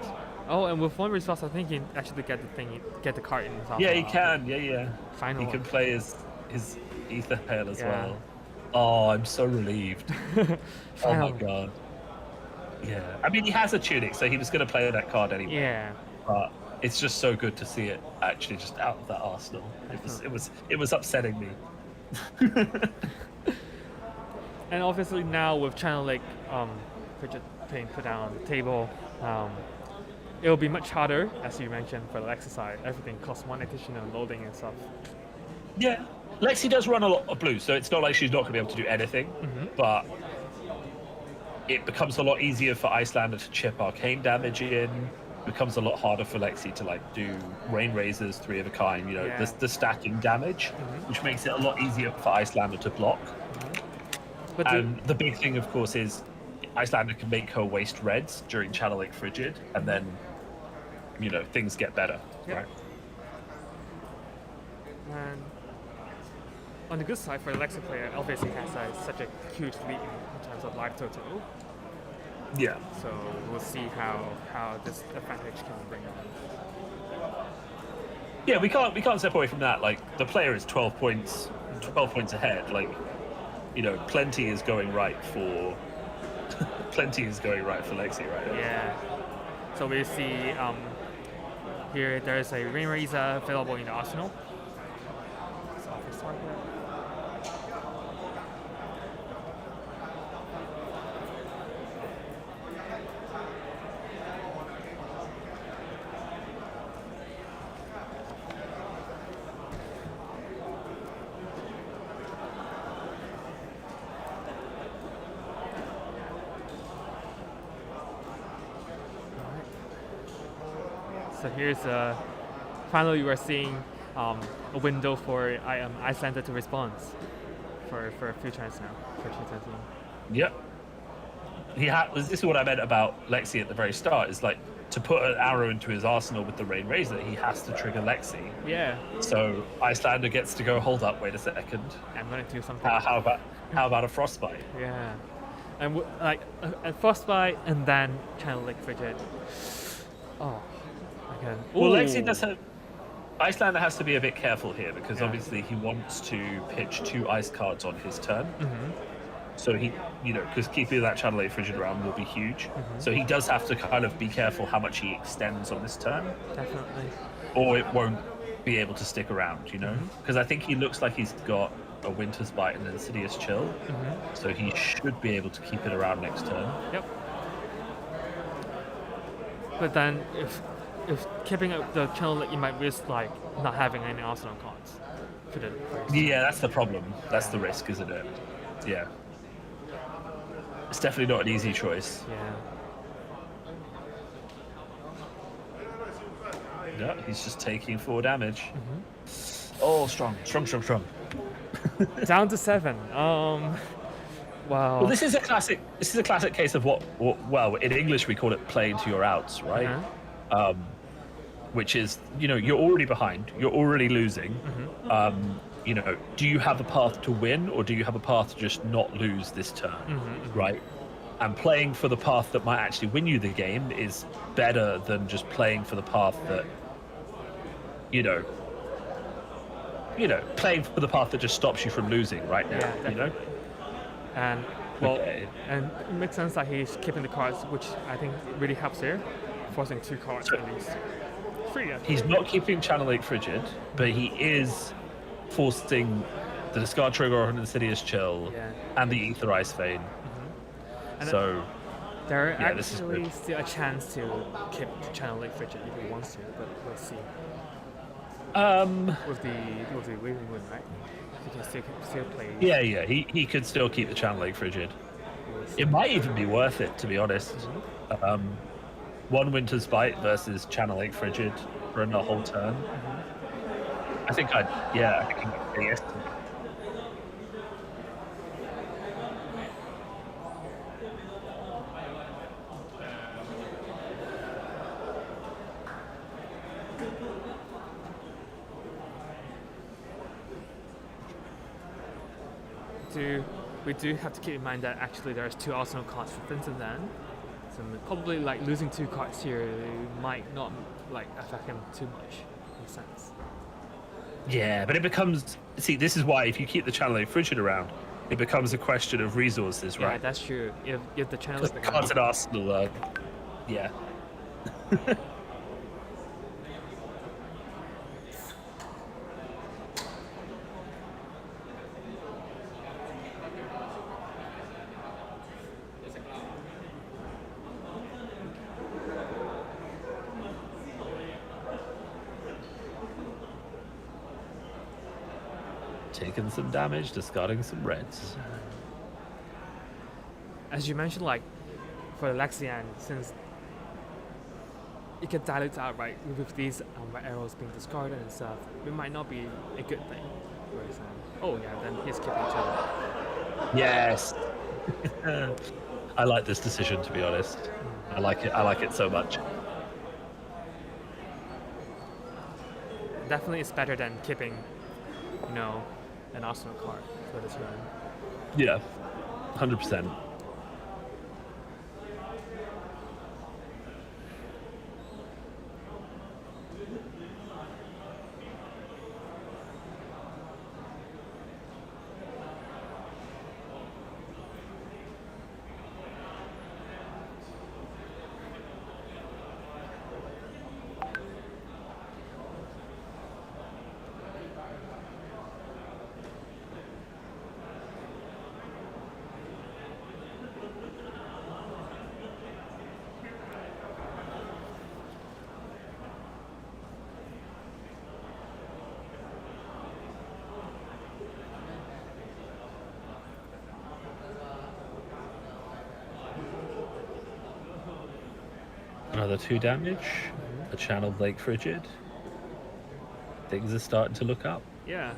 Oh, and with 1 resource, I think he actually get the card in his Yeah, he arsenal. can. Yeah. Final He can one. play his Ether Hail as Yeah. well. Oh, I'm so relieved. Oh Final. my God. Yeah. I mean, he has a Tunic, so he was going to play that card anyway. Yeah. But it's just so good to see it actually just out of that arsenal. It was upsetting me. And obviously now with Channel Lake Frigid being put down on the table. It'll be much harder, as you mentioned, for the Lexi side. Everything costs one additional loading and stuff. Yeah, Lexi does run a lot of blue, so it's not like she's not going to be able to do anything, but it becomes a lot easier for Iyslander to chip arcane damage in. Becomes a lot harder for Lexi to like do rain razors, 3 of a kind, you know, the stacking damage, which makes it a lot easier for Iyslander to block. But And the big thing, of course, is Iyslander can make her waste reds during Channel Lake Frigid, and then, you know, things get better, right? And on the good side for the Lexi player, obviously has such a huge lead in terms of life total. Yeah. So we'll see how this advantage can bring on. Yeah, we can't step away from that. Like, the player is 12 points ahead. Like, you know, plenty is going right for Lexi right now. Yeah. So we see here there's a Rain Razor available in the arsenal. So first target. So here's finally we're seeing a window for Iyslander to respond for a few turns now. For 2 turns in. Yep. This is what I meant about Lexi at the very start, is like, to put an arrow into his arsenal with the Rain Razor, he has to trigger Lexi. Yeah. So Iyslander gets to go, hold up, wait a second. I'm gonna do something. How about a Frostbite? Yeah. And like a Frostbite and then Channel Lake Frigid. Oh. Okay. Well, Ooh. Lexi does have... Iyslander has to be a bit careful here, because obviously he wants to pitch 2 ice cards on his turn. So he, you know, because keeping that Channel Lake Frigid around will be huge. So he does have to kind of be careful how much he extends on this turn. Definitely. Or it won't be able to stick around, you know? Because I think he looks like he's got a Winter's Bite and an Insidious Chill. So he should be able to keep it around next turn. Yep. But then if keeping up the Channel Lake, you might risk like not having any arsenal cards. For the first. Yeah, that's the problem. That's the risk, isn't it? Yeah. It's definitely not an easy choice. Yeah. Yeah, he's just taking 4 damage. Oh, strong. Down to 7. Wow. Well, this is a classic case of what well, in English we call it playing to your outs, right? Which is, you know, you're already behind, you're already losing. You know, do you have a path to win, or do you have a path to just not lose this turn, right? And playing for the path that might actually win you the game is better than just playing for the path that, you know, playing for the path that just stops you from losing right now. Yeah, you know. And well, and it makes sense that he's keeping the cards, which I think really helps here, forcing 2 cards at least. 3. He's not keeping Channel Lake Frigid, but he is forcing the discard trigger on Insidious Chill and the Ether Ice Vein. And so there yeah, this is actually good. still a chance to keep Channel Lake Frigid if he wants to, but we'll see. With the Waving Wind, right? He can still play. Yeah, he could still keep the Channel Lake Frigid. It might even be worth it, to be honest. 1 Winter's Bite versus Channel Lake Frigid for a whole turn. I think I'd say yes. We do have to keep in mind that actually there's 2 arsenal cards for Vincent then. So probably like losing 2 cards here might not like affect him too much in a sense. Yeah, but it becomes... See, this is why if you keep the Channel Lake Frigid around, it becomes a question of resources, right? Yeah, that's true. If the Channel Because the cards at Arsenal are... Yeah. taking some damage, discarding some reds. As you mentioned, like for the Lexian, since it can dilute out, right, with these red arrows being discarded and stuff, it might not be a good thing. Whereas, oh yeah, then he's keeping each other. Yes. I like this decision, to be honest. I like it. I like it so much. Definitely, it's better than keeping, you know, an Arsenal card for this run. Yeah, 100%. Another 2 damage. A channeled Lake Frigid. Things are starting to look up. Yeah.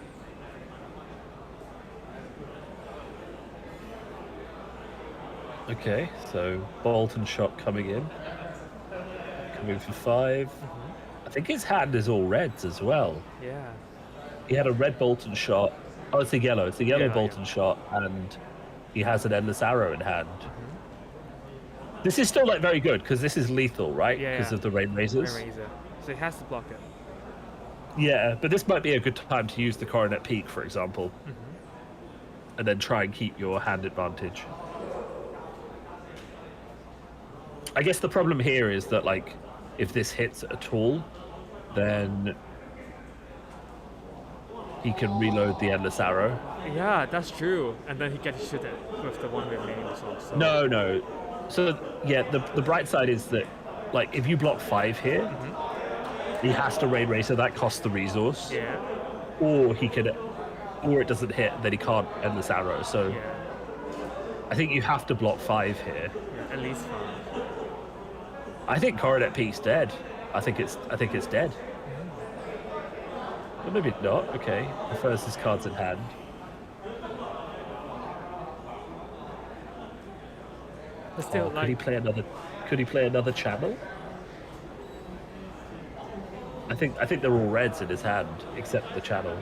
Okay, so bolt and shot coming in. Coming for 5. I think his hand is all reds as well. Yeah. He had a red bolt and shot. Oh, it's a yellow. It's a yellow Yeah, bolt yeah. and shot, and he has an endless arrow in hand. This is still like very good because this is lethal, right? Yeah, Because yeah. of the rain razors. Razor. So he has to block it. Yeah, but this might be a good time to use the Coronet Peak, for example, and then try and keep your hand advantage. I guess the problem here is that, like, if this hits at all, then he can reload the endless arrow. Yeah, that's true. And then he gets to shoot it with the one remaining resource. So. No. So yeah, the bright side is that, like, if you block 5 here, he has to raid racer. That costs the resource. Yeah. Or he could, or it doesn't hit, then he can't endless arrow. So Yeah. I think you have to block 5 here. Yeah. At least 5. I think Coronet Peak's dead. I think it's dead. Well, maybe not. Okay, prefers his cards in hand. But still, Could he like, play another? Could he play another channel? I think they're all reds in his hand, except the channel.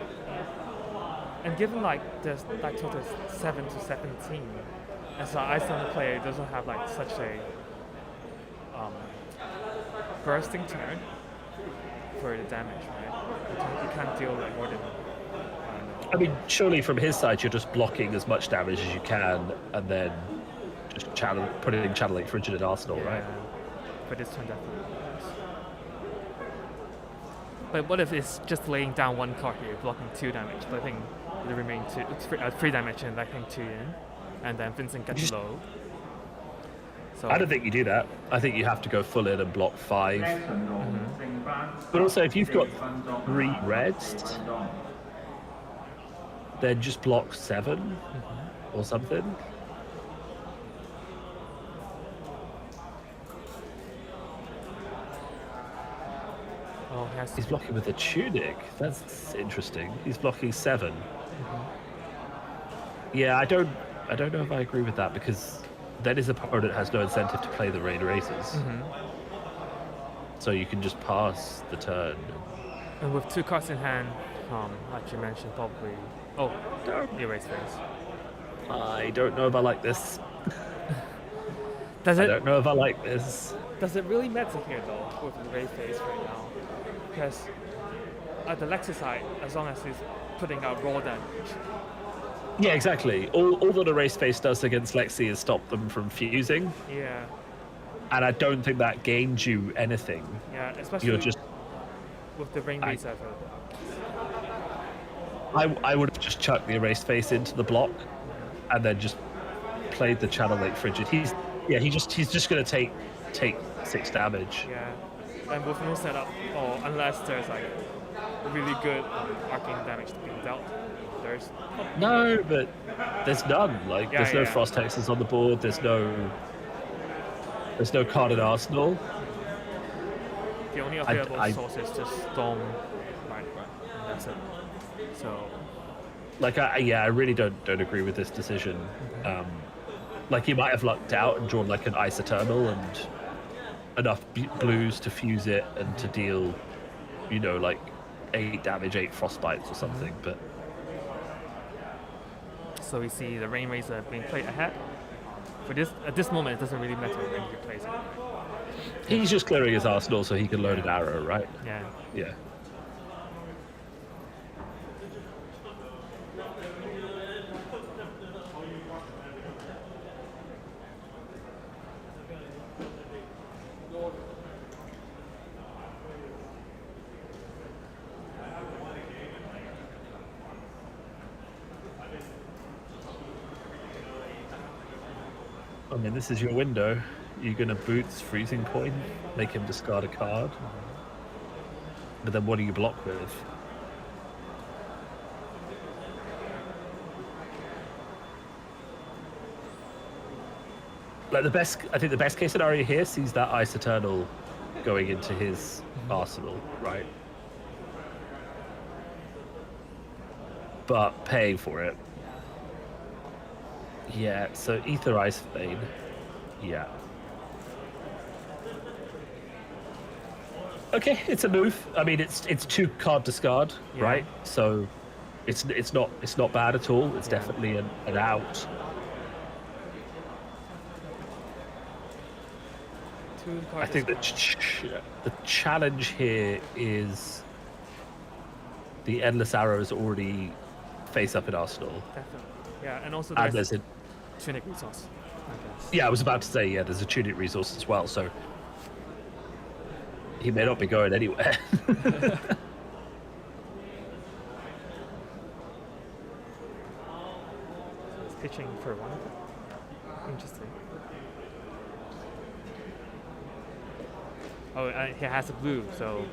and given like there's like total 7 to 17, as an Iyslander player, it doesn't have like such a bursting turn for the damage, right? You can't deal like more than. I mean, surely from his side, you're just blocking as much damage as you can, and then just putting channeling Frigid and Arsenal, right? For this turn, definitely. But what if it's just laying down one card here, blocking 2 damage? But I think the remaining 2, it's 3 damage, and I think 2 in, and then Vincent gets low. So I don't think you do that. I think you have to go full in and block 5. But also, if you've got 3 reds, then just block 7 or something. Oh, he has He's blocking with a tunic. That's interesting. He's blocking 7. Yeah, I don't know if I agree with that, because then his opponent has no incentive to play the raid races. So you can just pass the turn. And with 2 cards in hand, like you mentioned, probably. Oh, erase face. I don't know if I like this. Does I it? don't know if I like this. Does it really matter here though with the erase face right now? Because at the Lexi side, as long as he's putting out raw damage. Yeah, exactly. All that Erase Face does against Lexi is stop them from fusing, Yeah, and I don't think that gains you anything. yeah, especially You're just. with the rain reserve. I would have just chucked the Erase Face into the block, and then just played the Channel Lake Frigid. He's just gonna take 6 damage. Yeah, and with no setup, or unless there's like really good arcane damage to be dealt. There's No, but there's none. Like, Yeah, there's no yeah. Frost Hexes on the board. There's no card in Arsenal. the only available I- source is just Storm, right, and that's it. So Like, I really don't agree with this decision. Like, he might have lucked out and drawn like an Ice Eternal and enough blues to fuse it and to deal, like 8 damage, 8 frostbites or something. But so we see the Rain Razor being played ahead. For this, at this moment, it doesn't really matter when he plays it. he's just clearing his arsenal so he can load an arrow, right? Yeah. Yeah. I mean, this is your window. You're gonna Boots Freezing Point, make him discard a card. But then what do you block with? Like, I think the best case scenario here sees that Ice Eternal going into his arsenal, right? But paying for it. Yeah, so Ether Ice Vein. Yeah. Okay, it's a move. I mean, it's 2 card discard, Yeah. right? So it's not bad at all. It's definitely an out. I think the challenge here is the Endless Arrows already face up in Arsenal. Definitely. Yeah, and also And there's there's Tunic resource, I guess. yeah, I was about to say, yeah, there's a tunic resource as well, so he may not be going anywhere. So he's pitching for one. Interesting. Oh, he has a blue, so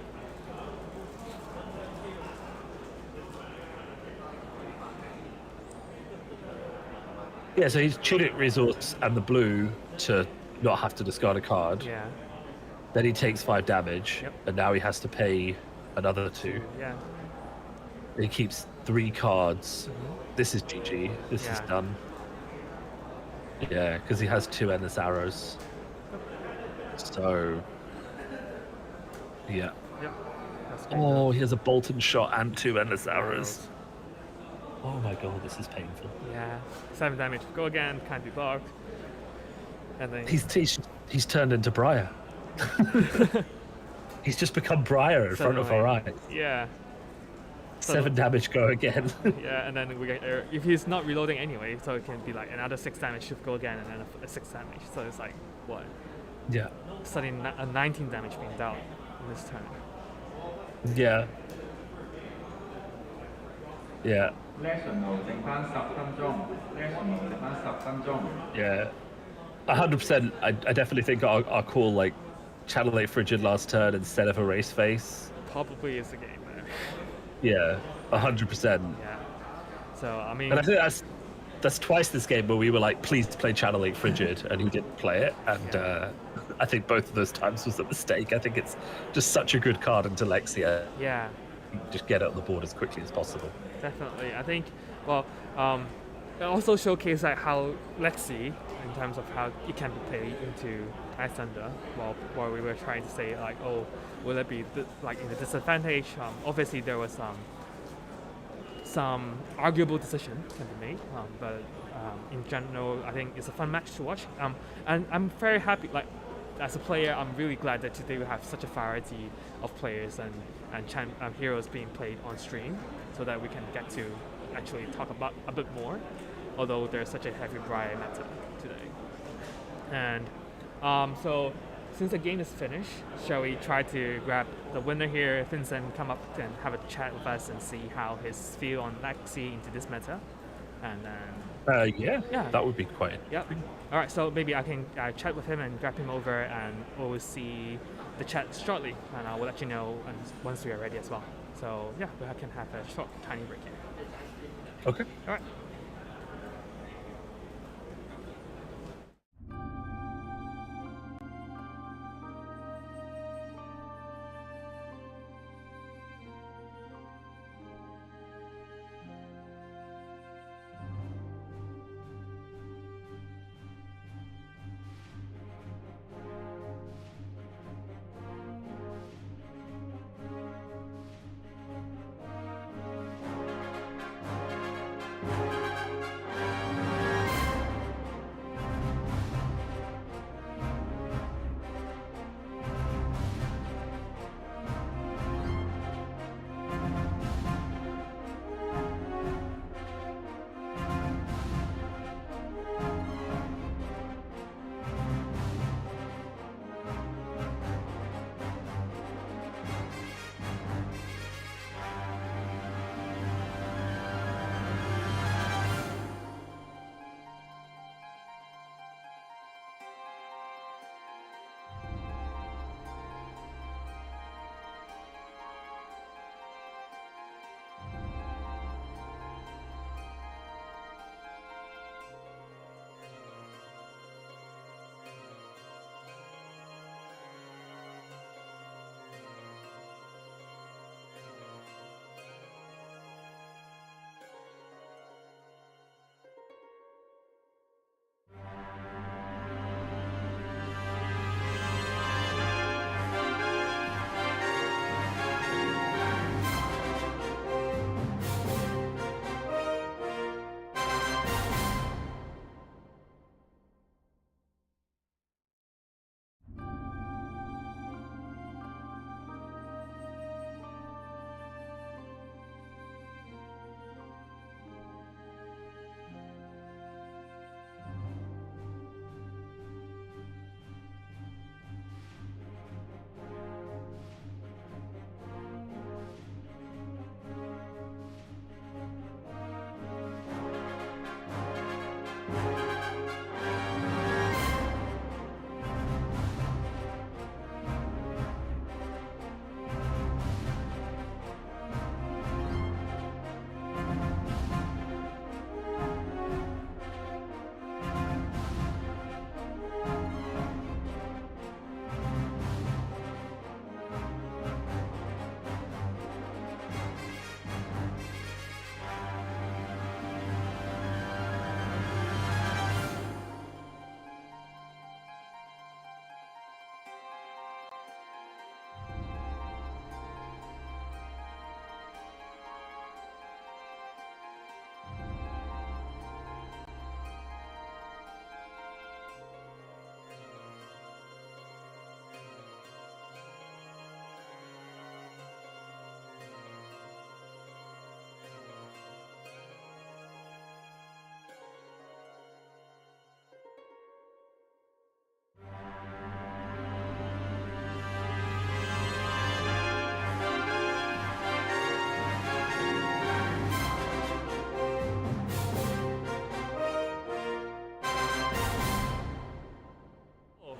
Yeah, so he's tunic resource and the blue to not have to discard a card. yeah, Then he takes 5 damage, Yep. and now he has to pay another 2. yeah. He keeps 3 cards. This is GG. This is Yeah. done. Yeah, because he has 2 endless arrows. So, yeah. Yep. That's great. Oh, he has a bolt and shot and 2 endless arrows. Oh my god, this is painful. Yeah. 7 damage. Go again. Can't be blocked. And then He's turned into Briar. He's just become Briar in So front of our annoying. eyes. Yeah. So 7 damage, go again. Yeah, and then we get if he's not reloading anyway, so it can be like another 6 damage should go again, and then a 6 damage. So it's like what? Yeah. Suddenly a 19 damage being dealt in this turn. Yeah. Yeah. National 剩翻10分鐘 National 剩翻10分鐘 Yeah. 100%. I definitely think I'll call like Channel 8 Frigid last turn instead of a Race Face. Probably is the game there. Yeah. 100%. Yeah. So I mean, And I think that's twice this game where we were like, please play Channel 8 Frigid, and he didn't play it. And I think both of those times was a mistake. I think it's just such a good card into Lexi. yeah, Just get it on the board as quickly as possible. definitely. I think it also showcased like how Lexi, in terms of how it can be played into Iyslander, while we were trying to say like, oh, will it be like in the disadvantage? Obviously there was some arguable decision can be made, but in general, I think it's a fun match to watch. And I'm very happy. Like as a player, I'm really glad that today we have such a variety of players and heroes being played on stream, so that we can get to actually talk about a bit more. Although there's such a heavy Briar meta today, and so since the game is finished, shall we try to grab the winner here, Vincent, come up and have a chat with us and see how his feel on Lexi into this meta, and then Yeah, that would be quite. yep. All right, so maybe I can chat with him and grab him over, and we'll see the chat shortly, and I will let you know once we are ready as well. So yeah, we can have a short, tiny break here. Okay. All right.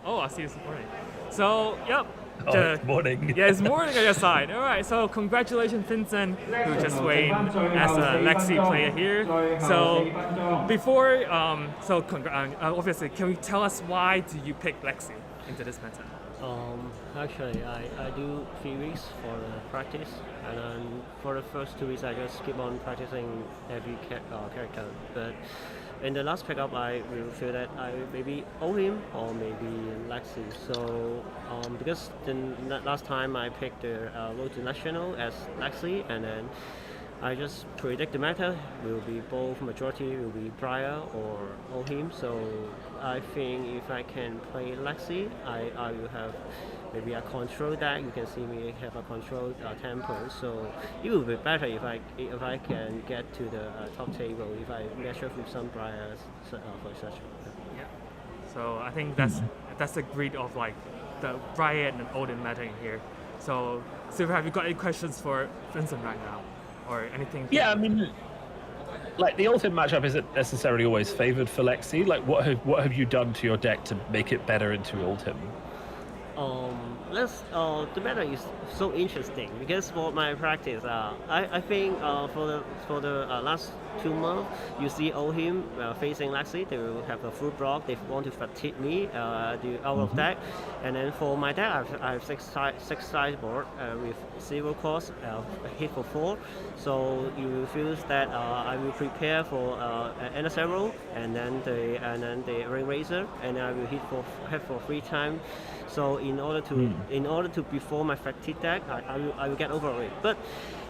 Oh, I see it's morning. So, yep. Oh, it's morning. Yeah, it's morning on your side. All right, so congratulations, Vincent, who just weighed as a Lexi player here. So, before, obviously, can you tell us why do you pick Lexi into this meta? Actually, I do 3 weeks for the practice, and then for the first 2 weeks I just keep on practicing every character. But in the last pickup, I will feel that I maybe owe him or maybe Lexi. So because the last time I picked the Road to National as Lexi, and then I just predict the meta will be both majority will be Briar or Ohim. So I think if I can play Lexi, I will have maybe a control deck. You can see me have a control tempo. So it will be better if I can get to the top table if I match up with some Briars for such. Yeah. So I think that's the greed of like the Briar and Odin meta in here. So Silver, have you got any questions for Vincent right now? Or anything? Yeah, I mean, like the ultimate matchup isn't necessarily always favored for Lexi. Like, what have you done to your deck to make it better into Ultim? The matter is so interesting because for my practice, I think for the last 2 months, you see all him facing Lexi. They will have a full block. They want to fatigue me, the out of deck, and then for my deck, I have six sideboard with 0 cost, hit for 4. So you will feel that I will prepare for Endless Arrow and then the Ring Razor, and then I will hit for 3 times. So in order to before my fatigue deck, I will get over it. But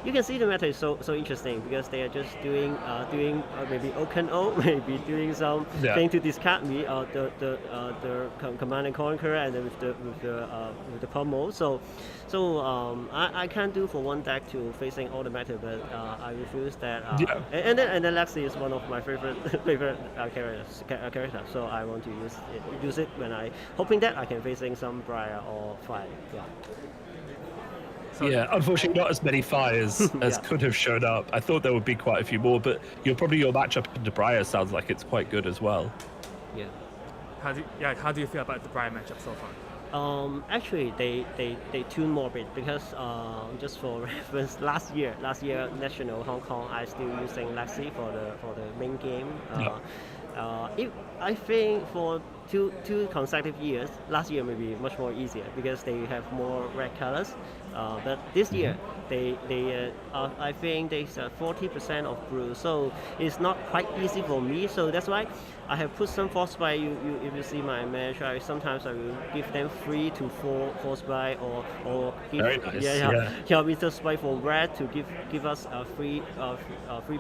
you can see the meta is so interesting because they are just doing maybe Oaken O, maybe doing some thing to discard me, the Command and Conquer, and then with the pummel. So I can't do for one deck to facing all the meta, but I refuse that. And then Lexi is one of my favorite characters. So I want to use it when I hoping that I can facing some Briar or Fire. Yeah. Yeah, unfortunately, not as many fires as could have shown up. I thought there would be quite a few more, but your matchup into Briar sounds like it's quite good as well. Yeah. How do you feel about the Briar matchup so far? Actually, they tune more a bit because just for reference, last year National Hong Kong, I still using Lexi for the main game. I think for two consecutive years, last year may be much more easier because they have more red colors. But this year, I think there's 40% of blue, so it's not quite easy for me. So that's why I have put some frostbite. If you see my match, sometimes I will give them 3 to 4 frostbite or give Very nice. with the spike for red to give us a free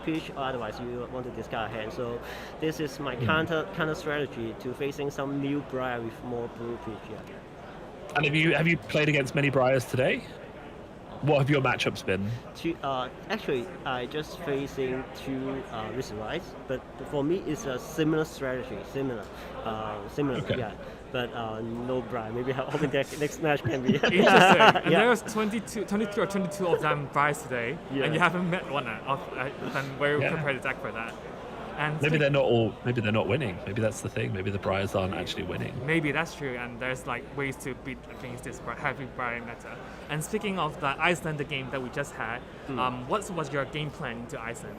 pitch. Otherwise, you want to discard a hand. So this is my counter strategy to facing some new Briar with more blue pitch. Yeah. And have you played against many Briars today? What have your matchups been? Actually, I just facing 2 Rise, but for me it's a similar strategy, similar, Okay. yeah. But no Briar. Maybe hoping that next match can be Interesting. And there was 22 or 22 of them Briars today, and you haven't met one of them. Where you prepare the deck for that. And Maybe they're not winning. Maybe that's the thing. Maybe the Briars aren't actually winning. Maybe that's true, and there's like ways to beat against this heavy Briar meta. And speaking of the Iyslander game that we just had, what was your game plan into Iceland?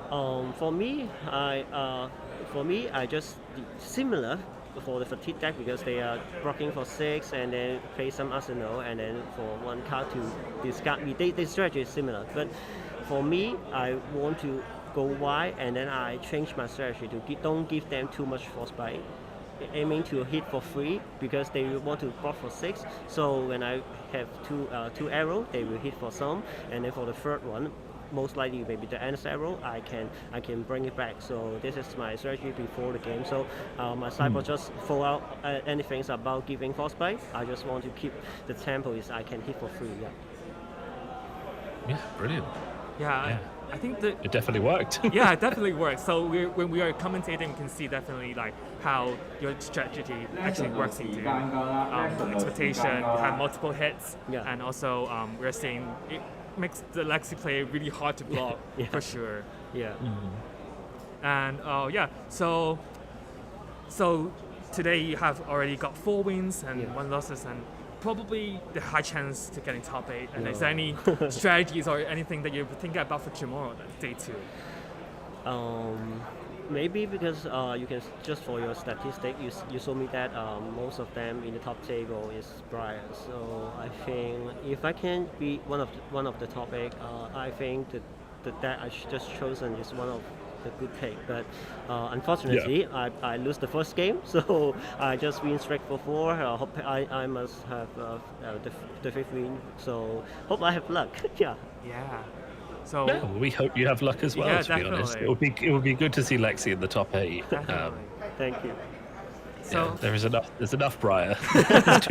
For me, I just similar for the fatigue deck because they are blocking for 6 and then play some arsenal and then for 1 card to discard me. The strategy is similar, but for me, I want to go wide and then I change my strategy to don't give them too much frostbite, aiming to hit for 3 because they will want to block for 6. So when I have two arrows, they will hit for some, and then for the third one, most likely maybe the endless arrow, I can bring it back. So this is my strategy before the game. So my sideboard just throw out anything about giving frostbite. I just want to keep the tempo is I can hit for 3. Yeah, brilliant. Yeah. I think that It definitely worked. yeah, it definitely works. So when we are commentating, we can see definitely like how your strategy actually works into expectation. You have multiple hits, and also we're seeing it makes the Lexi play really hard to block for sure. Yeah. And so today you have already got 4 wins and 1 losses, and probably the high chance to getting top 8. And is there any strategies or anything that you're thinking about for tomorrow, then, day 2? Maybe because you can just for your statistic, you show me that most of them in the top table is Briar. So I think if I can be one of the top 8, I think that I just chosen is one of the good pick. But unfortunately, I lose the first game, so I just win straight for 4. I must have the 5th win. So hope I have luck. Yeah. So we hope you have luck as well. To be honest, it would be good to see Lexi in the top 8. Thank you. So there's enough Briar. There's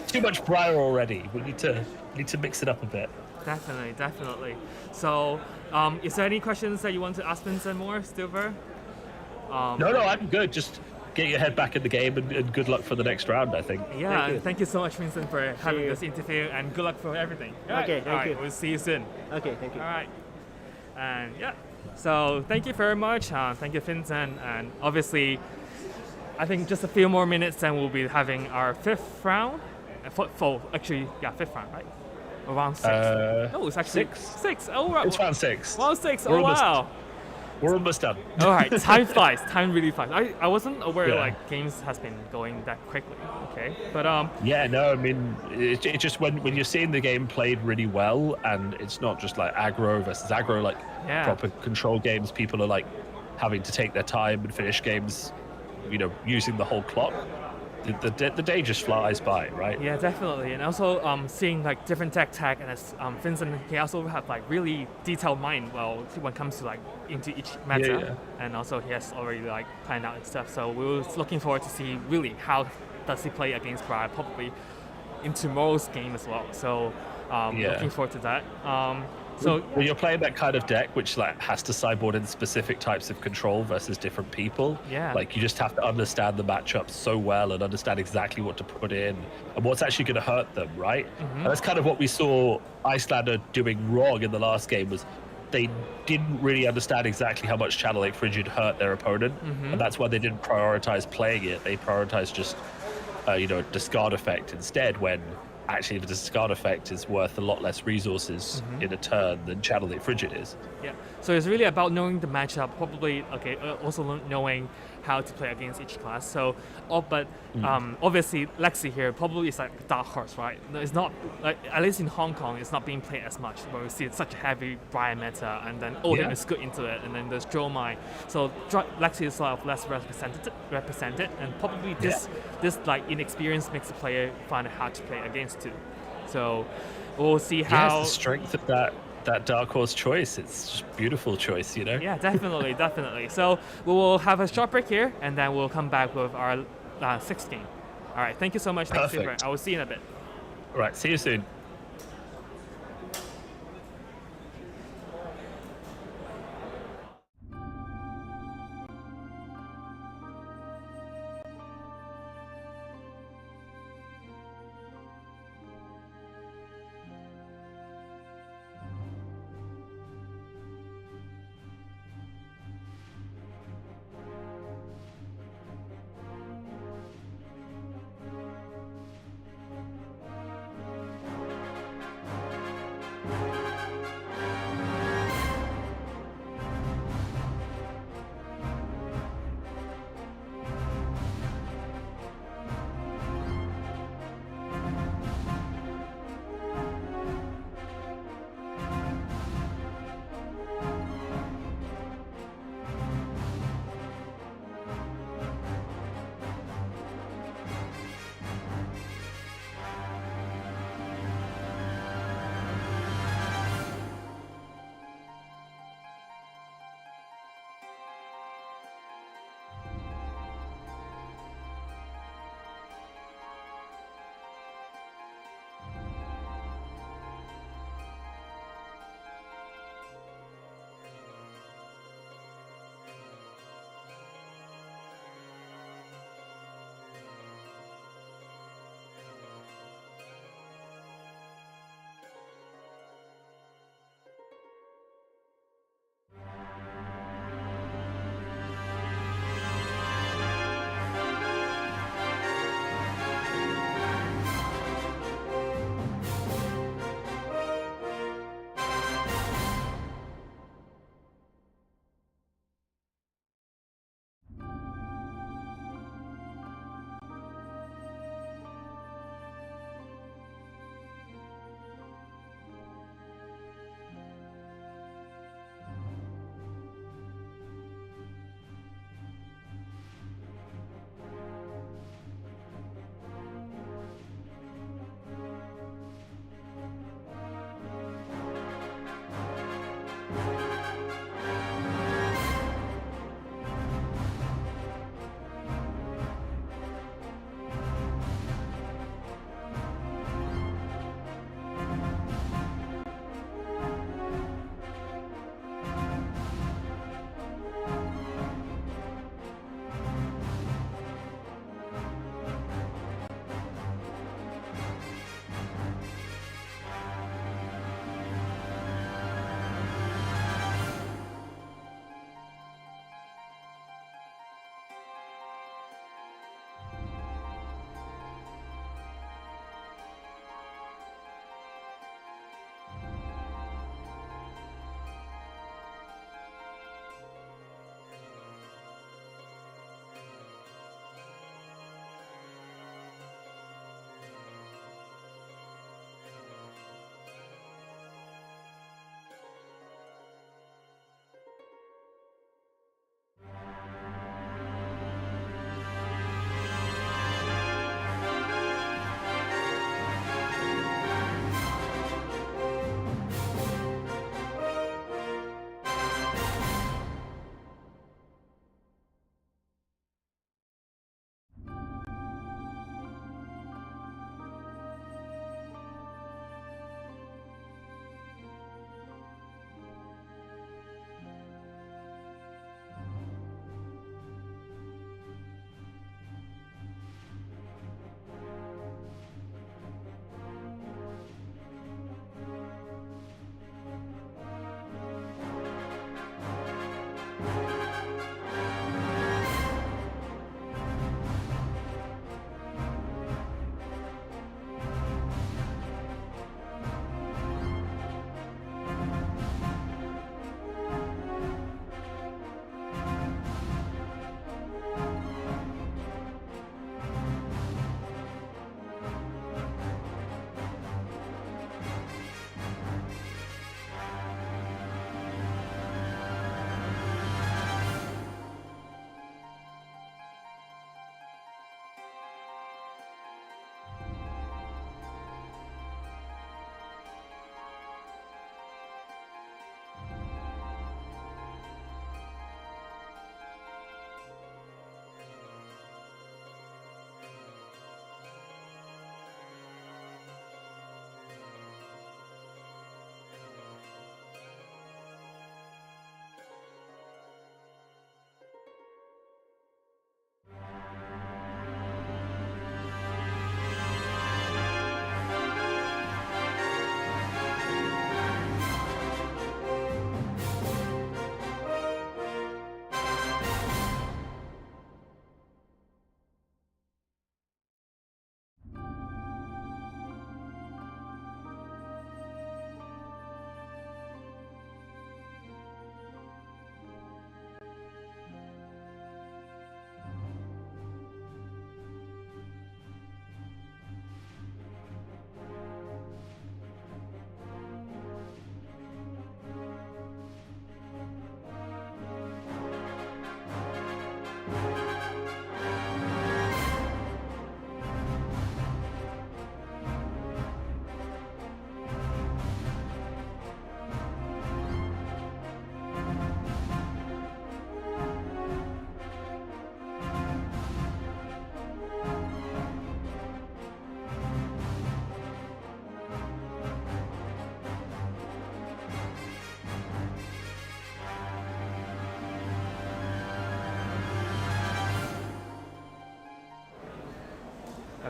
too much Briar already. We need to mix it up a bit. Definitely. So, is there any questions that you want to ask Vincent more, Stilver? No, I'm good. Just get your head back in the game and good luck for the next round, I think. Yeah, thank you so much, Vincent, for having this interview, and good luck for everything. Okay, thank you. We'll see you soon. Okay, thank you. All right. And so thank you very much. Thank you, Vincent. And obviously, I think just a few more minutes, and we'll be having our 5th round. Actually, yeah, fifth round, right? Around six. No, it's actually six. Six. Oh, right. It's round 6. Round six. We're Oh, almost- wow. We're almost done. All right, time flies. Time really flies. I wasn't aware Yeah. like games has been going that quickly. Okay, but Yeah, no, I mean, it just when you're seeing the game played really well, and it's not just like aggro versus aggro, like Yeah. proper control games, people are like having to take their time and finish games, using the whole clock. The day just flies by, right? yeah, definitely. And also seeing like different tech, and as Vincent, he also have like really detailed mind. Well, when it comes to like into each meta, Yeah. and also he has already like planned out and stuff. So we were looking forward to see really how does he play against Briar, probably in tomorrow's game as well. So Yeah. looking forward to that. So When you're playing that kind of deck, which like has to sideboard in specific types of control versus different people, Yeah. like you just have to understand the matchup so well and understand exactly what to put in and what's actually going to hurt them, right? And that's kind of what we saw Iyslander doing wrong in the last game, was they didn't really understand exactly how much Channel 8 Frigid hurt their opponent, and that's why they didn't prioritize playing it. They prioritized just discard effect instead, when actually the discard effect is worth a lot less resources in a turn than Channel 8 Frigid is. yeah, so it's really about knowing the matchup, probably also knowing how to play against each class. So, obviously Lexi here probably is like a dark horse, right? No, it's not like, at least in Hong Kong, it's not being played as much. Where we see it's such a heavy Briar meta, and then Odin Yeah. is good into it, and then there's Dromai. So Lexi is sort of less represented, and probably this like inexperience makes the player find it hard to play against too. So we'll see how. Yes, the strength of that dark horse choice. It's just beautiful choice, Yeah, definitely, definitely. So we will have a short break here, and then we'll come back with our sixth game. All right, thank you so much. Thanks, Perfect. Super. I will see you in a bit. All right, see you soon.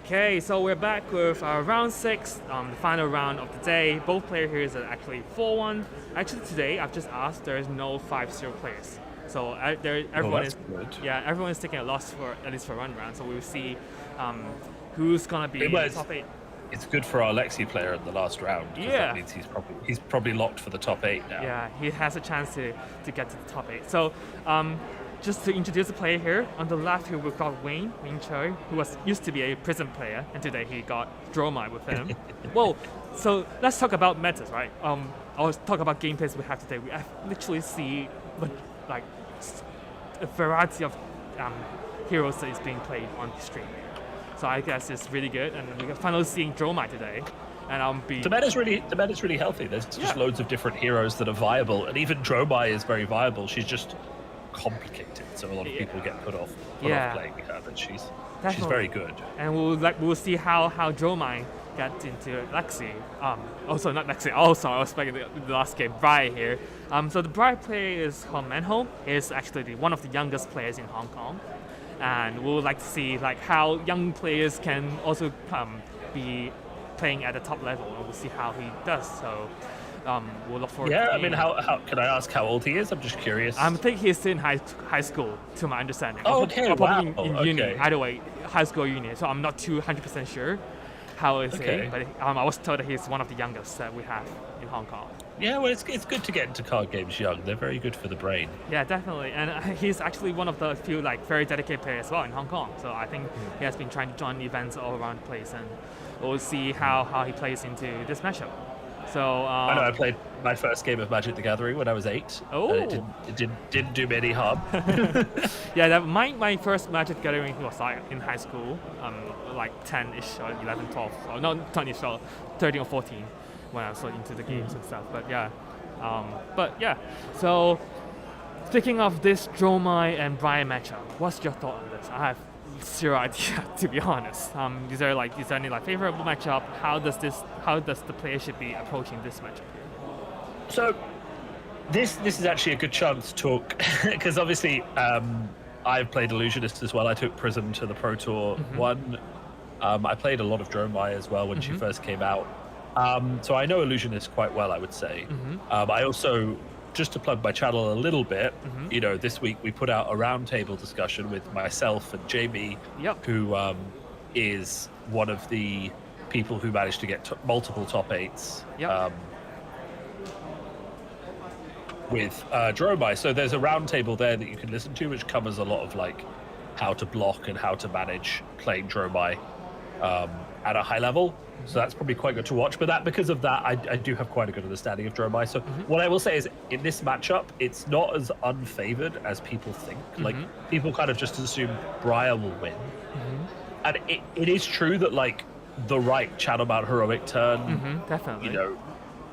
Okay, so we're back with our round 6, the final round of the day. Both players here are actually 4-1. Actually, today I've just asked, there is no 5-0 players. So everyone is good. everyone is taking a loss for at least for one round. So we'll see who's gonna be in the top 8. It's good for our Lexi player in the last round. Yeah. That means he's probably locked for the top 8 now. Yeah, he has a chance to get to the top 8. So just to introduce the player here, on the left here we've got Wayne Choi, who used to be a Prism player, and today he got Dromai with him. Whoa, so let's talk about metas, right? I'll talk about gameplays we have today. We literally see like a variety of heroes that is being played on the stream. So I guess it's really good, and we're finally seeing Dromai today. And the meta's really healthy. There's just loads of different heroes that are viable, and even Dromai is very viable. She's just complicated, so a lot of people get put off playing her, but she's very good. And we'll see how Dromai gets into Lexi. Also not Lexi. Also, I was playing the last game, Briar here. So the Briar player is called Manho. He's actually one of the youngest players in Hong Kong, and we'll like to see like how young players can also be playing at the top level, and we'll see how he does. So we'll look forward to I mean, how can I ask how old he is? I'm just curious. I think he's still in high school, to my understanding. Oh, okay, or probably in uni, okay. either way, high school or uni. So I'm not 100% sure how is he, but I was told that he's one of the youngest that we have in Hong Kong. Yeah, well, it's good to get into card games young. They're very good for the brain. Yeah, definitely. And he's actually one of the few like very dedicated players as well in Hong Kong. So I think he has been trying to join events all around the place, and we'll see how he plays into this matchup. So I know I played my first game of Magic the Gathering when I was 8. Oh, it didn't do me any harm. Yeah, my first Magic the Gathering was like in high school, like 10-ish or 11, 12, or not 10-ish or 13 or 14 when I was into the games and stuff. But yeah, so speaking of this Dromai and Briar matchup, what's your thought on this? I have zero idea, to be honest. Is there any like favorable matchup? How does the player should be approaching this matchup? So this is actually a good chance to talk because obviously I've played Illusionist as well. I took Prism to the Pro Tour one. I played a lot of Dromai as well when she first came out. So I know Illusionist quite well, I would say. I also, just to plug my channel a little bit, this week we put out a roundtable discussion with myself and Jamie, who is one of the people who managed to get multiple top 8s with Dromai. So there's a roundtable there that you can listen to, which covers a lot of like how to block and how to manage playing Dromai at a high level. So that's probably quite good to watch. But because of that, I do have quite a good understanding of Dromai. So what I will say is, in this matchup, it's not as unfavored as people think. Like, people kind of just assume Briar will win. And it is true that, like, the right Channel Mount Heroic turn, definitely,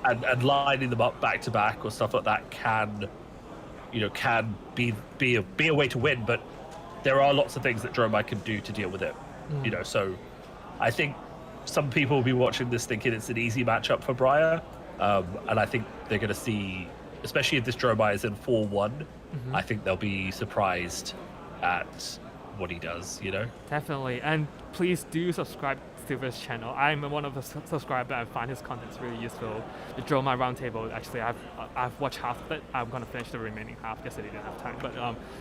and lining them up back to back or stuff like that can be a way to win. But there are lots of things that Dromai can do to deal with it. So I think some people will be watching this thinking it's an easy matchup for Briar, and I think they're going to see, especially if this Dromai is in 4-1, I think they'll be surprised at what he does, Definitely, and please do subscribe to this channel. I'm one of the subscribers and find his content really useful. The Dromai Roundtable, actually, I've watched half of it. I'm going to finish the remaining half, yesterday didn't have time, but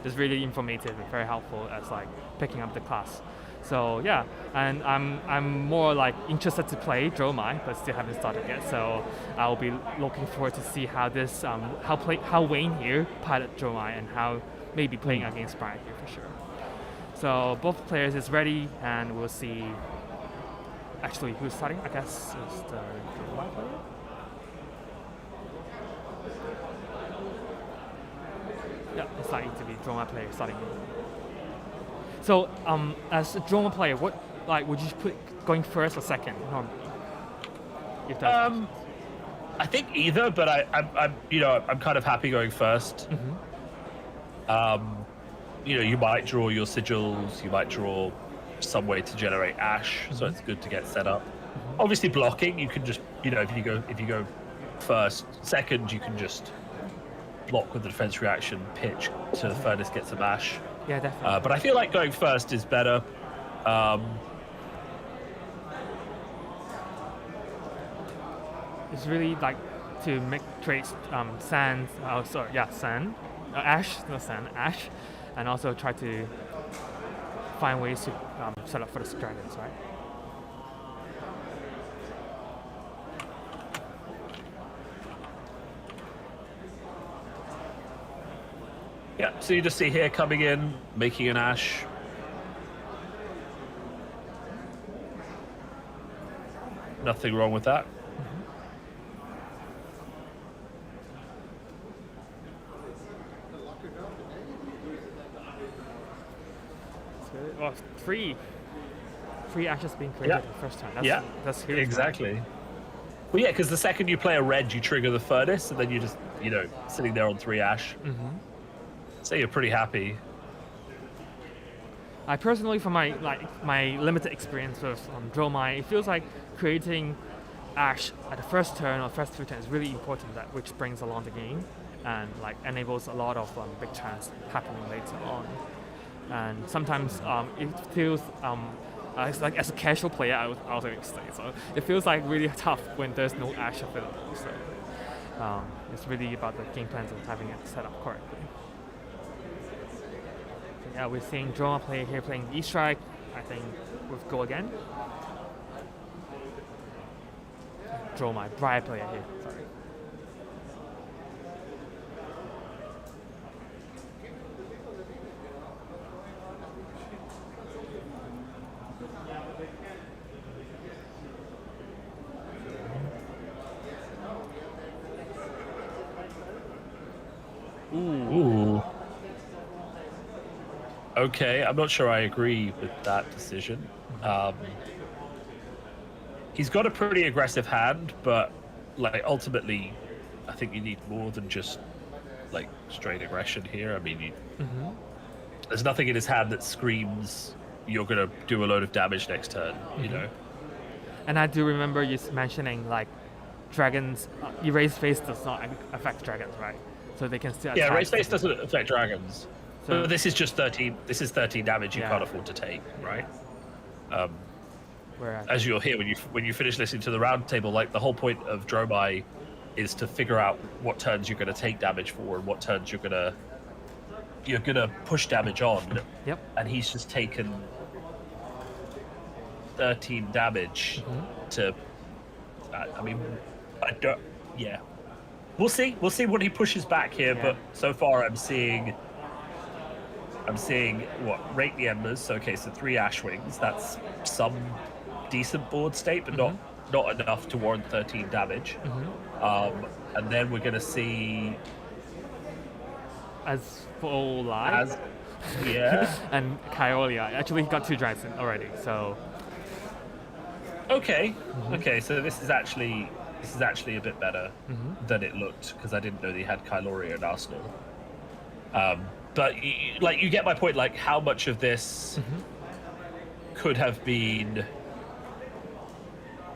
it's really informative and very helpful as like picking up the class. So yeah, and I'm more like interested to play Dromai, but still haven't started yet. So I'll be looking forward to see how this how Wayne here pilot Dromai and how maybe playing against Briar here for sure. So both players is ready, and we'll see. Actually, who's starting? I guess it's the Dromai player. Yeah, it's likely to be Dromai player starting. So, as a Dromai player, what would you put going first or second normally? If I think either, but I'm kind of happy going first. You might draw your sigils, you might draw some way to generate ash, so it's good to get set up. Obviously, blocking, you can just if you go first, second, you can just block with the defense reaction, pitch to the furnace, get some ash. Yeah, definitely. But I feel like going first is better. It's really like to make trades sand. Oh, sorry, yeah, sand, ash, not sand, ash, and also try to find ways to set up for the dragons, right? Yeah, so you just see here coming in, making an ash. Nothing wrong with that. Well, free ashes being created the first time. That's huge. Exactly. Well, yeah, because the second you play a red, you trigger the furnace, and then you just, sitting there on 3 ash. So you're pretty happy. I personally, from my limited experience with Dromai, it feels like creating ash at the first turn or first 3 turns is really important, which brings along the game and enables a lot of big turns happening later on. And sometimes it feels as a casual player, I would also say so. It feels really tough when there's no ash available. So it's really about the game plans and having it set up correctly. So yeah, we're seeing Droma player here playing E-Strike, I think with Go again. Droma, Briar player here, sorry. Ooh. Okay, I'm not sure I agree with that decision. He's got a pretty aggressive hand, but ultimately, I think you need more than just straight aggression here. I mean, there's nothing in his hand that screams you're gonna do a load of damage next turn. And I do remember you mentioning dragons. Erase face does not affect dragons, right? So they can still attack. Yeah, race face doesn't affect dragons. So but this is just 13. This is 13 damage you can't afford to take, right? As you'll hear when you finish listening to the round table, the whole point of Dromai is to figure out what turns you're going to take damage for and what turns you're gonna push damage on. Yep. And he's just taken 13 damage to. I mean, I don't. Yeah. We'll see. We'll see what he pushes back here, but so far I'm seeing what, rate the embers. Okay, so 3 ash wings. That's some decent board state, but not enough to warrant 13 damage. And then we're gonna see as full life. And Kyolia. Actually, he got 2 dragons in already. So. Okay. Okay. So this is actually a bit better than it looked, because I didn't know they had Kyloria and Arsenal. But you get my point. How much of this could have been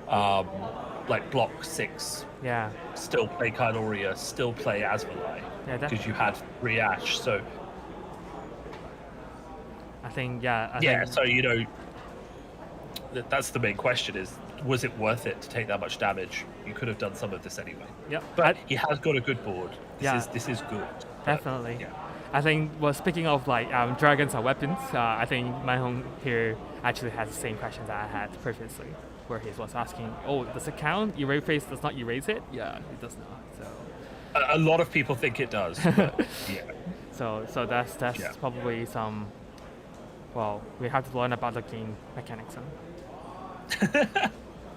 block 6? Yeah. Still play Kyloria, still play Asvalai. Yeah, because you had 3 ash. So I think so that's the main question: was it worth it to take that much damage? You could have done some of this anyway. Yep. But he has got a good board. This is good. Definitely. But, I think, speaking of dragons are weapons, I think Manhong here actually has the same questions that I had previously, where he was asking, does it count? Erase face does not erase it? Yeah, it does not. So a lot of people think it does. But, So that's probably some. Well, we have to learn about the game mechanics.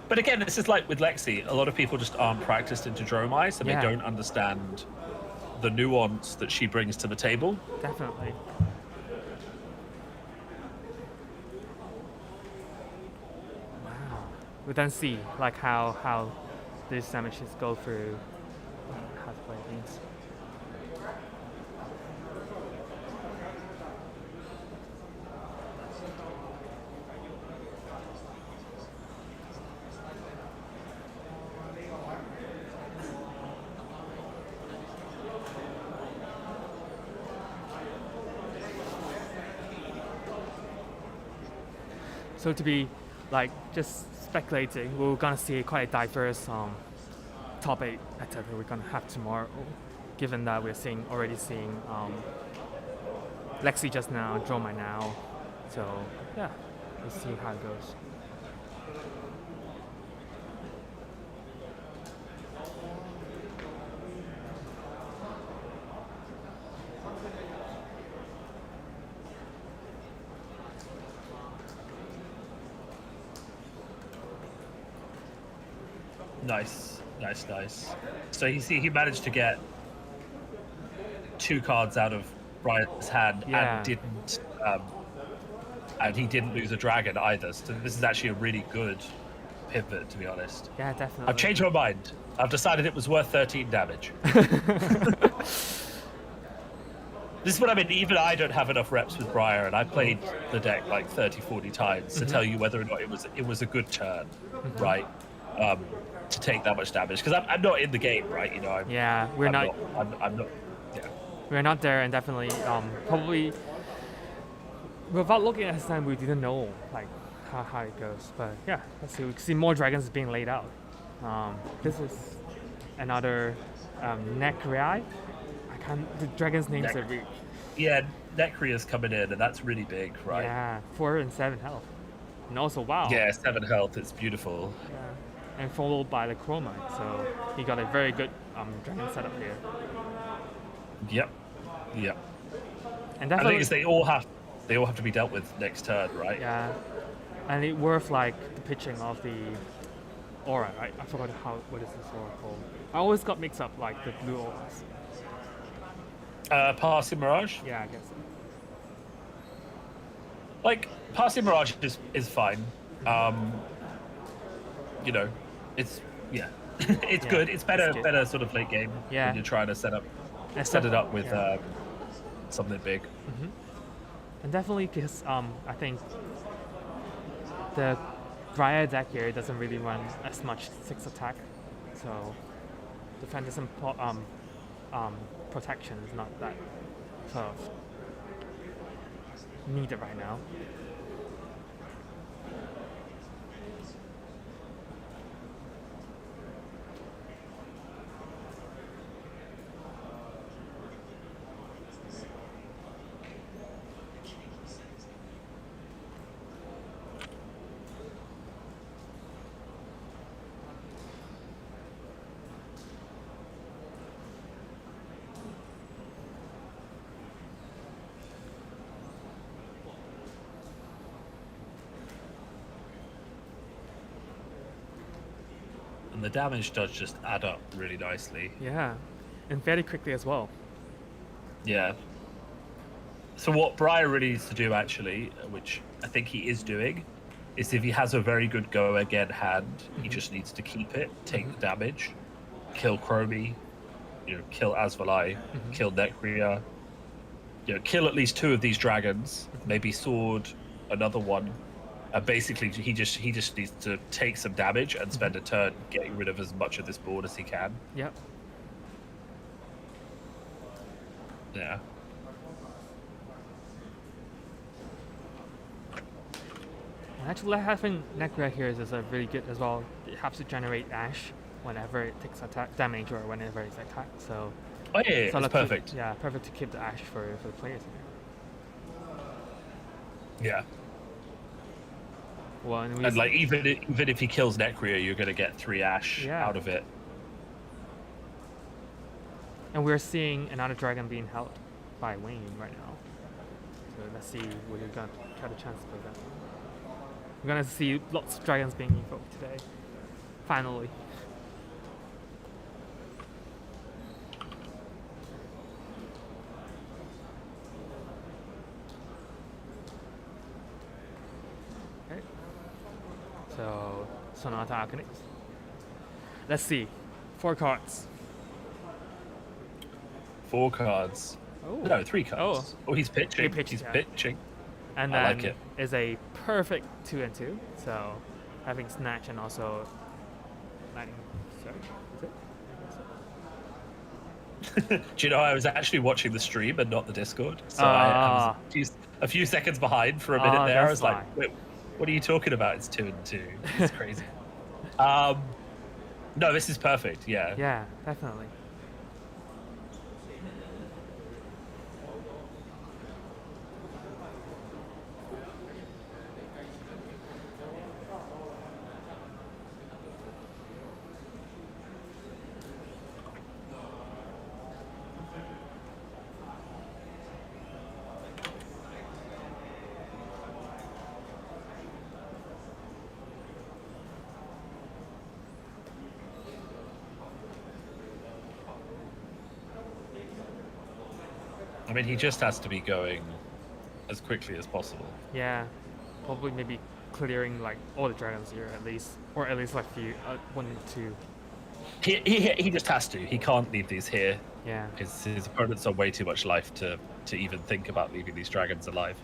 But again, this is like with Lexi. A lot of people just aren't practiced into Dromai, so they don't understand the nuance that she brings to the table. Definitely. Wow. We then see how these damages go through how to play games. So to be just speculating, we're gonna see quite a diverse top 8 attack that we're gonna have tomorrow, given that we're already seeing Lexi just now, Dromai now. So yeah, we'll see how it goes. Nice. So he managed to get 2 cards out of Briar's hand and he didn't lose a dragon either. So this is actually a really good pivot, to be honest. Yeah, definitely. I've changed my mind. I've decided it was worth 13 damage. This is what I mean. Even I don't have enough reps with Briar, and I played the deck like 30, 40 times to tell you whether or not it was a good turn, right? To take that much damage, because I'm not in the game, right? You know. We're not. I'm not. Yeah. We're not there, and definitely probably without looking at his time, we didn't know like how it goes. But yeah, let's see. We see more dragons being laid out. This is another Nekriai. The dragon's names are really. Yeah, Nekria's coming in, and that's really big, right? Yeah, 4 and 7 health, and also wow. Yeah, 7 health. It's beautiful. Yeah, and followed by the Dromai, so he got a very good dragon setup here. Yep. And I definitely, think they all have to be dealt with next turn, right? Yeah, and it worth like the pitching of the aura. I forgot what is this aura called. I always got mixed up like the blue auras. Passing Mirage. Yeah, I guess so. Like Passing Mirage is fine. You know, it's it's good. It's better sort of late game when you're trying to set it up with something big. And definitely because I think the Briar deck here doesn't really run as much 6 attack, so the Phantasm protection is not that sort of needed right now. And the damage does just add up really nicely. Yeah, and very quickly as well. Yeah. So what Briar really needs to do, actually, which I think he is doing, is if he has a very good go again hand, he just needs to keep it, take the damage, kill Chromie, kill Asvalai, kill Nekria, kill at least 2 of these dragons, maybe sword another one. Basically, he just needs to take some damage and spend a turn getting rid of as much of this board as he can. Yep. Yeah. And actually, having Nekria here is really good as well. It helps to generate Ash whenever it takes attack damage or whenever it's attacked. So. Oh yeah, it's perfect. Perfect to keep the Ash for the players here. Yeah. Well, and like even if he kills Nekria, you're gonna get 3 Ash out of it. And we're seeing another dragon being held by Wayne right now. So let's see what we're gonna try the chance to play that. We're gonna see lots of dragons being invoked today. Finally. So, Sonata Arcanix. Let's see. 4 cards. 4 cards. Oh. No, 3 cards. Oh, he's pitching. He's pitching. And I then like it. Is a perfect 2 and 2. So, having Snatch and also Lightning Surge. Is it? Do you know, I was actually watching the stream and not the Discord. So I was a few seconds behind for a minute there. I was like, wait, what are you talking about? It's 2 and 2. It's crazy. No, this is perfect. Yeah. Yeah, definitely. I mean, he just has to be going as quickly as possible. Yeah, probably maybe clearing like all the dragons here at least, or at least like few, 1 or 2. He just has to. He can't leave these here. Yeah. His opponents are way too much life to even think about leaving these dragons alive.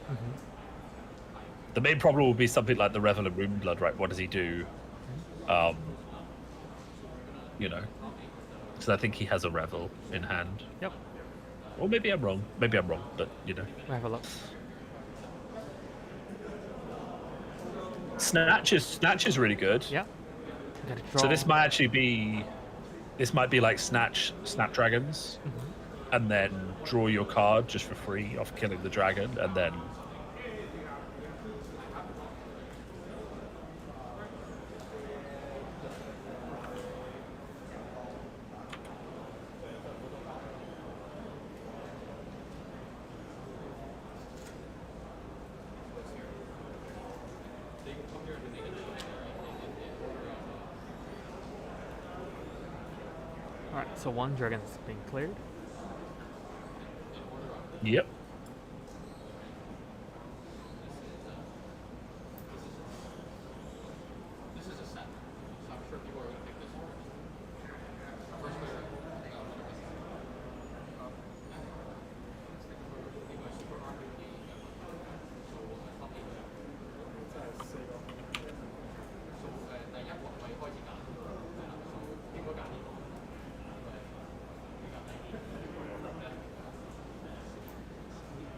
The main problem will be something like the Revel of Moonblood, right? What does he do? You know, because I think he has a Revel in hand. Yep. Or maybe I'm wrong. Maybe I'm wrong, but you know. We'll have a look. Snatch is really good. Yeah. Gotta So draw. this might actually be, like Snapdragons, and then draw your card just for free off killing the dragon, and then. Alright, so 1 dragon has been cleared. Yep.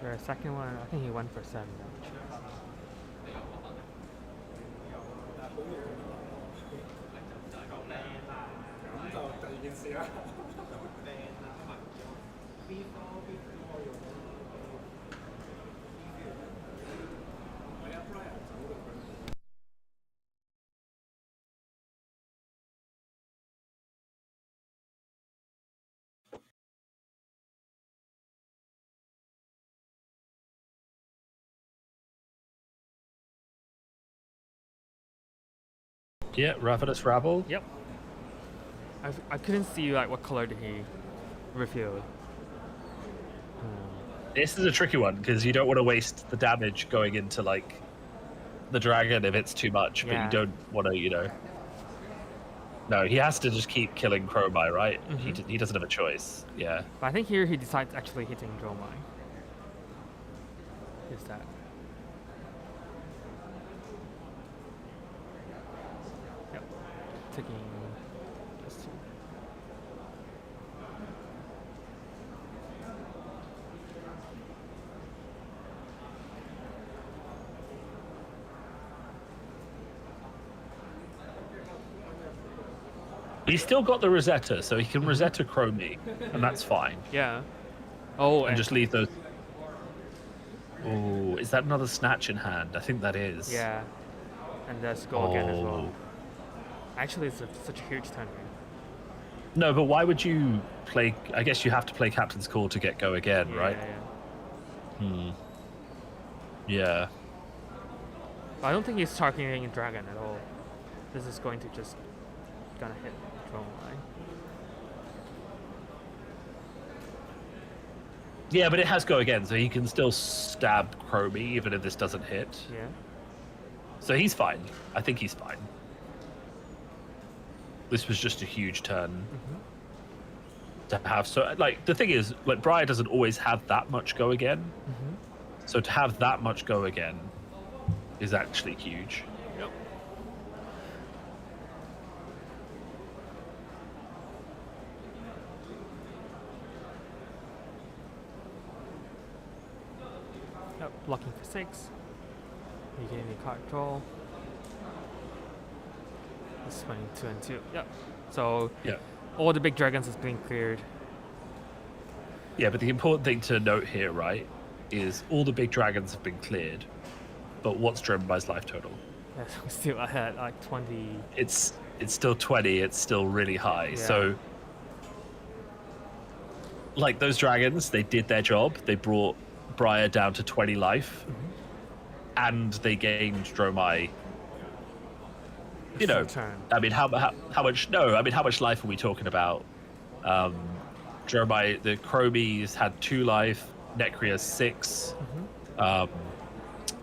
The second one, I think he went for 7 damage. Yeah, Ravenous Rabble. Yep. I couldn't see like what color did he reveal. This is a tricky one because you don't want to waste the damage going into like the dragon if it's too much, but Yeah. you don't want to, you know. No, he has to just keep killing Dromai, right? He doesn't have a choice. Yeah. But I think here he decides actually hitting Dromai. Is that? Yep. Taking this 2. He's still got the Rosetta, so he can Rosetta Chromie, and that's fine. Yeah. Oh, And just leave those. Oh, is that another Snatch in hand? I think that is. yeah. And let's go again as well. Oh. Actually, it's such a huge turn. No, but why would you play? I guess you have to play Captain's Call to get go again, Yeah, right? Yeah. Yeah. But I don't think he's targeting a dragon at all. This is going to just gonna hit Dromai. Yeah, but it has go again, so he can still stab Chromie even if this doesn't hit. Yeah. So he's fine. I think he's fine. This was just a huge turn to have. So, like, the thing is, like, Briar doesn't always have that much go again. So to have that much go again is actually huge. Yep. Yep, blocking for 6. You getting the card draw. This is 2 and 2. Yep. So Yeah. all the big dragons has been cleared. Yeah, but the important thing to note here, right, is all the big dragons have been cleared, but what's Dromai's life total? Yeah, so we're still ahead, like 20. It's still 20. It's still really high. Yeah. So, like those dragons, they did their job. They brought Briar down to 20 life, and they gained Dromai. You know, Turn. I mean, how much? No, I mean, how much life are we talking about? Dromai, the Chromies had 2 life. Necria 6. What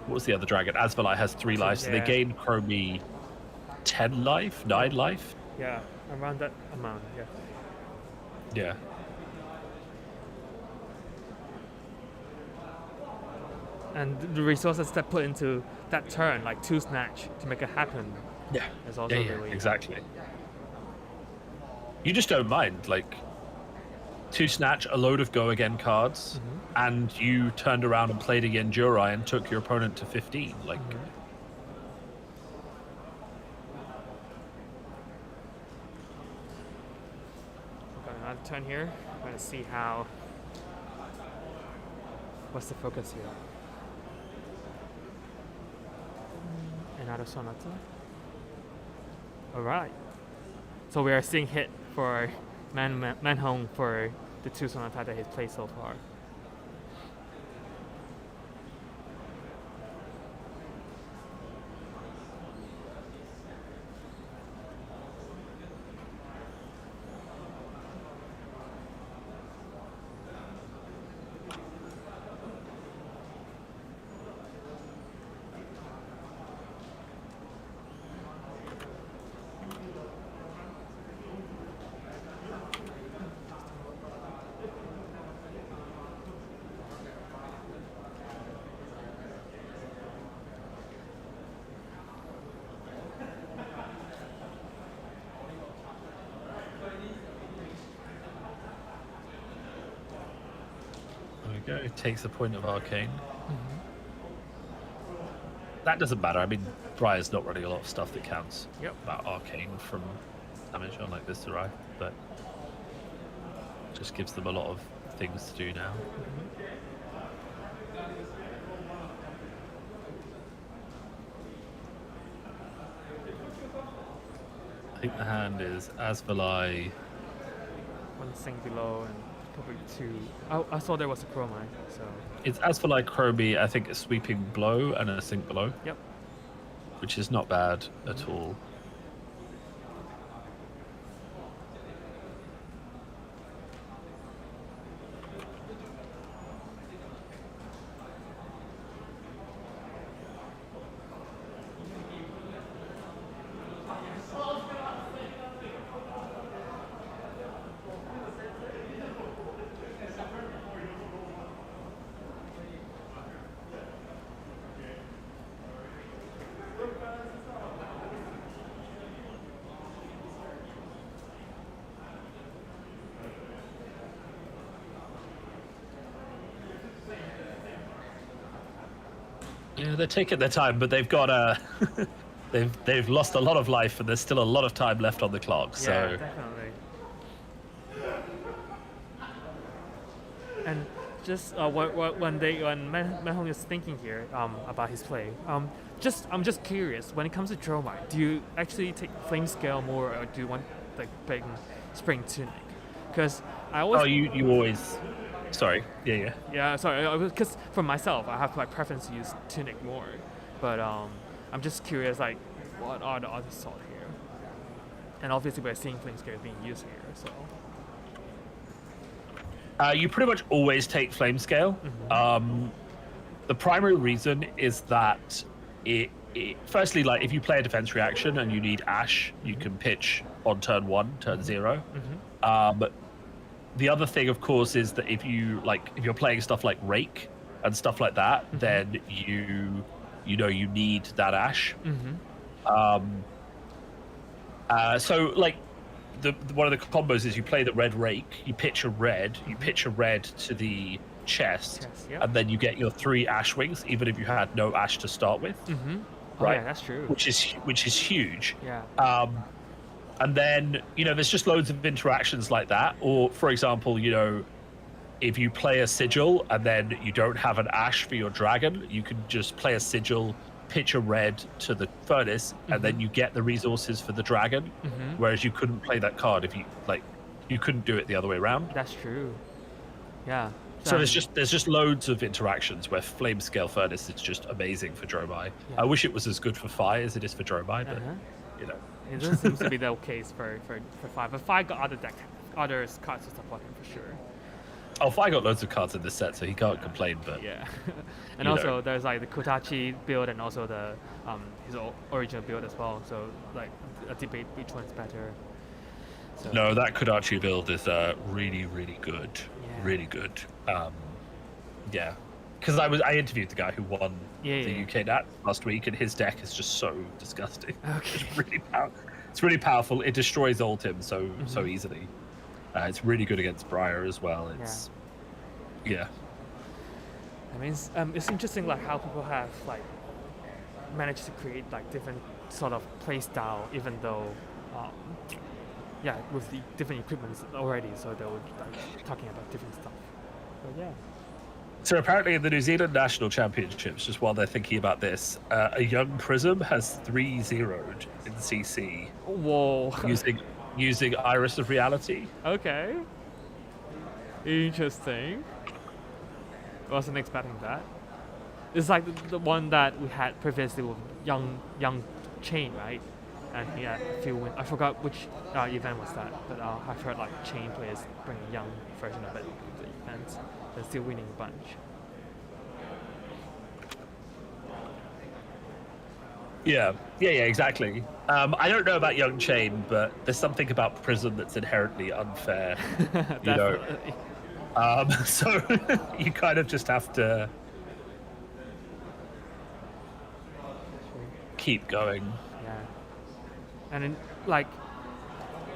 was the other dragon? Asvalai has 3 life, so they Yeah. gained Chromie 10 life, 9 life. Yeah, around that amount, yeah. Yeah. And the resources that put into that turn, like 2 snatch to make it happen, Yeah. is also really... Exactly. You just don't mind, like, 2 snatch, a load of go again cards, and you turned around and played again Jurai and took your opponent to 15. Like, We've got another turn here. I'm going to see how... What's the focus here? Another Sonata. Alright. So we are seeing hit for Manhong for the 2 Sonata that he's played so far. there we go. Takes the point of Arcane. That doesn't matter. I mean, Briar's not running a lot of stuff that counts about Arcane from damage on like this Zurai, but just gives them a lot of things to do now. I think the hand is Asvalai. 1 sink below and probably 2. Oh, I saw there was a Dromai, so... It's Asvalai Chromie, I think a sweeping blow and a sink below. Yep. Which is not bad at all. Yeah, they're taking their time, but they've got they've lost a lot of life, and there's still a lot of time left on the clock. So Yeah, definitely. And just when Manhong is thinking here about his play, I'm just curious. When it comes to Dromai, do you actually take flame scale more, or do you want like big spring tunic? Because I always you always. Sorry. Yeah. yeah, sorry. Because for myself, I have my preference to use tunic more, but I'm just curious, like, what are the other thoughts here? And obviously, we're seeing flame scale being used here, so. You pretty much always take flame scale. The primary reason is that it firstly, like, if you play a defense reaction and you need Ash, you can pitch on turn 1, turn 0. But the other thing, of course, is that if you're playing stuff like Rake and stuff like that, then you need that Ash. So like one of the combos is you play the red Rake, you pitch a red, to the chest, Yep. and then you get your 3 Ash wings, even if you had no Ash to start with. Oh, Right. yeah, that's true. Which is huge. Yeah. And then, there's just loads of interactions like that. Or, for example, if you play a sigil and then you don't have an ash for your dragon, you can just play a sigil, pitch a red to the furnace, and then you get the resources for the dragon. Whereas you couldn't play that card if you couldn't do it the other way around. That's true. Yeah. So there's just loads of interactions where Flame Scale Furnace is just amazing for Dromai. Yeah. I wish it was as good for Fire as it is for Dromai, but It doesn't seem to be the case for 5. But 5 got other cards to support him for sure. Oh, Fire got loads of cards in this set, so he can't complain. But Yeah. And also there's like the Kotachi build and also the his original build as well. So like a debate which one's better. So, no, that Kodachi build is really, really good. Yeah. Really good. Yeah. Because I interviewed the guy who won the UK Nat last week, and his deck is just so disgusting. Okay. It's really powerful. It destroys Oldhim so easily. It's really good against Briar as well. It's yeah. I mean, it's interesting like how people have like managed to create like different sort of play style, even though with the different equipments already. So they were like talking about different stuff. But yeah. So apparently in the New Zealand National Championships, just while they're thinking about this, a young Prism has 3-0'd in CC Whoa. using Iris of Reality. Okay. Interesting. Wasn't expecting that. It's like the one that we had previously with young Chain, right? And he had a few wins. I forgot which event was that, but I've heard like Chain players bring a young version of it to the events. They're still winning a bunch. Yeah, exactly. I don't know about Young Chain, but there's something about Prism that's inherently unfair. So you kind of just have to keep going. Yeah. And then, like,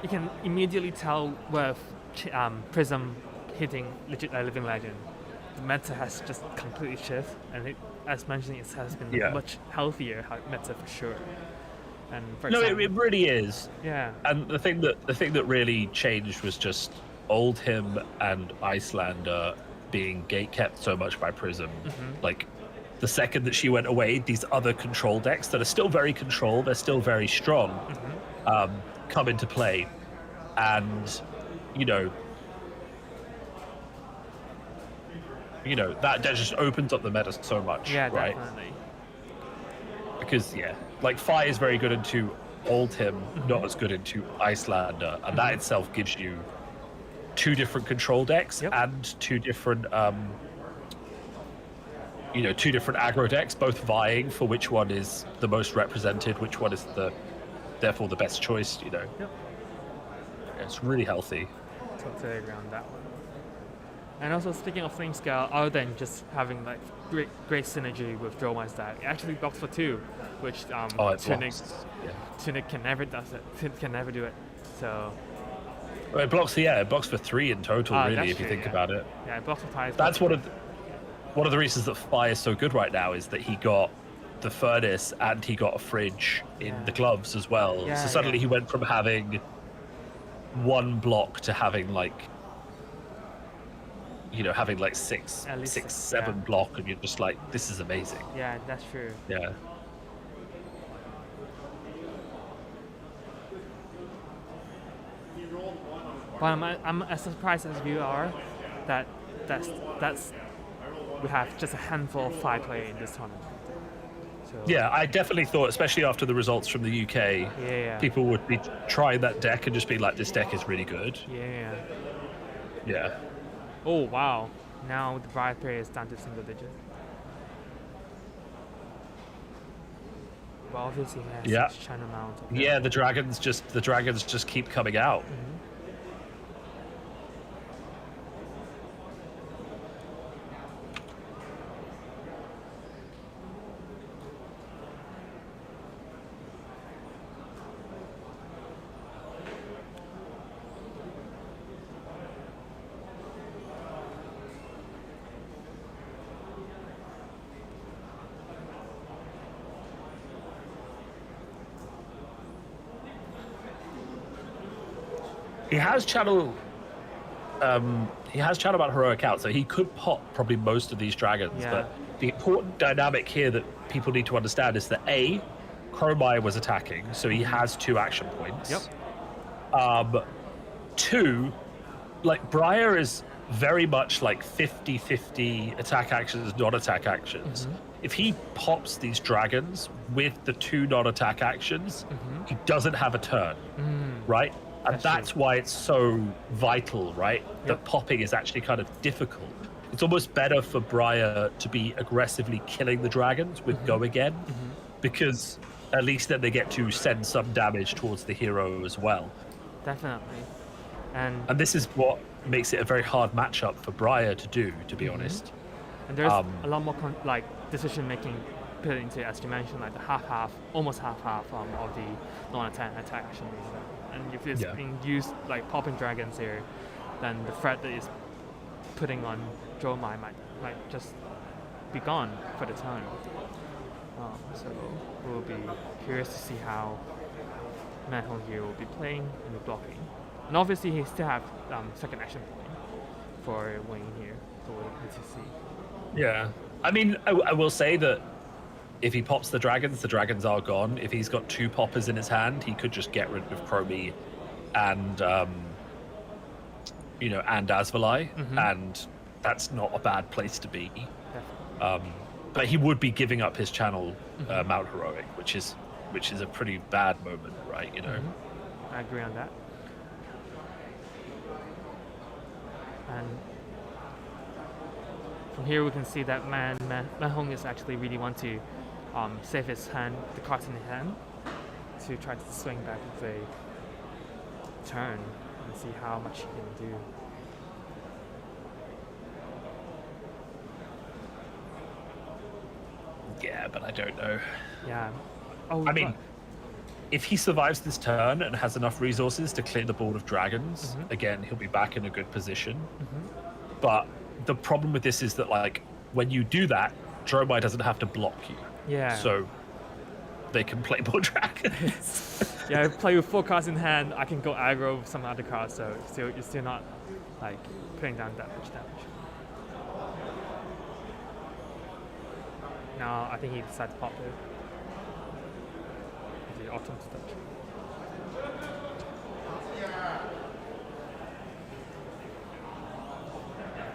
you can immediately tell with Prism hitting Living Legend, the meta has just completely shifted, and as mentioned, it has been much healthier meta for sure. And for example, it really is. Yeah. And the thing that really changed was just Oldhim and Iyslander being gatekept so much by Prism. Like the second that she went away, these other control decks that are still very controlled, they're still very strong, come into play, and that just opens up the meta so much. Yeah, right? definitely. Because like Fire is very good into Oldhim, not as good into Iyslander, and that itself gives you two different control decks and two different aggro decks, both vying for which one is the most represented, which one is therefore the best choice. Yep. It's really healthy. Totally agree on that one. And also, speaking of Flame Scale, other than just having like great synergy with Dromai's deck, it actually blocks for 2, which Tunic can never do it. So Well, it blocks for 3 in total, really, if you think about it. Yeah, it blocks for 5. That's one of the reasons that Fire is so good right now, is that he got the furnace and he got a fridge in the gloves as well. Yeah, so suddenly he went from having 1 block to having like six, At least 7 block, and you're just like, this is amazing. Yeah, that's true. Yeah. But I'm as surprised as you are that's we have just a handful of 5 players in this tournament. So, Yeah, I definitely thought, especially after the results from the UK, people would be trying that deck and just be like, this deck is really good. Yeah. Yeah. Oh wow! Now the Briar player is down to single digit. Well, obviously he has such an amount. Yeah, the dragons just keep coming out. He has channel. He has channel about heroic out, so he could pop probably most of these dragons. Yeah. But the important dynamic here that people need to understand is that A, Dromai was attacking, so he has 2 action points. Yep. 2, like Briar is very much like 50-50 attack actions, non-attack actions. If he pops these dragons with the 2 non-attack actions, he doesn't have a turn, right? And that's why it's so vital, right? That popping is actually kind of difficult. It's almost better for Briar to be aggressively killing the dragons with go again, because at least then they get to send some damage towards the hero as well. Definitely. And this is what makes it a very hard matchup for Briar to do, to be honest. And there's a lot more decision making put into, as you mentioned, like the half, almost half of the non-attack action. And if it's being used like popping dragons here, then the threat that is putting on Dromai might just be gone for the time. So we'll be curious to see how Manhong here will be playing and be blocking. And obviously he still have second action point for Wayne here, so we'll need to see. Yeah, I mean, I will say that if he pops the dragons are gone. If he's got 2 poppers in his hand, he could just get rid of Chromie and and Asvalai, and that's not a bad place to be. But he would be giving up his channel Mount Heroic, which is a pretty bad moment, right? I agree on that. And from here we can see that Manhong is actually really want to save his hand, the cards in his hand, to try to swing back with a turn and see how much he can do. Yeah, but I don't know. Yeah. Oh, I mean, if he survives this turn and has enough resources to clear the board of dragons, again, he'll be back in a good position. But the problem with this is that, like, when you do that, Dromai doesn't have to block you. Yeah. So they can play more dragons. Yeah, play with 4 cards in hand. I can go aggro with some other cards, so you're still not like putting down that much damage. Now I think he decided to pop it. The autumn touch.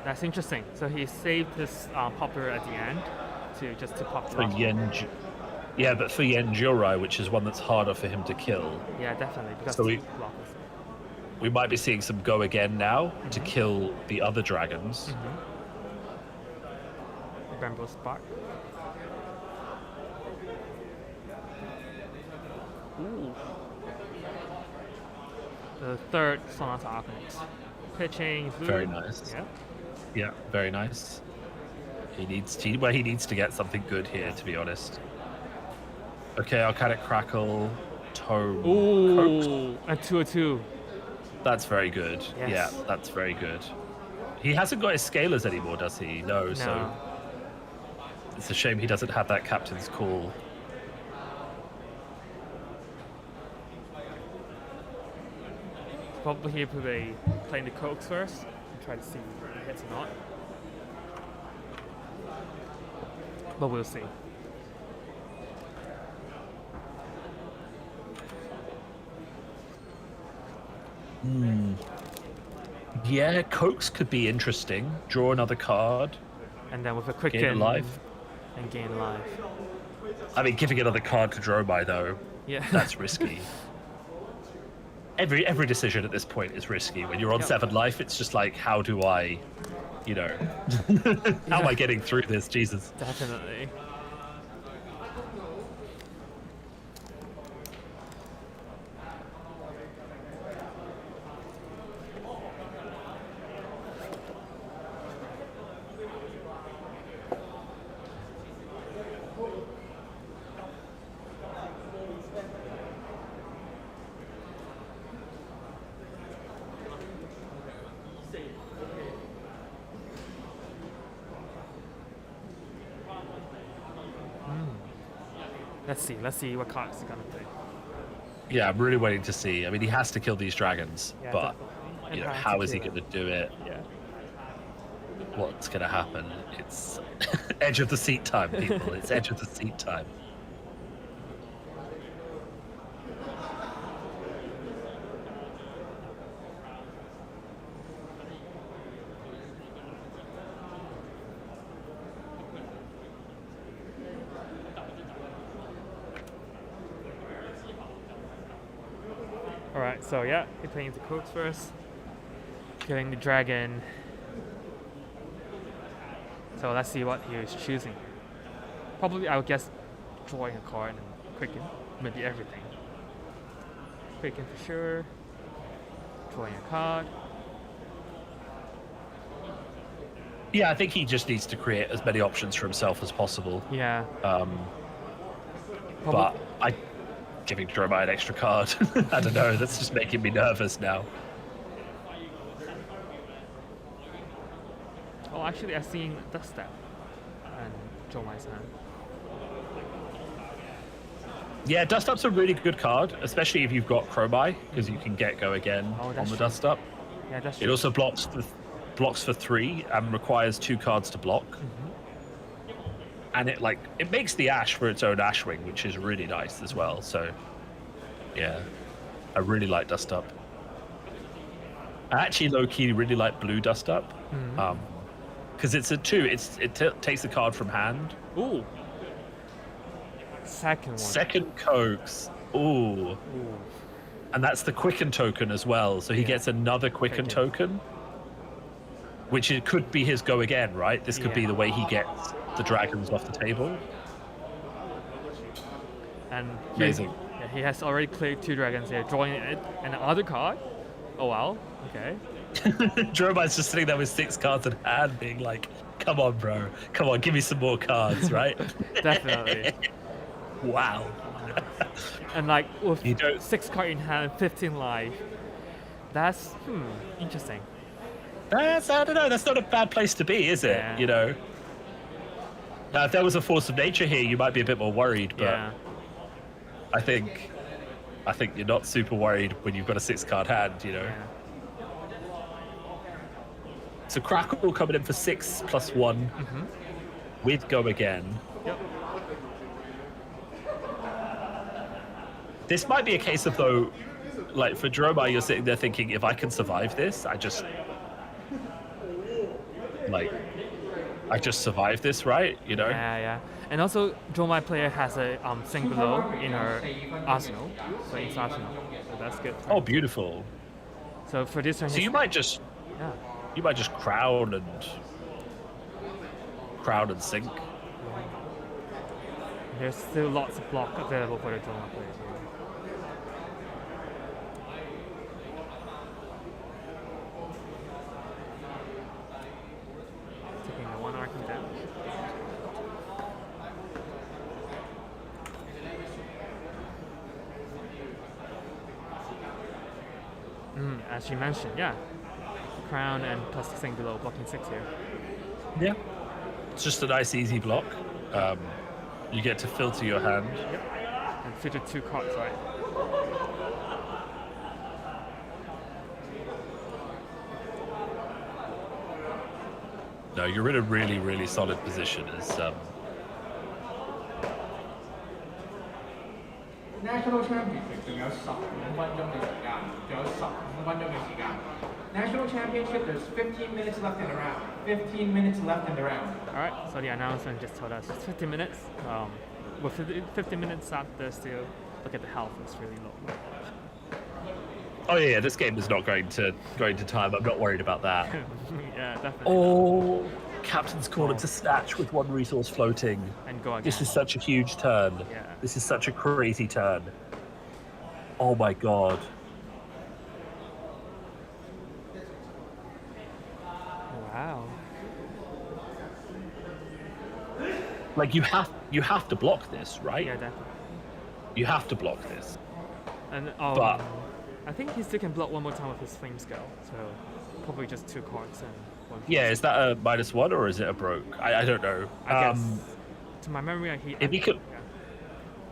That's interesting. So he saved his popper at the end to pop for yeah, but for Yenjurai, which is one that's harder for him to kill. Yeah, definitely. Because so we might be seeing some go again now to kill the other dragons. Rainbow Spark. Ooh. The third Sonata Alchemist. Pitching. Very nice. Yeah. Yeah, very nice. He needs to get something good here, to be honest. Okay, Arcadic Crackle, Tome. Ooh, a 2/2. That's very good. Yes. Yeah, that's very good. He hasn't got his scalers anymore, does he? No, so it's a shame he doesn't have that captain's call. Probably he will be playing the Coax first and try to see if he hits or not. But we'll see. Yeah, Coax could be interesting. Draw another card. And then with a quick gain life. And gain life. I mean, giving another card to Dromai, though, that's risky. Every decision at this point is risky. When you're on 7 life, it's just like, how do I, how am I getting through this? Jesus. Definitely. Let's see what cards he's gonna play. Yeah, I'm really waiting to see. I mean, he has to kill these dragons, Yeah, but definitely. You know, And how is he tequila. going to do it? Yeah. What's going to happen? It's edge of the seat time, people. It's edge of the seat time. Alright, so yeah, he's playing the crooks first. Killing the dragon. So let's see what he is choosing. Probably, I would guess, drawing a card and quicken. Maybe everything. Quicken for sure. Drawing a card. Yeah, I think he just needs to create as many options for himself as possible. Yeah. But I giving Dromai an extra card. I don't know. That's just making me nervous now. Oh, actually, I've seen Dust Step and Dromai's hand. Yeah, Dust Up's a really good card, especially if you've got Dromai, because you can get go again Oh, on that's the true. Dust Up. Yeah, that's It true. also blocks for 3 and requires 2 cards to block. And it makes the Ash for its own Ashwing, which is really nice as well. So yeah, I really like Dust Up. I actually low-key really like blue Dust Up. Because it's a 2, it takes a card from hand. Ooh. Second one. Second Coax. Ooh. Ooh. And that's the Quicken token as well. So he gets another Quicken Quicken. token. Which it could be his go again, right? This could be Yeah. the way he gets the dragons off the table. And Amazing. He has already cleared 2 dragons here, drawing it and another card. Oh wow. Okay. Dromai's just sitting there with 6 cards in hand, being like, come on, bro. Come on, give me some more cards, right? Definitely. Wow. And like with You don't- 6 card in hand, 15 life. That's interesting. I don't know, that's not a bad place to be, is it? Yeah. You know? Now, if there was a force of nature here, you might be a bit more worried, but Yeah. I think you're not super worried when you've got a 6-card hand, you know? Yeah. So Crackle coming in for 6 + 1 with Go Again. Yep. This might be a case of, though, like for Dromai, you're sitting there thinking, if I can survive this, I just survive this, right? You know? Yeah. And also, Dromai player has a sing below in her arsenal, so it's arsenal. So that's good. Oh, beautiful. So for this turn, So you might just crown and sink. There's still lots of block available for the Dromai players. Taking the 1 arcing down. As you mentioned, yeah. Crown and plus the thing below, blocking 6 here. Yeah. It's just a nice, easy block. You get to filter your hand. Yep. And filter 2 cards, right? No, you're in a really, really solid position. National Championship 仲有15分鐘嘅時間，仲有15分鐘嘅時間。National Championship, there's 15 minutes left in the round. 15 minutes left in the round. Alright, so the announcement just told us it's 15 minutes. With 15 minutes after still, look at the health, it's really low. Oh yeah, this game is not going to time. I'm not worried about that. Yeah, definitely. Oh, Captain's Corner to snatch with 1 resource floating. And go again. This is such a huge turn. Yeah. This is such a crazy turn. Oh my god. Wow. Like you have to block this, right? Yeah, definitely. You have to block this. And But- I think he still can block 1 more time with his flame scale. So probably just 2 cards and 1. Yeah, is that a -1 or is it a broke? I don't know. I guess. To my memory, if he could- yeah.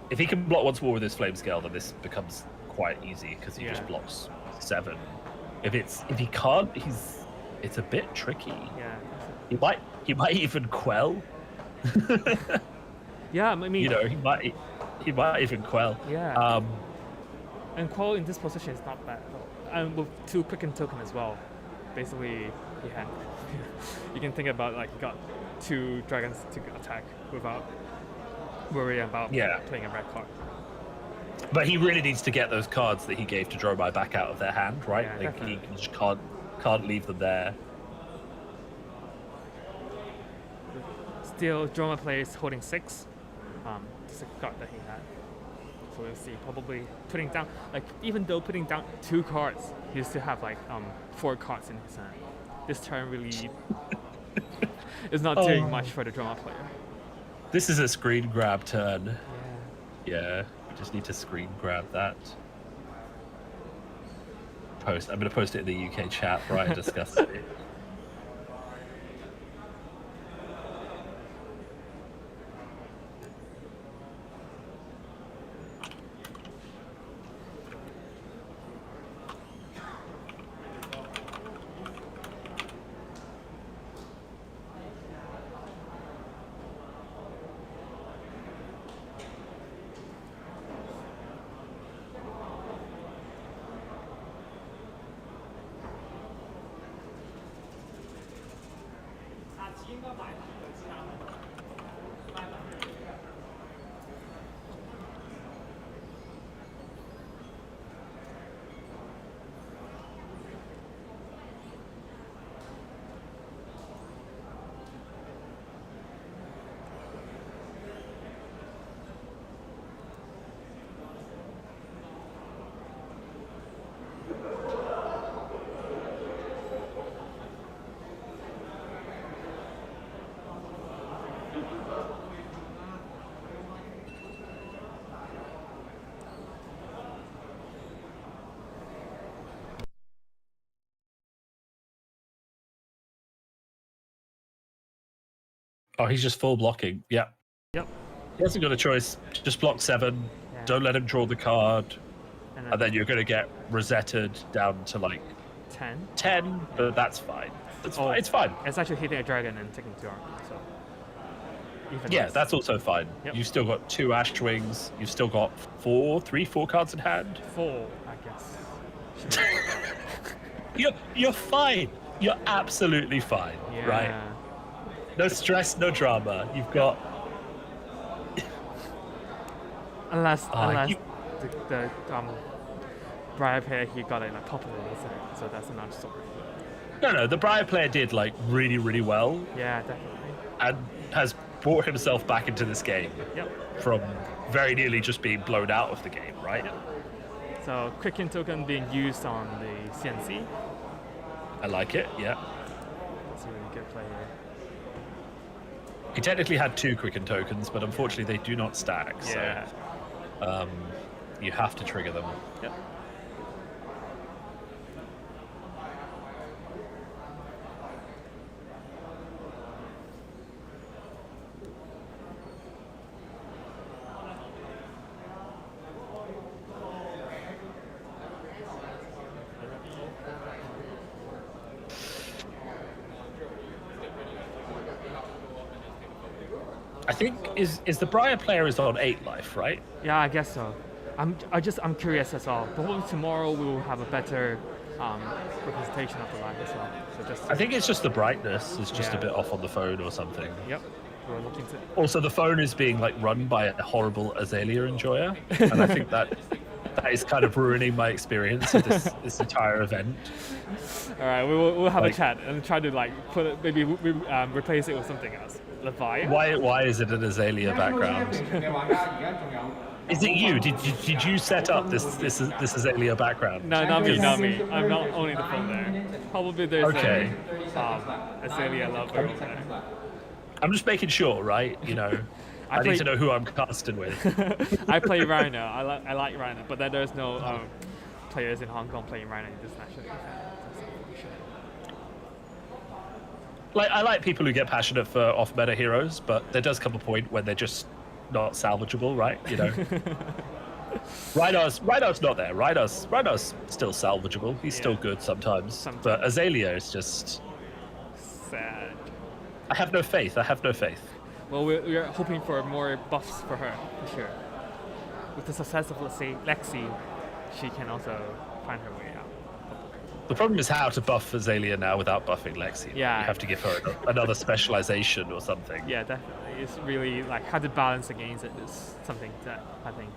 If he can block once more with his flame scale, then this becomes quite easy because he Yeah. just blocks 7. if he can't, it's a bit tricky. Yeah. He might even quell. Yeah, I mean. You know, he might even quell. Yeah. And quell in this position is not bad at all. And with 2 quicken token as well. Basically, you can think about like got 2 dragons to attack without worrying about playing a red card. But he really needs to get those cards that he gave to Dromai back out of their hand, right? Yeah, Like he just can't leave them there. Still, Dromai plays holding 6. This is a card that he had. So we'll see. Probably putting down, like, even though putting down 2 cards, he still have like 4 cards in his hand. This turn really is not doing much for the Dromai player. This is a screen grab turn. Yeah, we just need to screen grab that. I'm going to post it in the UK chat. Briar discussed it. Oh, he's just full blocking. Yeah. Yep. He hasn't got a choice. Just block 7. Yeah. Don't let him draw the card. And then you're going to get resetted down to like 10. 10, but that's fine. Fine. It's fine. It's actually hitting a dragon and taking 2 armor. So. Even Yeah, less. that's also fine. Yep. You've still got 2 Ash Wings. You've still got 4 cards in hand. 4, I guess. You're fine. You're absolutely fine. Yeah. Right? No stress, no drama. You've got. Unless the Briar player he got it like popular incident, so that's another story. No, the Briar player did like really, really well. Yeah, definitely. And has brought himself back into this game. Yep. From very nearly just being blown out of the game, right? Yep. So quicken token being used on the CNC. I like it. Yeah. That's a really good play here. He technically had 2 quicken tokens, but unfortunately they do not stack. Yeah. So you have to trigger them. Yep. I think is the Briar player is on 8 life, right? Yeah, I guess so. I'm curious as well. Probably tomorrow we will have a better representation of the line as well. So just I think it's just the brightness is just a bit off on the phone or something. Yep. We're looking to. Also, the phone is being like run by a horrible Azalea enjoyer, and I think that is kind of ruining my experience of this entire event. All right, we'll have a chat and try to like put it, maybe replace it with something else. Levi. Why is it an Azalea background? Is it you? Did you set up this Azalea background? No, not me. I'm not only the phone there. Probably there's a Azalea lover over there. I'm just making sure, right? You know, I need to know who I'm casting with. I play Rhino. I like Rhino, but then there's no players in Hong Kong playing Rhino in this national event. Like I like people who get passionate for off-meta heroes, but there does come a point when they're just not salvageable, right? You know. Rhinos not there. Rhinos still salvageable. He's still good sometimes. But Azalea is just sad. I have no faith. Well, we're hoping for more buffs for her, for sure. With the success of, let's say, Lexi, she can also find her way out. The problem is how to buff Azalea now without buffing Lexi. Yeah. You have to give her another specialization or something. Yeah, definitely. It's really like how to balance against it is something that I think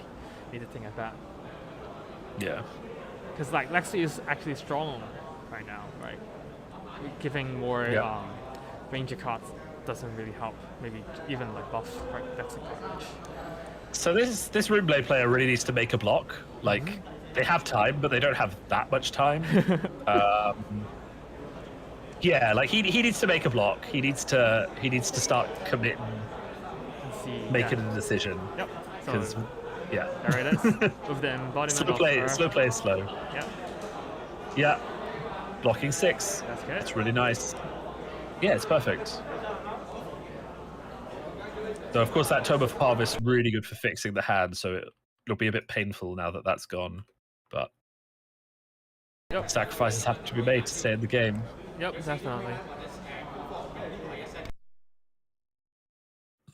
need to think about. Yeah. Because like Lexi is actually strong right now, right? Giving more ranger cards doesn't really help. Maybe even like buff Lexi card. So this Runeblade player really needs to make a block. Like they have time, but they don't have that much time. Yeah, like he needs to make a block. He needs to start committing, making a decision. Yep. Because yeah. There it is. With the embodiment Slow play is slow. Yep. Yeah. Blocking 6. That's good. It's really nice. Yeah, it's perfect. So of course that Tome of Harvest really good for fixing the hand, so it'll be a bit painful now that that's gone. But sacrifices have to be made to stay in the game. Yep, definitely.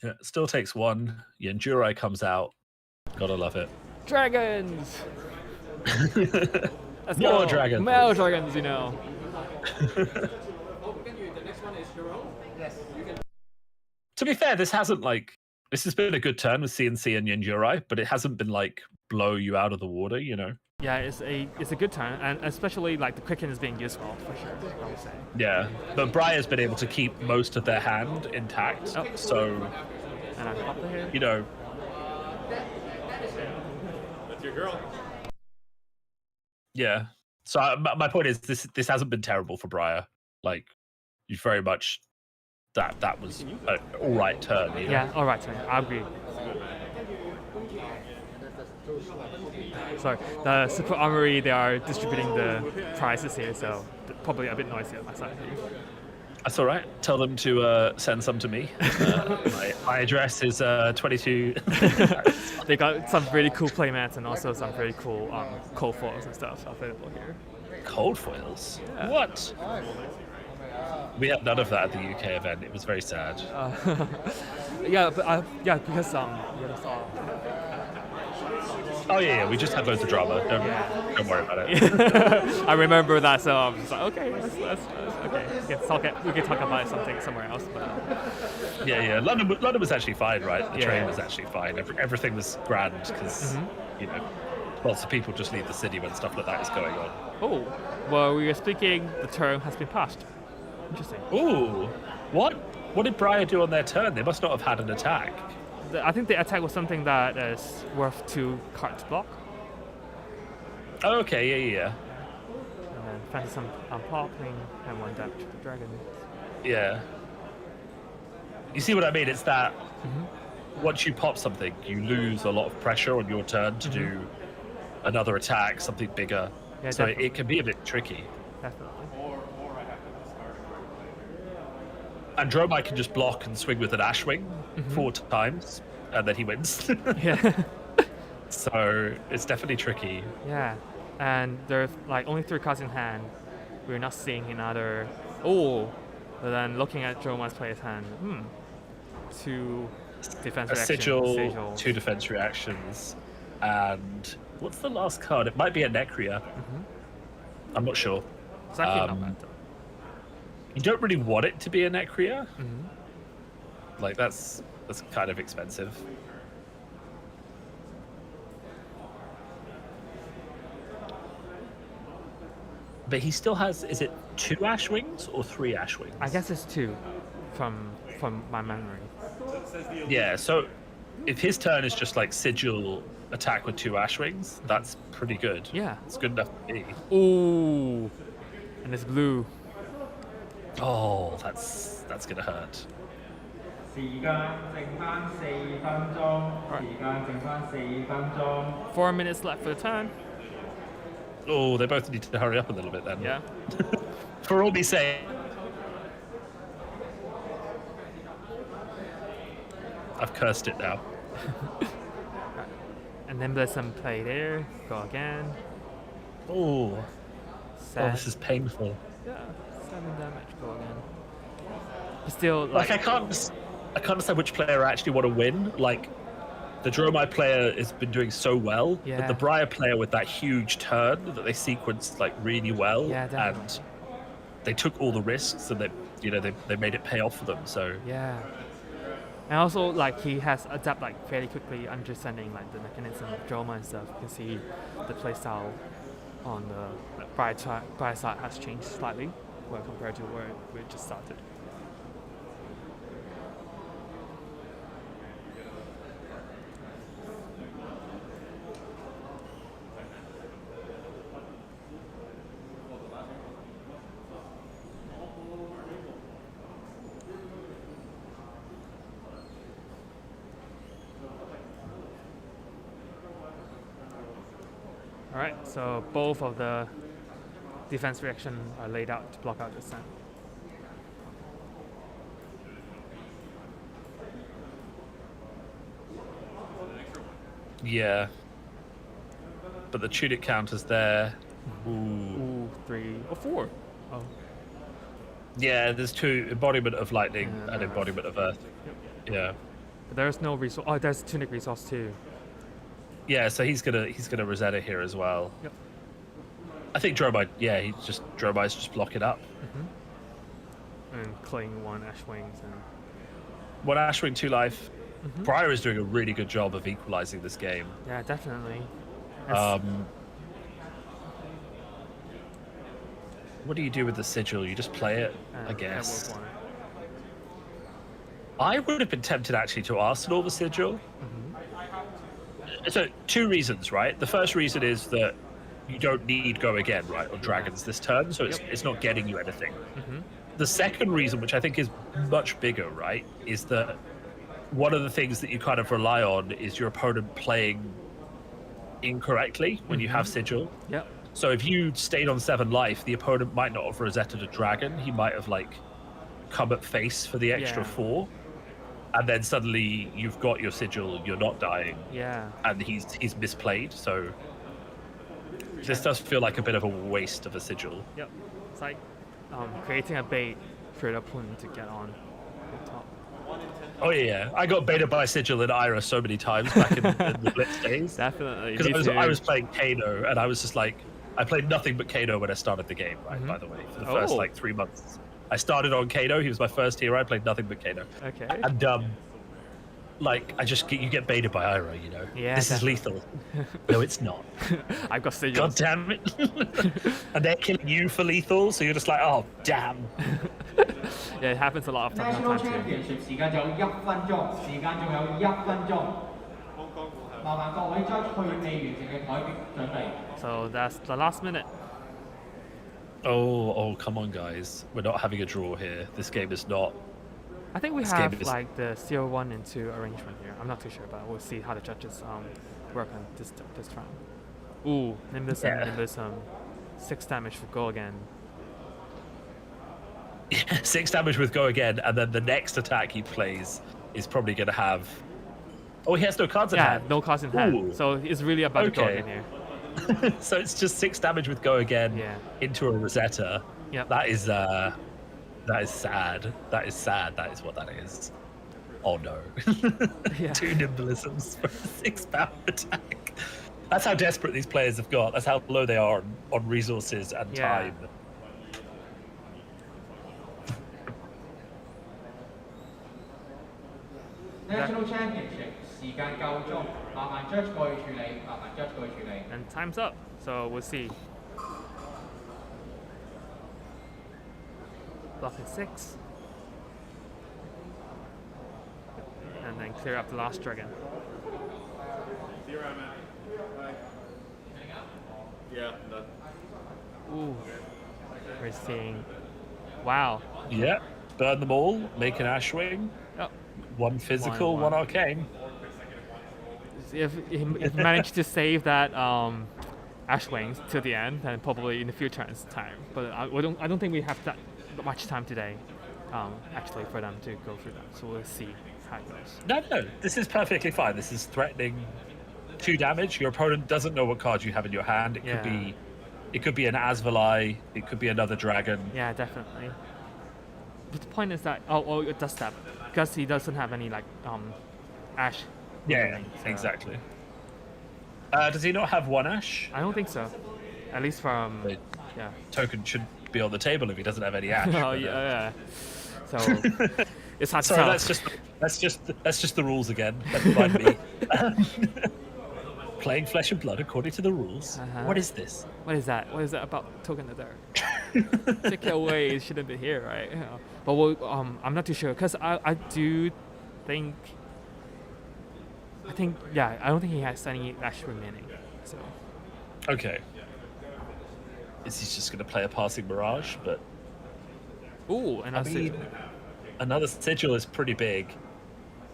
Yeah, it still takes one. Yanjurai comes out. Gotta love it. Dragons! Let's More go. dragons. More dragons, you know. To be fair, this has been a good turn with CNC and Yanjurai, but it hasn't been like blow you out of the water, you know? Yeah, it's a good turn, and especially like the quicken is being useful for sure, I would say. Yeah, but Briar's been able to keep most of their hand intact, so And I'm up here. you know. That's your girl. Yeah. So my point is, this hasn't been terrible for Briar. Like, you very much that was an all right turn. You know? Yeah, all right, I agree. Sorry, the Super Armory, they are distributing the prizes here, so probably a bit noisy on my side here. That's all right. Tell them to send some to me. My address is 22. They got some really cool playmats and also some very cool cold foils and stuff available here. Cold foils? Yeah. What? We had none of that at the UK event. It was very sad. Yeah, but because Oh yeah, we just had loads of drama. Don't worry about it. I remember that, so I'm just like, okay, let's okay. We can talk about something somewhere else. But Yeah. London was actually fine, right? The train was actually fine. Everything was grand because you know, lots of people just leave the city when stuff like that is going on. Oh, well, we were speaking. The term has been passed. Interesting. Ooh, what? What did Briar do on their turn? They must not have had an attack. I think the attack was something that is worth 2 cards block. Oh, okay, yeah. And then fancy some popping and 1 damage to the dragon. Yeah. You see what I mean? It's that once you pop something, you lose a lot of pressure on your turn to do another attack, something bigger. Yeah, so definitely. it can be a bit tricky. Definitely. And Dromai can just block and swing with an Ashwing 4 times, and then he wins. Yeah. So it's definitely tricky. Yeah. And there's like only 3 cards in hand. We're not seeing another. Oh. But then looking at Dromai's player's hand, 2 defense A reactions. sigil, 2 defense reactions, and what's the last card? It might be a Necria. I'm not sure. It's actually not bad though. You don't really want it to be a Necria. Like that's kind of expensive. But he still has, is it 2 Ashwings or 3 Ashwings? I guess it's 2 from my memory. Yeah, so if his turn is just like sigil attack with 2 Ashwings, that's pretty good. Yeah. It's good enough for me. Ooh. And it's blue. Oh, that's gonna hurt. 時間剩返4分鐘，時間剩返4分鐘。 4 minutes left for the turn. Oh, they both need to hurry up a little bit then. Yeah. For all be saying. I've cursed it now. And then there's some play there. Go again. Oh, Set. this is painful. Yeah, 7 damage. Go again. But still, Like I can't decide which player I actually want to win. Like the Dromai player has been doing so well, Yeah. but the Briar player with that huge turn that they sequenced like really well, Yeah, definitely. and they took all the risks and they made it pay off for them. So Yeah. And also, like, he has adapted like fairly quickly, understanding like the mechanism of Droma and stuff. You can see the playstyle on the Briar side has changed slightly, well, compared to where we just started. All right, so both of the defense reaction are laid out to block out the sun. yeah, but the tunic counter's there. Ooh. Ooh, 3 or 4. Oh, Yeah, there's 2 embodiment of lightning And and earth. embodiment of earth. Yeah. but there's no resource. Oh, there's tunic resource too. Yeah, so he's gonna Rosetta here as well. Yep. I think Dromai, Dromai's just block it up. And cling 1 Ash Wings and One Ashwing, 2 life. Briar is doing a really good job of equalizing this game. yeah, definitely. That's- What do you do with the sigil? You just play it, I and guess. Edward 1. I would have been tempted actually to Arsenal the sigil. So 2 reasons, right? The first reason is that you don't need go again, right, on dragons this turn, so it's not getting you anything. The second reason, which I think is much bigger, right, is that one of the things that you kind of rely on is your opponent playing incorrectly when you have sigil. Yep. So if you stayed on 7 life, the opponent might not have Rosetted a dragon. He might have like come at face for the extra Yeah. 4, and then suddenly you've got your sigil. You're not dying, Yeah. and he's misplayed. So this does feel like a bit of a waste of a sigil. Yep. It's like creating a bait for the opponent to get on the top. Oh yeah, I got baited by sigil in Ira so many times back in the Blitz days. Definitely. Because I was playing Kano, and I was just like, I played nothing but Kano when I started the game, right, by the way, for the first, Oh. like, 3 months. I started on Kano, he was my first hero, I played nothing but Kano. Okay. And, like, you get baited by Ira, you know? Yeah, This is lethal. No, it's not. I've got sigils. God damn it. And they're killing you for lethal, so you're just like, oh, damn. Yeah, it happens a lot of times. National Championship 時間仲有1分鐘，時間仲有1分鐘。麻煩各位將佢未完成嘅台準備。 So that's the last minute. Oh, come on, guys. We're not having a draw here. This game is not. I think we This have game is- like the 0-1 and 2 arrangement here. I'm not too sure, but we'll see how the judges work on this round. Ooh, Nimbus Yeah. and Nimbus 6 damage for go again. 6 damage with go again, and then the next attack he plays is probably going to have. Oh, he has no cards in Yeah, hand. no cards in hand. Ooh. So it's really about to go Okay. again here. So it's just 6 damage with go again Yeah. into a Rosetta. Yep. That is sad. That is sad. That is what that is. Oh no. Yeah. 2 nimblisms for a 6-power attack. That's how desperate these players have got. That's how low they are on resources and Yeah. time. National Championship 時間夠鐘，麻煩 judge 過去處理，麻煩 judge 過去處理。 And time's up. So we'll see. Block at 6. And then clear up the last dragon. Yeah, done. Ooh. We're seeing. Wow. Yeah. Burn them all. Make an Ashwing. Oh, 1 physical, One. 1 arcane. if he managed to save that Ash Wings to the end, then probably in the future it's time. But I don't think we have that much time today, actually, for them to go through that. So we'll see how it goes. No. This is perfectly fine. This is threatening 2 damage. Your opponent doesn't know what cards you have in your hand. It could be an Asvalai. It could be another dragon. Yeah, definitely. But the point is that it does that because he doesn't have any like ash. Yeah, remaining, so- exactly. Does he not have 1 ash? I don't think so. At least from The yeah. token should be on the table if he doesn't have any ash. Oh but, yeah. So it's hard to Sorry, tell. that's just the rules again. Never mind me. Playing Flesh and Blood according to the rules. Uh-huh. What is this? What is that? What is that about Token of the Dark? Take it away. It shouldn't be here, right? Yeah. But I'm not too sure because I do think. I don't think he has any ash remaining. So Okay. Is he just going to play a passing Mirage? But ooh, and I mean, another Sigil is pretty big,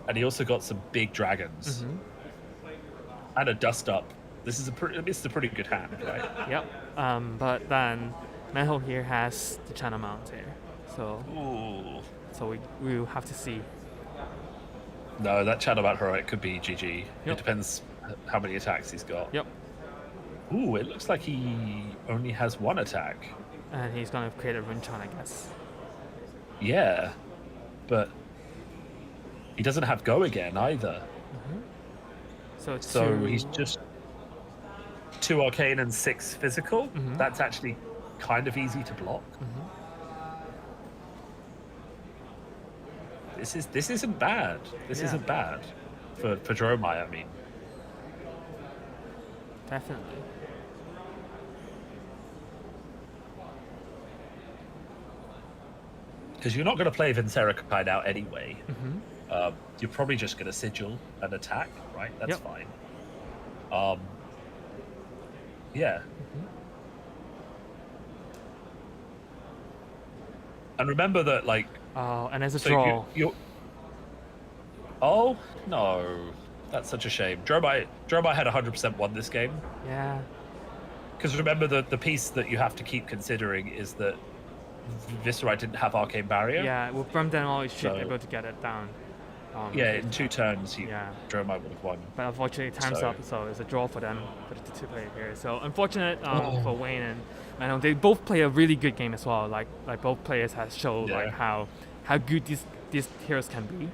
and he also got some big dragons and a Dust Up. This is a pretty good hand, right? Yep. But then Metal here has the Channel Mount here, so Ooh. we will have to see. No, that Channel Mount Heroic could be GG. Yep. It depends how many attacks he's got. Yep. Ooh, it looks like he only has 1 attack. And he's gonna create a Runchan, I guess. Yeah, but he doesn't have Go again either. So he's just 2 arcane and 6 physical. That's actually kind of easy to block. This isn't bad. This Yeah. isn't bad for Dromai, I mean. Definitely. Because you're not going to play Vincerakai out anyway. You're probably just going to Sigil and attack, right? That's Yep. fine. Yeah. And remember that, like... Oh, and there's a so draw. Oh, no. That's such a shame. Dromai had 100% won this game. Yeah. Because remember, the piece that you have to keep considering is that Viscerai didn't have Arcane Barrier. Yeah. Well, from then on, he should So- be able to get it down. Yeah, in 2 turns, Yeah. Dromai would have won. But unfortunately, time's So- up, so it's a draw for them, for the 2 player here. So unfortunate for Wayne and Manon. They both play a really good game as well. Like both players have shown Yeah. like how good these heroes can be,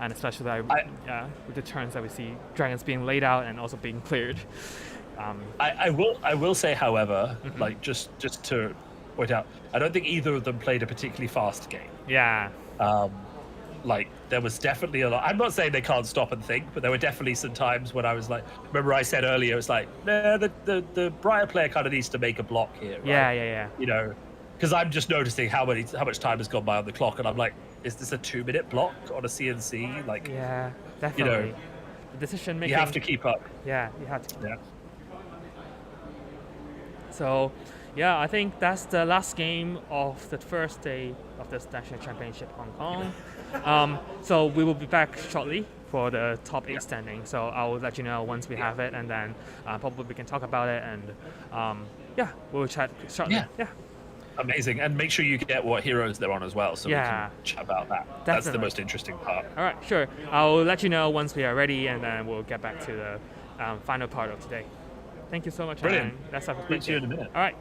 and especially with the turns that we see dragons being laid out and also being cleared. I will say, however, like just to point out, I don't think either of them played a particularly fast game. Yeah. Like there was definitely a lot. I'm not saying they can't stop and think, but there were definitely some times when I was like, remember I said earlier, it's like, nah, the Briar player kind of needs to make a block here. Right? Yeah. You know, because I'm just noticing how much time has gone by on the clock, and I'm like, is this a 2-minute block on a CNC? Like, Yeah. Definitely. know, the decision making. you have to keep up. Yeah, you have to. Yeah. So, yeah, I think that's the last game of the first day of this National Championship Hong Kong. So we will be back shortly for the top 8 standing. So I will let you know once we have it, and then probably we can talk about it, and we'll chat shortly. Yeah. Amazing, and make sure you get what heroes they're on as well, so we Yeah. can chat about that. That's the Definitely. most interesting part. All right, sure. I'll let you know once we are ready, and then we'll get back to the final part of today. Thank you so much. Brilliant. Alan. Let's have a Speak great to you day. in a minute. All right.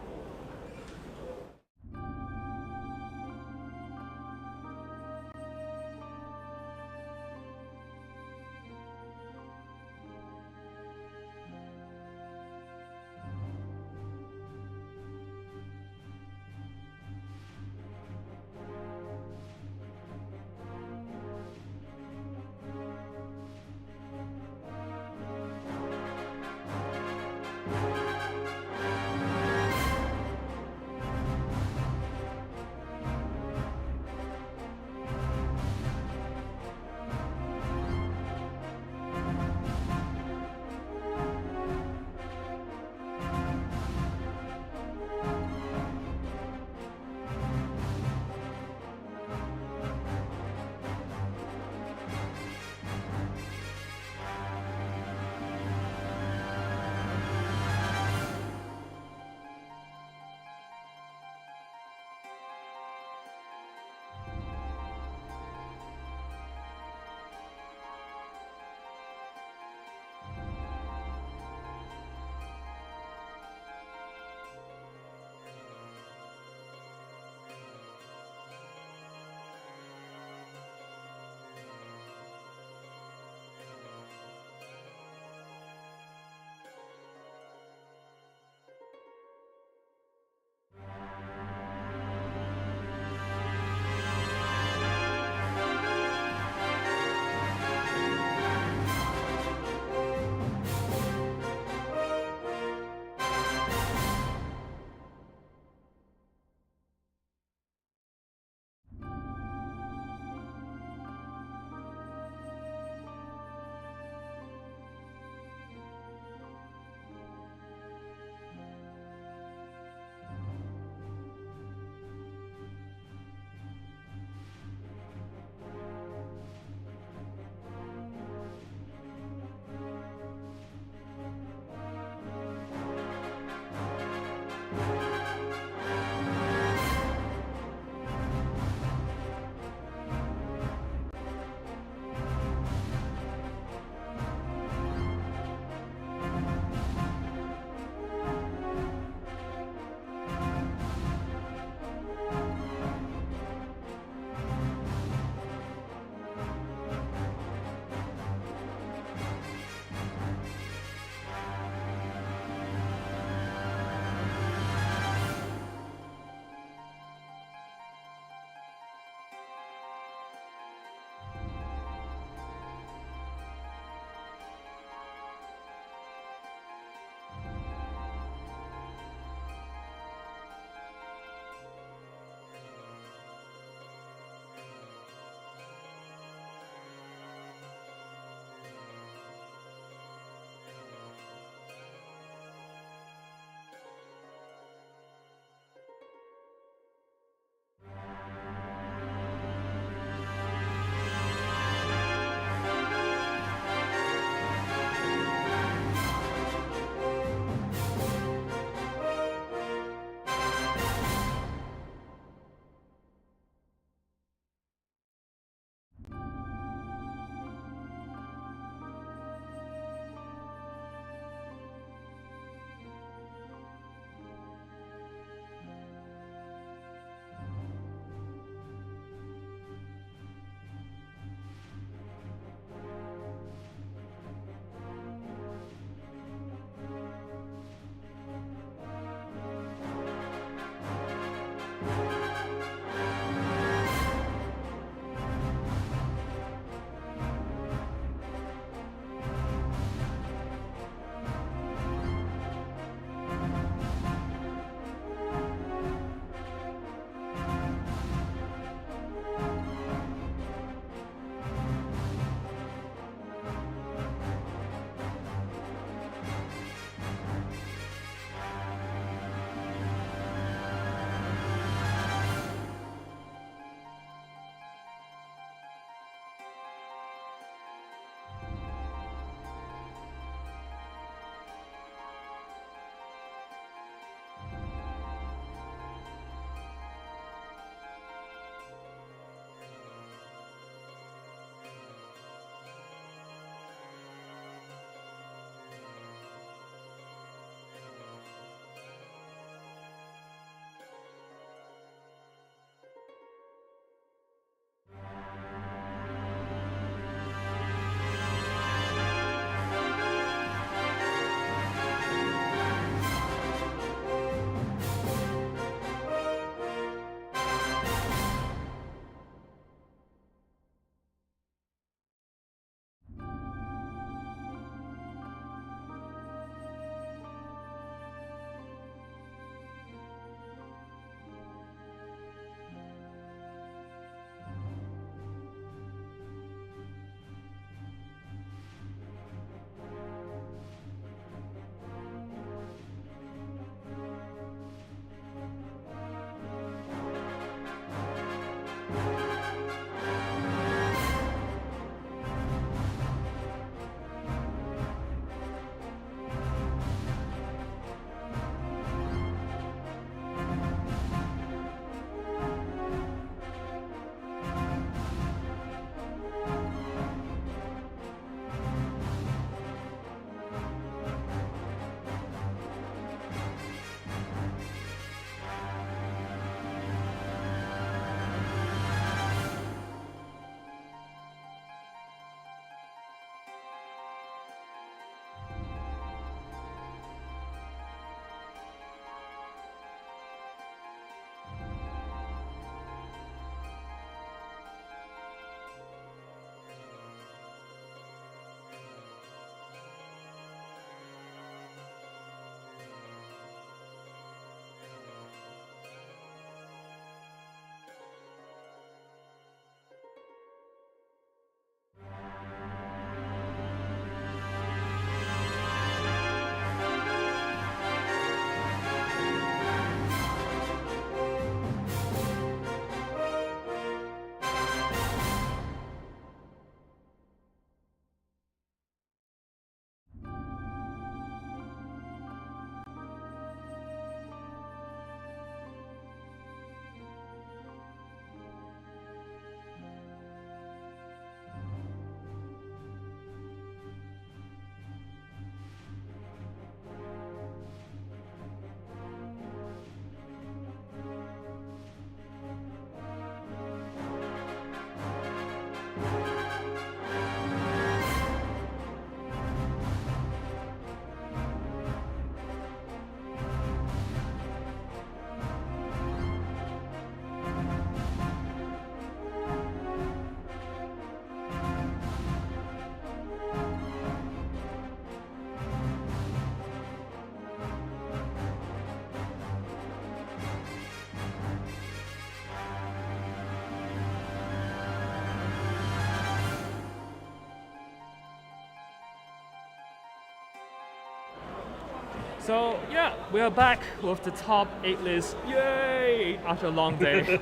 So yeah, we are back with the top 8 list. Yay! After a long day.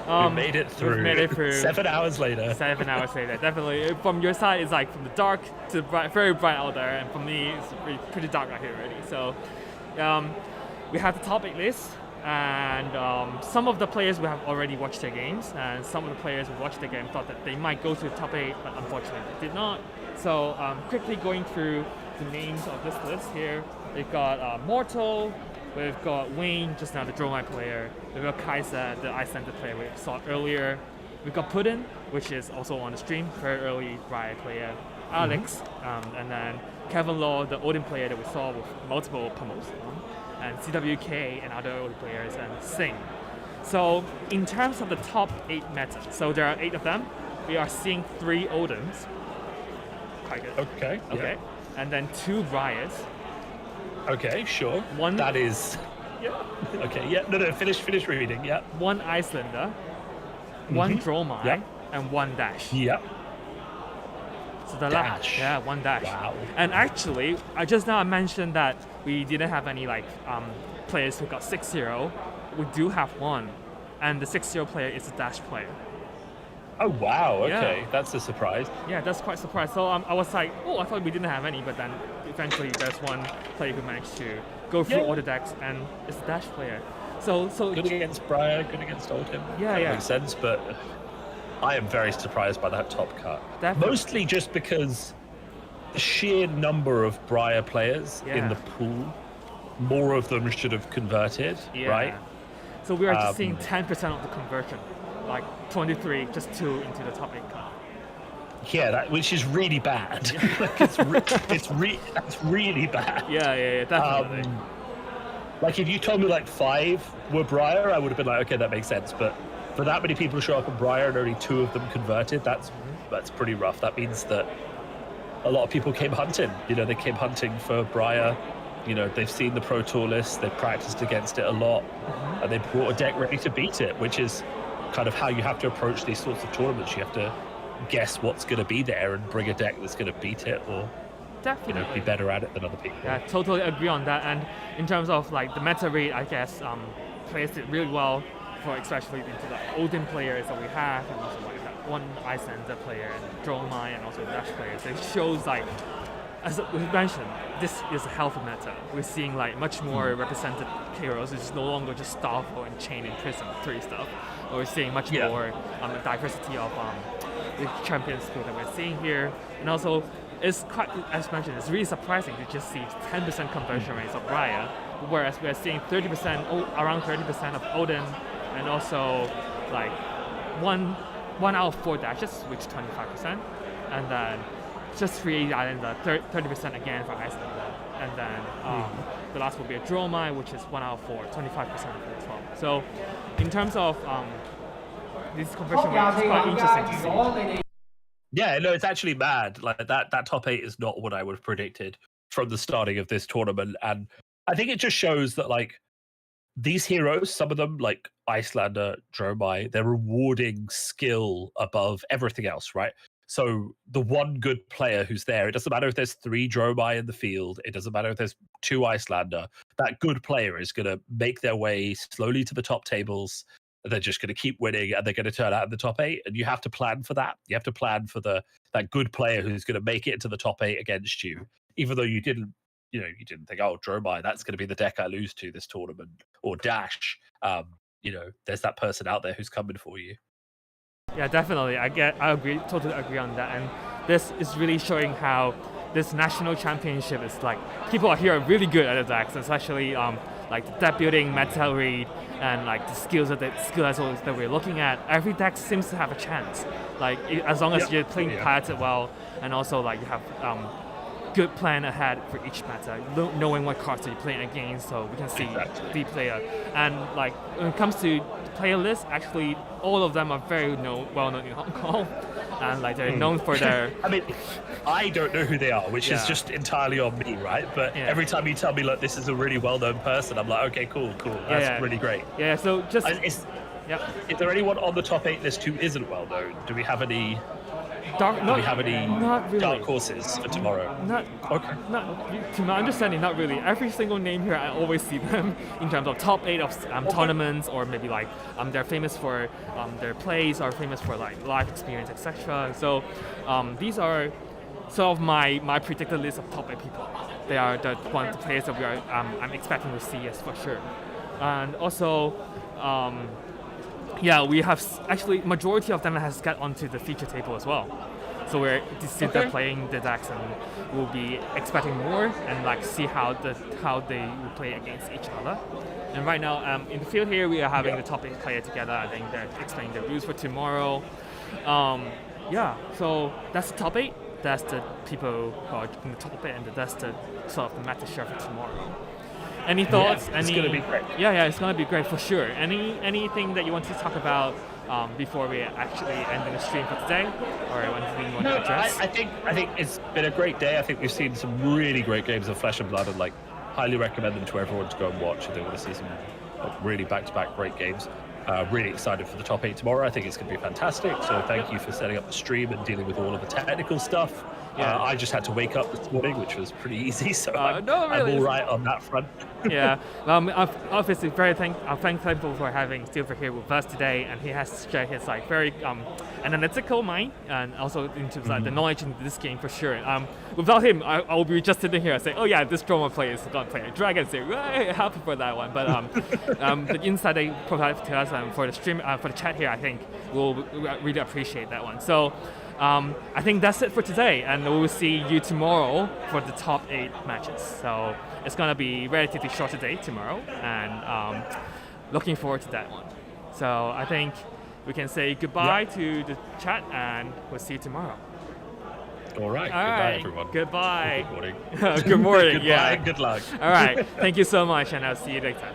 We made it through. We've made it through. 7 hours later. 7 hours later, definitely. From your side, it's like from the dark to bright, very bright out there, and for me, it's pretty dark out here already. So we have the top 8 list, and some of the players we have already watched their games, and some of the players who watched the game thought that they might go to the top 8, but unfortunately they did not. So quickly going through the names of this list here. We've got Mortal, we've got Wayne, just now the Dromai player, we've got Kaiser, the Iyslander player we saw earlier, we've got Puddin, which is also on the stream, very early Briar player, Alex, and then Kevin Law, the Odin player that we saw with multiple pummels, and CWK and other Odin players, and Singh. So in terms of the top 8 meta, so there are 8 of them, we are seeing 3 Odins. Quite good. Okay. Okay. Yeah. And then 2 Briars. Okay, sure. One. That is. Yeah. Okay. Yeah. No. Finish reading. Yeah. 1 Iyslander, 1 Dromai, Yep. and 1 Dash. Yeah. So the Dash. Yeah, 1 Dash. Wow. And actually, I just now mentioned that we didn't have any players who got 6-0. We do have one, and the 6-0 player is a Dash player. Oh wow. Okay, Yeah. that's a surprise. Yeah, that's quite surprised. So I was like, oh, I thought we didn't have any, but then eventually there's one player who managed to go through Yeah. all the decks, and it's a Dash player. So Good against Briar. Good against Oldham. Yeah, That yeah. makes sense, but I am very surprised by that top cut. Definitely. Mostly just because the sheer number of Briar players in Yeah. the pool, more of them should have converted, yeah. right? So we are just seeing Um, 10% of the conversion, like 23, just 2 into the top 8 cut. Yeah, which is really bad. Like, it's really bad. Yeah, definitely. Like if you told me like 5 were Briar, I would have been like, okay, that makes sense. But for that many people to show up in Briar and only 2 of them converted, that's pretty rough. That means that a lot of people came hunting. You know, they came hunting for Briar. You know, they've seen the Pro Tour list, they've practiced against it a lot, and they brought a deck ready to beat it, which is kind of how you have to approach these sorts of tournaments. You have to guess what's going to be there and bring a deck that's going to beat it, or Definitely. be better at it than other people. Yeah, totally agree on that. And in terms of like the meta read, I guess players did really well for especially into the Odin players that we have, and also like that 1 Iyslander player and Dromai and also Dash players. It shows like, as we mentioned, this is a healthy meta. We're seeing like much more represented heroes. It's no longer just Starfall and Chain and Prism 3 stuff. We're seeing much more diversity of the champions pool that we're seeing here, and also it's quite, as mentioned, it's really surprising to just see 10% conversion rates of Briar, whereas we're seeing 30%, around 30% of Odin, and also like one out of 4 dashes, which 25%, and then just 3 Islander, 30% again for Iyslander, and then the last will be a Dromai, which is 1 out of 4, 25% of it as well. So in terms of these conversion rates, it's quite interesting to see. Yeah, no, it's actually mad. Like that top 8 is not what I would have predicted from the starting of this tournament. And I think it just shows that like these heroes, some of them like Iyslander, Dromai, they're rewarding skill above everything else, right? So the one good player who's there, it doesn't matter if there's 3 Dromai in the field, it doesn't matter if there's 2 Iyslander, that good player is going to make their way slowly to the top tables. They're just going to keep winning, and they're going to turn out in the top 8. And you have to plan for that. You have to plan for that good player who's going to make it into the top 8 against you, even though you didn't think, oh, Dromai, that's going to be the deck I lose to this tournament, or Dash. There's that person out there who's coming for you. Yeah, definitely. Totally agree on that. And this is really showing how this national championship is like, people here are really good at the decks, especially like the deck building, meta read, and like the skill levels that we're looking at. Every deck seems to have a chance. Like as long as you're playing piloted well, and also like you have good plan ahead for each meta, knowing what cards you're playing against, so we can see the player. And like when it comes to player list, actually all of them are very well known in Hong Kong, and like they're known for their. I mean, I don't know who they are, which is just entirely on me, right? But every time you tell me like this is a really well-known person, I'm like, okay, cool, that's really great. Yeah, so just is there anyone on the top 8 list who isn't well known? Do we have any Do we have any not really. dark horses for tomorrow? Not, Okay. to my understanding, not really. Every single name here, I always see them in terms of top 8 of tournaments, or maybe like they're famous for their plays, or famous for like live experience, etc. So these are sort of my predicted list of top 8 people. They are the players that I'm expecting to see, yes, for sure. And also, we have actually majority of them has got onto the feature table as well. So we're they're playing the decks, and we'll be expecting more and like see how they will play against each other. And right now, in the field here, we are having the top 8 player together. I think they're explaining the rules for tomorrow. So that's the top 8. That's the people who are in the top 8, and that's the sort of the meta share for tomorrow. Any thoughts? It's going to be great. Yeah, it's going to be great for sure. Anything that you want to talk about before we actually end the stream for today, or anything you want to address? I think it's been a great day. I think we've seen some really great games of Flesh and Blood, and like highly recommend them to everyone to go and watch if they want to see some really back-to-back great games. Really excited for the top 8 tomorrow. I think it's going to be fantastic. So thank you for setting up the stream and dealing with all of the technical stuff. I just had to wake up this morning, which was pretty easy. So I'm all right on that front. I'm obviously very thankful for having Silver here with us today, and he has shared his like very analytical mind, and also into like the knowledge in this game for sure. Without him, I will be just sitting here and saying, oh yeah, this Dromai player is going to play a dragon. So happy for that one. But the insight they provide to us for the stream, for the chat here, I think we'll really appreciate that one. So. I think that's it for today, and we will see you tomorrow for the top 8 matches. So it's going to be relatively short today tomorrow, and looking forward to that one. So I think we can say goodbye to the chat, and we'll see you tomorrow. All right. Goodbye, everyone. Goodbye. Good morning. Good morning. Goodbye. Good luck. All right. Thank you so much, and I'll see you later.